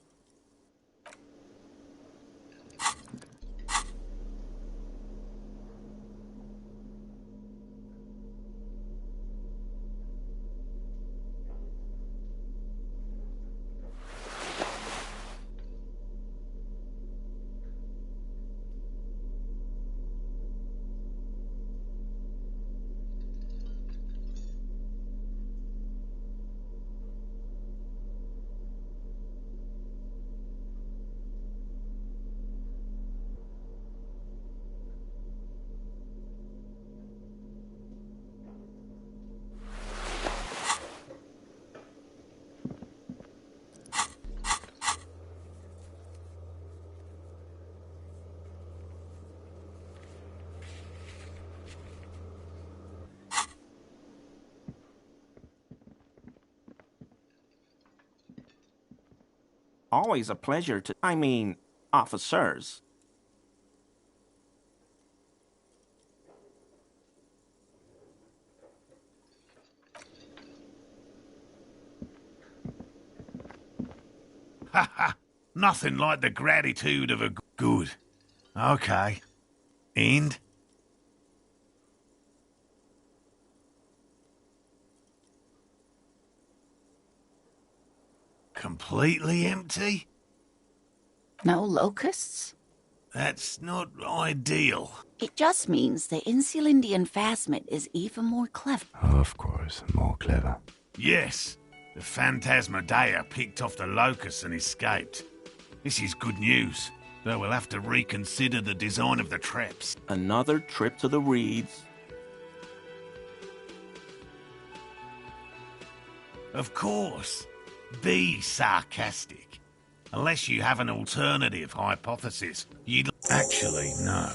Always a pleasure to... I mean, officers. Ha ha! Nothing like the gratitude of a good. Okay. And? Completely empty? No locusts? That's not ideal. It just means the Insulindian phasmid is even more clever. Of course, more clever. Yes. The Phantasmadeia picked off the locusts and escaped. This is good news, though we'll have to reconsider the design of the traps. Another trip to the Reeds. Of course. Be sarcastic. Unless you have an alternative hypothesis, you'd... Actually, no.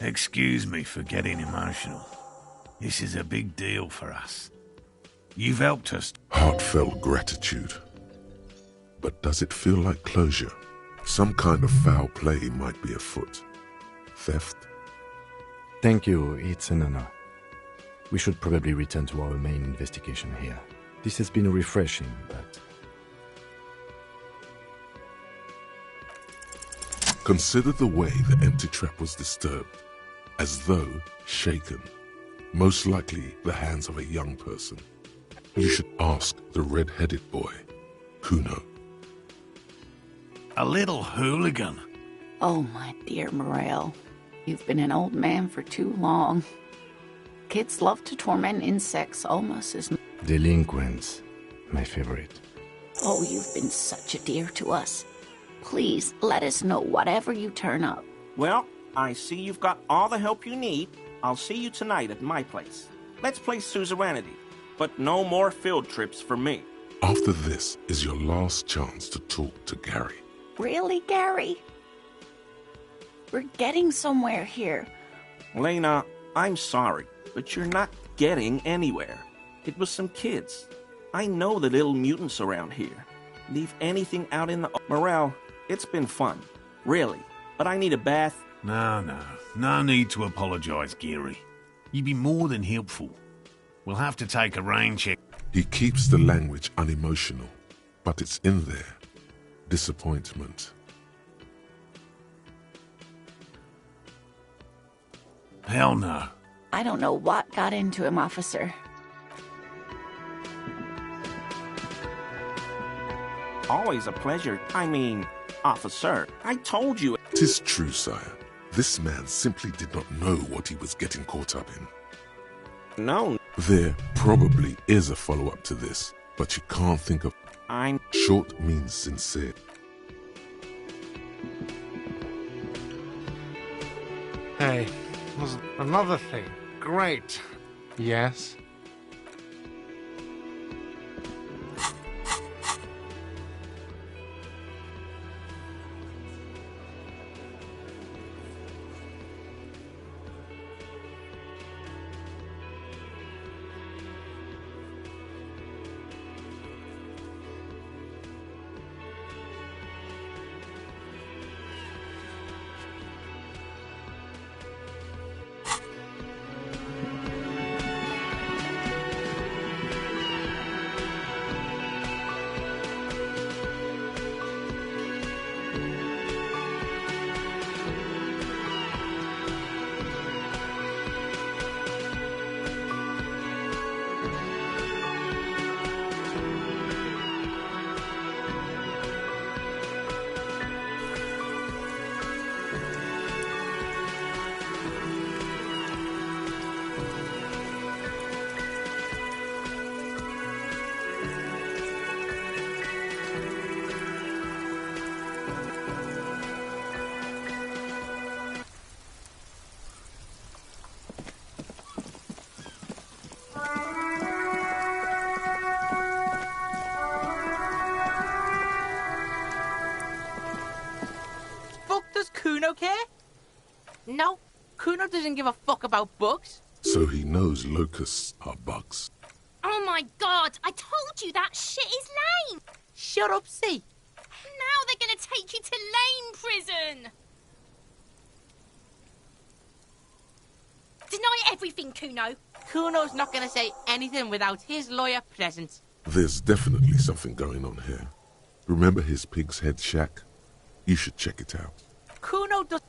Excuse me for getting emotional. This is a big deal for us. You've helped us. Heartfelt gratitude. But does it feel like closure? Some kind of foul play might be afoot. Theft? Thank you, it's an honor. We should probably return to our main investigation here. This has been refreshing, but... Consider the way the empty trap was disturbed, as though shaken. Most likely the hands of a young person. You should ask the red-headed boy, Kuno. A little hooligan. Oh, my dear Morel. You've been an old man for too long. Kids love to torment insects almost as... Delinquents, my favorite. Oh, you've been such a dear to us. Please, let us know whatever you turn up. Well, I see you've got all the help you need. I'll see you tonight at my place. Let's play suzerainty, but no more field trips for me. After this is your last chance to talk to Gary. Really, Gary? We're getting somewhere here. Lena, I'm sorry, but you're not getting anywhere. It was some kids. I know the little mutants around here. Leave anything out in the... Morel, it's been fun. Really. But I need a bath. No need to apologize, Gary. You'd be more than helpful. We'll have to take a rain check. He keeps the language unemotional, but it's in there. Disappointment. Hell no. I don't know what got into him, officer. Always a pleasure. I mean, officer, I told you. 'Tis true, sire. This man simply did not know what he was getting caught up in. No. There probably is a follow-up to this, but you can't think of... Short means sincere. Hey, there's another thing. Great. Yes? Kuno care? No, Kuno doesn't give a fuck about bugs. So he knows locusts are bugs. Oh my god, I told you that shit is lame! Shut up, see. happen? Deny everything, Kuno. Kuno's not gonna say anything without his lawyer present. There's definitely something going on here. Remember his pig's head shack? You should check it out. Kuno does...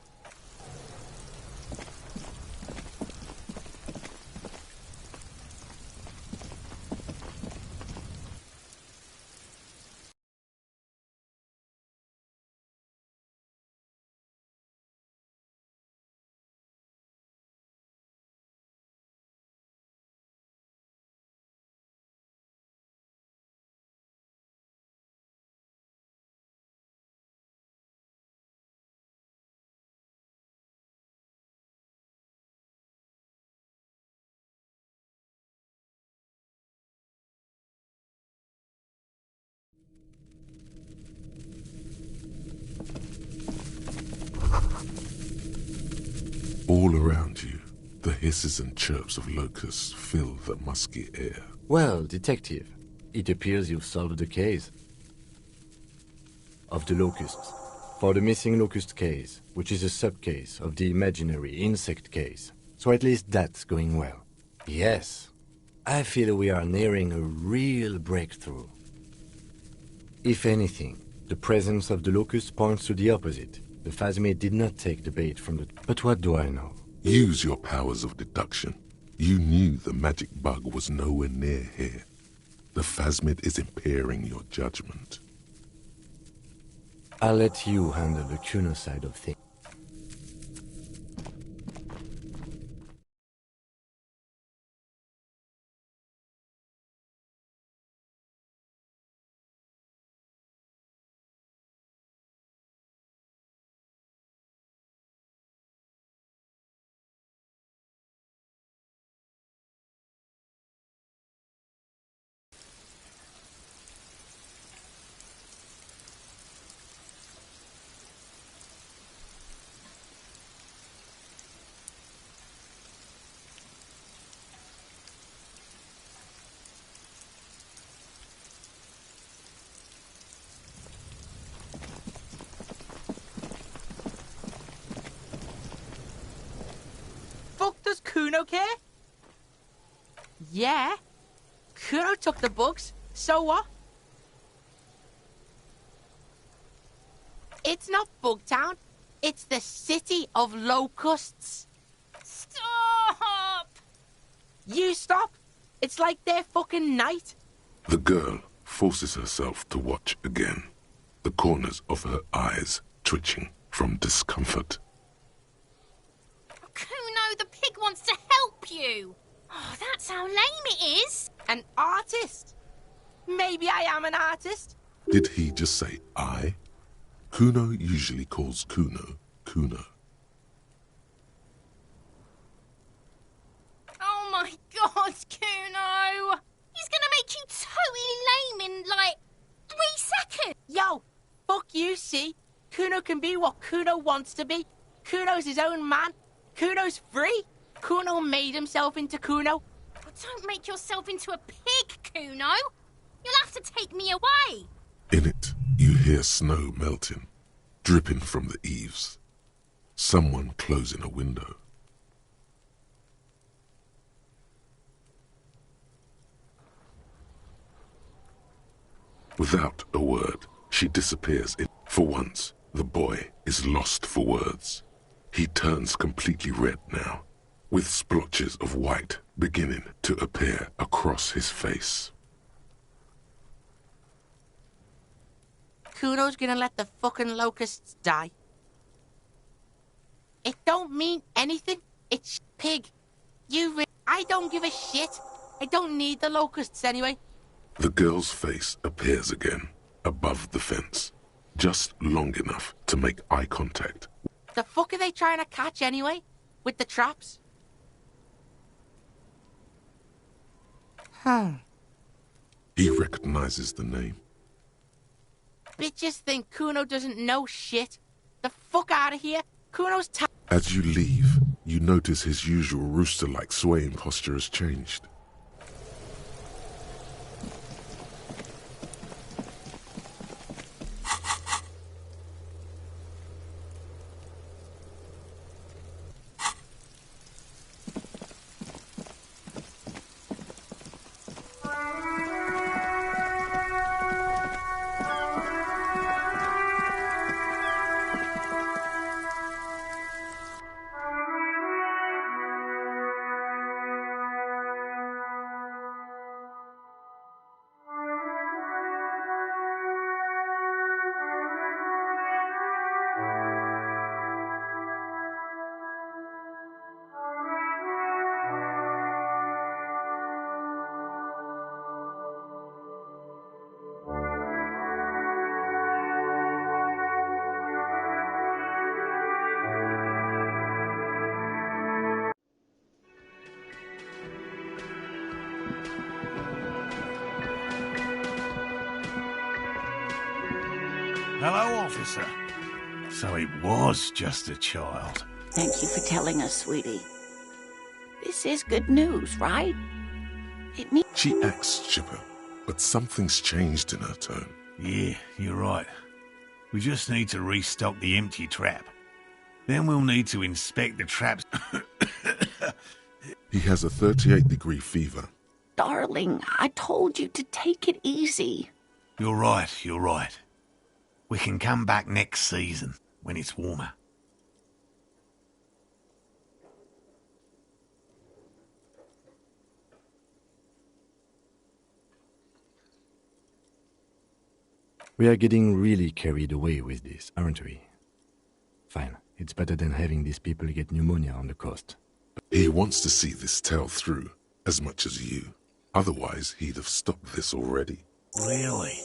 All around you, the hisses and chirps of locusts fill the musky air. Well, detective, it appears you've solved the case of the locusts. For the missing locust case, which is a sub-case of the imaginary insect case. So at least that's going well. Yes, I feel we are nearing a real breakthrough. If anything, the presence of the locust points to the opposite. The Phasmid did not take the bait from the... But what do I know? Use your powers of deduction. You knew the magic bug was nowhere near here. The Phasmid is impairing your judgment. I'll let you handle the Kuno side of things. Does Kuno care? Yeah. Kuno took the bugs, so what? It's not Bugtown, it's the city of locusts. Stop! You stop! It's like their fucking night. The girl forces herself to watch again, the corners of her eyes twitching from discomfort. Kuno, the pig wants to help you. Oh, that's how lame it is. An artist? Maybe I am an artist. Did he just say I? Kuno usually calls Kuno, Kuno. Oh my god, Kuno! He's gonna make you totally lame in, like, 3 seconds! Yo, fuck you, see? Kuno can be what Kuno wants to be. Kuno's his own man. Kuno's free. Kuno made himself into Kuno. Oh, don't make yourself into a pig, Kuno. You'll have to take me away. In it, you hear snow melting, dripping from the eaves. Someone closing a window. Without a word, she disappears. For once, the boy is lost for words. He turns completely red now, with splotches of white beginning to appear across his face. Kuno's gonna let the fucking locusts die. It don't mean anything. It's pig. I don't give a shit. I don't need the locusts anyway. The girl's face appears again, above the fence, just long enough to make eye contact. The fuck are they trying to catch anyway? With the traps? He recognizes the name. Bitches think Kuno doesn't know shit. The fuck out of here. Kuno's As you leave, you notice his usual rooster-like swaying posture has changed. Hello, officer. So it was just a child. Thank you for telling us, sweetie. This is good news, right? It means... She acts chipper, but something's changed in her tone. Yeah, you're right. We just need to restock the empty trap. Then we'll need to inspect the traps. He has a 38-degree fever. Darling, I told you to take it easy. You're right, you're right. We can come back next season, when it's warmer. We are getting really carried away with this, aren't we? Fine. It's better than having these people get pneumonia on the coast. He wants to see this tale through, as much as you. Otherwise, he'd have stopped this already. Really?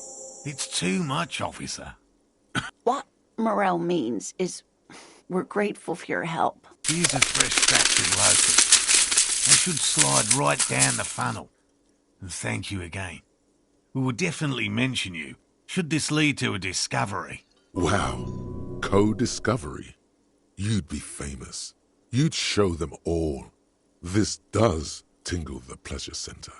It's too much, officer. What Morel means is we're grateful for your help. Here's a fresh batch of locusts. They should slide right down the funnel. And thank you again. We will definitely mention you, should this lead to a discovery. Wow. Co-discovery. You'd be famous. You'd show them all. This does tingle the pleasure center.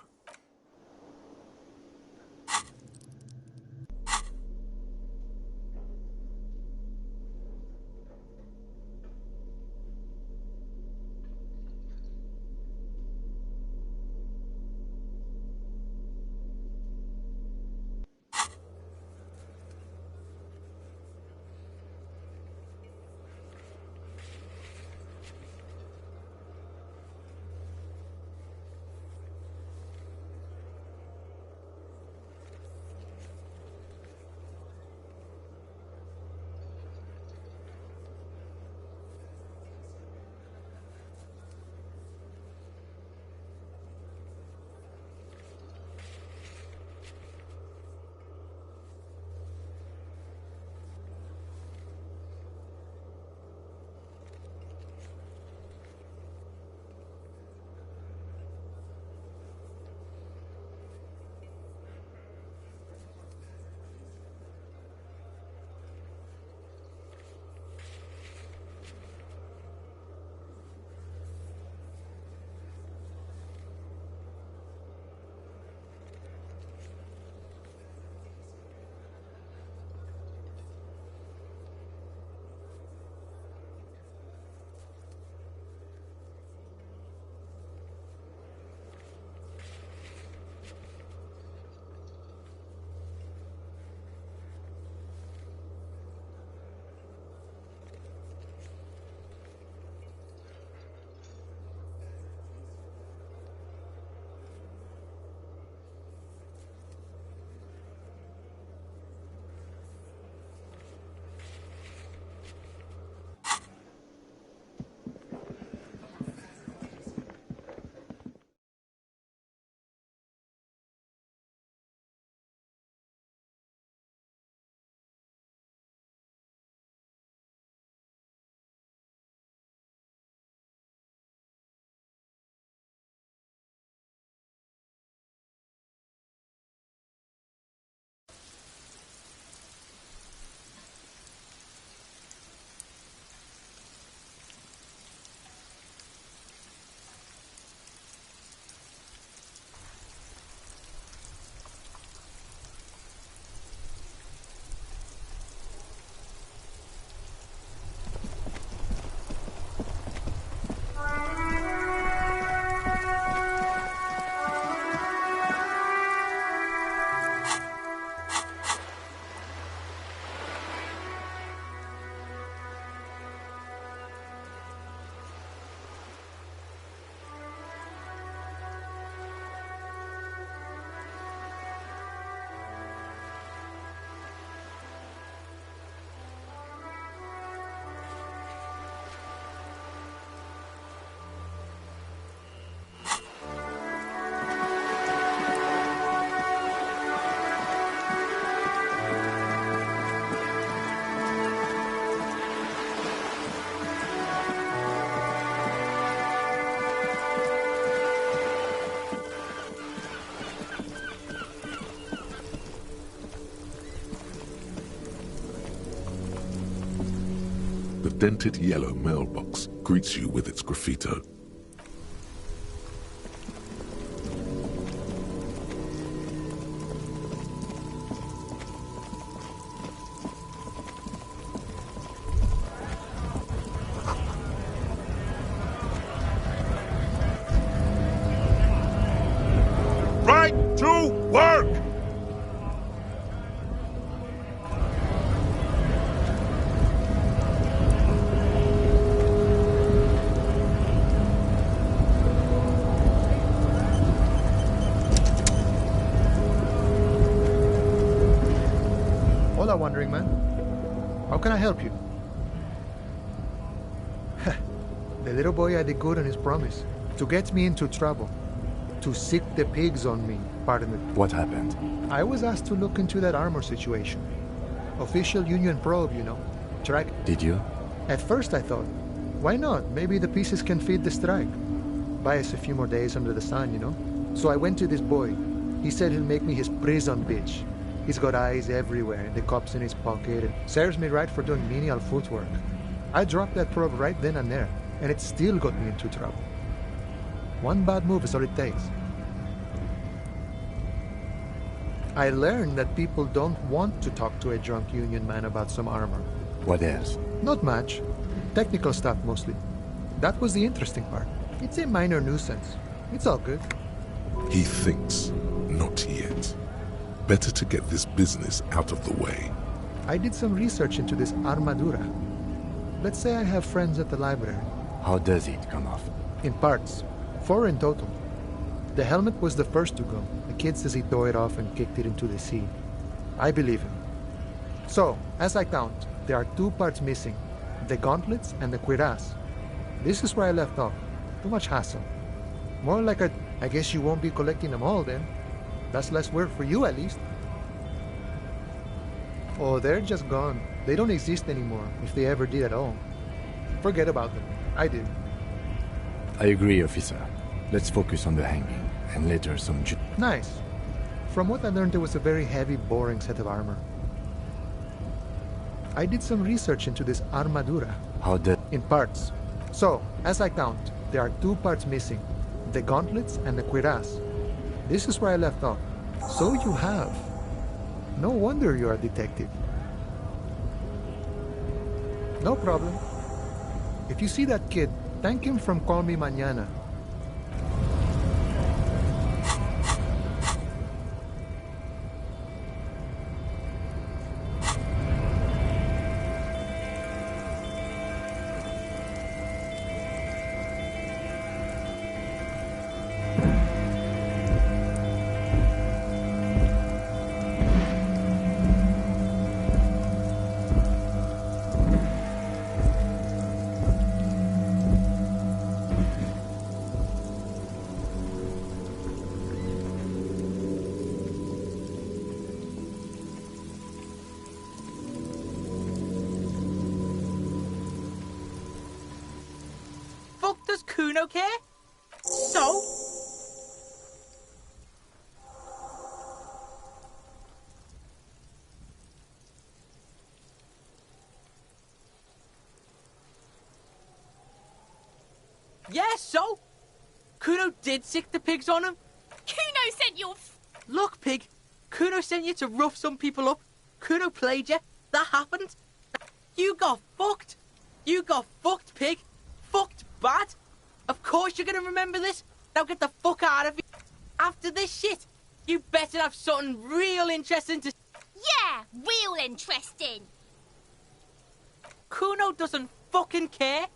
The dented yellow mailbox greets you with its graffito. Right to work! Hola, Wandering Man. How can I help you? The little boy had it good on his promise. To get me into trouble. To sick the pigs on me, pardon me. What happened? I was asked to look into that armor situation. Official Union probe, you know. Track. Did you? At first I thought, why not? Maybe the pieces can feed the strike. Buy us a few more days under the sun, you know? So I went to this boy. He said he'll make me his prison bitch. He's got eyes everywhere, and the cops in his pocket, and serves me right for doing menial footwork. I dropped that probe right then and there, and it still got me into trouble. One bad move is all it takes. I learned that people don't want to talk to a drunk Union man about some armor. What else? Not much. Technical stuff mostly. That was the interesting part. It's a minor nuisance. It's all good. He thinks, not yet. Better to get this business out of the way. I did some research into this armadura. Let's say I have friends at the library. How does it come off? In parts. 4 in total. The helmet was the first to go. The kid says he tore it off and kicked it into the sea. I believe him. So, as I count, there are 2 parts missing. The gauntlets and the cuirass. This is where I left off. Too much hassle. More like a, I guess you won't be collecting them all then. That's less work for you at least. Oh, they're just gone. They don't exist anymore, if they ever did at all. Forget about them. I did. I agree, officer. Let's focus on the hanging, and later some Nice. From what I learned, it was a very heavy, boring set of armor. I did some research into this armadura. How did... In parts. So, as I count, there are 2 parts missing. The gauntlets and the cuirass. This is where I left off. So you have. No wonder you're a detective. No problem. If you see that kid, thank him from Call Me Mañana. Does Kuno care? So? Yeah, so? Kuno did sick the pigs on him. Kuno sent you... Look, pig. Kuno sent you to rough some people up. Kuno played you. That happened. You got fucked. You got fucked, pig. Fucked bad. Of course you're gonna remember this. Now get the fuck out of here. After this shit, you better have something real interesting to... Yeah, real interesting. Kuno doesn't fucking care.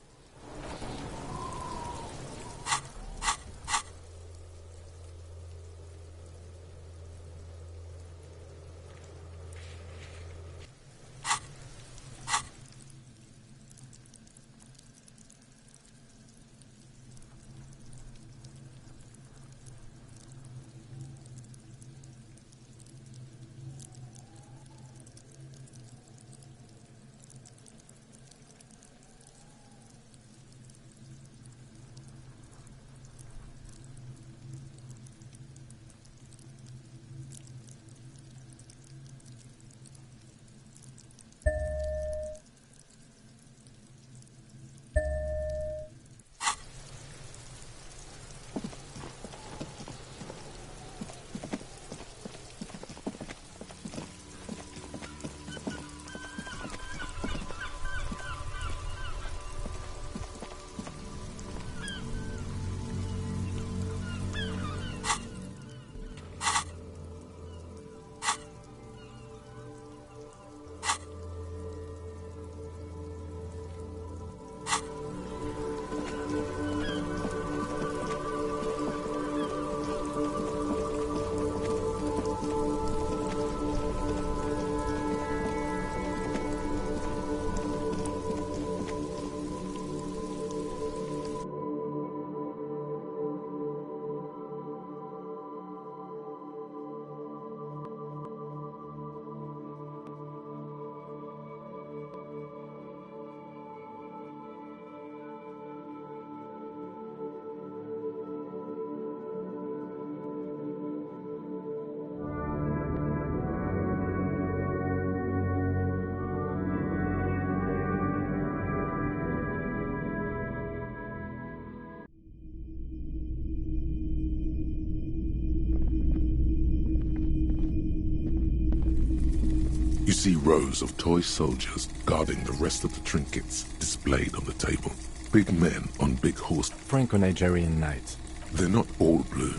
see rows of toy soldiers guarding the rest of the trinkets displayed on the table. Big men on big horses. Franco-Nigerian knights. They're not all blue.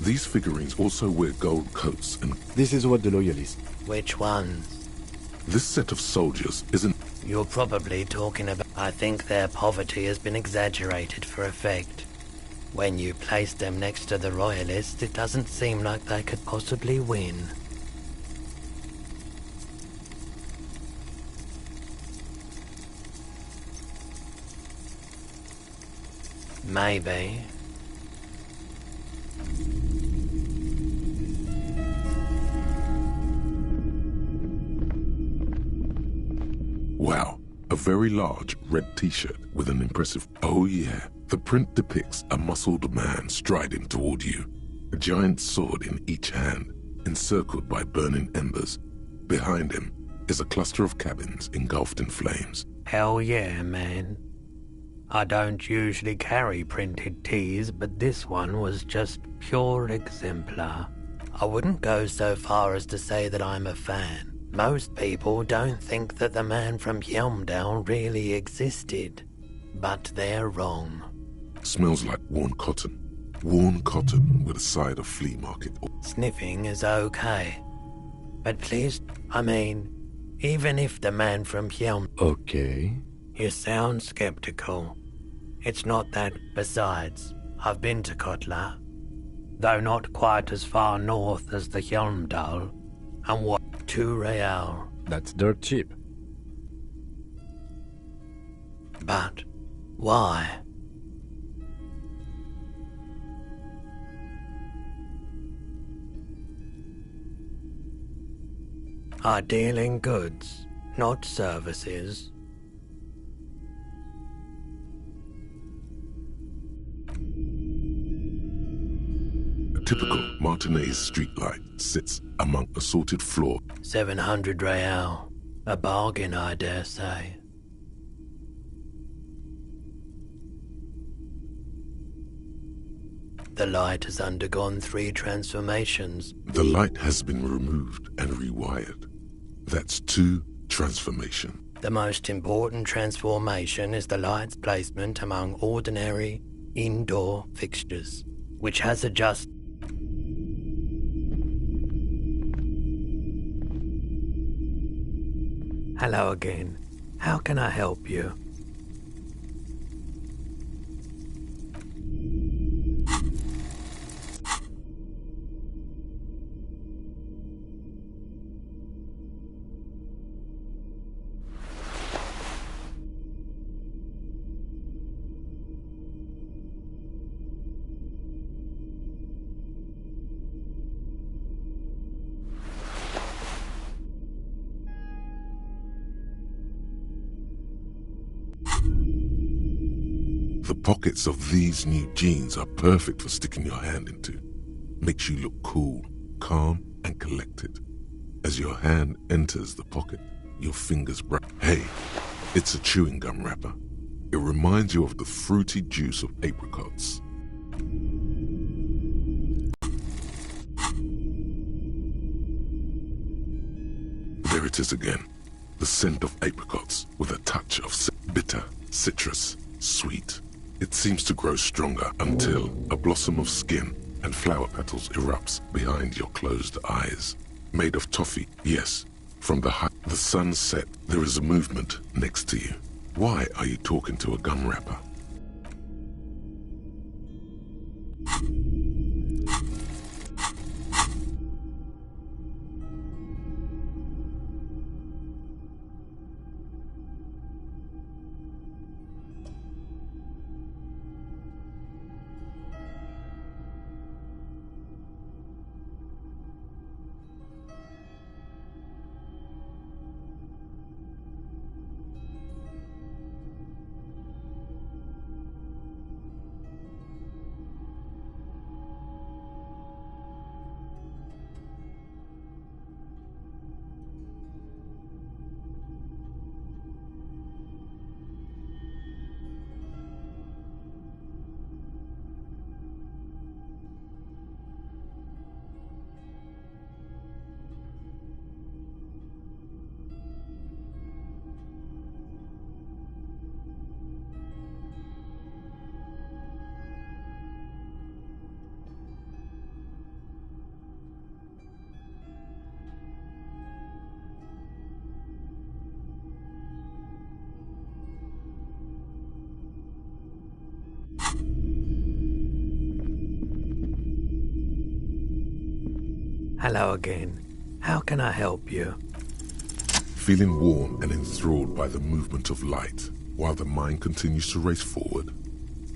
These figurines also wear gold coats and... This is what the loyalists... Which ones? This set of soldiers isn't... You're probably talking about... I think their poverty has been exaggerated for effect. When you place them next to the royalists, it doesn't seem like they could possibly win. Maybe. Wow, a very large red t-shirt with an impressive... Oh yeah, the print depicts a muscled man striding toward you, a giant sword in each hand, encircled by burning embers. Behind him is a cluster of cabins engulfed in flames. Hell yeah, man. I don't usually carry printed tees, but this one was just pure exemplar. I wouldn't go so far as to say that I'm a fan. Most people don't think that the man from Helmdale really existed, but they're wrong. Smells like worn cotton. Worn cotton with a side of flea market. Sniffing is okay. But please, even if the man from Helmdale... Okay. You sound skeptical. It's not that. Besides, I've been to Kotla, though not quite as far north as the Helmdal, and what? 2 real. That's dirt cheap. But why? I deal in goods, not services. Typical Martinez streetlight sits among assorted floor. 700 real. A bargain, I dare say. The light has undergone 3 transformations. The light has been removed and rewired. That's 2 transformation. The most important transformation is the light's placement among ordinary indoor fixtures, which has adjusted. Hello again. How can I help you? The pockets of these new jeans are perfect for sticking your hand into. Makes you look cool, calm, and collected. As your hand enters the pocket, your fingers brush. Hey, it's a chewing gum wrapper. It reminds you of the fruity juice of apricots. There it is again. The scent of apricots with a touch of bitter, citrus, sweet. It seems to grow stronger until a blossom of skin and flower petals erupts behind your closed eyes. Made of toffee, yes. From the sun set, there is a movement next to you. Why are you talking to a gum wrapper? Hello again. How can I help you? Feeling warm and enthralled by the movement of light, while the mind continues to race forward.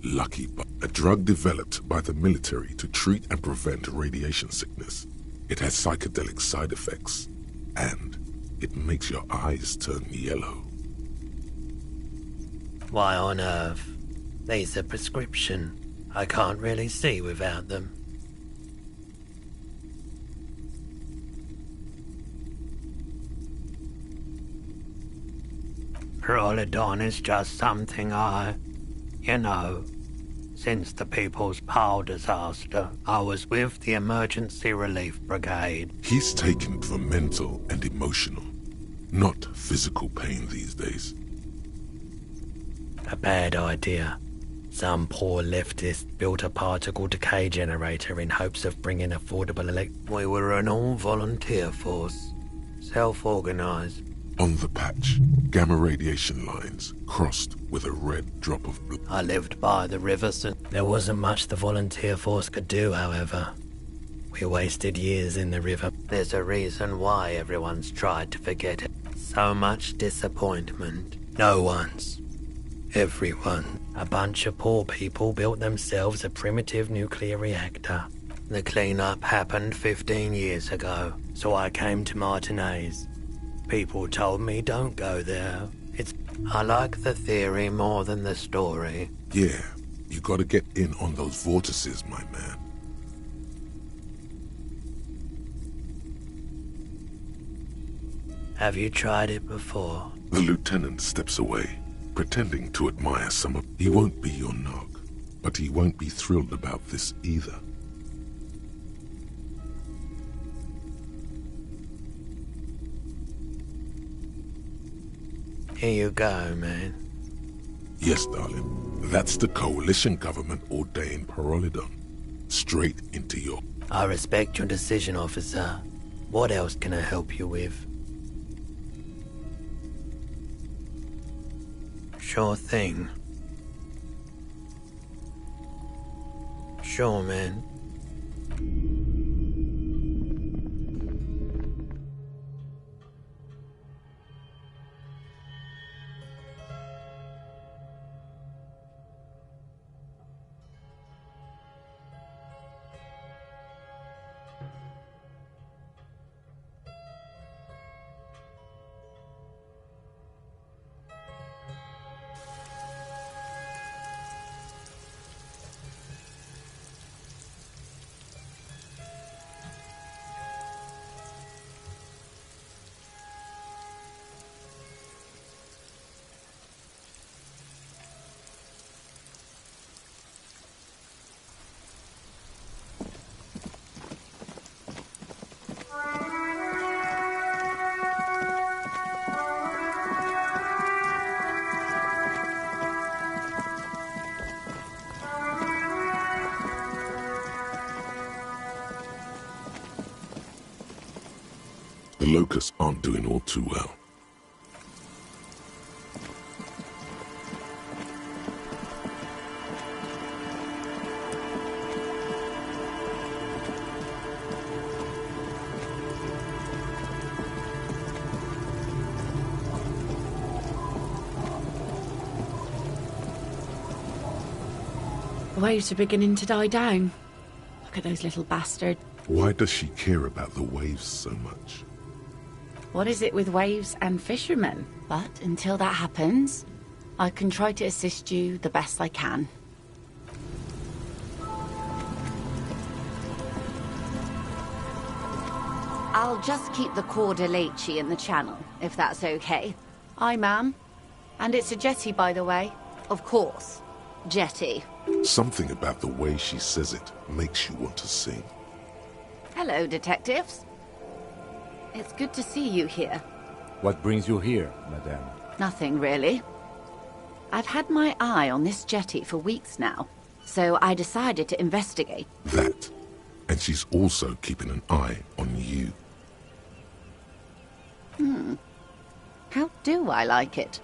Lucky, but a drug developed by the military to treat and prevent radiation sickness. It has psychedelic side effects, and it makes your eyes turn yellow. Why on earth? These are prescription. I can't really see without them. Prolidon is just something you know, since the People's Pile disaster, I was with the Emergency Relief Brigade. He's taken it for mental and emotional, not physical pain these days. A bad idea. Some poor leftist built a particle decay generator in hopes of bringing affordable We were an all-volunteer force, self-organized. On the patch, gamma radiation lines crossed with a red drop of blood. I lived by the river, so there wasn't much the volunteer force could do, however. We wasted years in the river. There's a reason why everyone's tried to forget it. So much disappointment. No one's. Everyone. A bunch of poor people built themselves a primitive nuclear reactor. The cleanup happened 15 years ago, so I came to Martinez. People told me don't go there. I like the theory more than the story. Yeah, you gotta get in on those vortices, my man. Have you tried it before? The lieutenant steps away, pretending to admire some of... He won't be your knock, but he won't be thrilled about this either. Here you go, man. Yes, darling. That's the coalition government ordained Prolidon. Straight into your... I respect your decision, officer. What else can I help you with? Sure thing. Sure, man. The locusts aren't doing all too well. The waves are beginning to die down. Look at those little bastards. Why does she care about the waves so much? What is it with waves and fishermen? But until that happens, I can try to assist you the best I can. I'll just keep the Corda Leachy in the channel, if that's okay. Aye, ma'am. And it's a jetty, by the way. Of course. Jetty. Something about the way she says it makes you want to sing. Hello, detectives. It's good to see you here. What brings you here, madame? Nothing, really. I've had my eye on this jetty for weeks now, so I decided to investigate. That. And she's also keeping an eye on you. How do I like it?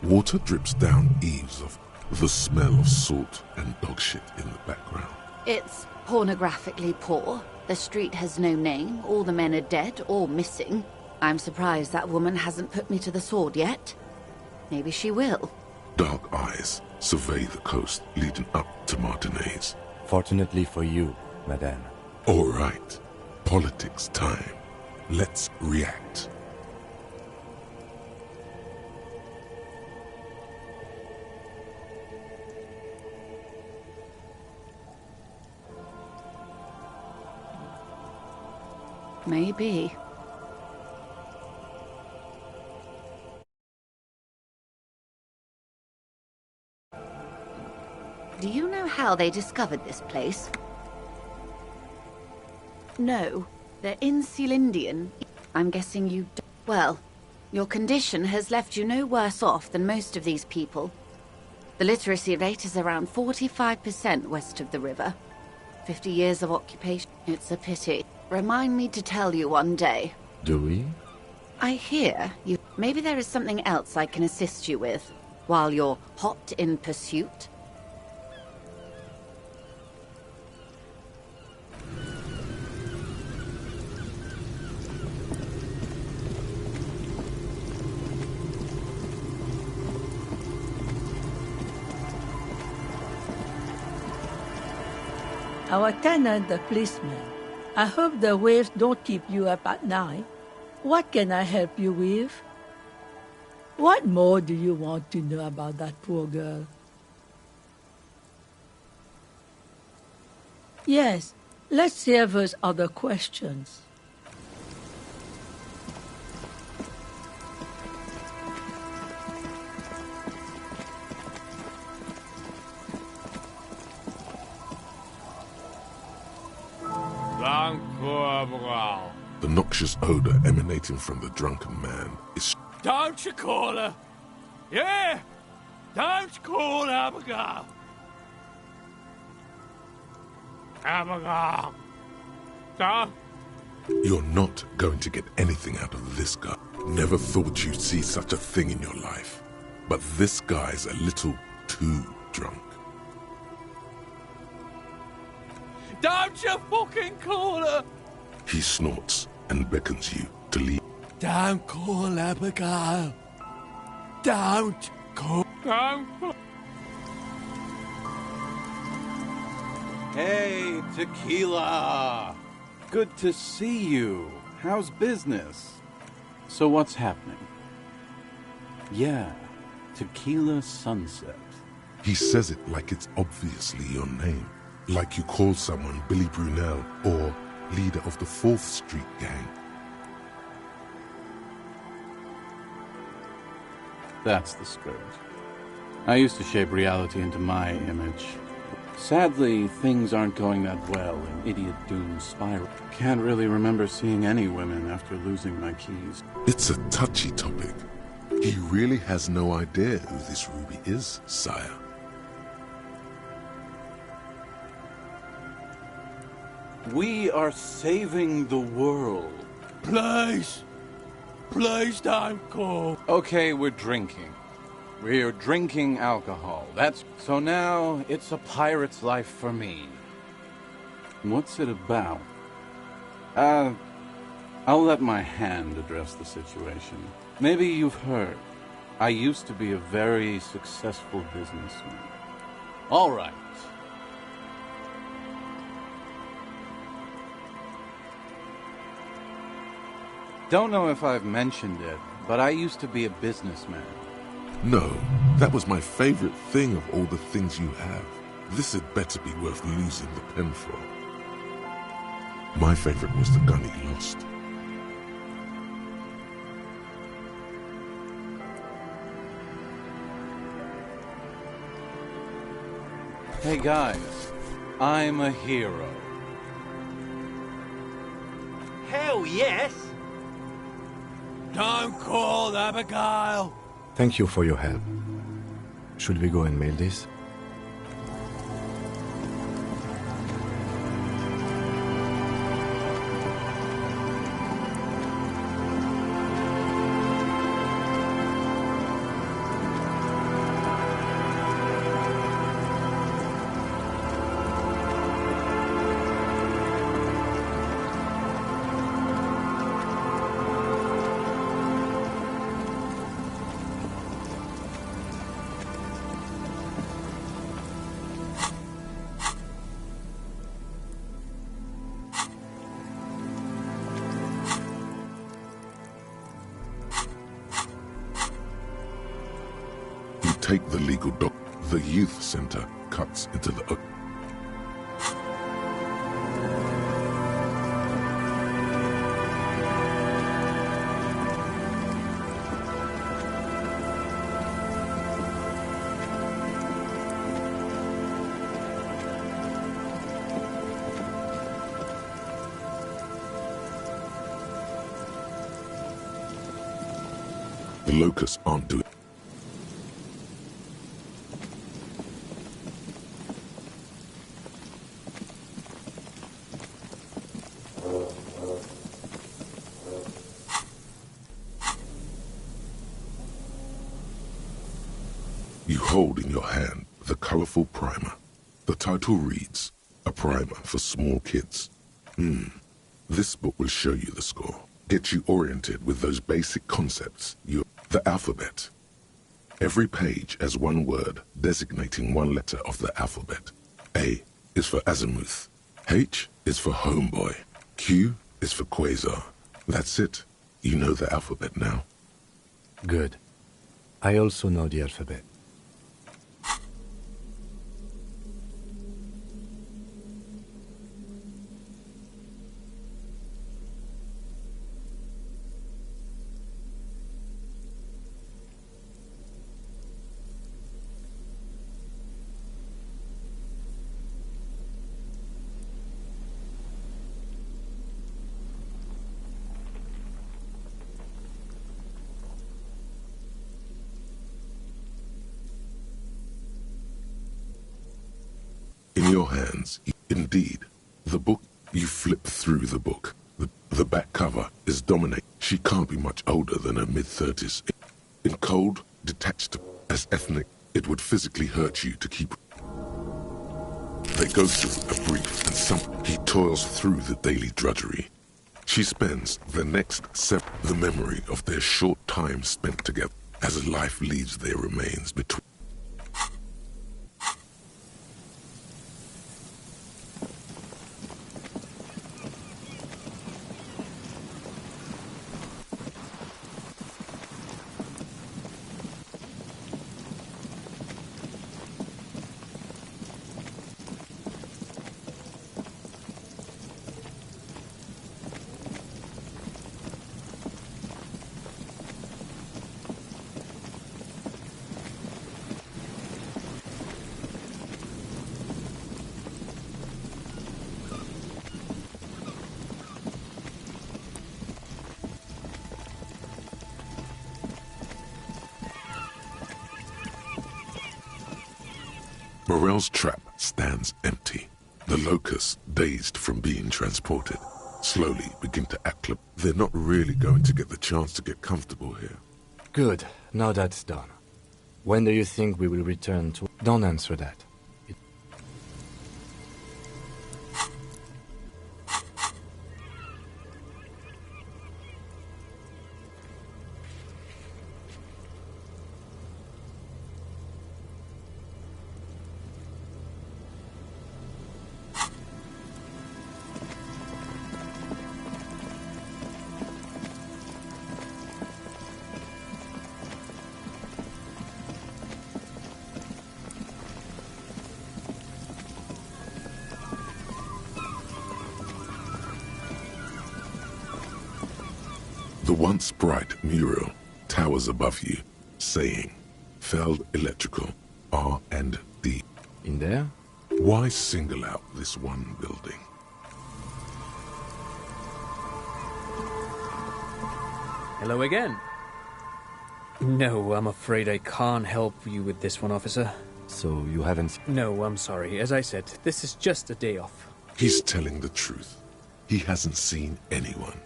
Water drips down eaves of the smell of salt and dog shit in the background. It's pornographically poor, The street has no name, all the men are dead or missing. I'm surprised that woman hasn't put me to the sword yet. Maybe she will. Dark eyes survey the coast leading up to Martinez. Fortunately for you, madame. All right. Politics time. Let's react. Maybe. Do you know how they discovered this place? No, they're in Celindian. I'm guessing you well, your condition has left you no worse off than most of these people. The literacy rate is around 45% west of the river. 50 years of occupation. It's a pity. Remind me to tell you one day. Do we? I hear you. Maybe there is something else I can assist you with while you're hot in pursuit. Our tenant, the policeman. I hope the waves don't keep you up at night. What can I help you with? What more do you want to know about that poor girl? Yes, let's hear those other questions. The noxious odor emanating from the drunken man is... Don't you call her? Yeah! Don't call Abigail! Abigail! Don't! You're not going to get anything out of this guy. Never thought you'd see such a thing in your life. But this guy's a little too drunk. Don't you fucking call her! He snorts and beckons you to leave. Don't call Abigail! Don't call... Don't... Hey, Tequila! Good to see you. How's business? So what's happening? Yeah, Tequila Sunset. He says it like it's obviously your name. Like you call someone Billy Brunel or leader of the 4th Street Gang. That's the spirit. I used to shape reality into my image. Sadly, things aren't going that well in Idiot Doom's spiral. Can't really remember seeing any women after losing my keys. It's a touchy topic. He really has no idea who this Ruby is, sire. We are saving the world. Please! Please don't call. Okay, we're drinking. We're drinking alcohol. That's... So now, it's a pirate's life for me. What's it about? I'll let my hand address the situation. Maybe you've heard. I used to be a very successful businessman. All right. Don't know if I've mentioned it, but I used to be a businessman. No, that was my favorite thing of all the things you have. This had better be worth losing the pen for. My favorite was the gun he lost. Hey guys, I'm a hero. Hell yes! Don't call Abigail! Thank you for your help. Should we go and mail this? take the legal doc. The youth center cuts into the... The locusts aren't doing... You hold in your hand the colorful primer. The title reads, A Primer for Small Kids. This book will show you the score. Get you oriented with those basic concepts. The alphabet. Every page has one word designating one letter of the alphabet. A is for azimuth. H is for homeboy. Q is for quasar. That's it. You know the alphabet now. Good. I also know the alphabet. In your hands, indeed, the book. You flip through the book. The back cover is dominated. She can't be much older than her mid-30s. In cold, detached, as ethnic, it would physically hurt you to keep. They go through a brief and he toils through the daily drudgery. She spends the next the memory of their short time spent together as life leaves their remains between. Morel's trap stands empty. The locusts, dazed from being transported, slowly begin to act like they're not really going to get the chance to get comfortable here. Good. Now that's done. When do you think we will return to... Don't answer that. The once bright mural towers above you, saying, Feld Electrical, R&D. In there? Why single out this one building? Hello again. No, I'm afraid I can't help you with this one, officer. So you haven't... No, I'm sorry. As I said, this is just a day off. He's telling the truth. He hasn't seen anyone.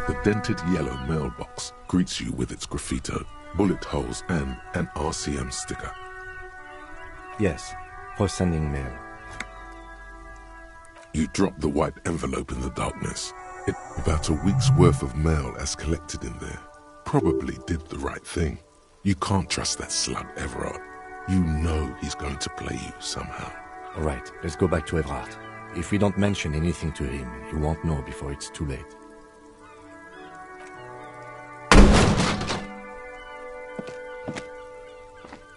The dented yellow mailbox greets you with its graffito, bullet holes, and an RCM sticker. Yes, for sending mail. You drop the white envelope in the darkness. About a week's worth of mail as collected in there. Probably did the right thing. You can't trust that slug Everard. You know he's going to play you somehow. All right, let's go back to Everard. If we don't mention anything to him, he won't know before it's too late.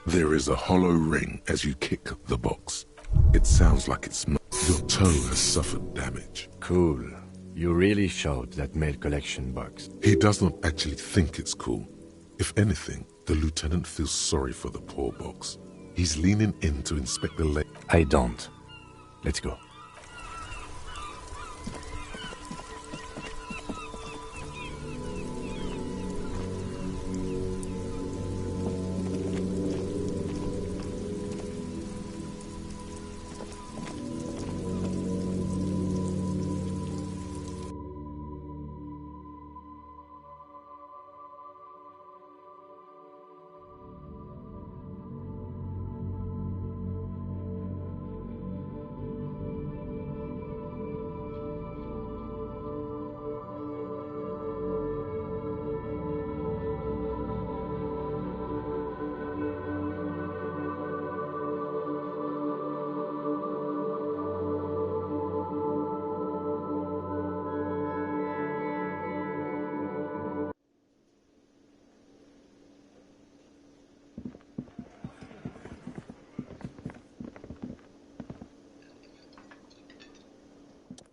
There is a hollow ring as you kick the box. It sounds like your toe has suffered damage. Cool. You really showed that mail collection box. He does not actually think it's cool. If anything, the lieutenant feels sorry for the poor box. He's leaning in to inspect the I don't. Let's go.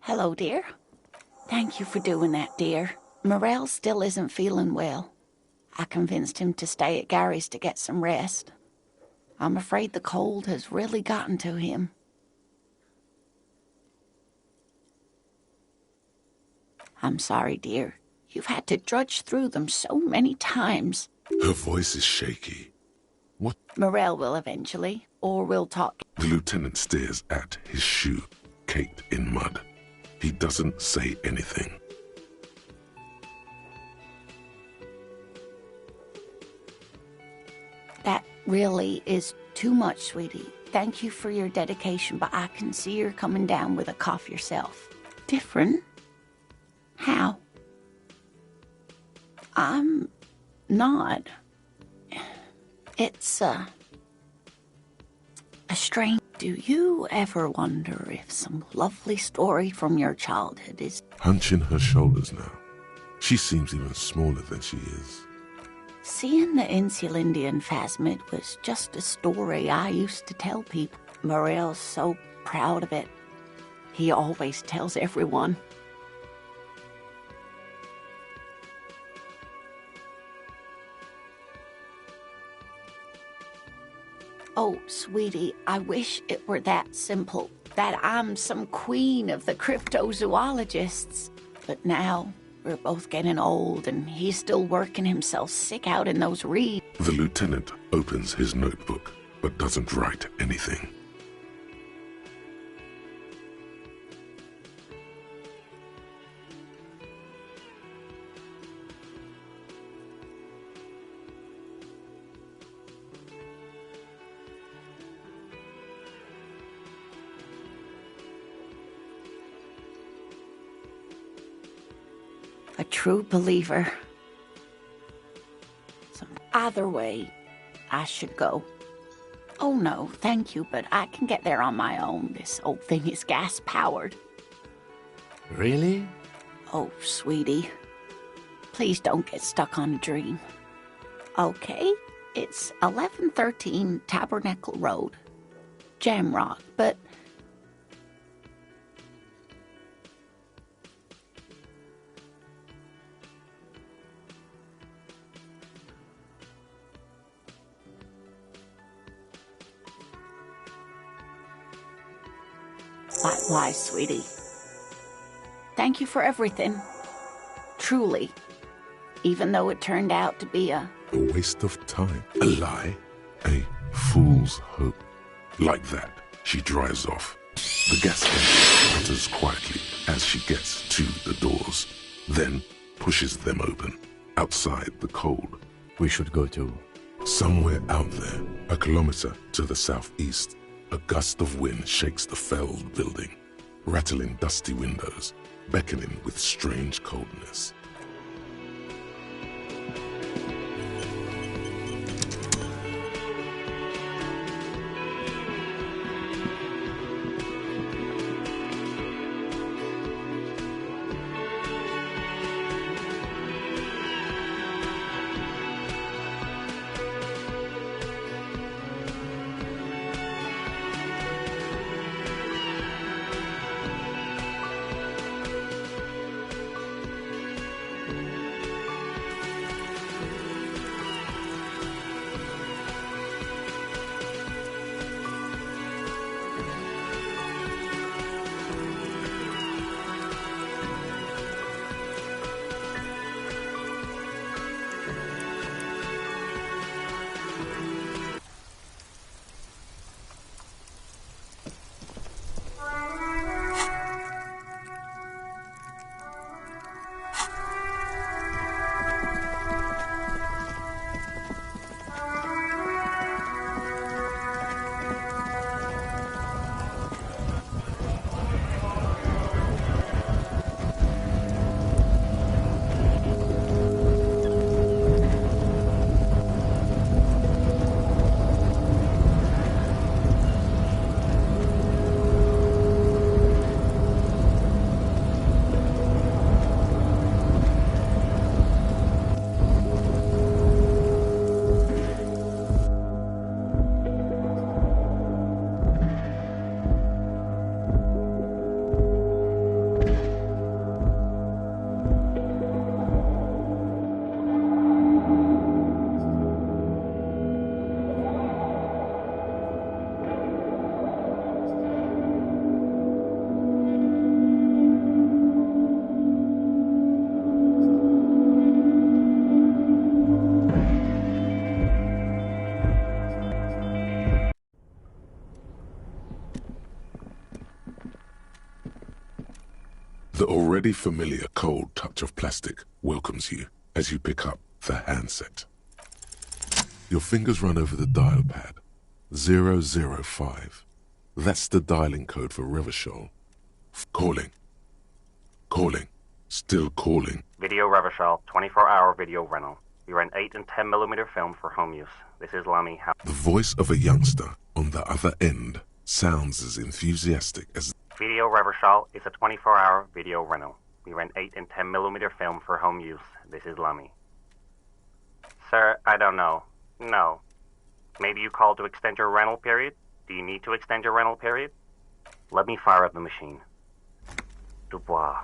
Hello, dear. Thank you for doing that, dear. Morel still isn't feeling well. I convinced him to stay at Gary's to get some rest. I'm afraid the cold has really gotten to him. I'm sorry, dear. You've had to drudge through them so many times. Her voice is shaky. What? Morel will eventually, or we'll talk. The lieutenant stares at his shoe, caked in mud. He doesn't say anything. That really is too much, sweetie. Thank you for your dedication, but I can see you're coming down with a cough yourself. Different? How? I'm not. It's a strange. Do you ever wonder if some lovely story from your childhood is Hunching her shoulders now. She seems even smaller than she is. Seeing the Insulindian phasmid was just a story I used to tell people. Morel's so proud of it. He always tells everyone. Oh, sweetie, I wish it were that simple, that I'm some queen of the cryptozoologists. But now, we're both getting old, and he's still working himself sick out in those reeds. The lieutenant opens his notebook, but doesn't write anything. A true believer. So either way, I should go. Oh no, thank you, but I can get there on my own. This old thing is gas-powered. Really? Oh, sweetie. Please don't get stuck on a dream. Okay, it's 1113 Tabernacle Road. Jamrock, but... Likewise, sweetie. Thank you for everything. Truly. Even though it turned out to be a waste of time. A lie. A fool's hope. Like that, she drives off. The gas engine sputters quietly as she gets to the doors. Then pushes them open, outside the cold. We should go to... Somewhere out there, a kilometer to the southeast, a gust of wind shakes the felled building, rattling dusty windows, beckoning with strange coldness. The already familiar cold touch of plastic welcomes you as you pick up the handset. Your fingers run over the dial pad. 005. That's the dialing code for Revachol. Calling. Calling. Still calling. Video Revachol, 24-hour video rental. We rent 8 and 10 millimeter film for home use. This is Lamy. The voice of a youngster on the other end sounds as enthusiastic as... Video Revachol is a 24-hour video rental. We rent 8 and 10 millimeter film for home use. This is Lamy. Sir, I don't know. No. Maybe you called to extend your rental period? Do you need to extend your rental period? Let me fire up the machine. Dubois.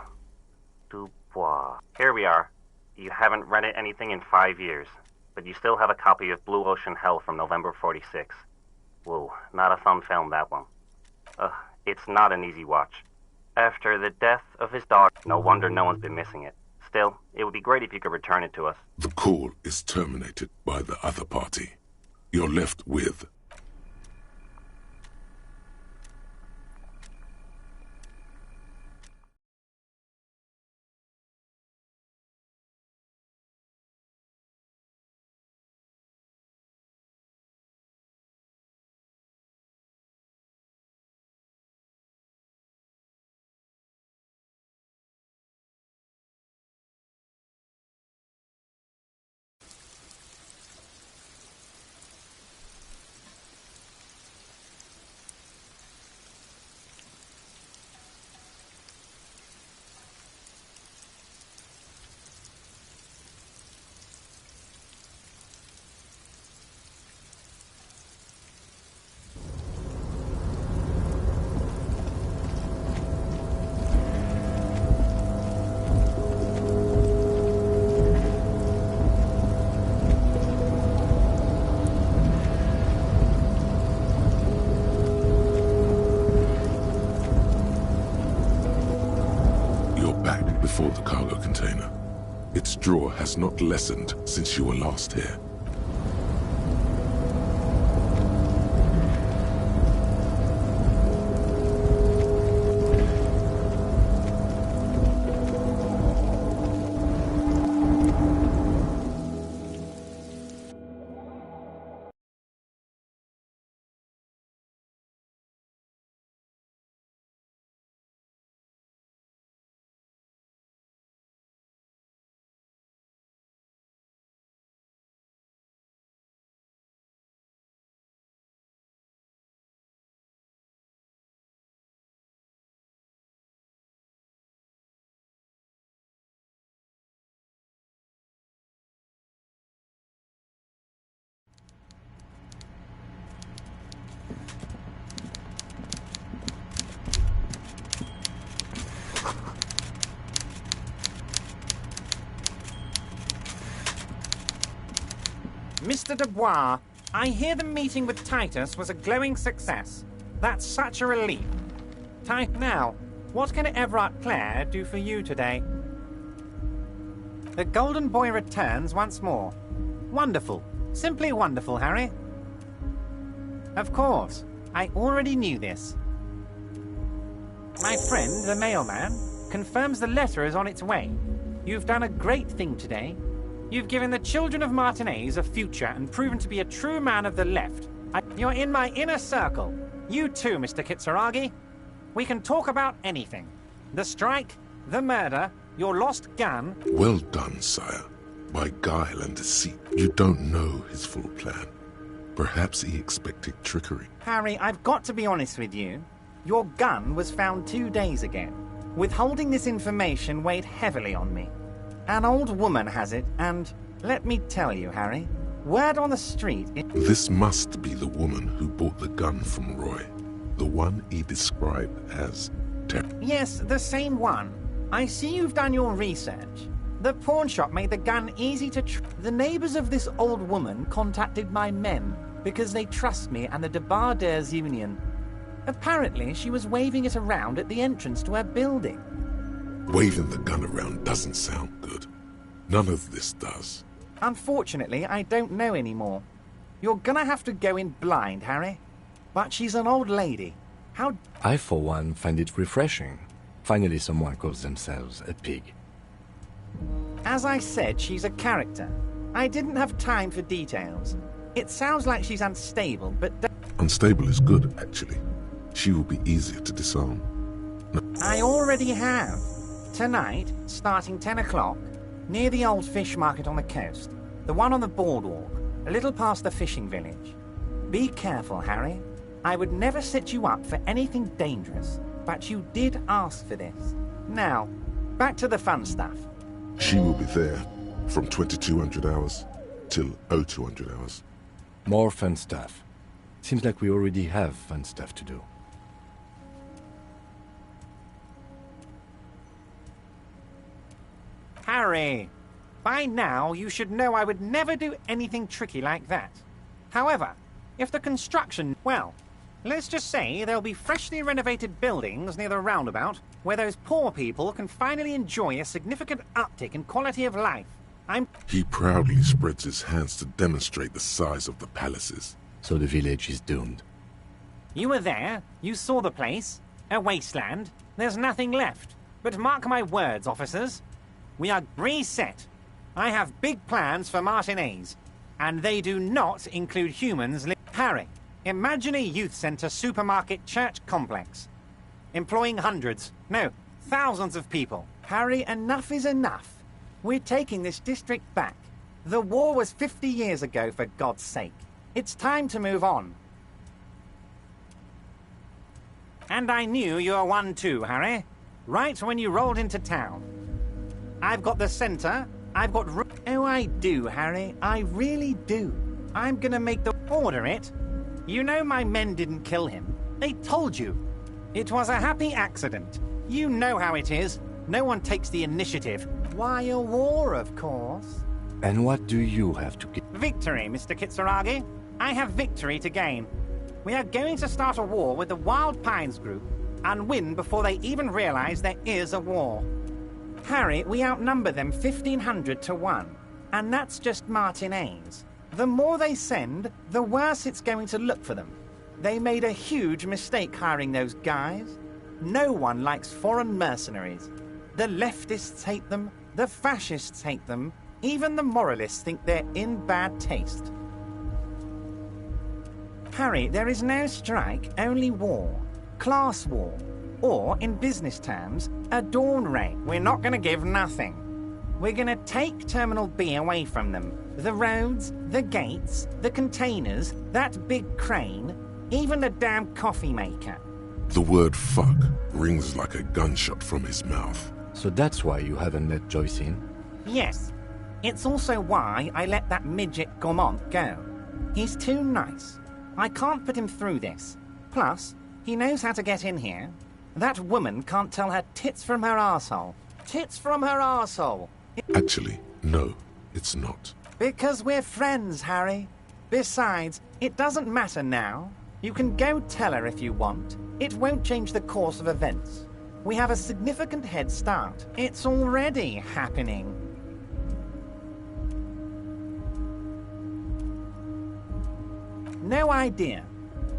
Dubois. Here we are. You haven't rented anything in 5 years, but you still have a copy of Blue Ocean Hell from November 46. Whoa, not a thumb film, that one. It's not an easy watch. After the death of his daughter, no wonder no one's been missing it. Still, it would be great if you could return it to us. The call is terminated by the other party. You're left with... Before the cargo container. Its drawer has not lessened since you were last here. Mr. Dubois, I hear the meeting with Titus was a glowing success. That's such a relief. Now, what can Everard Clare do for you today? The Golden Boy returns once more. Wonderful. Simply wonderful, Harry. Of course. I already knew this. My friend, the mailman, confirms the letter is on its way. You've done a great thing today. You've given the children of Martinez a future and proven to be a true man of the left. You're in my inner circle. You too, Mr. Kitsuragi. We can talk about anything. The strike, the murder, your lost gun. Well done, sire. By guile and deceit, you don't know his full plan. Perhaps he expected trickery. Harry, I've got to be honest with you. Your gun was found 2 days ago. Withholding this information weighed heavily on me. An old woman has it, and let me tell you, Harry, word on the street... This must be the woman who bought the gun from Roy. The one he described as... Yes, the same one. I see you've done your research. The pawn shop made the gun easy to... The neighbors of this old woman contacted my men because they trust me and the Debarders Union. Apparently, she was waving it around at the entrance to her building. Waving the gun around doesn't sound good. None of this does. Unfortunately, I don't know anymore. You're gonna have to go in blind, Harry. But she's an old lady. How... I, for one, find it refreshing. Finally, someone calls themselves a pig. As I said, she's a character. I didn't have time for details. It sounds like she's unstable, but... Unstable is good, actually. She will be easier to disarm. No. I already have. Tonight, starting 10 o'clock, near the old fish market on the coast. The one on the boardwalk, a little past the fishing village. Be careful, Harry. I would never set you up for anything dangerous, but you did ask for this. Now, back to the fun stuff. She will be there from 2200 hours till 0200 hours. More fun stuff. Seems like we already have fun stuff to do. Harry, by now you should know I would never do anything tricky like that. However, if the construction... Well, let's just say there'll be freshly renovated buildings near the roundabout where those poor people can finally enjoy a significant uptick in quality of life. He proudly spreads his hands to demonstrate the size of the palaces. So the village is doomed. You were there. You saw the place. A wasteland. There's nothing left. But mark my words, officers. We are reset. I have big plans for Martinez. And they do not include humans. Harry, imagine a youth centre supermarket church complex. Employing hundreds, no, thousands of people. Harry, enough is enough. We're taking this district back. The war was 50 years ago, for God's sake. It's time to move on. And I knew you were one too, Harry. Right when you rolled into town. I've got the centre. I've got... Oh, I do, Harry. I really do. I'm gonna make the... Order it. You know my men didn't kill him. They told you. It was a happy accident. You know how it is. No one takes the initiative. Why a war, of course. And what do you have to get? Victory, Mr. Kitsuragi. I have victory to gain. We are going to start a war with the Wild Pines group and win before they even realize there is a war. Harry, we outnumber them 1,500 to 1. And that's just Martinez. The more they send, the worse it's going to look for them. They made a huge mistake hiring those guys. No one likes foreign mercenaries. The leftists hate them, the fascists hate them, even the moralists think they're in bad taste. Harry, there is no strike, only war. Class war. Or, in business terms, a dawn raid. We're not going to give nothing. We're going to take Terminal B away from them. The roads, the gates, the containers, that big crane, even the damn coffee maker. The word fuck rings like a gunshot from his mouth. So that's why you haven't let Joyce in? Yes. It's also why I let that midget Gaumont go. He's too nice. I can't put him through this. Plus, he knows how to get in here. That woman can't tell her tits from her arsehole. Tits from her arsehole. Actually, no, it's not. Because we're friends, Harry. Besides, it doesn't matter now. You can go tell her if you want. It won't change the course of events. We have a significant head start. It's already happening. No idea.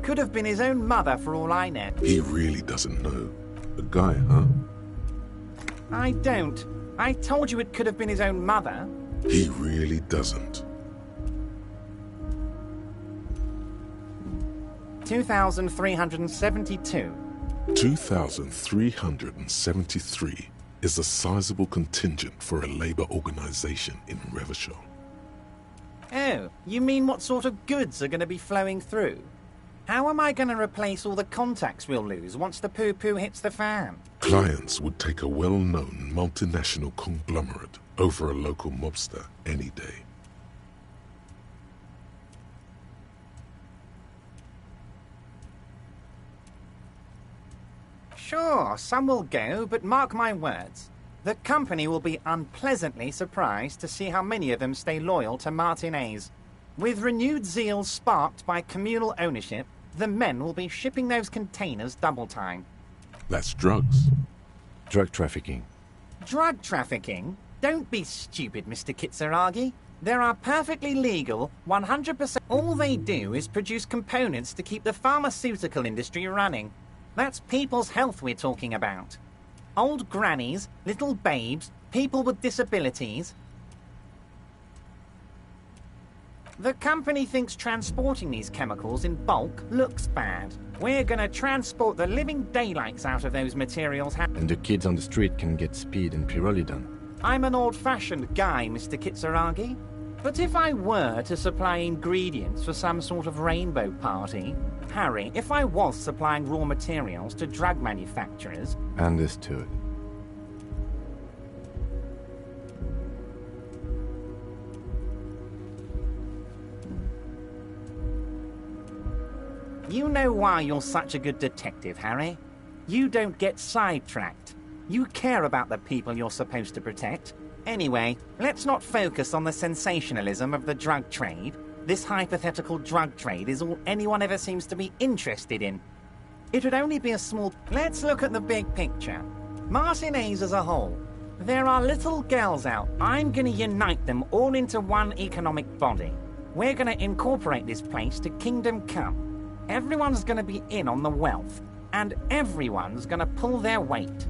Could have been his own mother for all I know. He really doesn't know. The guy, huh? I don't. I told you it could have been his own mother. He really doesn't. 2,372. 2,373 is a sizable contingent for a labor organization in Revachol. Oh, you mean what sort of goods are going to be flowing through? How am I going to replace all the contacts we'll lose once the poo-poo hits the fan? Clients would take a well-known multinational conglomerate over a local mobster any day. Sure, some will go, but mark my words. The company will be unpleasantly surprised to see how many of them stay loyal to Martinez. With renewed zeal sparked by communal ownership, the men will be shipping those containers double time. That's drugs. Drug trafficking. Drug trafficking? Don't be stupid, Mr. Kitsuragi. There are perfectly legal, 100%. All they do is produce components to keep the pharmaceutical industry running. That's people's health we're talking about. Old grannies, little babes, people with disabilities. The company thinks transporting these chemicals in bulk looks bad. We're gonna transport the living daylights out of those materials. And the kids on the street can get speed and pyrrolidon. I'm an old-fashioned guy, Mr. Kitsuragi. But if I were to supply ingredients for some sort of rainbow party, Harry, if I was supplying raw materials to drug manufacturers... Understood. You know why you're such a good detective, Harry. You don't get sidetracked. You care about the people you're supposed to protect. Anyway, let's not focus on the sensationalism of the drug trade. This hypothetical drug trade is all anyone ever seems to be interested in. It would only be a small... Let's look at the big picture. Martinez as a whole. There are little girls out. I'm gonna unite them all into one economic body. We're gonna incorporate this place to Kingdom Come. Everyone's gonna be in on the wealth. And everyone's gonna pull their weight.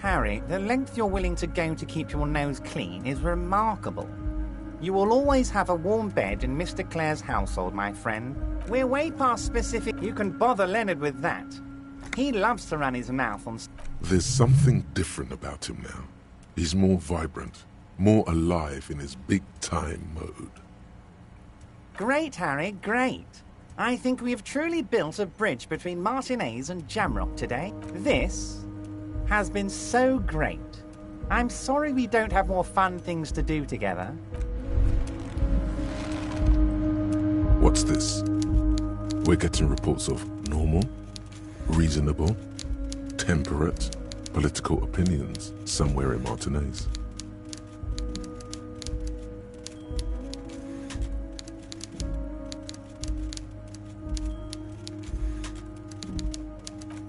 Harry, the length you're willing to go to keep your nose clean is remarkable. You will always have a warm bed in Mr. Clare's household, my friend. We're way past specific. You can bother Leonard with that. He loves to run his mouth on... There's something different about him now. He's more vibrant, more alive in his big-time mode. Great, Harry, great. I think we have truly built a bridge between Martinez and Jamrock today. This has been so great. I'm sorry we don't have more fun things to do together. What's this? We're getting reports of normal, reasonable, temperate political opinions somewhere in Martinez.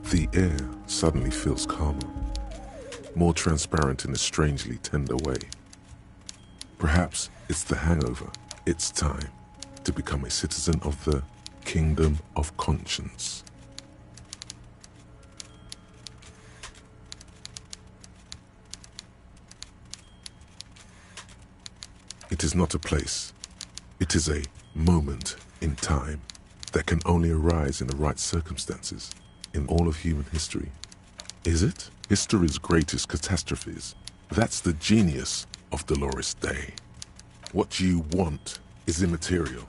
The air suddenly feels calmer, more transparent in a strangely tender way. Perhaps it's the hangover. It's time to become a citizen of the Kingdom of Conscience. It is not a place. It is a moment in time that can only arise in the right circumstances in all of human history. Is it? History's greatest catastrophes. That's the genius of Dolores Day. What you want is immaterial.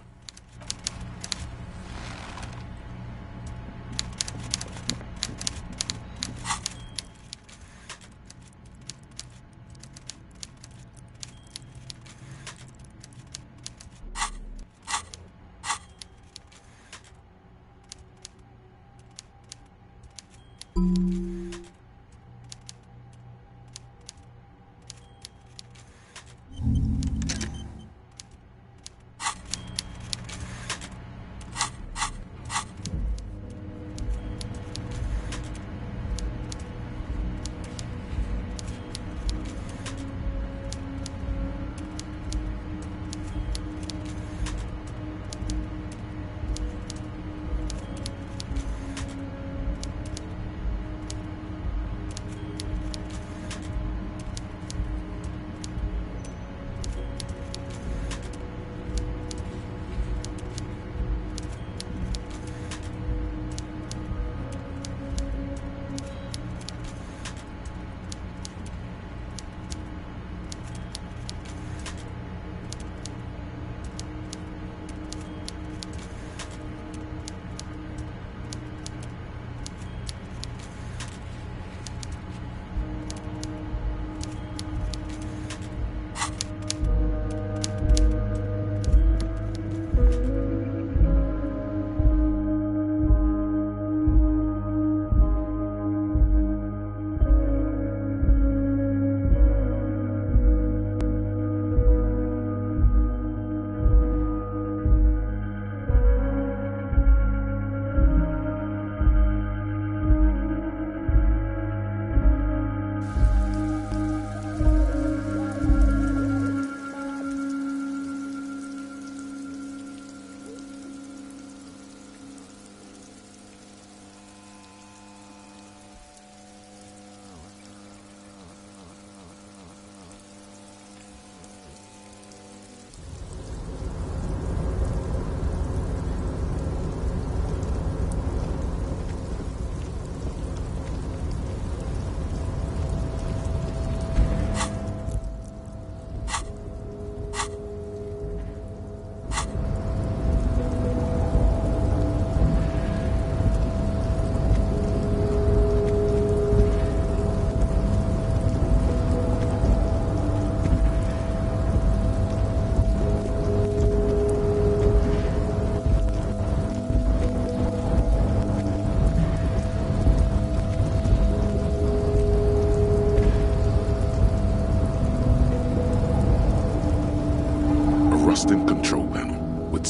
Rust-in control panel with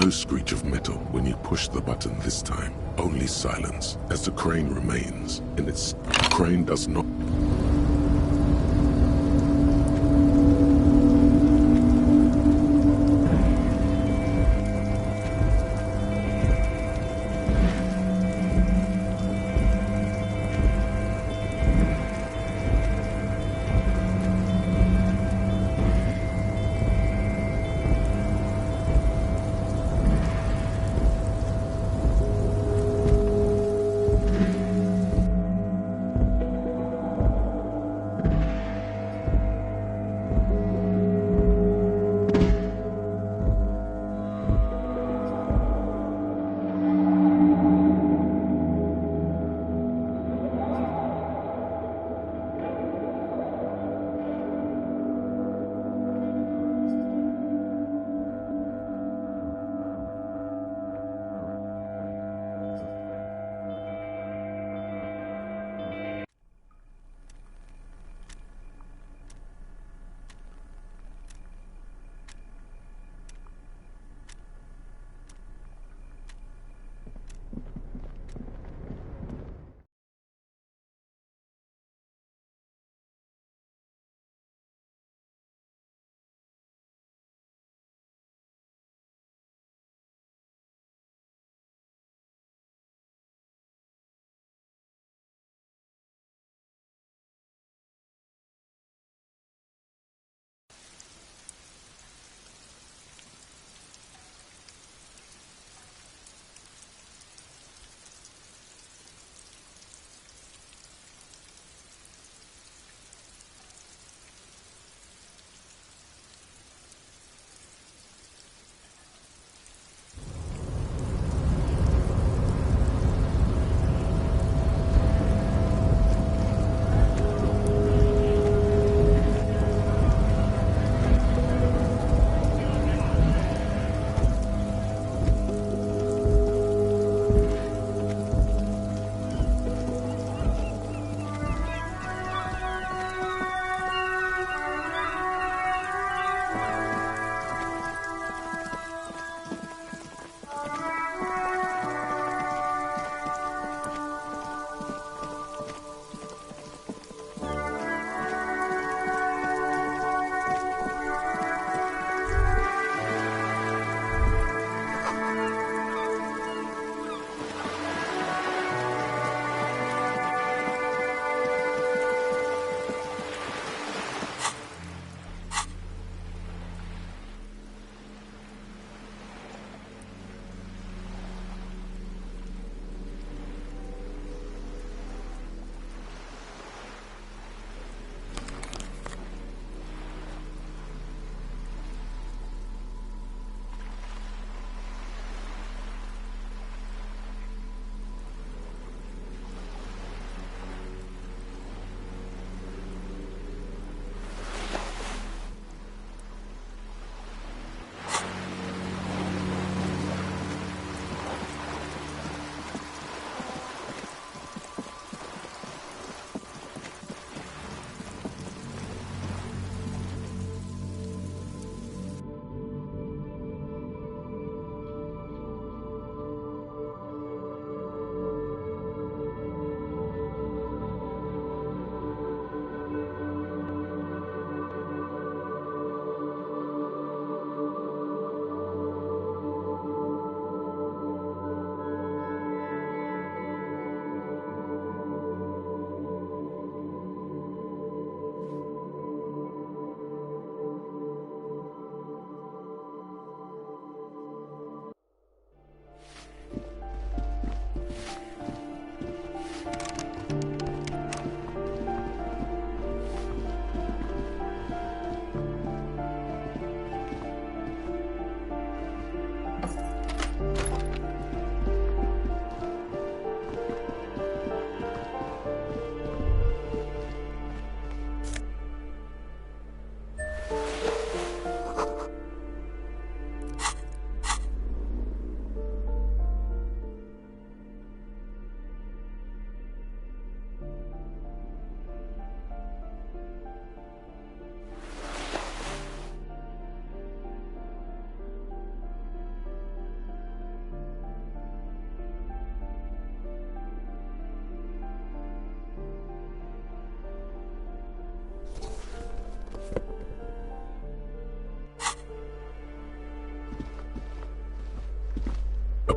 no screech of metal when you push the button this time. Only silence as the crane remains in its... Crane does not...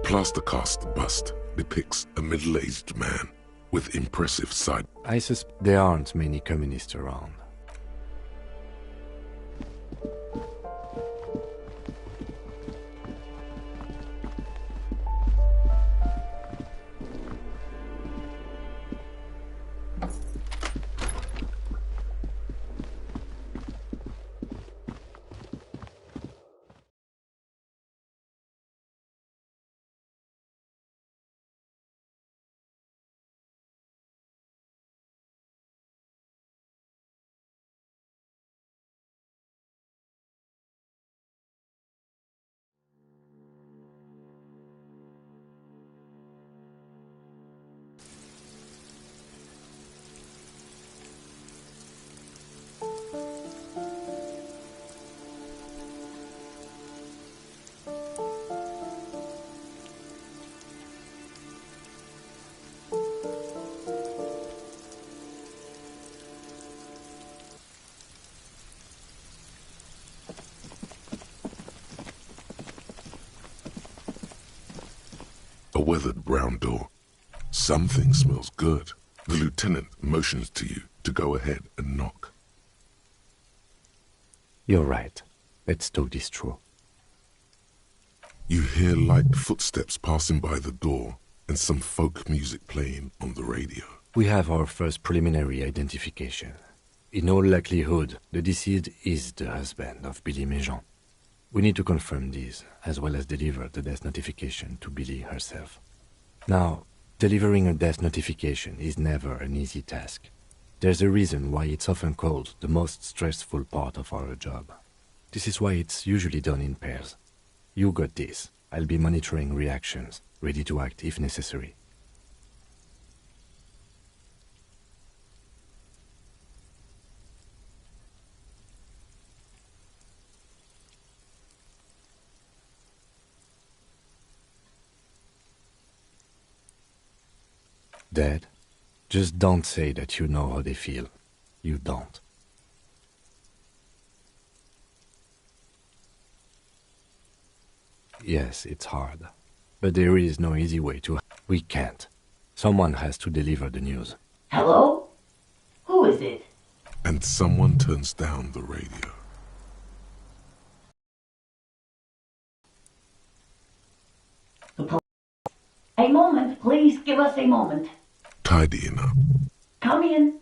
plaster cast bust depicts a middle-aged man with impressive side. I suspect there aren't many communists around. A weathered brown door. Something smells good. The lieutenant motions to you to go ahead and knock. You're right. Let's talk this through. You hear light footsteps passing by the door and some folk music playing on the radio. We have our first preliminary identification. In all likelihood, the deceased is the husband of Billy Méjean. We need to confirm this, as well as deliver the death notification to Billy herself. Now, delivering a death notification is never an easy task. There's a reason why it's often called the most stressful part of our job. This is why it's usually done in pairs. You got this. I'll be monitoring reactions, ready to act if necessary. Dad, just don't say that you know how they feel. You don't. Yes, it's hard. But there is no easy way to... We can't. Someone has to deliver the news. Hello? Who is it? And someone turns down the radio. A moment, please give us a moment. Tidying up. Come in.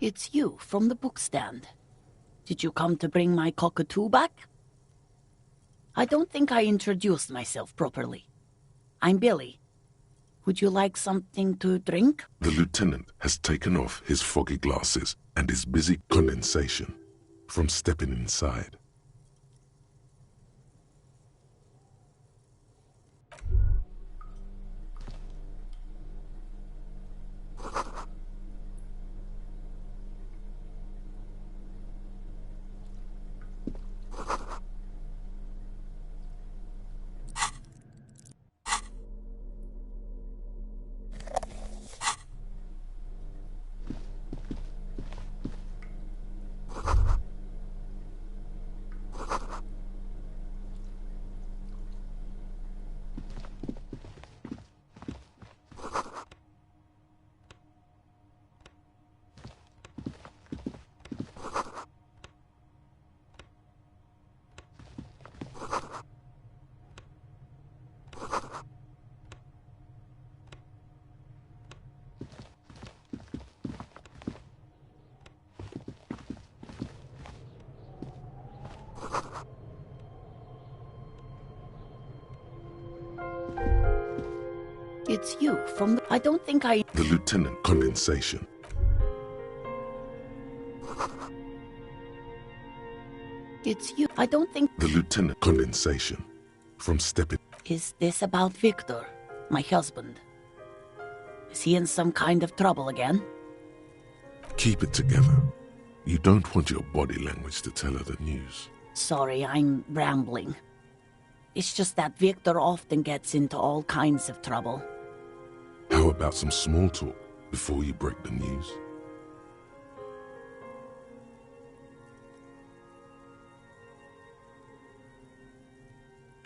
It's you from the bookstand. Did you come to bring my cockatoo back? I don't think I introduced myself properly. I'm Billy. Would you like something to drink? The lieutenant has taken off his foggy glasses and is busy condensation from stepping inside. It's you from the... I don't think I... The lieutenant condensation. It's you. I don't think... The lieutenant condensation. From stepping... Is this about Victor, my husband? Is he in some kind of trouble again? Keep it together. You don't want your body language to tell her the news. Sorry, I'm rambling. It's just that Victor often gets into all kinds of trouble. How about some small talk before you break the news?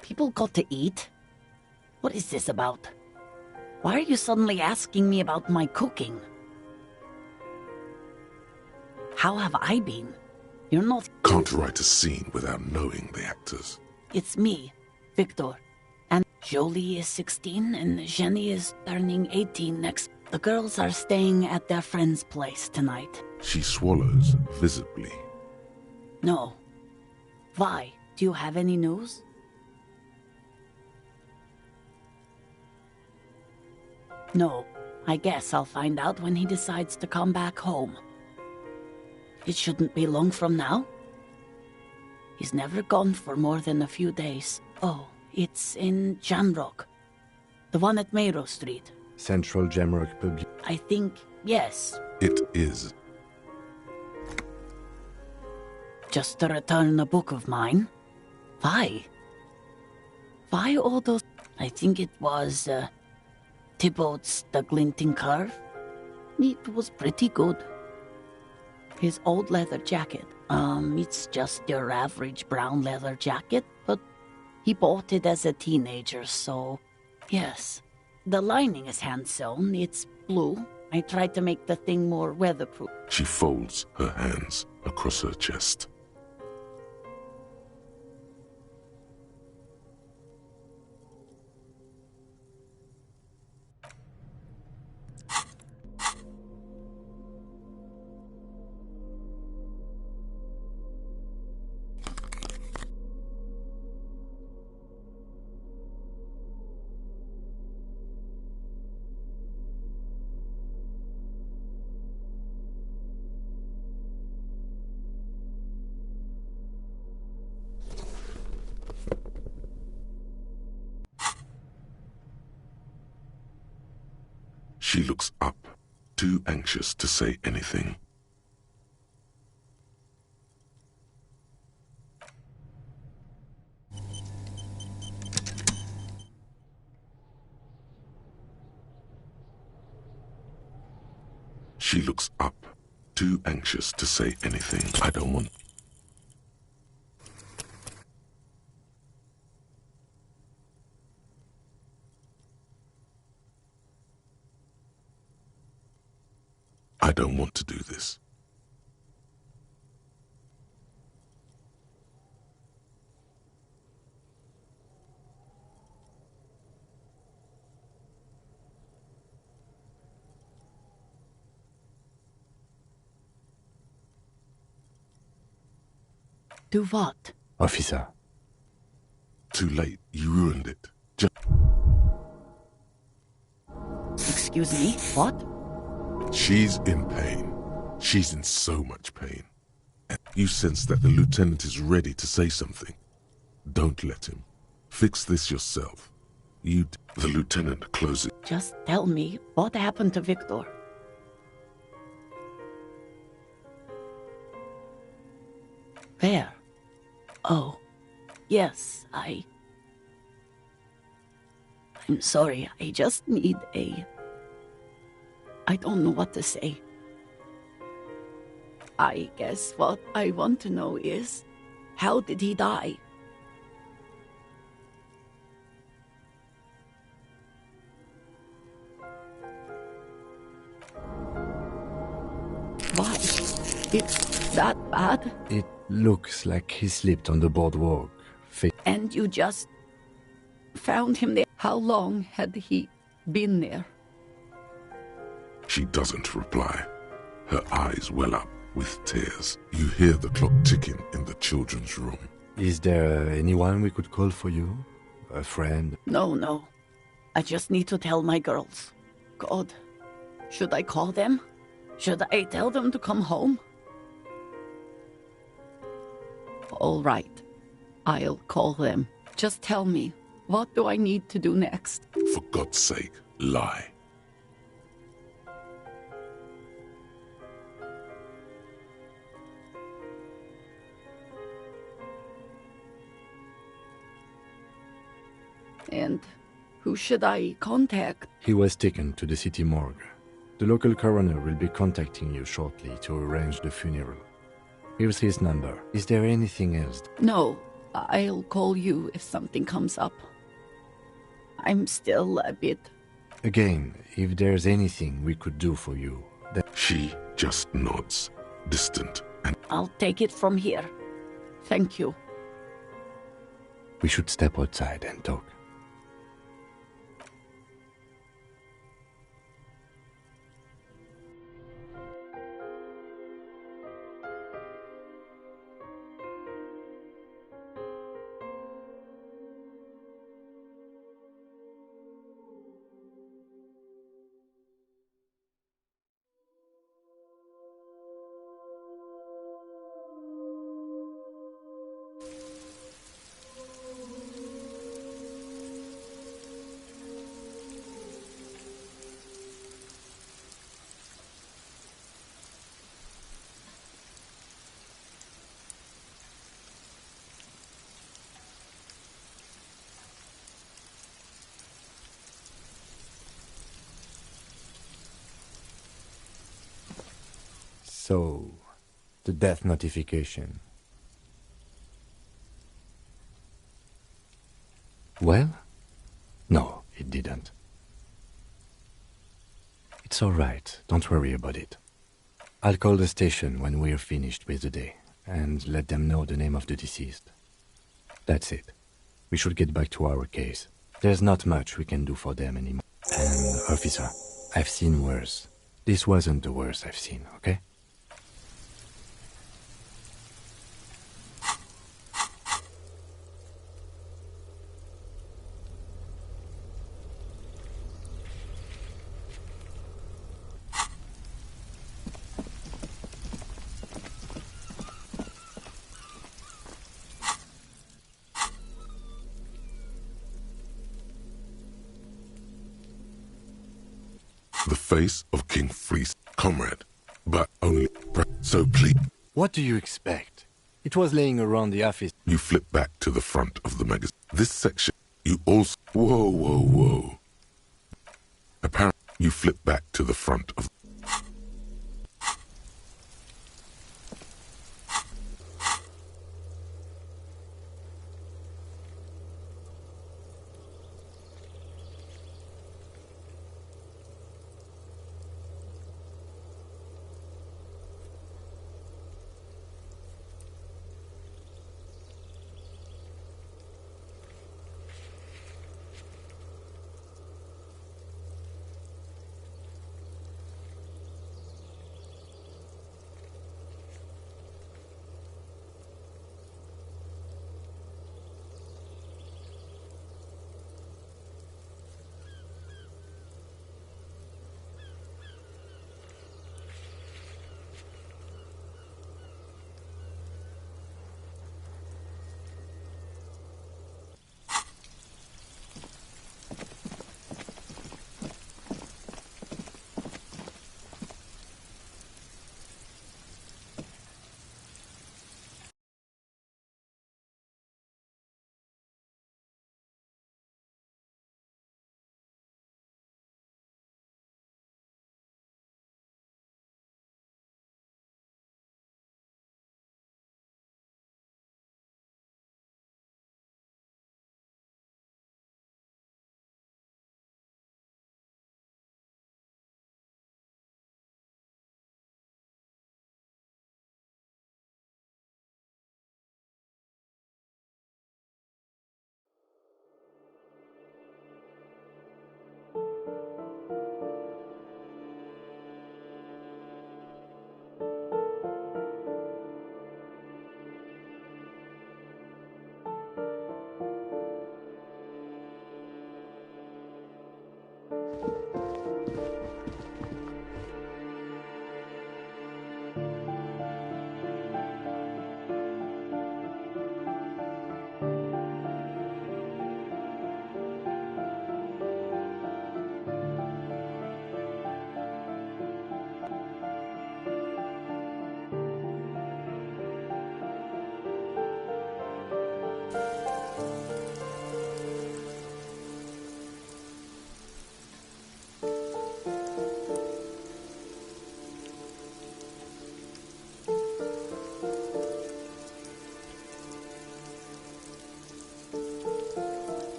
People got to eat? What is this about? Why are you suddenly asking me about my cooking? How have I been? You're not... Can't write a scene without knowing the actors. It's me, Victor. And Jolie is 16 and Jenny is turning 18 next. The girls are staying at their friend's place tonight. She swallows visibly. No. Why? Do you have any news? No. I guess I'll find out when he decides to come back home. It shouldn't be long from now. He's never gone for more than a few days. Oh, it's in Jamrock. The one at Mayro Street. Central Jamrock Public. I think, yes. It is. Just to return a book of mine. Why? Why all those... I think it was, Thibaut's The Glinting Curve. It was pretty good. His old leather jacket. It's just your average brown leather jacket, but he bought it as a teenager, so... Yes. The lining is hand-sewn. It's blue. I tried to make the thing more weatherproof. She folds her hands across her chest. She looks up, too anxious to say anything. She looks up, too anxious to say anything. I don't want... I don't want to do this. Do what? Officer. Too late. You ruined it. Just... Excuse me? What? She's in pain. She's in so much pain. You sense that the lieutenant is ready to say something. Don't let him. Fix this yourself. The lieutenant closes... Just tell me what happened to Victor. Where? Oh, yes, I'm sorry, I just need I don't know what to say. I guess what I want to know is, how did he die? Why? It's that bad? It looks like he slipped on the boardwalk. And you just found him there? How long had he been there? She doesn't reply. Her eyes well up with tears. You hear the clock ticking in the children's room. Is there anyone we could call for you? A friend? No. I just need to tell my girls. God, should I call them? Should I tell them to come home? All right, I'll call them. Just tell me, what do I need to do next? For God's sake, lie. And who should I contact? He was taken to the city morgue. The local coroner will be contacting you shortly to arrange the funeral. Here's his number. Is there anything else? No, I'll call you if something comes up. I'm still a bit... Again, if there's anything we could do for you, then... She just nods, distant and... I'll take it from here. Thank you. We should step outside and talk. So, the death notification. Well? No, it didn't. It's all right. Don't worry about it. I'll call the station when we're finished with the day and let them know the name of the deceased. That's it. We should get back to our case. There's not much we can do for them anymore. And, officer, I've seen worse. This wasn't the worst I've seen, okay? The face of King Freeze, comrade, but only... So please... What do you expect? It was laying around the office. You flip back to the front of the magazine. This section, you also... Whoa, whoa, whoa. Apparently, you flip back to the front of...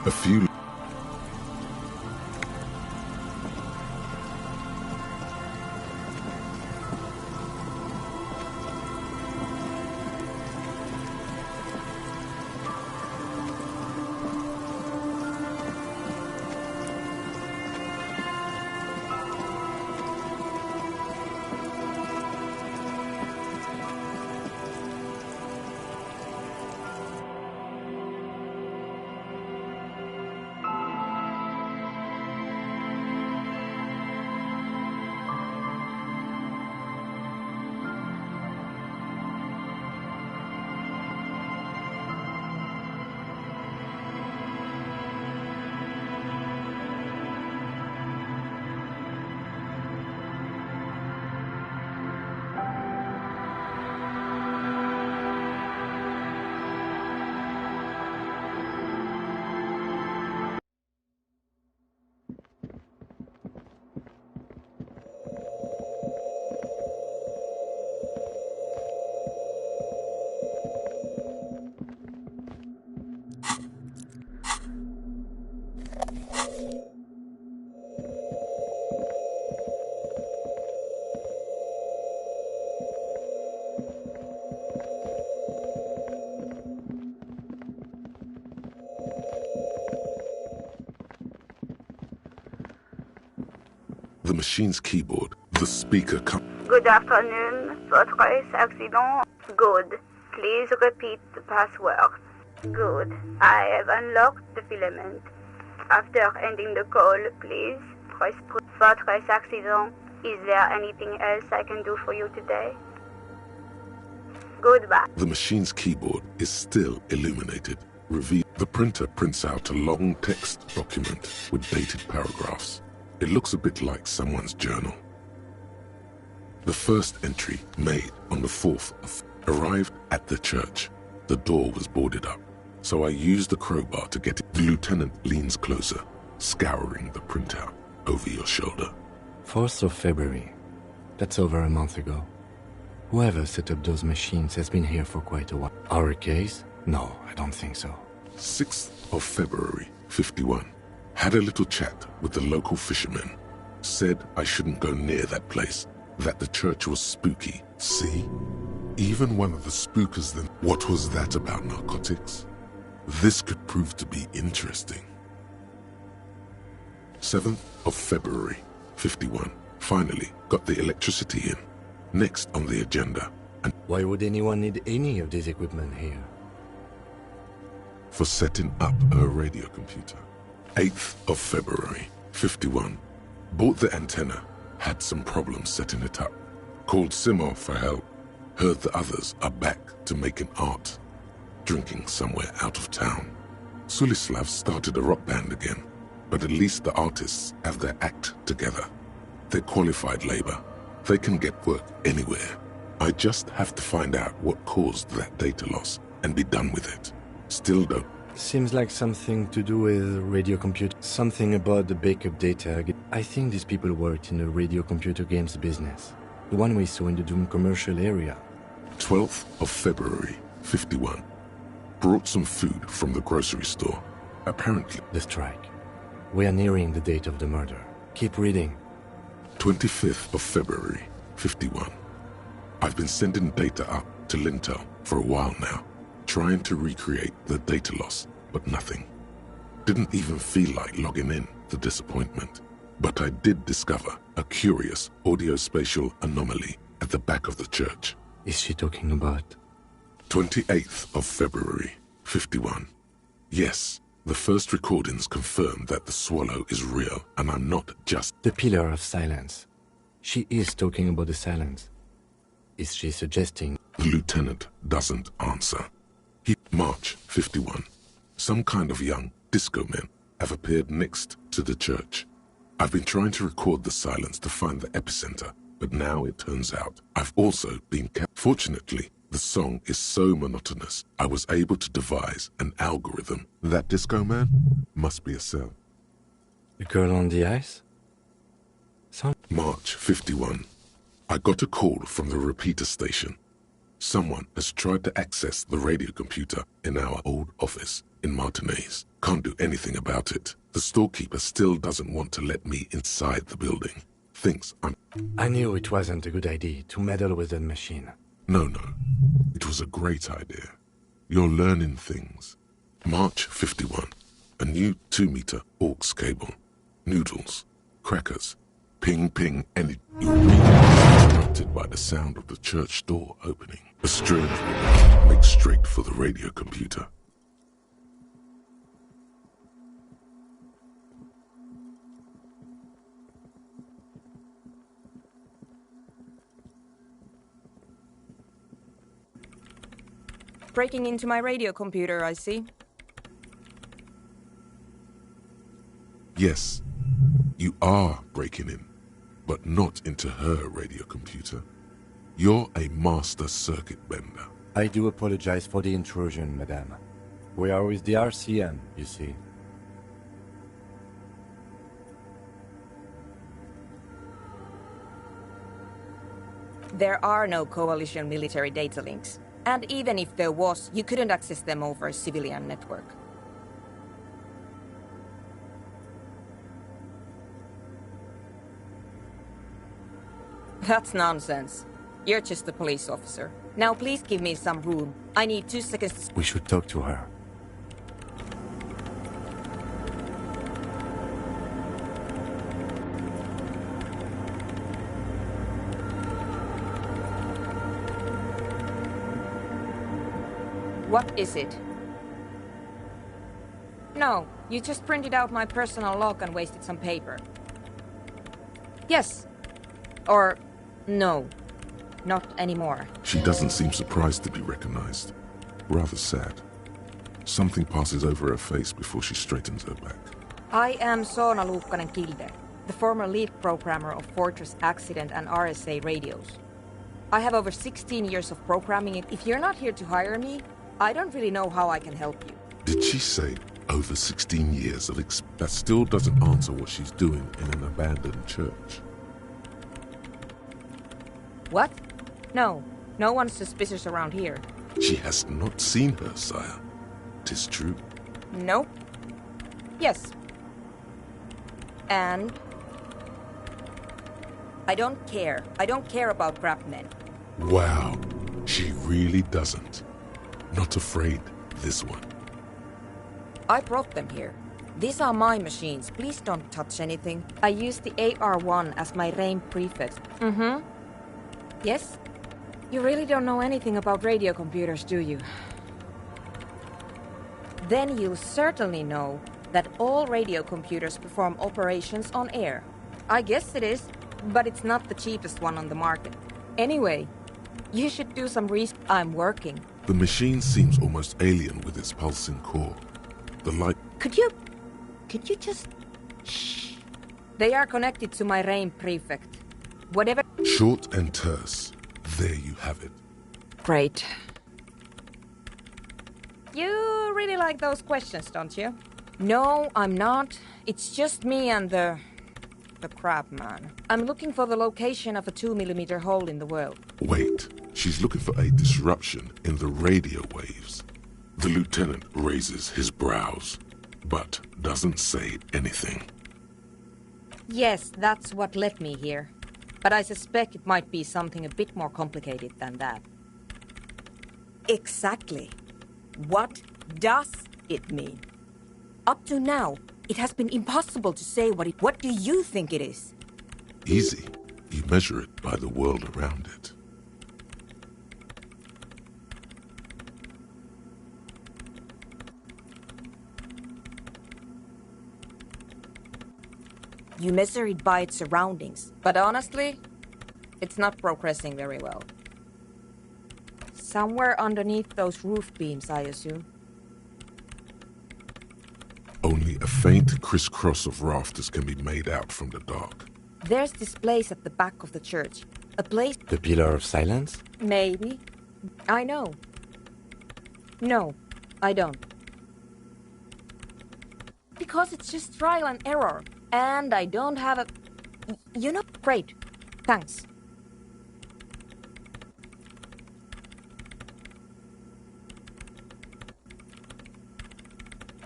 A few the machine's keyboard, the speaker Good afternoon. Votre accident. Good. Please repeat the password. Good. I have unlocked the filament. After ending the call, please press Votre accident. Is there anything else I can do for you today? Goodbye. The machine's keyboard is still illuminated. The printer prints out a long text document with dated paragraphs. It looks a bit like someone's journal. The first entry, made on the 4th, arrived at the church. The door was boarded up, so I used the crowbar to get it. The lieutenant leans closer, scouring the printout over your shoulder. 4th of February. That's over a month ago. Whoever set up those machines has been here for quite a while. Our case? No, I don't think so. 6th of February, 51. Had a little chat with the local fishermen. Said I shouldn't go near that place, that the church was spooky. See? Even one of the spookers then. What was that about narcotics? This could prove to be interesting. 7th of February, 51. Finally got the electricity in. Next on the agenda. And why would anyone need any of this equipment here? For setting up a radio computer. 8th of February, 51. Bought the antenna, had some problems setting it up. Called Simo for help. Heard the others are back to making art. Drinking somewhere out of town. Sulislav started a rock band again, but at least the artists have their act together. They're qualified labor. They can get work anywhere. I just have to find out what caused that data loss and be done with it. Still don't. Seems like something to do with radio computer. Something about the backup data. I think these people worked in the radio computer games business. The one we saw in the Doom commercial area. 12th of February, 51. Brought some food from the grocery store. Apparently. The strike. We are nearing the date of the murder. Keep reading. 25th of February, 51. I've been sending data up to Lintel for a while now. Trying to recreate the data loss, but nothing. Didn't even feel like logging in, the disappointment. But I did discover a curious audio-spatial anomaly at the back of the church. Is she talking about? 28th of February, 51. Yes, the first recordings confirm that the swallow is real, and I'm not just... The Pillar of Silence. She is talking about the silence. Is she suggesting... The lieutenant doesn't answer. March 51. Some kind of young disco men have appeared next to the church. I've been trying to record the silence to find the epicenter, but now it turns out I've also been kept. Fortunately, the song is so monotonous, I was able to devise an algorithm. That disco man must be a cell. The girl on the ice? March 51. I got a call from the repeater station. Someone has tried to access the radio computer in our old office. in Martinez. Can't do anything about it. The storekeeper still doesn't want to let me inside the building. Thinks I'm... I knew it wasn't a good idea to meddle with the machine. No. It was a great idea. You're learning things. March 51. A new 2-meter aux cable. Noodles. Crackers. Ping ping energy. You're interrupted by the sound of the church door opening. A strange woman makes straight for the radio computer. Breaking into my radio computer, I see. Yes, you are breaking in, but not into her radio computer. You're a master circuit bender. I do apologize for the intrusion, madame. We are with the RCM, you see. There are no coalition military data links. And even if there was, you couldn't access them over a civilian network. That's nonsense. You're just a police officer. Now please give me some room. I need 2 seconds. We should talk to her. What is it? No, you just printed out my personal log and wasted some paper. Yes. Or no. Not anymore. She doesn't seem surprised to be recognized. Rather sad. Something passes over her face before she straightens her back. I am Soona Luukkanen-Kilde, the former lead programmer of Fortress Accident and RSA radios. I have over 16 years of programming. If you're not here to hire me, I don't really know how I can help you. Did she say over 16 years of that still doesn't answer what she's doing in an abandoned church? What? No. No one's suspicious around here. She has not seen her, sire. 'Tis true. No. Yes. And I don't care. I don't care about craftsmen. Wow. She really doesn't. Not afraid, this one. I brought them here. These are my machines. Please don't touch anything. I use the AR-1 as my RAIN prefix. Mm-hmm. Yes? You really don't know anything about radio computers, do you? Then you'll certainly know that all radio computers perform operations on air. I guess it is, but it's not the cheapest one on the market. Anyway, you should do some research. I'm working. The machine seems almost alien with its pulsing core. The light... Could you just... Shh. They are connected to my RAIN prefect. Whatever... Short and terse. There you have it. Great. You really like those questions, don't you? No, I'm not. It's just me and the crab man. I'm looking for the location of a 2mm hole in the world. Wait. She's looking for a disruption in the radio waves. The lieutenant raises his brows, but doesn't say anything. Yes, that's what led me here. But I suspect it might be something a bit more complicated than that. Exactly. What does it mean? Up to now, it has been impossible to say what do you think it is? Easy. You measure it by the world around it. You measure it by its surroundings. But honestly, it's not progressing very well. Somewhere underneath those roof beams, I assume. Only a faint crisscross of rafters can be made out from the dark. There's this place at the back of the church. A place... The Pillar of Silence? Maybe. I know. No, I don't. Because it's just trial and error. And I don't have a... You know... Great. Thanks.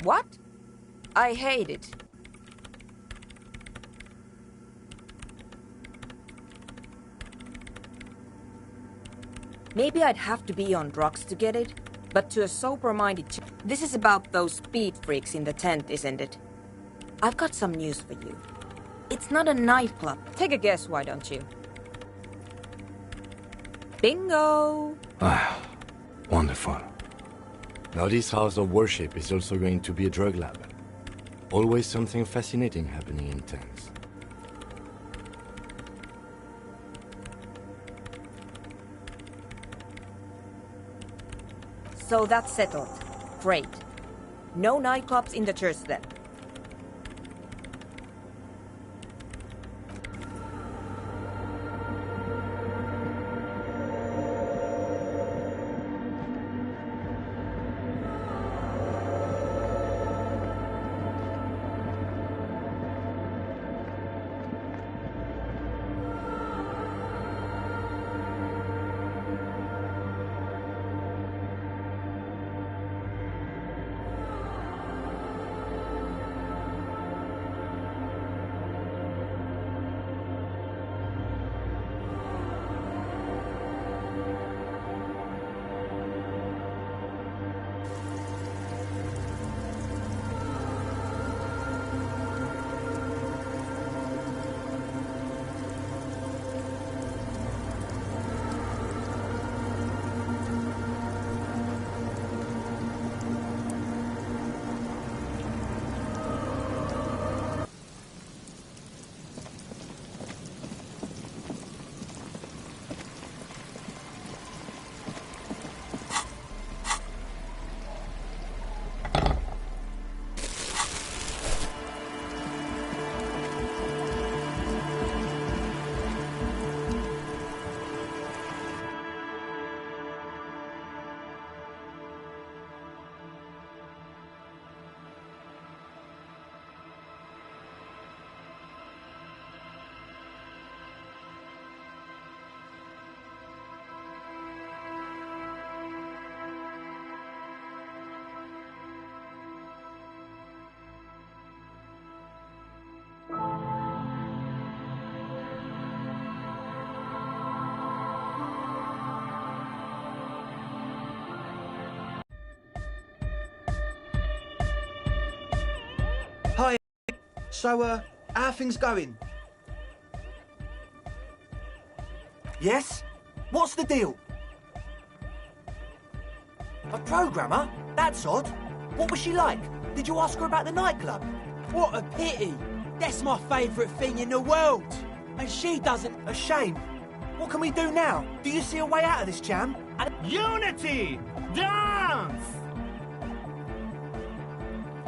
What? I hate it. Maybe I'd have to be on drugs to get it, but to a sober-minded this is about those speed freaks in the tent, isn't it? I've got some news for you. It's not a nightclub. Take a guess, why don't you? Bingo! Ah, wonderful. Now this house of worship is also going to be a drug lab. Always something fascinating happening in tents. So that's settled. Great. No nightclubs in the church then. Hi. So, how are things going? Yes? What's the deal? A programmer? That's odd. What was she like? Did you ask her about the nightclub? What a pity. That's my favourite thing in the world. And she doesn't... A shame. What can we do now? Do you see a way out of this jam? Unity! Dance!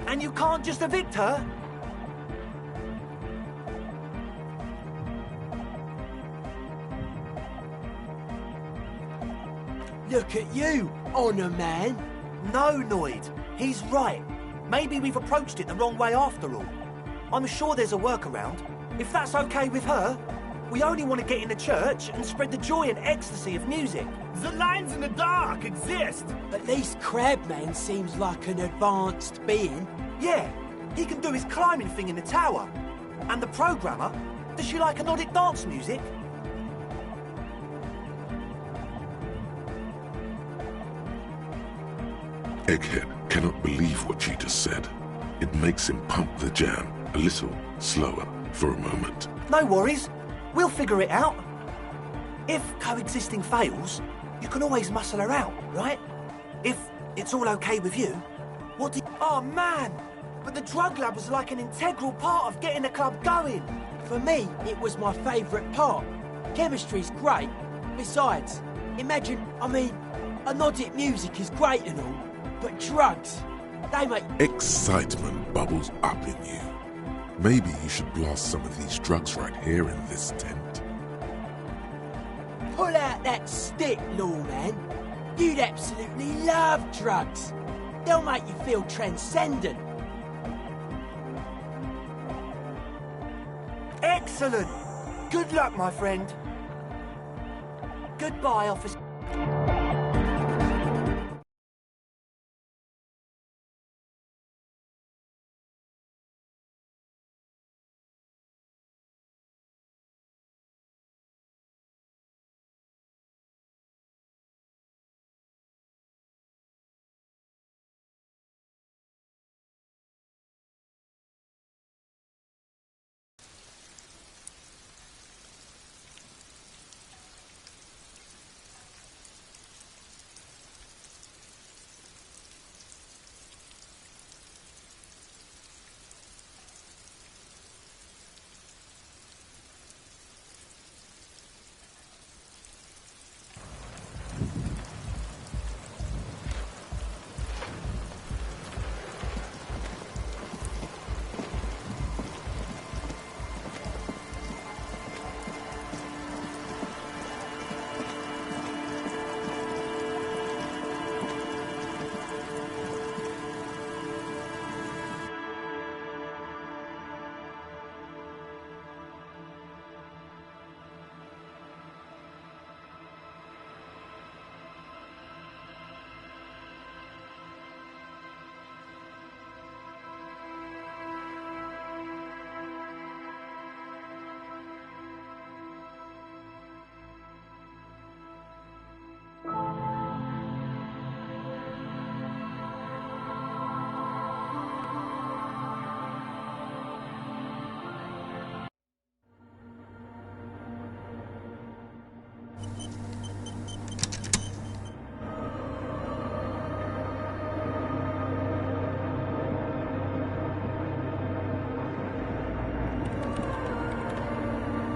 And you can't just evict her? Look at you, Honour Man. No, Noid. He's right. Maybe we've approached it the wrong way after all. I'm sure there's a workaround. If that's okay with her, we only want to get in the church and spread the joy and ecstasy of music. The lines in the dark exist. At least Crabman seems like an advanced being. Yeah, he can do his climbing thing in the tower. And the programmer, does she like Nordic dance music? Egghead cannot believe what she just said. It makes him pump the jam a little slower for a moment. No worries. We'll figure it out. If coexisting fails, you can always muscle her out, right? If it's all okay with you, what do you... Oh, man! But the drug lab was like an integral part of getting the club going. For me, it was my favourite part. Chemistry's great. Besides, imagine, Nordic music is great and all, but drugs, they make... Excitement bubbles up in you. Maybe you should blast some of these drugs right here in this tent. Pull out that stick, Lawman. You'd absolutely love drugs. They'll make you feel transcendent. Excellent! Good luck, my friend. Goodbye, officer.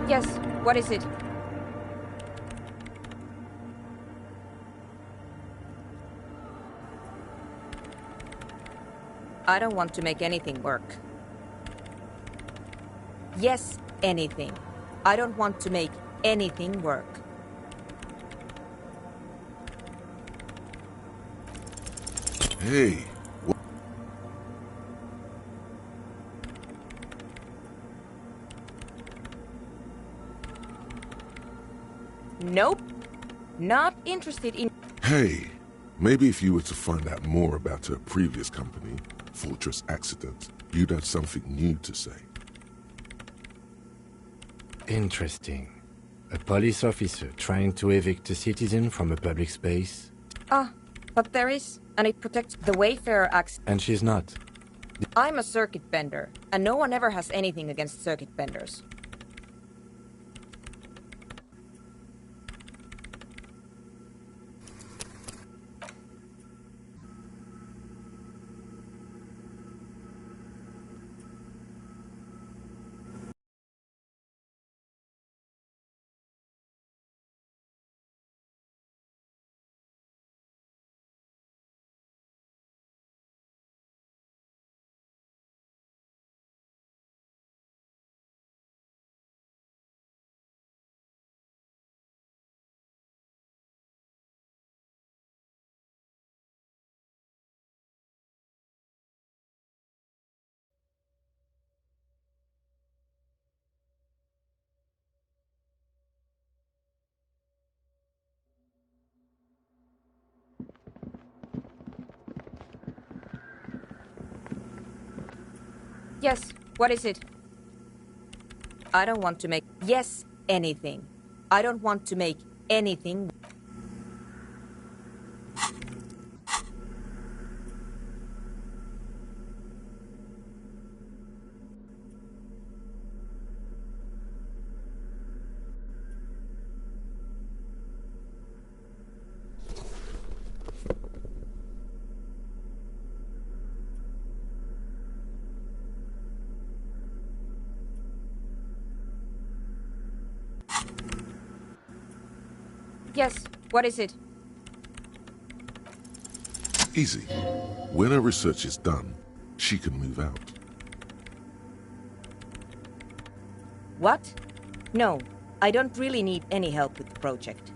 Yes, what is it? I don't want to make anything work. Yes, anything. I don't want to make anything work. Hey, Nope. Not interested in... Hey, maybe if you were to find out more about her previous company, Fortress Accident, you'd have something new to say. Interesting. A police officer trying to evict a citizen from a public space? Ah, but there is, and it protects the Wayfarer Act. And she's not. I'm a circuit bender, and no one ever has anything against circuit benders. Yes, what is it? I don't want to make... Yes, anything. I don't want to make anything... Yes, what is it? Easy. When her research is done, she can move out. What? No, I don't really need any help with the project.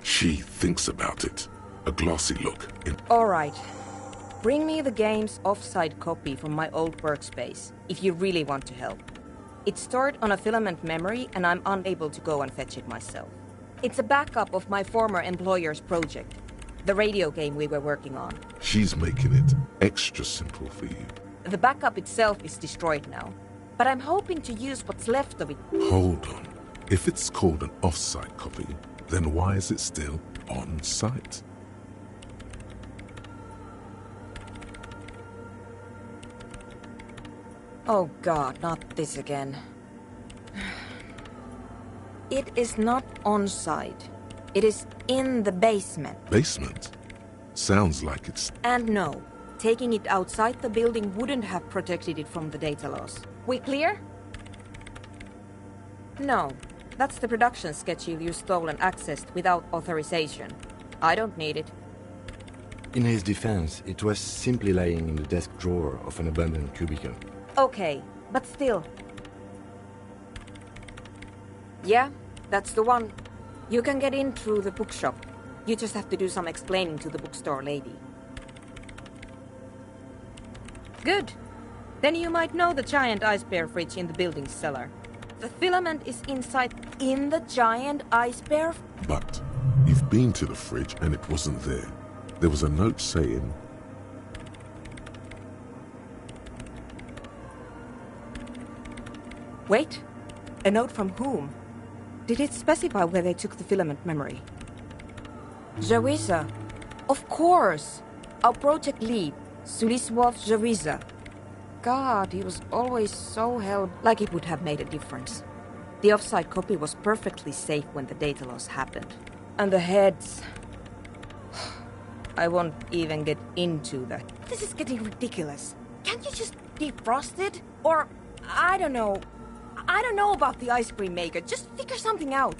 She thinks about it. A glossy look in... Alright. Bring me the game's offside copy from my old workspace, if you really want to help. It's stored on a filament memory, and I'm unable to go and fetch it myself. It's a backup of my former employer's project, the radio game we were working on. She's making it extra simple for you. The backup itself is destroyed now, but I'm hoping to use what's left of it. Hold on. If it's called an off-site copy, then why is it still on-site? Oh God, not this again. It is not on-site. It is in the basement. Basement? Sounds like it's... And no, taking it outside the building wouldn't have protected it from the data loss. We clear? No, that's the production schedule you stole and accessed without authorization. I don't need it. In his defense, it was simply lying in the desk drawer of an abandoned cubicle. Okay, but still. Yeah, that's the one. You can get in through the bookshop. You just have to do some explaining to the bookstore lady. Good. Then you might know the giant ice bear fridge in the building's cellar. The filament is inside in the giant ice bear... But you've been to the fridge and it wasn't there. There was a note saying... Wait, a note from whom? Did it specify where they took the filament memory? Jawiza. Of course! Our project lead, Suliswov Jawiza. God, he was always so held like it would have made a difference. The offsite copy was perfectly safe when the data loss happened. And the heads... I won't even get into that. This is getting ridiculous. Can't you just defrost it? Or, I don't know, I don't know about the ice cream maker. Just figure something out.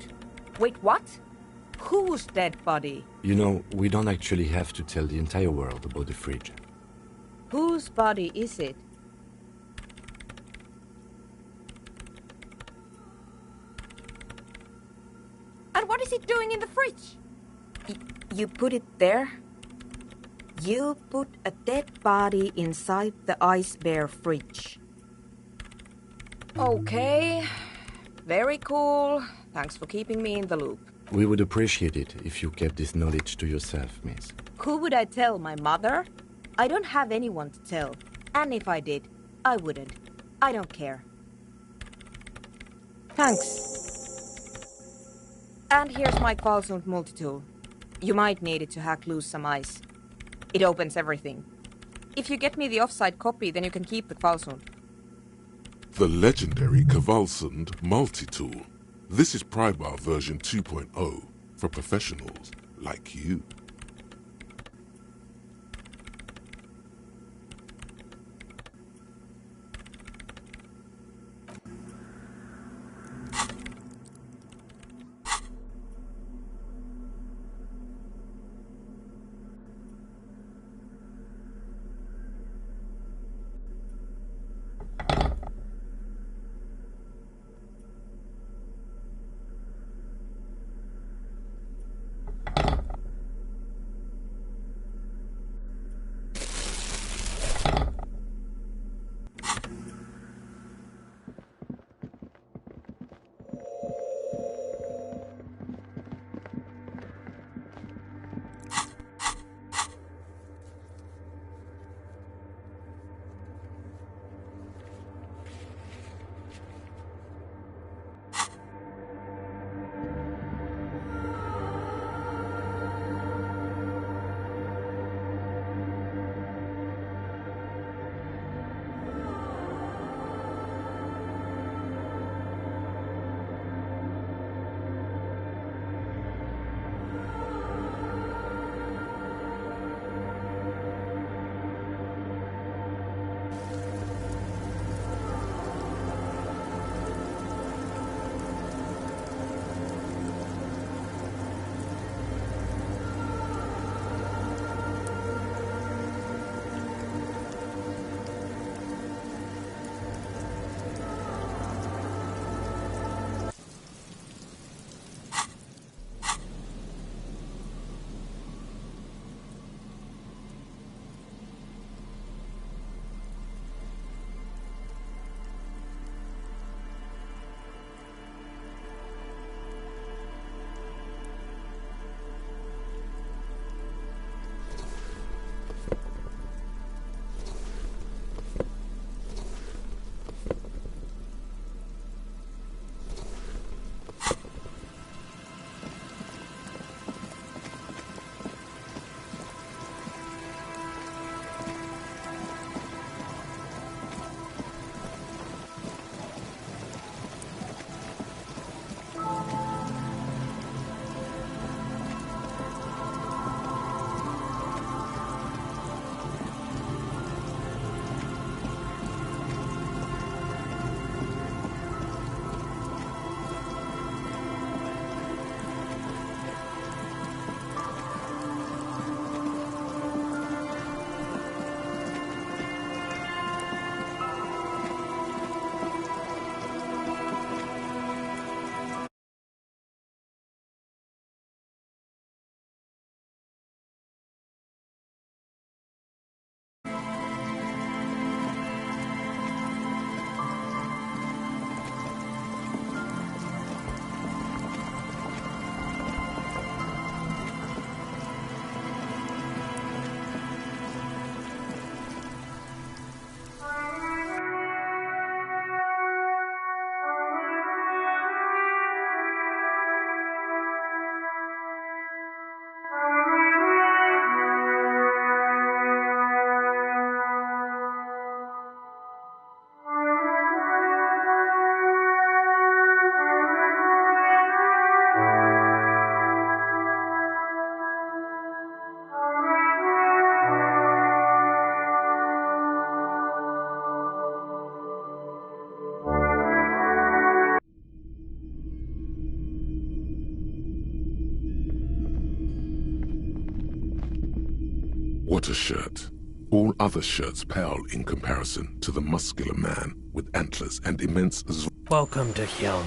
Wait, what? Whose dead body? You know, we don't actually have to tell the entire world about the fridge. Whose body is it? And what is it doing in the fridge? You put it there? You put a dead body inside the Ice Bear fridge. Okay. Very cool. Thanks for keeping me in the loop. We would appreciate it if you kept this knowledge to yourself, miss. Who would I tell? My mother? I don't have anyone to tell. And if I did, I wouldn't. I don't care. Thanks. And here's my Kvalsund multitool. You might need it to hack loose some ice. It opens everything. If you get me the offside copy, then you can keep the Kvalsund. The legendary Kvalsund multi-tool. This is Prybar version 2.0 for professionals like you. shirt. All other shirts pale in comparison to the muscular man with antlers and immense Welcome to Hyund.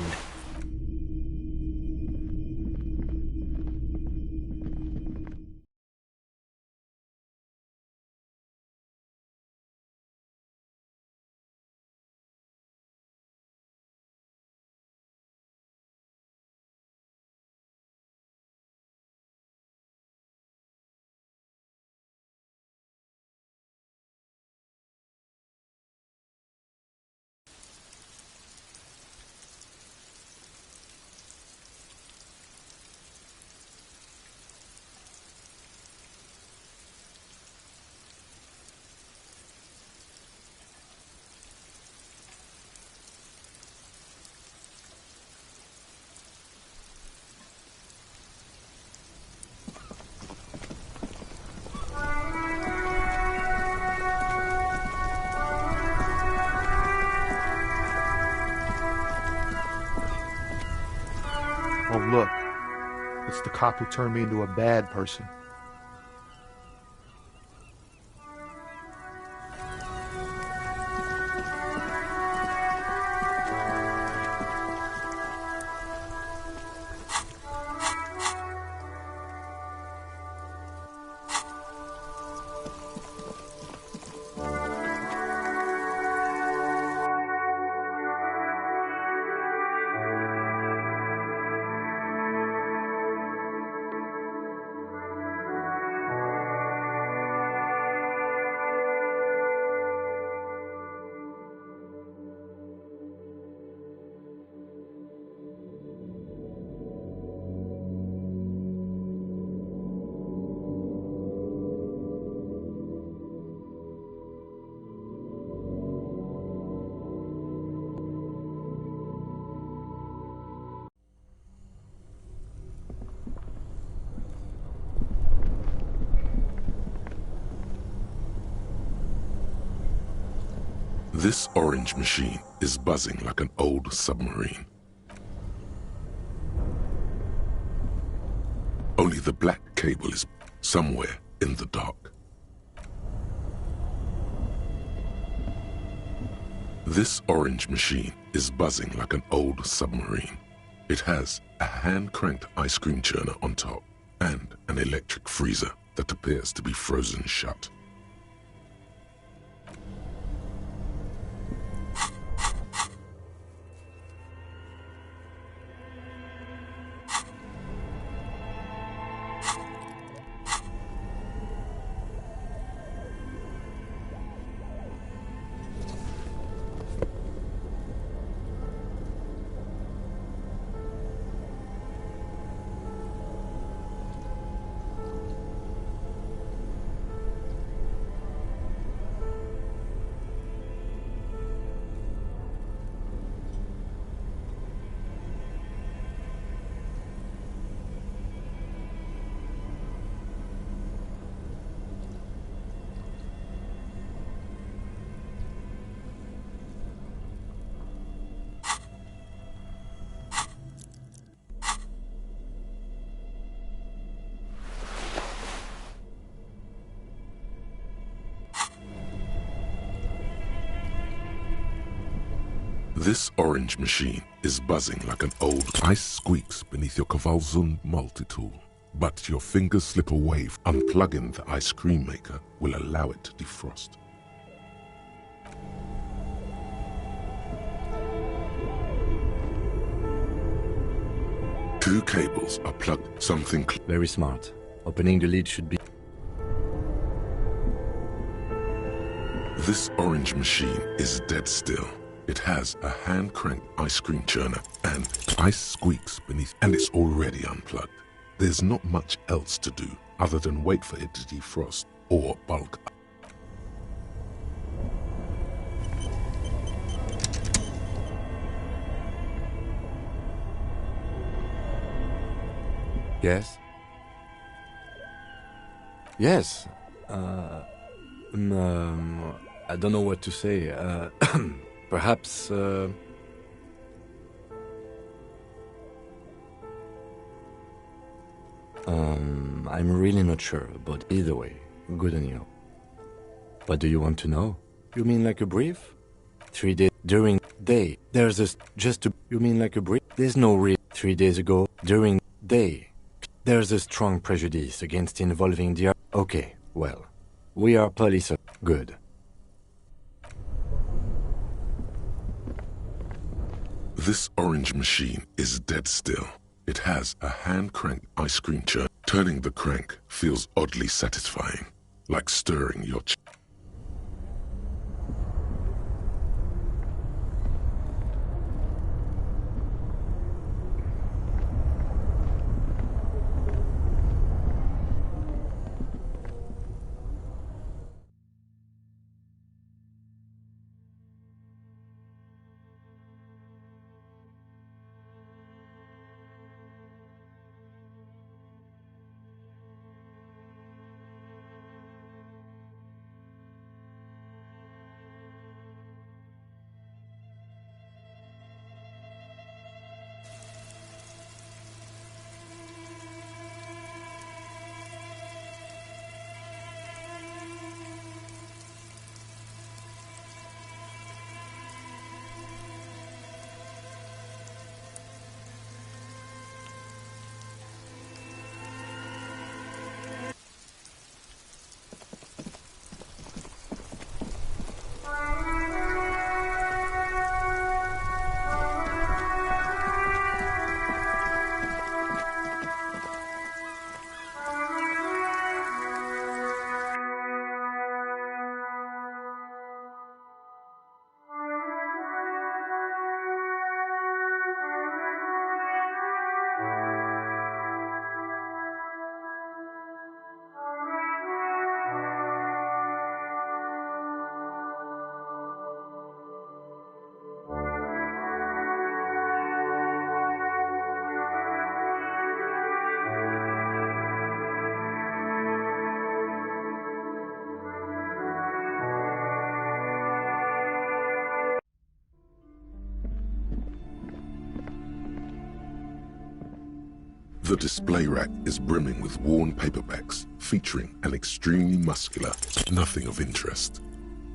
Oh, look. It's the cop who turned me into a bad person. This orange machine is buzzing like an old submarine. Only the black cable is somewhere in the dark. This orange machine is buzzing like an old submarine. It has a hand-cranked ice cream churner on top and an electric freezer that appears to be frozen shut. This orange machine is buzzing like an old ice squeaks beneath your Kvalsund multi-tool. But your fingers slip away. Unplugging the ice cream maker will allow it to defrost. Two cables are plugged. Something very smart. Opening the lid should be... This orange machine is dead still. It has a hand-cranked ice cream churner and ice squeaks beneath, and it's already unplugged. There's not much else to do other than wait for it to defrost or bulk up. Yes? Yes. I don't know what to say. Perhaps, I'm really not sure, but either way, good on you. What do you want to know? You mean like a brief? 3 days during day. There's a just to. You mean like a brief? There's no 3 days ago during day. There's a strong prejudice against involving the. Okay, well, we are police. Good. This orange machine is dead still. It has a hand-cranked ice cream churn. Turning the crank feels oddly satisfying, like stirring your The display rack is brimming with worn paperbacks featuring an extremely muscular, nothing of interest.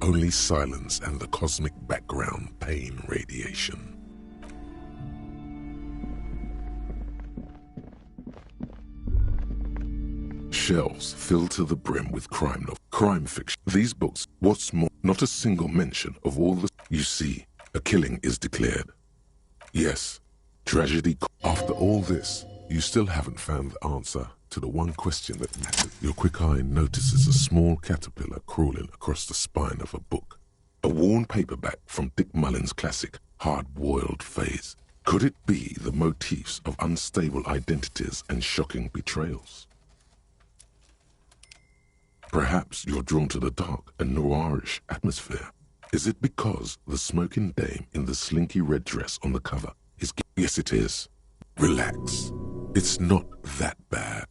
Only silence and the cosmic background pain radiation. Shelves filled to the brim with crime fiction. These books, what's more, not a single mention of all the... You see, a killing is declared. Yes, tragedy. After all this, you still haven't found the answer to the one question that matters. Your quick eye notices a small caterpillar crawling across the spine of a book. A worn paperback from Dick Mullen's classic Hard-Boiled Phase. Could it be the motifs of unstable identities and shocking betrayals? Perhaps you're drawn to the dark and noirish atmosphere. Is it because the smoking dame in the slinky red dress on the cover is... Yes, it is. Relax. It's not that bad.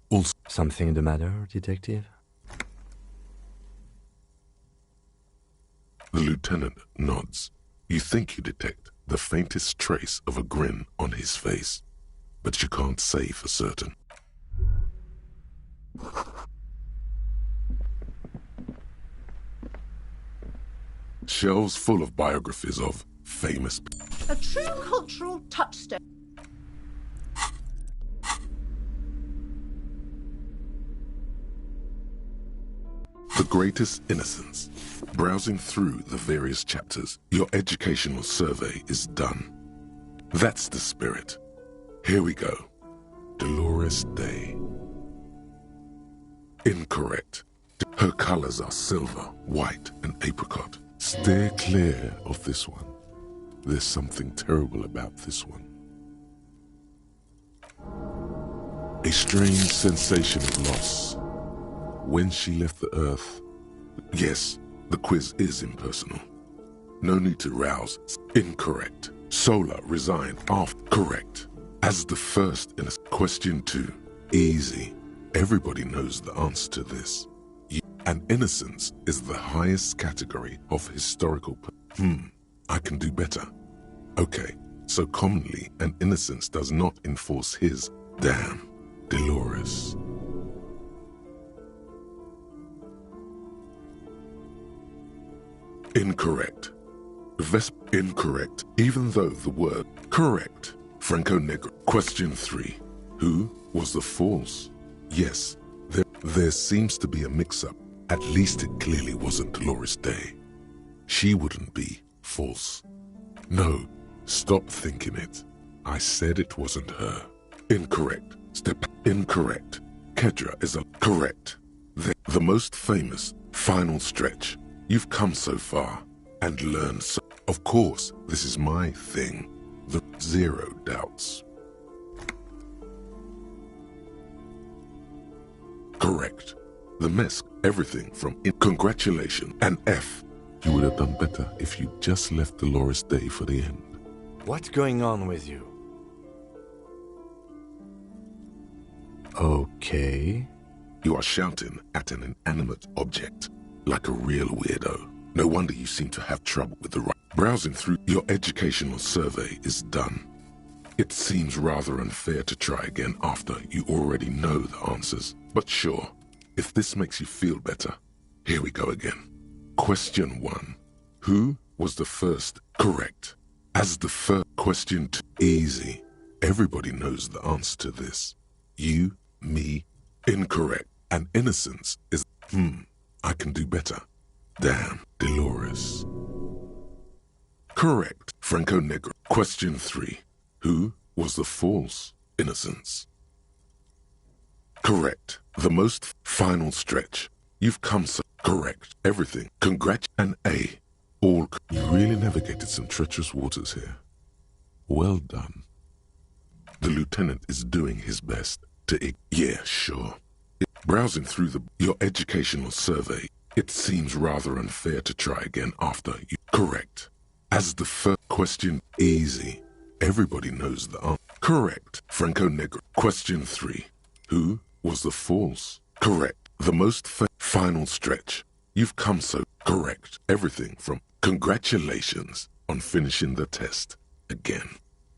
Also... Something the matter, detective? The lieutenant nods. You think you detect the faintest trace of a grin on his face, but you can't say for certain. Shelves full of biographies of famous... A true cultural touchstone. The Greatest Innocence. Browsing through the various chapters, your educational survey is done. That's the spirit. Here we go. Dolores Day. Incorrect. Her colors are silver, white, and apricot. Steer clear of this one. There's something terrible about this one. A strange sensation of loss. When she left the Earth... Yes, the quiz is impersonal. No need to rouse. Incorrect. Sola resigned after... Correct. As the first in a... Question 2. Easy. Everybody knows the answer to this. And innocence is the highest category of historical... I can do better. Okay, so commonly an innocence does not enforce his... Damn. Dolores. Incorrect. Incorrect, even though the word correct. Franco Negro. Question 3. Who was the false? Yes, there seems to be a mix-up. At least it clearly wasn't Dolores Day. She wouldn't be false. No, stop thinking it. I said it wasn't her. Incorrect. Step. Incorrect. Kedra is a correct. The most famous final stretch. You've come so far and learned so. Of course, this is my thing. The zero doubts. Correct. The mess, everything from congratulations and F. You would have done better if you just left Dolores Day for the end. What's going on with you? Okay. You are shouting at an inanimate object, like a real weirdo. No wonder you seem to have trouble with the right. Browsing through your educational survey is done. It seems rather unfair to try again after you already know the answers. But sure, if this makes you feel better, here we go again. Question 1. Who was the first correct? As the first question, easy. Everybody knows the answer to this. You, me, incorrect. And innocence is, I can do better. Damn, Dolores. Correct, Franco Negro. Question 3. Who was the false innocence? Correct. The most final stretch. You've come so correct. Everything. Congrats and A. All. You really navigated some treacherous waters here. Well done. The lieutenant is doing his best to. Yeah, sure. Browsing through your educational survey, it seems rather unfair to try again after you. Correct. As the first question, easy. Everybody knows the answer. Correct. Franco Negro. Question 3. Who was the false? Correct. The most final stretch. You've come so correct. Everything from congratulations on finishing the test. Again,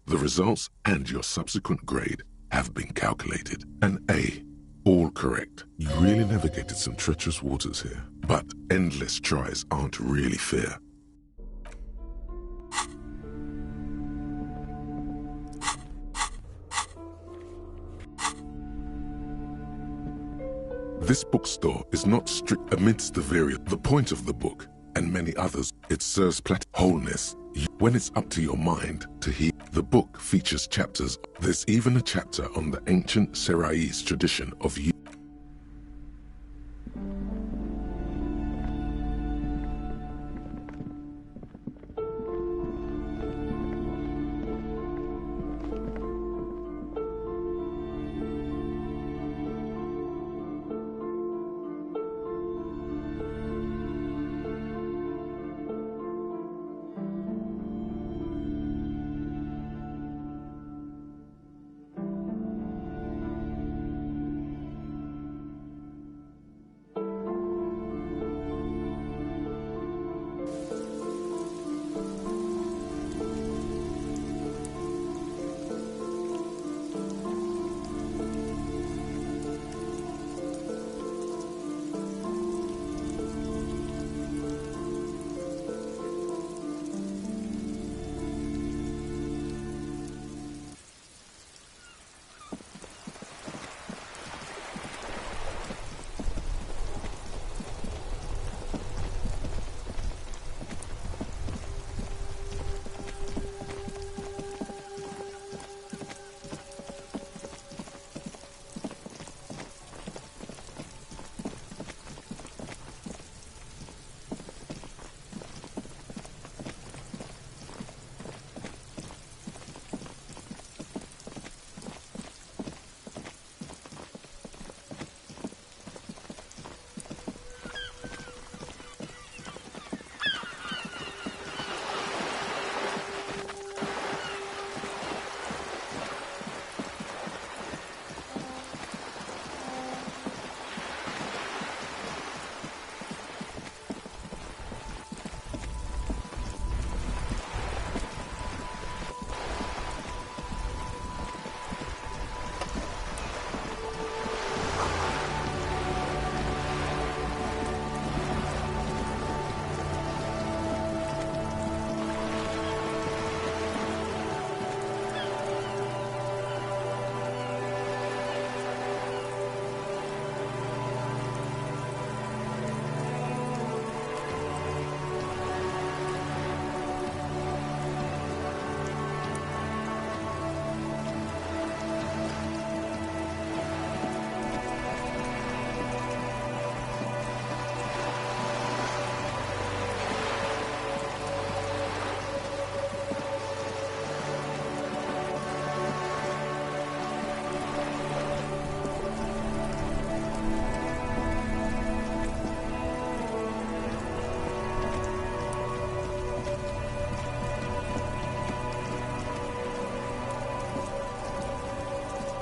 the results and your subsequent grade have been calculated. An A. All correct. You really navigated some treacherous waters here. But endless tries aren't really fair. This bookstore is not strict amidst the point of the book, and many others, it serves wholeness. When it's up to your mind to hear, the book features chapters. There's even a chapter on the ancient Seraïs tradition of you.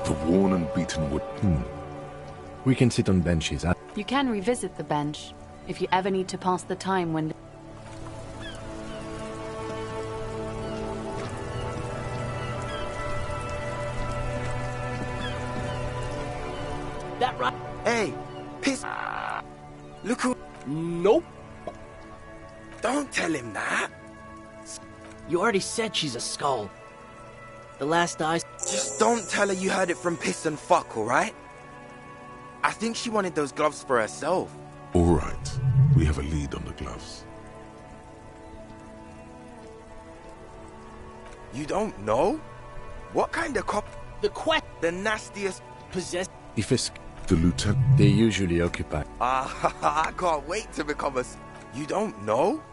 The worn and beaten wood. We can sit on benches. You can revisit the bench if you ever need to pass the time when... That right? Hey, piss. Look who. Nope. Don't tell him that. You already said she's a skull. The last I... Just don't tell her you heard it from Piss and Fuck, alright? I think she wanted those gloves for herself. Alright, we have a lead on the gloves. You don't know? What kind of cop? The nastiest... Possessed... If it's... The lieutenant... They usually occupy. I can't wait to become a... You don't know?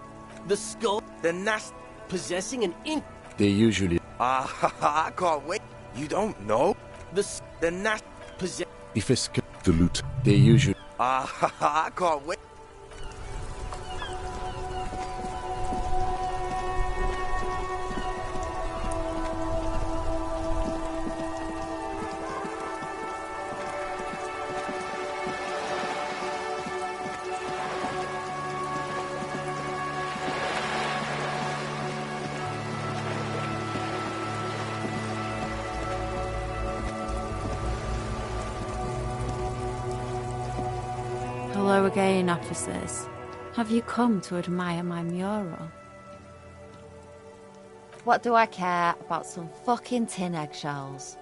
The skull... The nast... Possessing an ink... They usually... I can't wait. You don't know? The nast... Possess... If it's... The lieutenant... They usually... I can't wait. Hello again, officers. Have you come to admire my mural? What do I care about some fucking tin eggshells?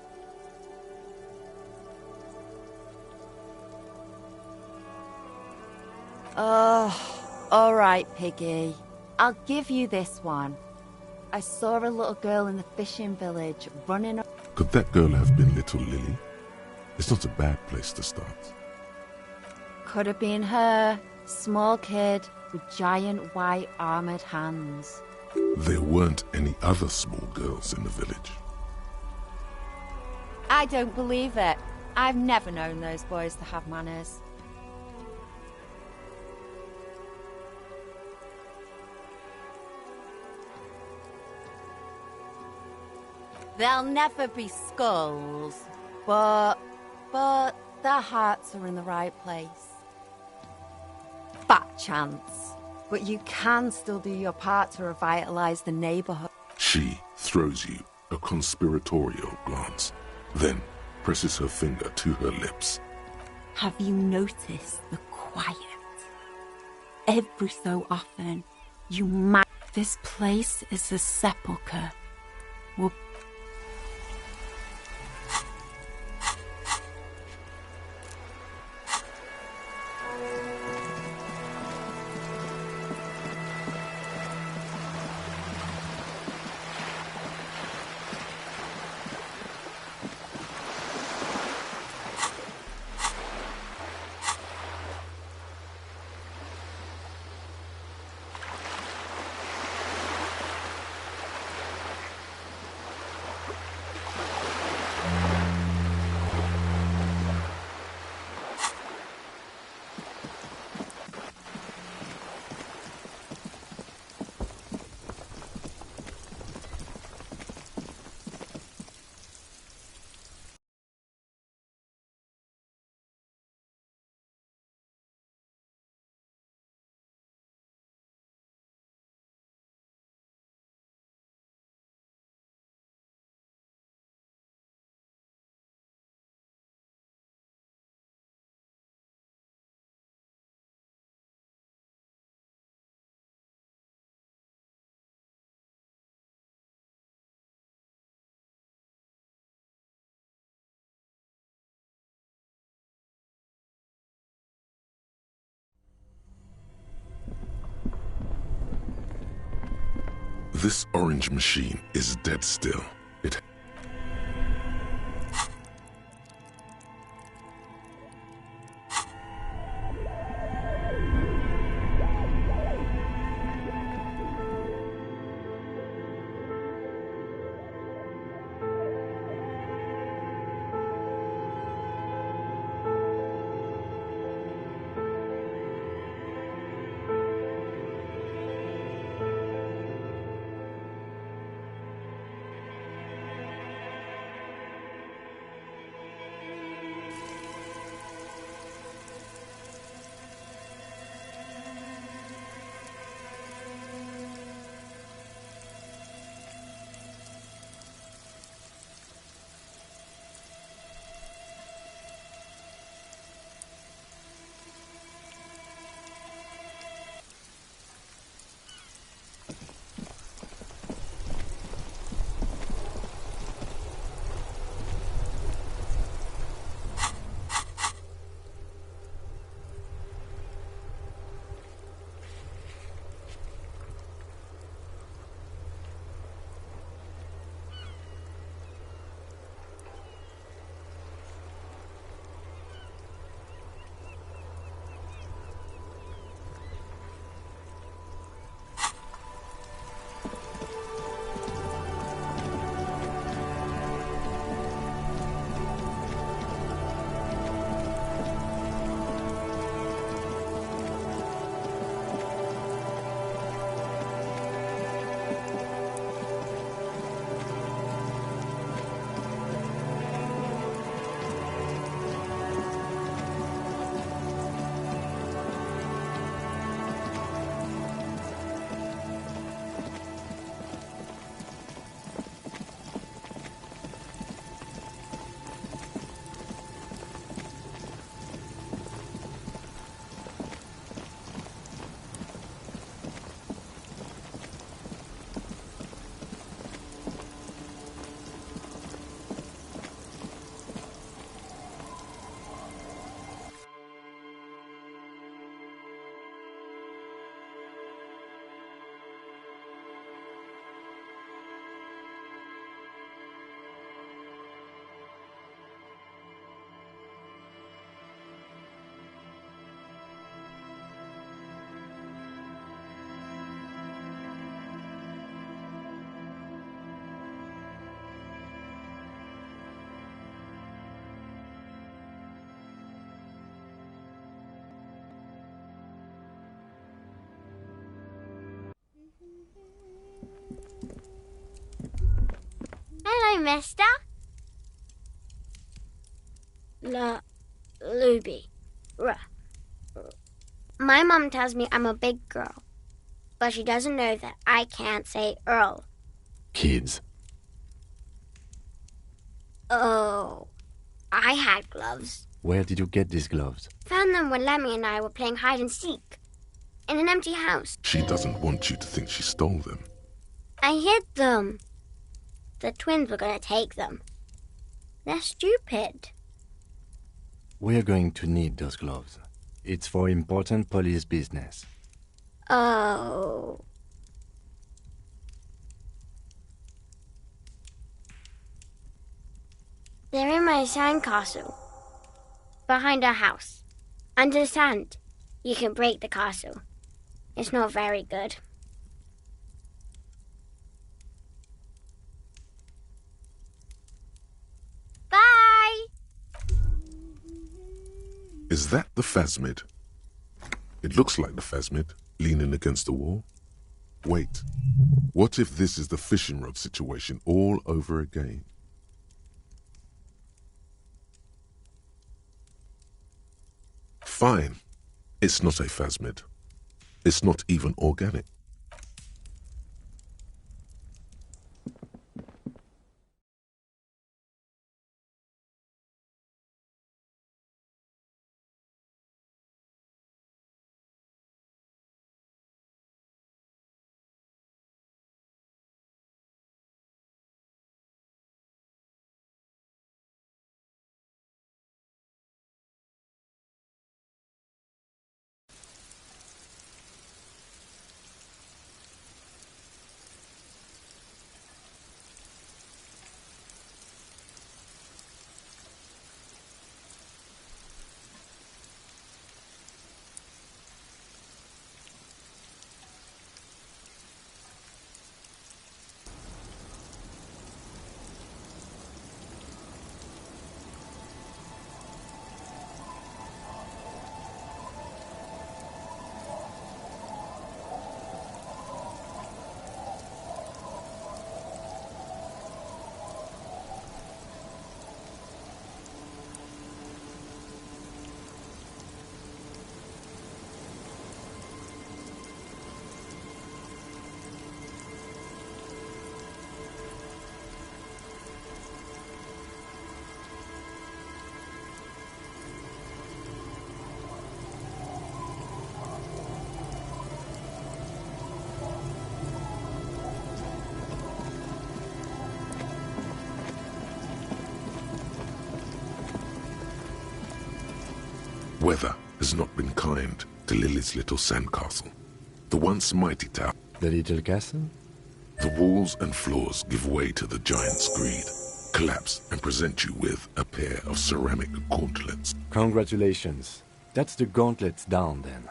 Oh, alright, Piggy. I'll give you this one. I saw a little girl in the fishing village running... Could that girl have been little Lily? It's not a bad place to start. Could have been her. Small kid with giant white armored hands. There weren't any other small girls in the village. I don't believe it. I've never known those boys to have manners. They'll never be skulls, but their hearts are in the right place. Fat chance. But you can still do your part to revitalize the neighborhood. She throws you a conspiratorial glance, then presses her finger to her lips. Have you noticed the quiet? Every so often, you might... This place is a sepulchre. We'll... This orange machine is dead still. It... mister. Luby. My mom tells me I'm a big girl, but she doesn't know that I can't say Earl. Kids. Oh, I had gloves. Where did you get these gloves? Found them when Lemmy and I were playing hide and seek in an empty house. She doesn't want you to think she stole them. I hid them. The twins were going to take them. They're stupid. We're going to need those gloves. It's for important police business. Oh. They're in my sandcastle. Behind our house. Under the sand. You can break the castle. It's not very good. Bye! Is that the Phasmid? It looks like the Phasmid, leaning against the wall. Wait, what if this is the fishing rod situation all over again? Fine. It's not a Phasmid. It's not even organic. Weather has not been kind to Lily's little sandcastle. The once mighty tower. The little castle? The walls and floors give way to the giant's greed, collapse and present you with a pair of ceramic gauntlets. Congratulations. That's the gauntlets down then.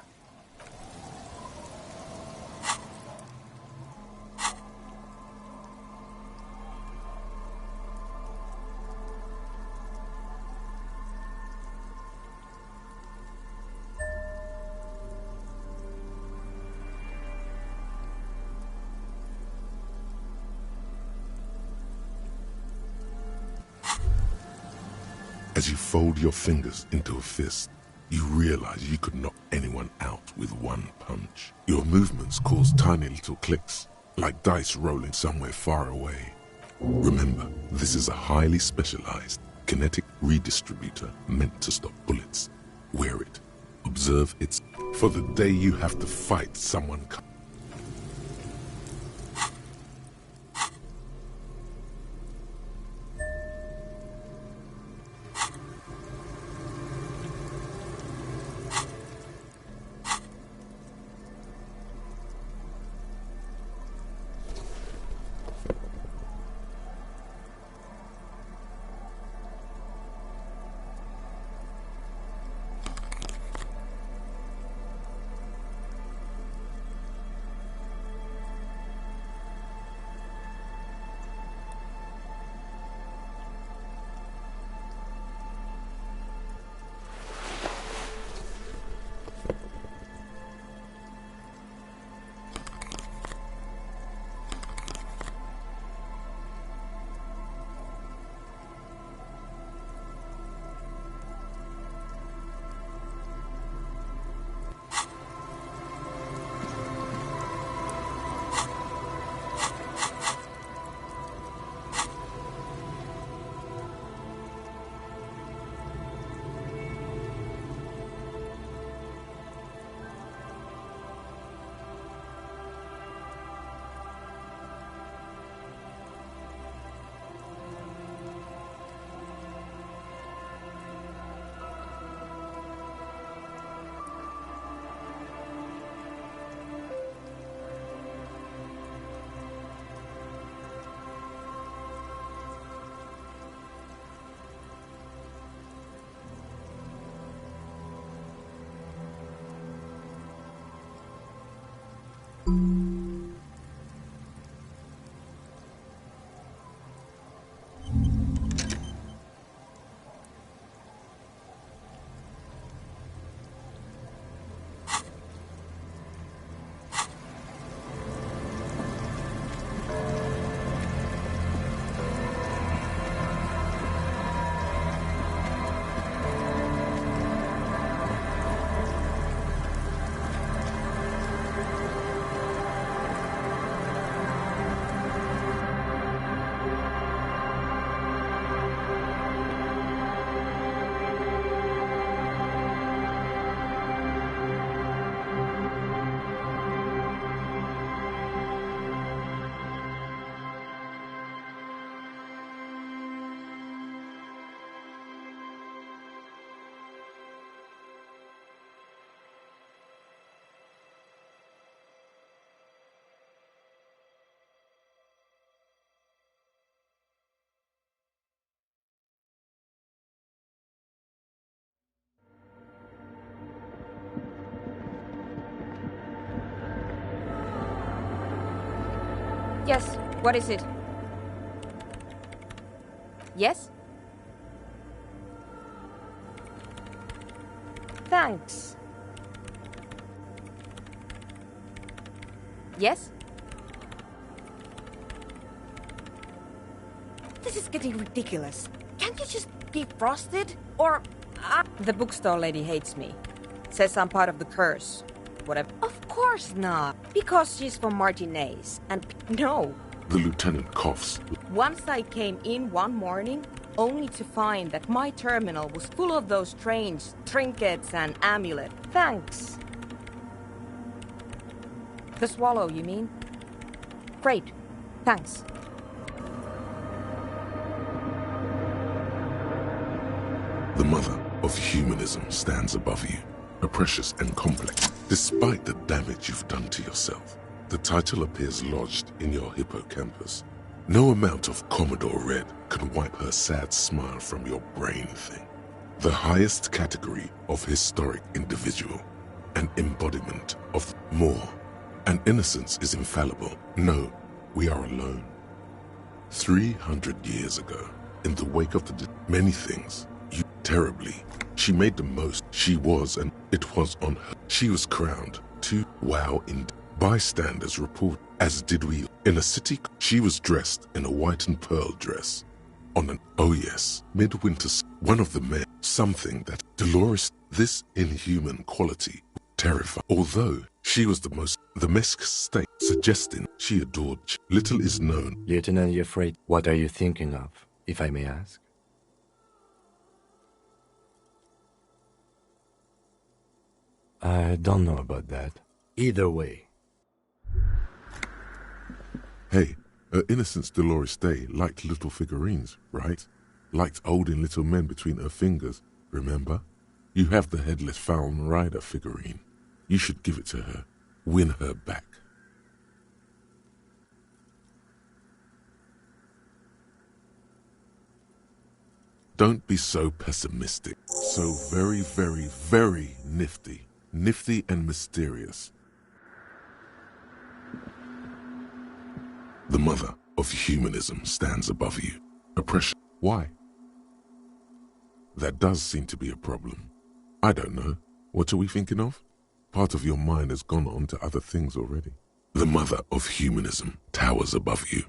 As you fold your fingers into a fist, you realize you could knock anyone out with one punch. Your movements cause tiny little clicks, like dice rolling somewhere far away. Remember, this is a highly specialized kinetic redistributor meant to stop bullets. Wear it. Observe its... For the day you have to fight someone... Yes, what is it? Yes? Thanks. Yes? This is getting ridiculous. Can't you just be frosted? Or... The bookstore lady hates me. Says I'm part of the curse. Whatever. Of course not. Because she's from Martinez. And no. The lieutenant coughs. Once I came in one morning, only to find that my terminal was full of those strange trinkets and amulets. Thanks. The swallow, you mean? Great. Thanks. The mother of humanism stands above you, a precious and complex. Despite the damage you've done to yourself, the title appears lodged in your hippocampus. No amount of Commodore Red can wipe her sad smile from your brain thing. The highest category of historic individual, an embodiment of more. And innocence is infallible. No, we are alone. 300 years ago, in the wake of the many things, you terribly. She made the most she was, and it was on her. She was crowned to wow in bystanders report, as did we. In a city, she was dressed in a white and pearl dress. On an, oh yes, midwinter, one of the men, something that Dolores, this inhuman quality, terrified. Although she was the Mesk state, suggesting she adored. Little is known. Lieutenant Yefrate, what are you thinking of, if I may ask? I don't know about that. Either way. Hey, her Innocence Dolores Day liked little figurines, right? Liked holding little men between her fingers, remember? You have the headless Falcon Rider figurine. You should give it to her. Win her back. Don't be so pessimistic. So very, very, very nifty. Nifty and mysterious. The mother of humanism stands above you. Oppression. Why? That does seem to be a problem. I don't know. What are we thinking of? Part of your mind has gone on to other things already. The mother of humanism towers above you.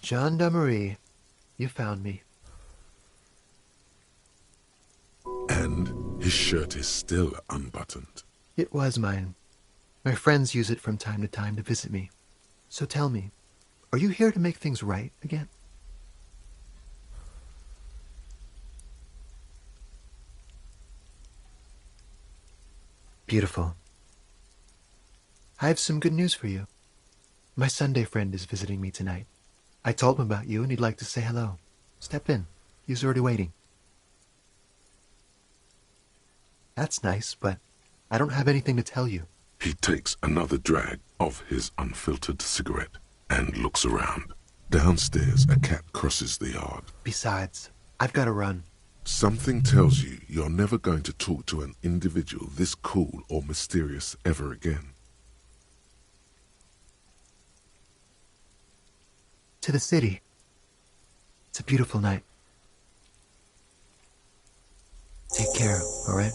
Gendarmerie. You found me. And his shirt is still unbuttoned. It was mine. My friends use it from time to time to visit me. So tell me, are you here to make things right again? Beautiful. I have some good news for you. My Sunday friend is visiting me tonight. I told him about you and he'd like to say hello. Step in. He's already waiting. That's nice, but I don't have anything to tell you. He takes another drag of his unfiltered cigarette and looks around. Downstairs, a cat crosses the yard. Besides, I've got to run. Something tells you you're never going to talk to an individual this cool or mysterious ever again. To the city. It's a beautiful night. Take care, all right?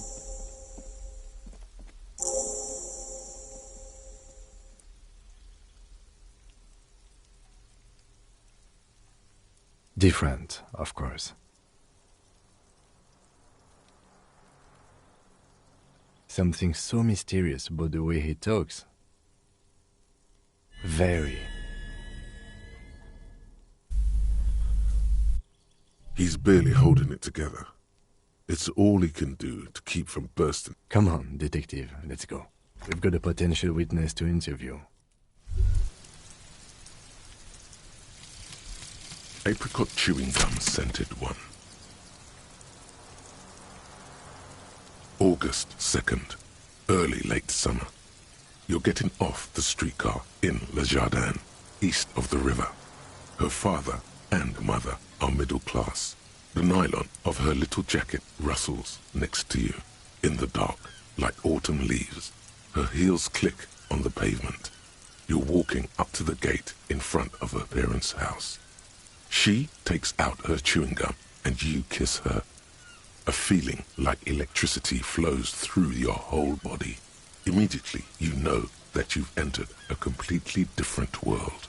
Different, of course. Something so mysterious about the way he talks. Very. He's barely holding it together. It's all he can do to keep from bursting. Come on, detective, let's go. We've got a potential witness to interview. Apricot chewing gum scented one. August 2nd, early late summer. You're getting off the streetcar in Le Jardin, east of the river. Her father and mother are middle class. The nylon of her little jacket rustles next to you, in the dark, like autumn leaves. Her heels click on the pavement. You're walking up to the gate in front of her parents' house. She takes out her chewing gum and you kiss her. A feeling like electricity flows through your whole body. Immediately you know that you've entered a completely different world.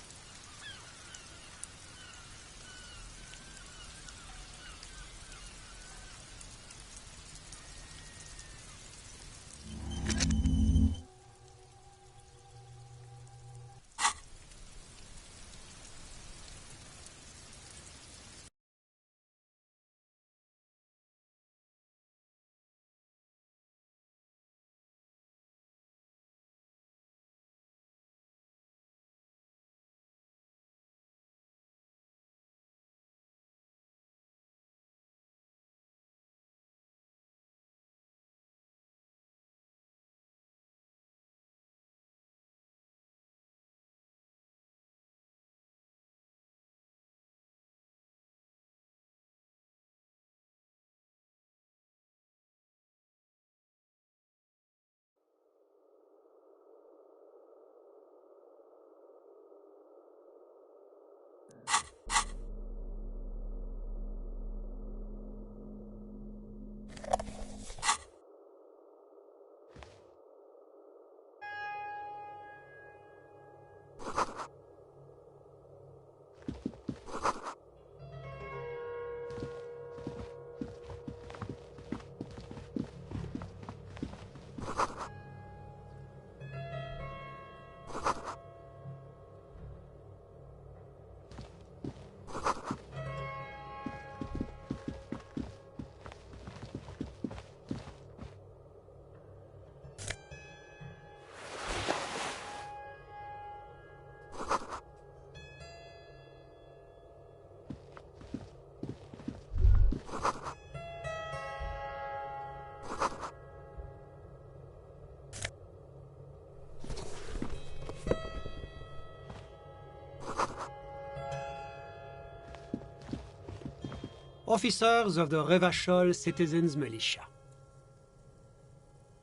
Officers of the Revachol Citizens Militia.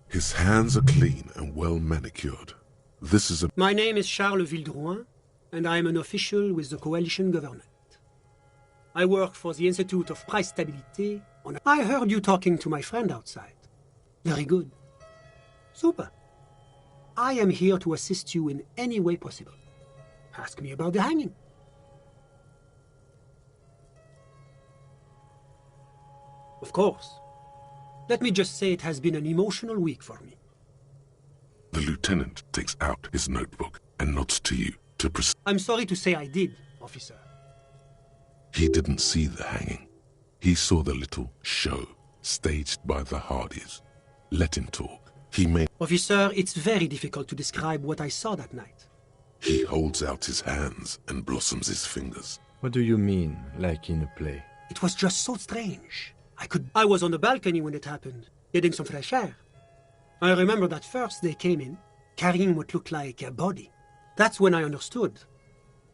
His hands are clean and well manicured. This is a... My name is Charles Vildrouin, and I am an official with the coalition government. I work for the Institute of Price Stability. I heard you talking to my friend outside. Very good. Super. I am here to assist you in any way possible. Ask me about the hanging. Of course. Let me just say it has been an emotional week for me. The lieutenant takes out his notebook and nods to you to proceed. I'm sorry to say I did, officer. He didn't see the hanging. He saw the little show staged by the Hardys. Let him talk. He may... Officer, it's very difficult to describe what I saw that night. He holds out his hands and blossoms his fingers. What do you mean, like in a play? It was just so strange. I was on the balcony when it happened, getting some fresh air. I remember that first they came in, carrying what looked like a body. That's when I understood.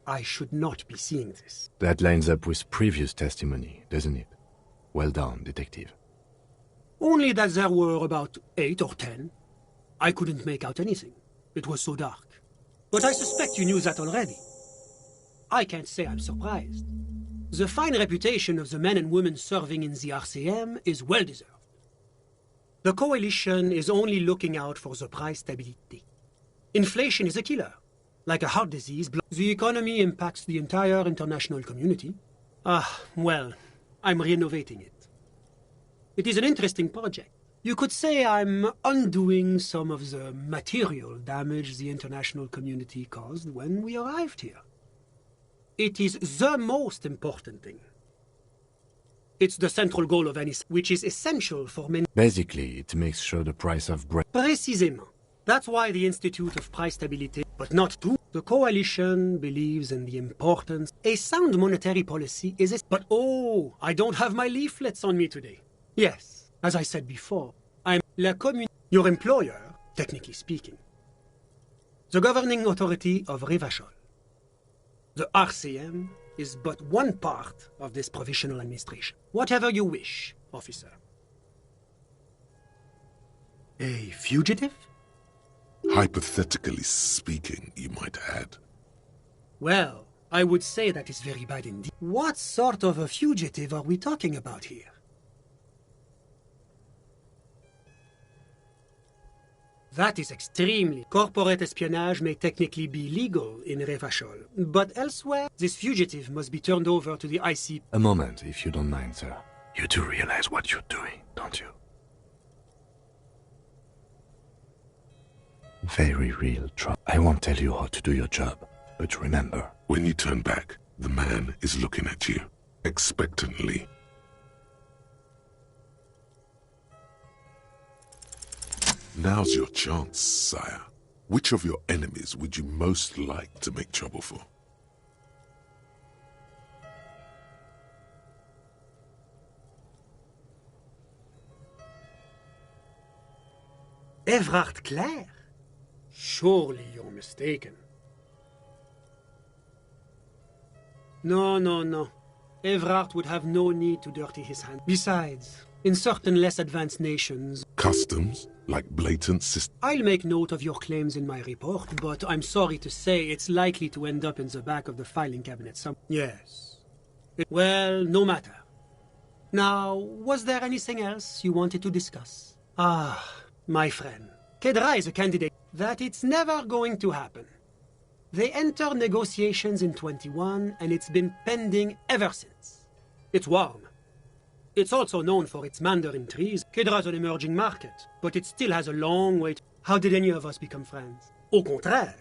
I should not be seeing this. That lines up with previous testimony, doesn't it? Well done, detective. Only that there were about 8 or 10. I couldn't make out anything. It was so dark. But I suspect you knew that already. I can't say I'm surprised. The fine reputation of the men and women serving in the RCM is well deserved. The Coalition is only looking out for the price stability. Inflation is a killer. Like a heart disease, the economy impacts the entire international community. Well, I'm renovating it. It is an interesting project. You could say I'm undoing some of the material damage the international community caused when we arrived here. It is the most important thing. It's the central goal of any, which is essential for many. Basically, it makes sure the price of bread. Précisément. That's why the Institute of Price Stability, but not too. The Coalition believes in the importance. A sound monetary policy is but oh, I don't have my leaflets on me today. Yes, as I said before, I'm la commune, your employer, technically speaking. The governing authority of Revachol. The RCM is but one part of this provisional administration. Whatever you wish, officer. A fugitive? Hypothetically speaking, you might add. Well, I would say that is very bad indeed. What sort of a fugitive are we talking about here? That is extremely. Corporate espionage may technically be legal in Revachol, but elsewhere, this fugitive must be turned over to the IC. A moment, if you don't mind, sir. You do realize what you're doing, don't you? Very real trouble. I won't tell you how to do your job, but remember. When you turn back, the man is looking at you, expectantly. Now's your chance, sire. Which of your enemies would you most like to make trouble for? Evrard Clare? Surely you're mistaken. No. Evrard would have no need to dirty his hands. Besides, in certain less advanced nations... Customs? Like blatant system? I'll make note of your claims in my report, but I'm sorry to say it's likely to end up in the back of the filing cabinet some... Yes. Well, no matter. Now, was there anything else you wanted to discuss? My friend. Kedra is a candidate that it's never going to happen. They entered negotiations in 21, and it's been pending ever since. It's warm. It's also known for its mandarin trees. Kedra's an emerging market, but it still has a long way to... How did any of us become friends? Au contraire.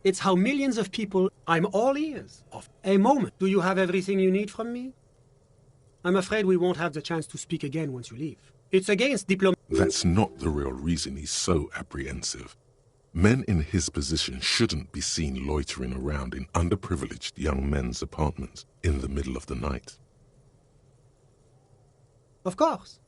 It's how millions of people... I'm all ears. A moment. Do you have everything you need from me? I'm afraid we won't have the chance to speak again once you leave. It's against diplomacy. That's not the real reason he's so apprehensive. Men in his position shouldn't be seen loitering around in underprivileged young men's apartments in the middle of the night. Of course.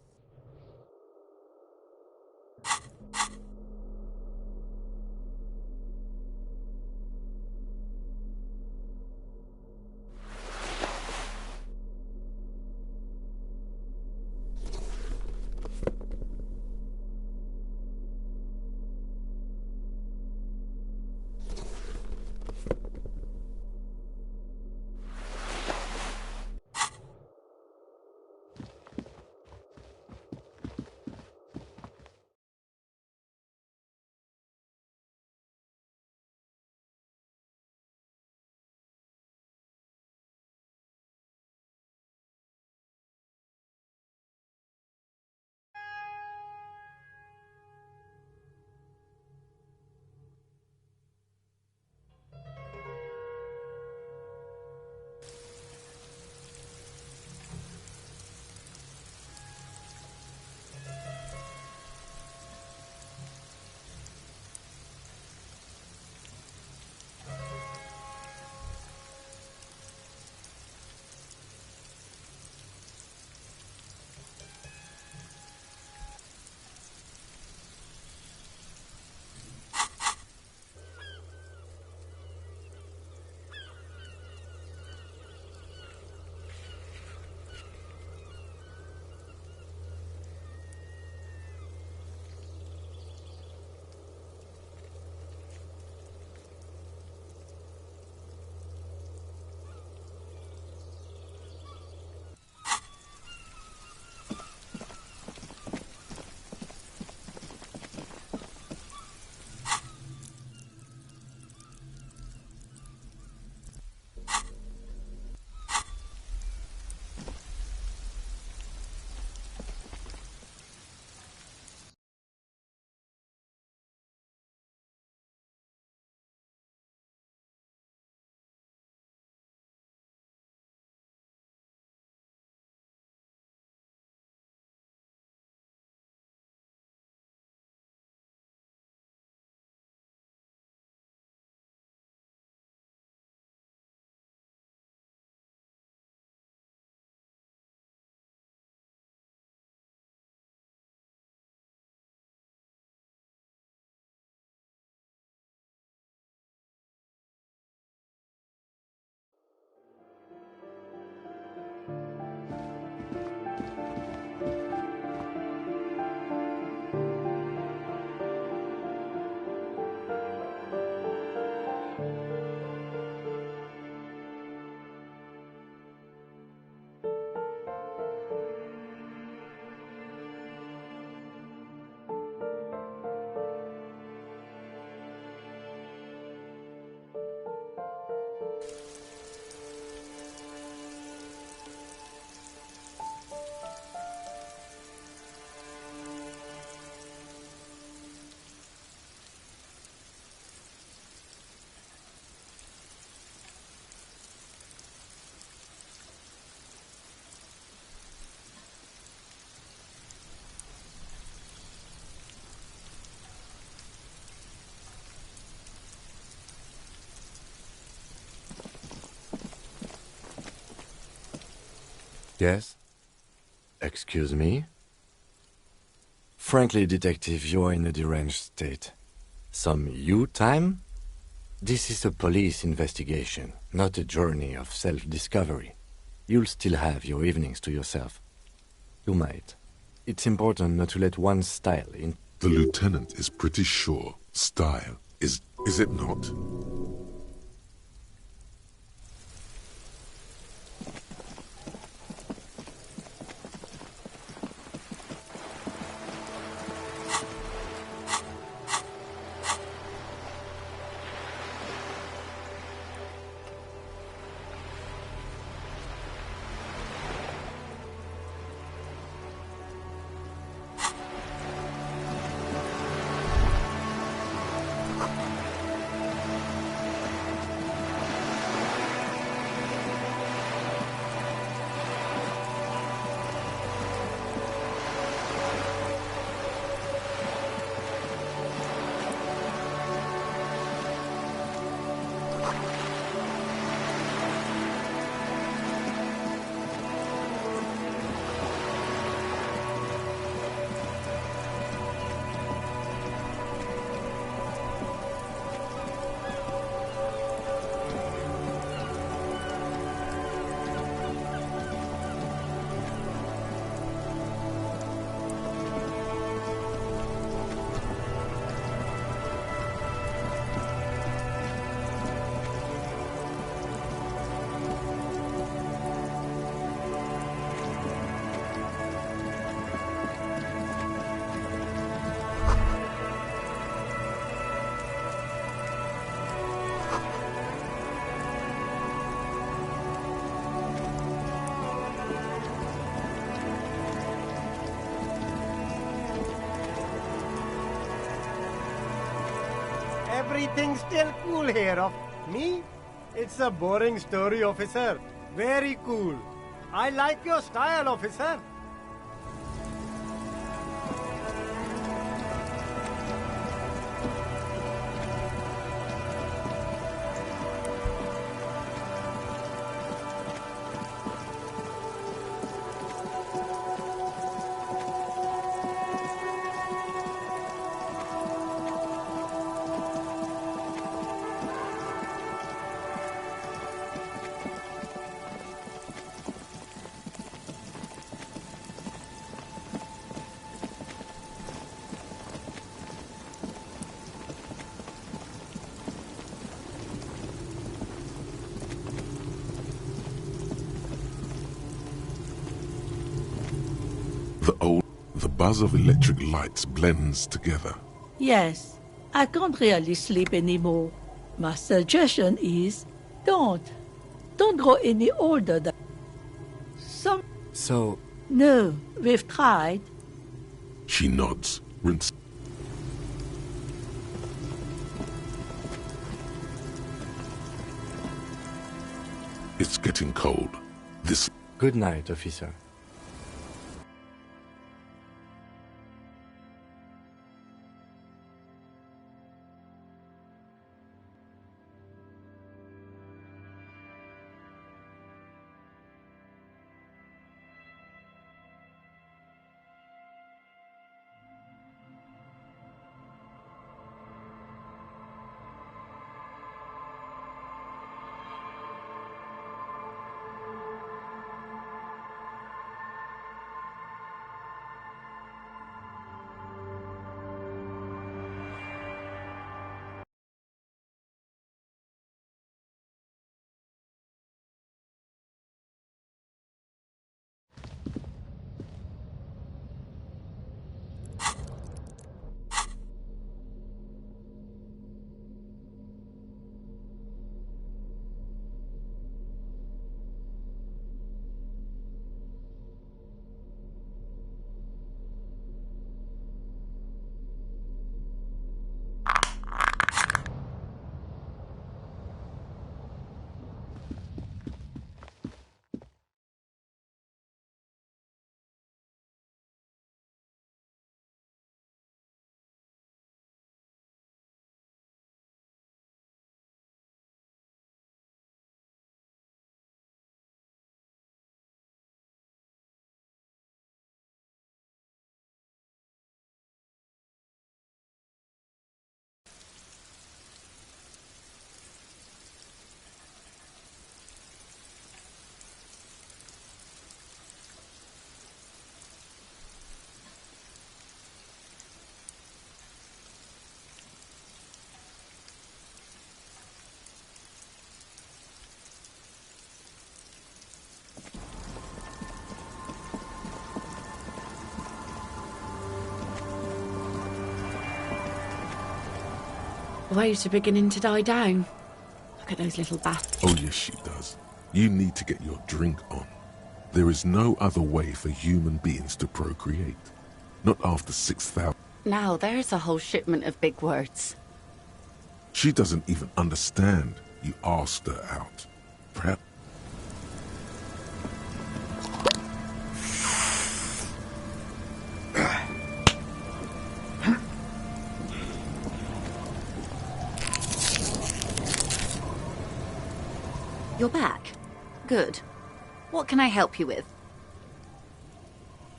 Yes? Excuse me? Frankly, Detective, you're in a deranged state. Some you time? This is a police investigation, not a journey of self-discovery. You'll still have your evenings to yourself. You might. It's important not to let one style in... The lieutenant is pretty sure style is it not? Everything's still cool here. Of me? It's a boring story, officer. Very cool. I like your style, officer. The buzz of electric lights blends together. Yes, I can't really sleep anymore. My suggestion is, don't go any older than... So... No, we've tried. She nods, rinse. It's getting cold. This... Good night, officer. waves are beginning to die down. Look at those little bats. Oh yes, she does. You need to get your drink on. There is no other way for human beings to procreate. Not after 6,000. Now there's a whole shipment of big words. She doesn't even understand you asked her out. Perhaps. You're back. Good. What can I help you with?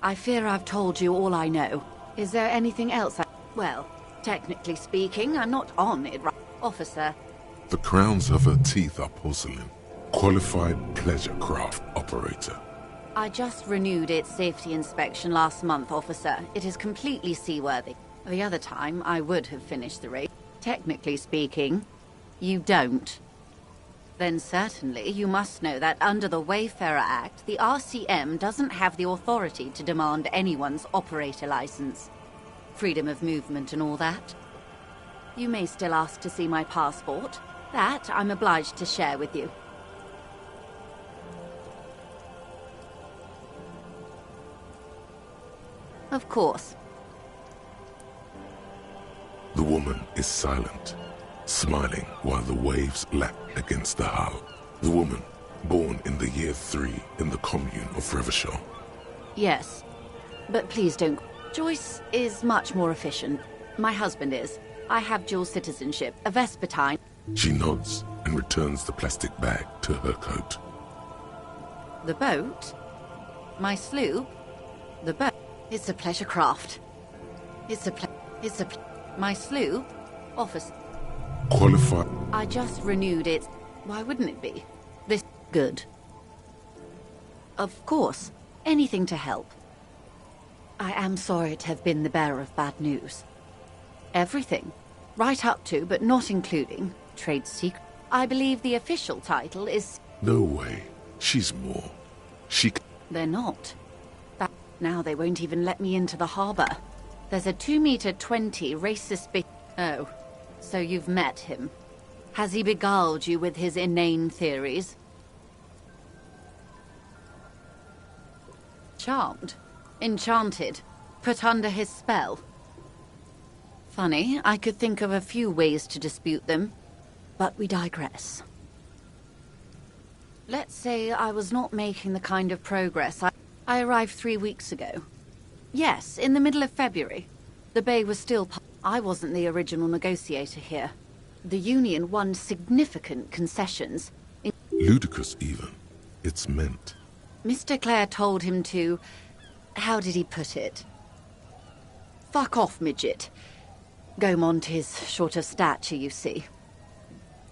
I fear I've told you all I know. Is there anything else Well, technically speaking, I'm not on it, right? Officer. The crowns of her teeth are porcelain. Qualified pleasure craft operator. I just renewed its safety inspection last month, officer. It is completely seaworthy. The other time, I would have finished the race. Technically speaking, you don't. Then certainly you must know that under the Wayfarer Act, the RCM doesn't have the authority to demand anyone's operator license. Freedom of movement and all that. You may still ask to see my passport. That I'm obliged to share with you. Of course. The woman is silent, smiling while the waves lap against the hull. The woman, born in the year 3 in the commune of Revachol. Yes, but please don't. Joyce is much more efficient. My husband is. I have dual citizenship, a Vespertine. She nods and returns the plastic bag to her coat. The boat? My sloop? The boat? It's a pleasure craft. My sloop? Officer. Qualified. I just renewed it. Why wouldn't it be? This good. Of course. Anything to help. I am sorry to have been the bearer of bad news. Everything. Right up to, but not including, trade secret. I believe the official title is... No way. She's more. They're not. Now they won't even let me into the harbor. There's a 2-meter-20 racist Oh, so you've met him. Has he beguiled you with his inane theories? Charmed. Enchanted. Put under his spell. Funny, I could think of a few ways to dispute them. But we digress. Let's say I was not making the kind of progress I arrived 3 weeks ago. Yes, in the middle of February. The Bay was still... I wasn't the original negotiator here. The Union won significant concessions. Ludicrous, even. It's meant. Mr. Clare told him to... How did he put it? Fuck off, midget. Gaumont is short of stature, you see.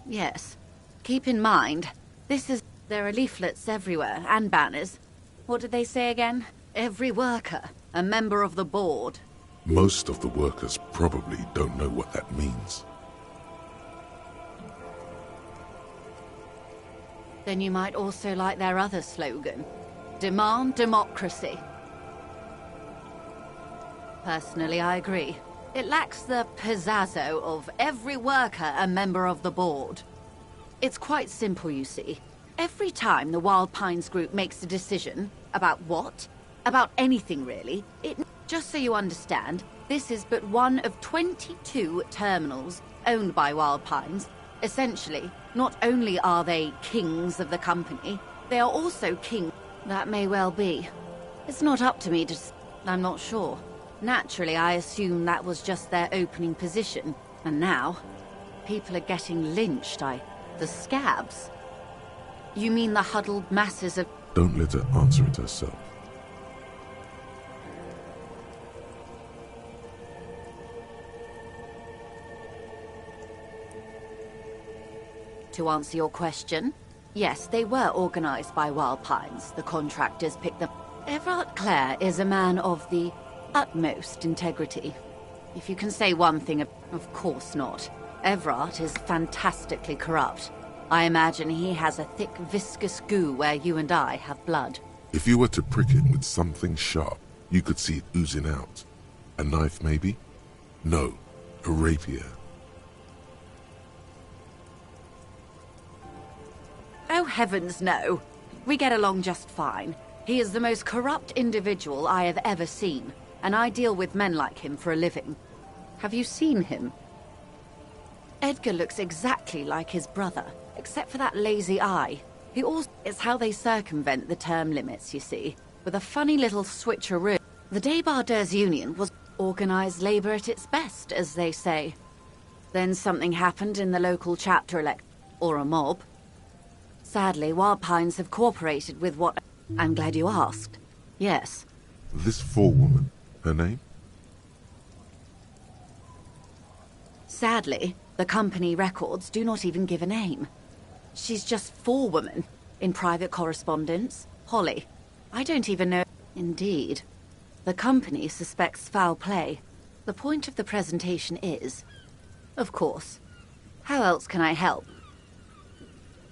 Yes. Keep in mind, this is... There are leaflets everywhere, and banners. What did they say again? Every worker, a member of the board. Most of the workers probably don't know what that means. Then you might also like their other slogan. Demand democracy. Personally, I agree. It lacks the pizzazzo of every worker a member of the board. It's quite simple, you see. Every time the Wild Pines Group makes a decision, about what? About anything, really, just so you understand, this is but one of 22 terminals owned by Wild Pines. Essentially, not only are they kings of the company, they are also king. That may well be. It's not up to me to... I'm not sure. Naturally, I assume that was just their opening position. And now, people are getting lynched, The scabs. You mean the huddled masses of... Don't let her answer it herself. To answer your question, yes, they were organized by Wild Pines. The contractors picked them. Everard Clare is a man of the utmost integrity. If you can say one thing, of course not. Everard is fantastically corrupt. I imagine he has a thick, viscous goo where you and I have blood. If you were to prick him with something sharp, you could see it oozing out. A knife, maybe? No, a rapier. heavens, no. We get along just fine. He is the most corrupt individual I have ever seen, and I deal with men like him for a living. Have you seen him? Edgar looks exactly like his brother, except for that lazy eye. He also is how they circumvent the term limits, you see, with a funny little switcheroo. The Debardeurs Union was organized labor at its best, as they say. Then something happened in the local chapter or a mob. Sadly, Wild Pines have cooperated with what... I'm glad you asked. Yes. This forewoman, her name? Sadly, the company records do not even give a name. She's just forewoman in private correspondence. Holly. I don't even know... Indeed. The company suspects foul play. The point of the presentation is... Of course. How else can I help?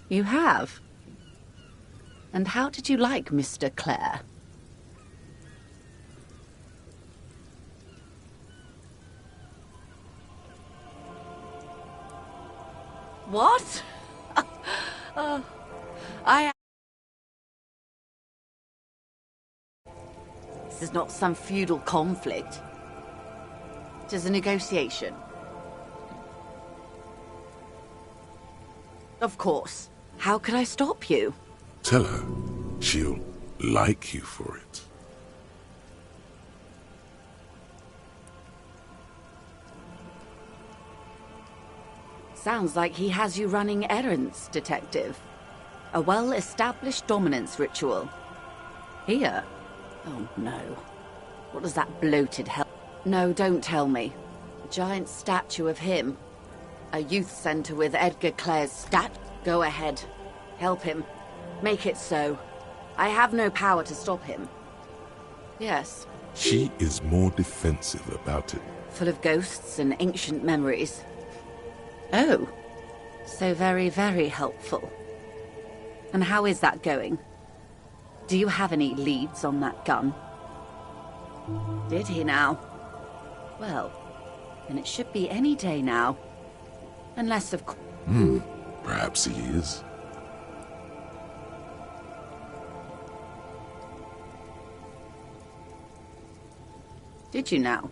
You have? And how did you like Mr. Clare? What? This is not some feudal conflict. It is a negotiation. Of course. How could I stop you? Tell her she'll like you for it. Sounds like he has you running errands, Detective. A well-established dominance ritual. Here? Oh, no. What does that bloated hell... No, don't tell me. A giant statue of him. A youth center with Edgar Clare's Go ahead. Help him. Make it so. I have no power to stop him. Yes. She is more defensive about it. Full of ghosts and ancient memories. Oh. So very, very helpful. And how is that going? Do you have any leads on that gun? Did he now? Well, then it should be any day now. Unless, of course... Perhaps he is. Did you now?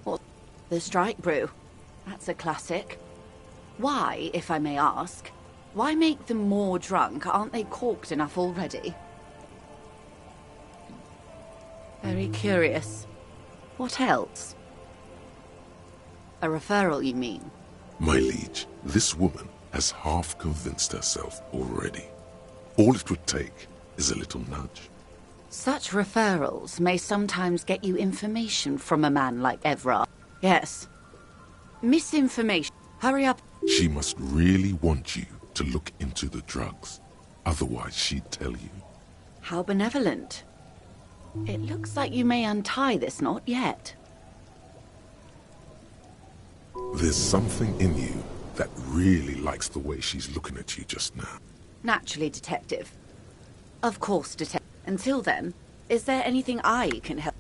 What? The Strike Brew. That's a classic. Why, if I may ask, why make them more drunk? Aren't they corked enough already? Very curious. What else? A referral, you mean? My liege, this woman has half convinced herself already. All it would take is a little nudge. Such referrals may sometimes get you information from a man like Evrard. Yes. Misinformation. Hurry up. She must really want you to look into the drugs. Otherwise, she'd tell you. How benevolent. It looks like you may untie this knot yet. There's something in you that really likes the way she's looking at you just now. Naturally, Detective. Of course, Detective. Until then, is there anything I can help?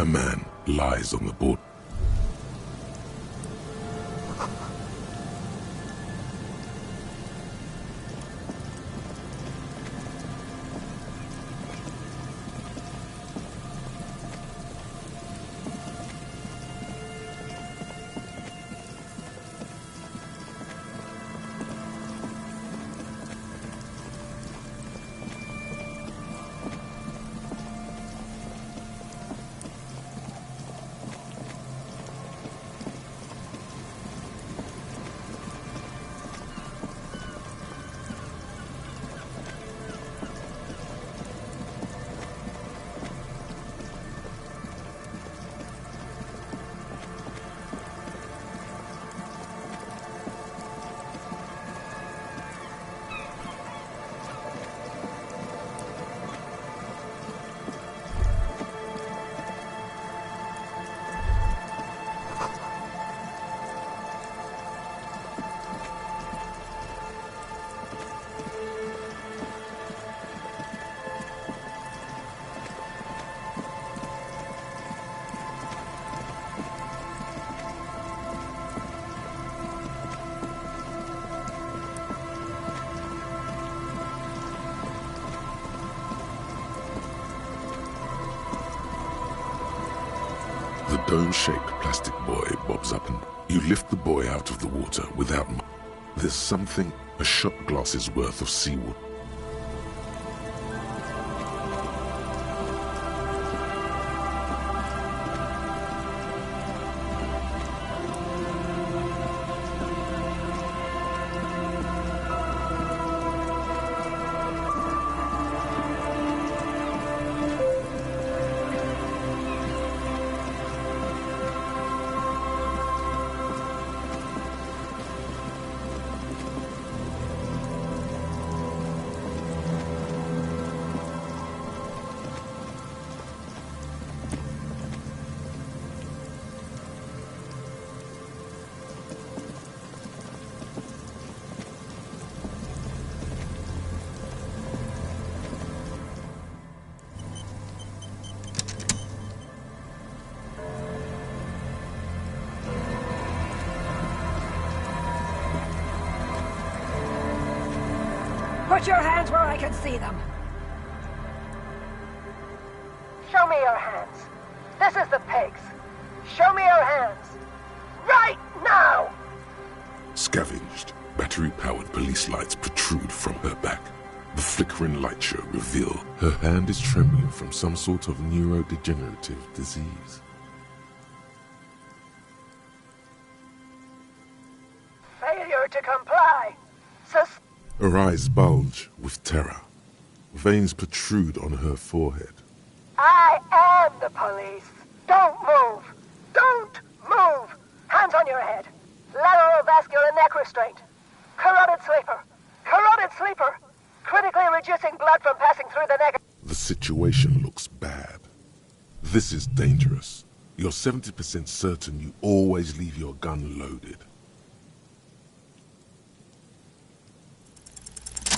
A man lies on the board. The dome-shaped plastic buoy bobs up and you lift the buoy out of the water without... There's something a shot glass's worth of seawater. Put your hands where I can see them. Show me your hands. This is the pigs. Show me your hands. Right now! Scavenged, battery-powered police lights protrude from her back. The flickering light show reveal her hand is trembling from some sort of neurodegenerative disease. Failure to comply. Her eyes bulge with terror. Veins protrude on her forehead. I am the police. Don't move. Don't move. Hands on your head. Lateral vascular neck restraint. Carotid sleeper. Carotid sleeper. Critically reducing blood from passing through the neck. The situation looks bad. This is dangerous. You're 70% certain you always leave your gun loaded.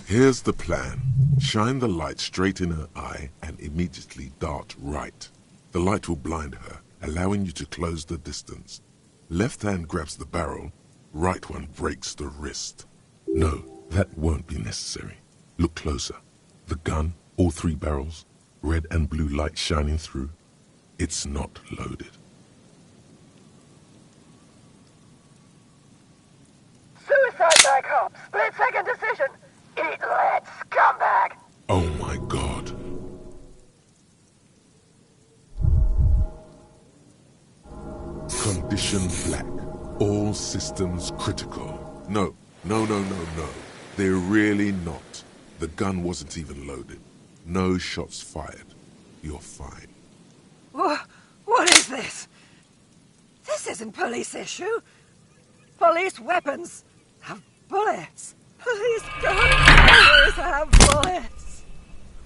Here's the plan. Shine the light straight in her eye and immediately dart right. The light will blind her, allowing you to close the distance. Left hand grabs the barrel, right one breaks the wrist. No, that won't be necessary. Look closer. The gun, all three barrels, red and blue light shining through. It's not loaded. Suicide by cop. Split-second decision. Eat lead, scumbag! Oh my God. Condition black. All systems critical. No. They're really not. The gun wasn't even loaded. No shots fired. You're fine. What is this? This isn't police issue. Police weapons have bullets. Police guns always have bullets.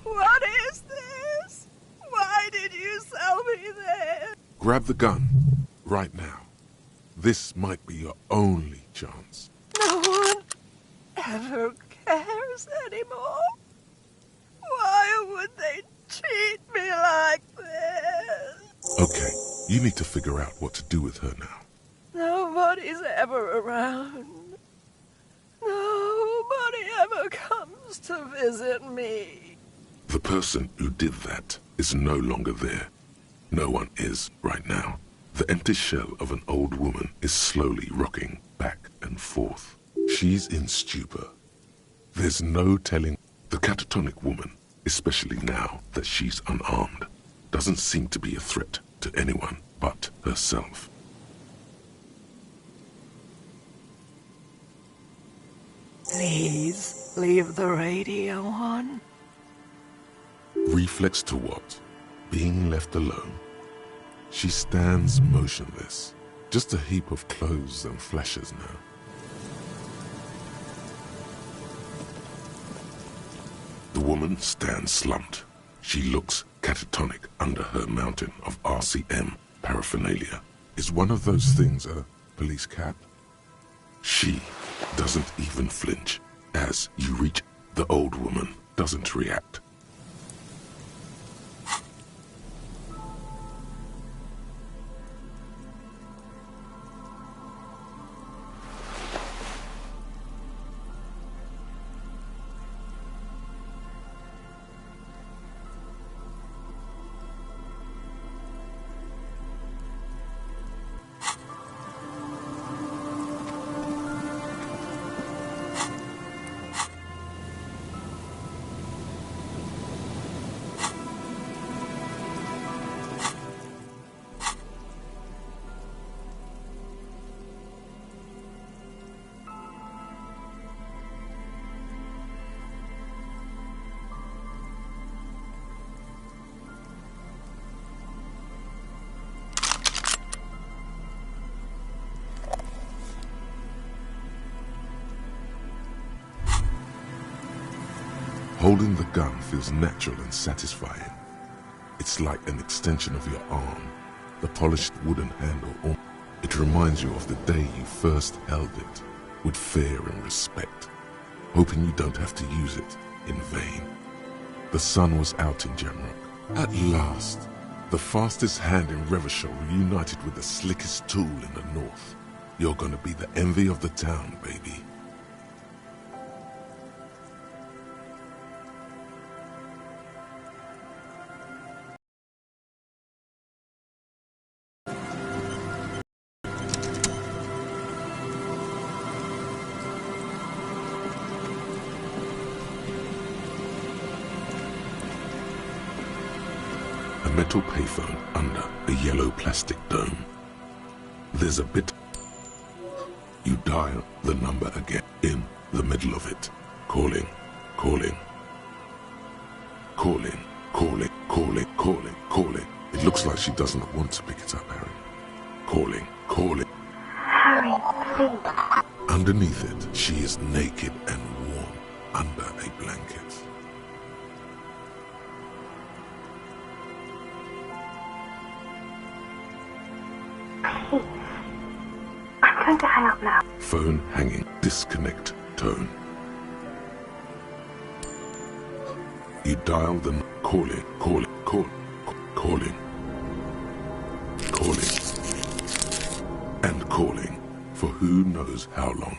What is this? Why did you sell me this? Grab the gun. Right now. This might be your only chance. No one ever cares anymore. Why would they treat me like this? Okay, you need to figure out what to do with her now. Nobody's ever around. Nobody ever comes to visit me. The person who did that is no longer there. No one is right now. The empty shell of an old woman is slowly rocking back and forth. She's in stupor. There's no telling. The catatonic woman, especially now that she's unarmed, doesn't seem to be a threat to anyone but herself. Please, leave the radio on. Reflex to what? Being left alone. She stands motionless, just a heap of clothes and flashes now. The woman stands slumped. She looks catatonic under her mountain of RCM paraphernalia. Is one of those things a police cap? She doesn't even flinch. As you reach, the old woman doesn't react. Holding the gun feels natural and satisfying. It's like an extension of your arm, the polished wooden handle. It reminds you of the day you first held it, with fear and respect, hoping you don't have to use it in vain. The sun was out in Jamrock. At last, the fastest hand in Revachol reunited with the slickest tool in the north. You're gonna be the envy of the town, baby. A metal payphone under a yellow plastic dome. There's a bit. You dial the number again in the middle of it. Calling, calling, calling, calling, calling, calling, calling. It looks like she doesn't want to pick it up, Harry. Calling, calling. Harry, please. Underneath it, she is naked and warm under a blanket. Please. I'm going to hang up now. Phone hanging. Disconnect tone. You dial the calling, calling, calling, calling, calling, and calling for who knows how long.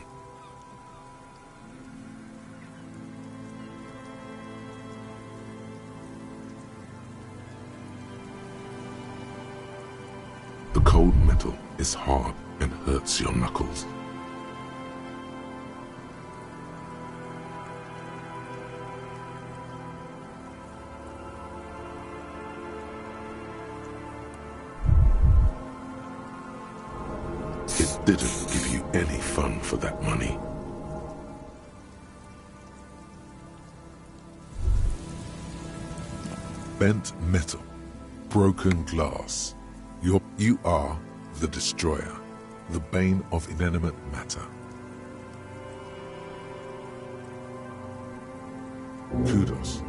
The cold metal is hard and hurts your knuckles. It didn't give you any fun for that money. Bent metal, broken glass. You are the destroyer, the bane of inanimate matter. Kudos.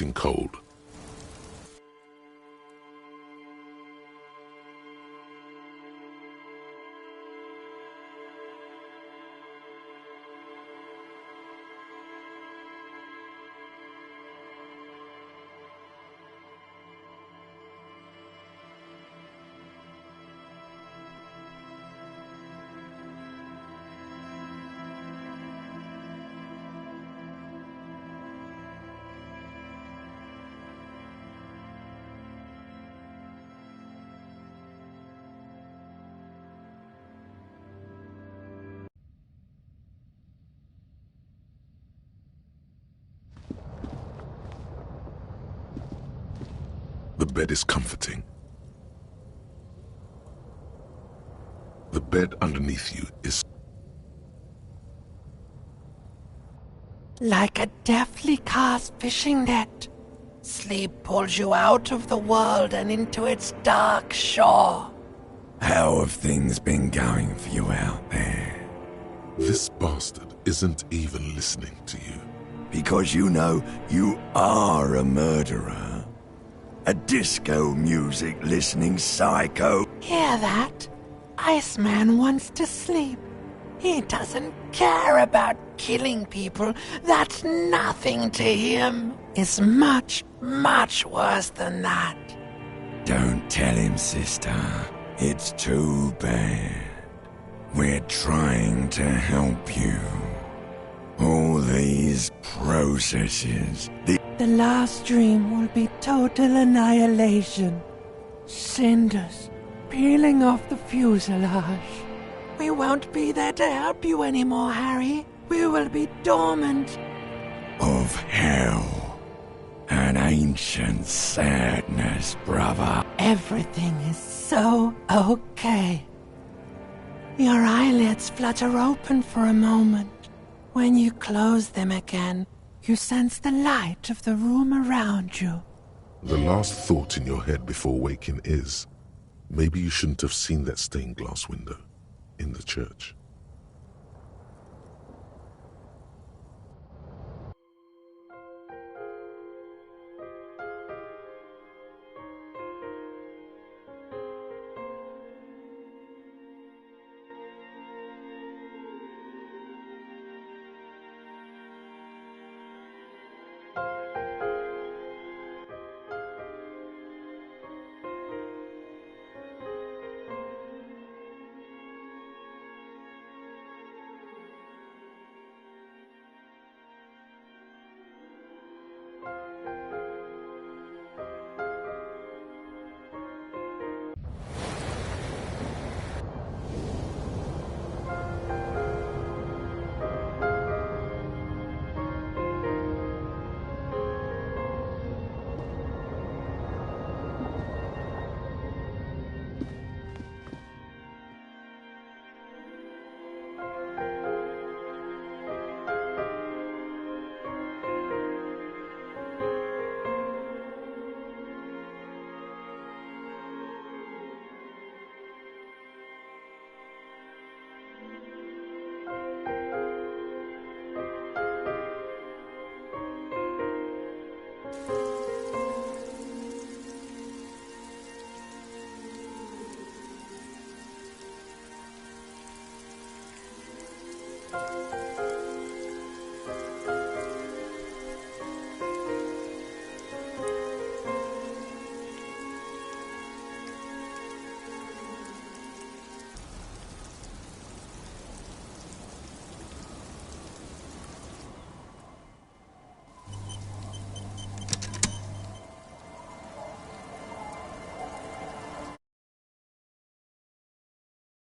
getting cold. The bed is comforting. The bed underneath you is like a deftly cast fishing net. Sleep pulls you out of the world and into its dark shore. How have things been going for you out there? This bastard isn't even listening to you. Because you know you are a murderer. A disco music listening psycho. Hear that? Iceman wants to sleep. He doesn't care about killing people. That's nothing to him. It's much, much worse than that. Don't tell him, sister. It's too bad. We're trying to help you. All these processes, The last dream will be total annihilation. Cinders peeling off the fuselage. We won't be there to help you anymore, Harry. We will be dormant. Of hell. An ancient sadness, brother. Everything is so okay. Your eyelids flutter open for a moment. When you close them again, you sense the light of the room around you. The last thought in your head before waking is, maybe you shouldn't have seen that stained glass window in the church.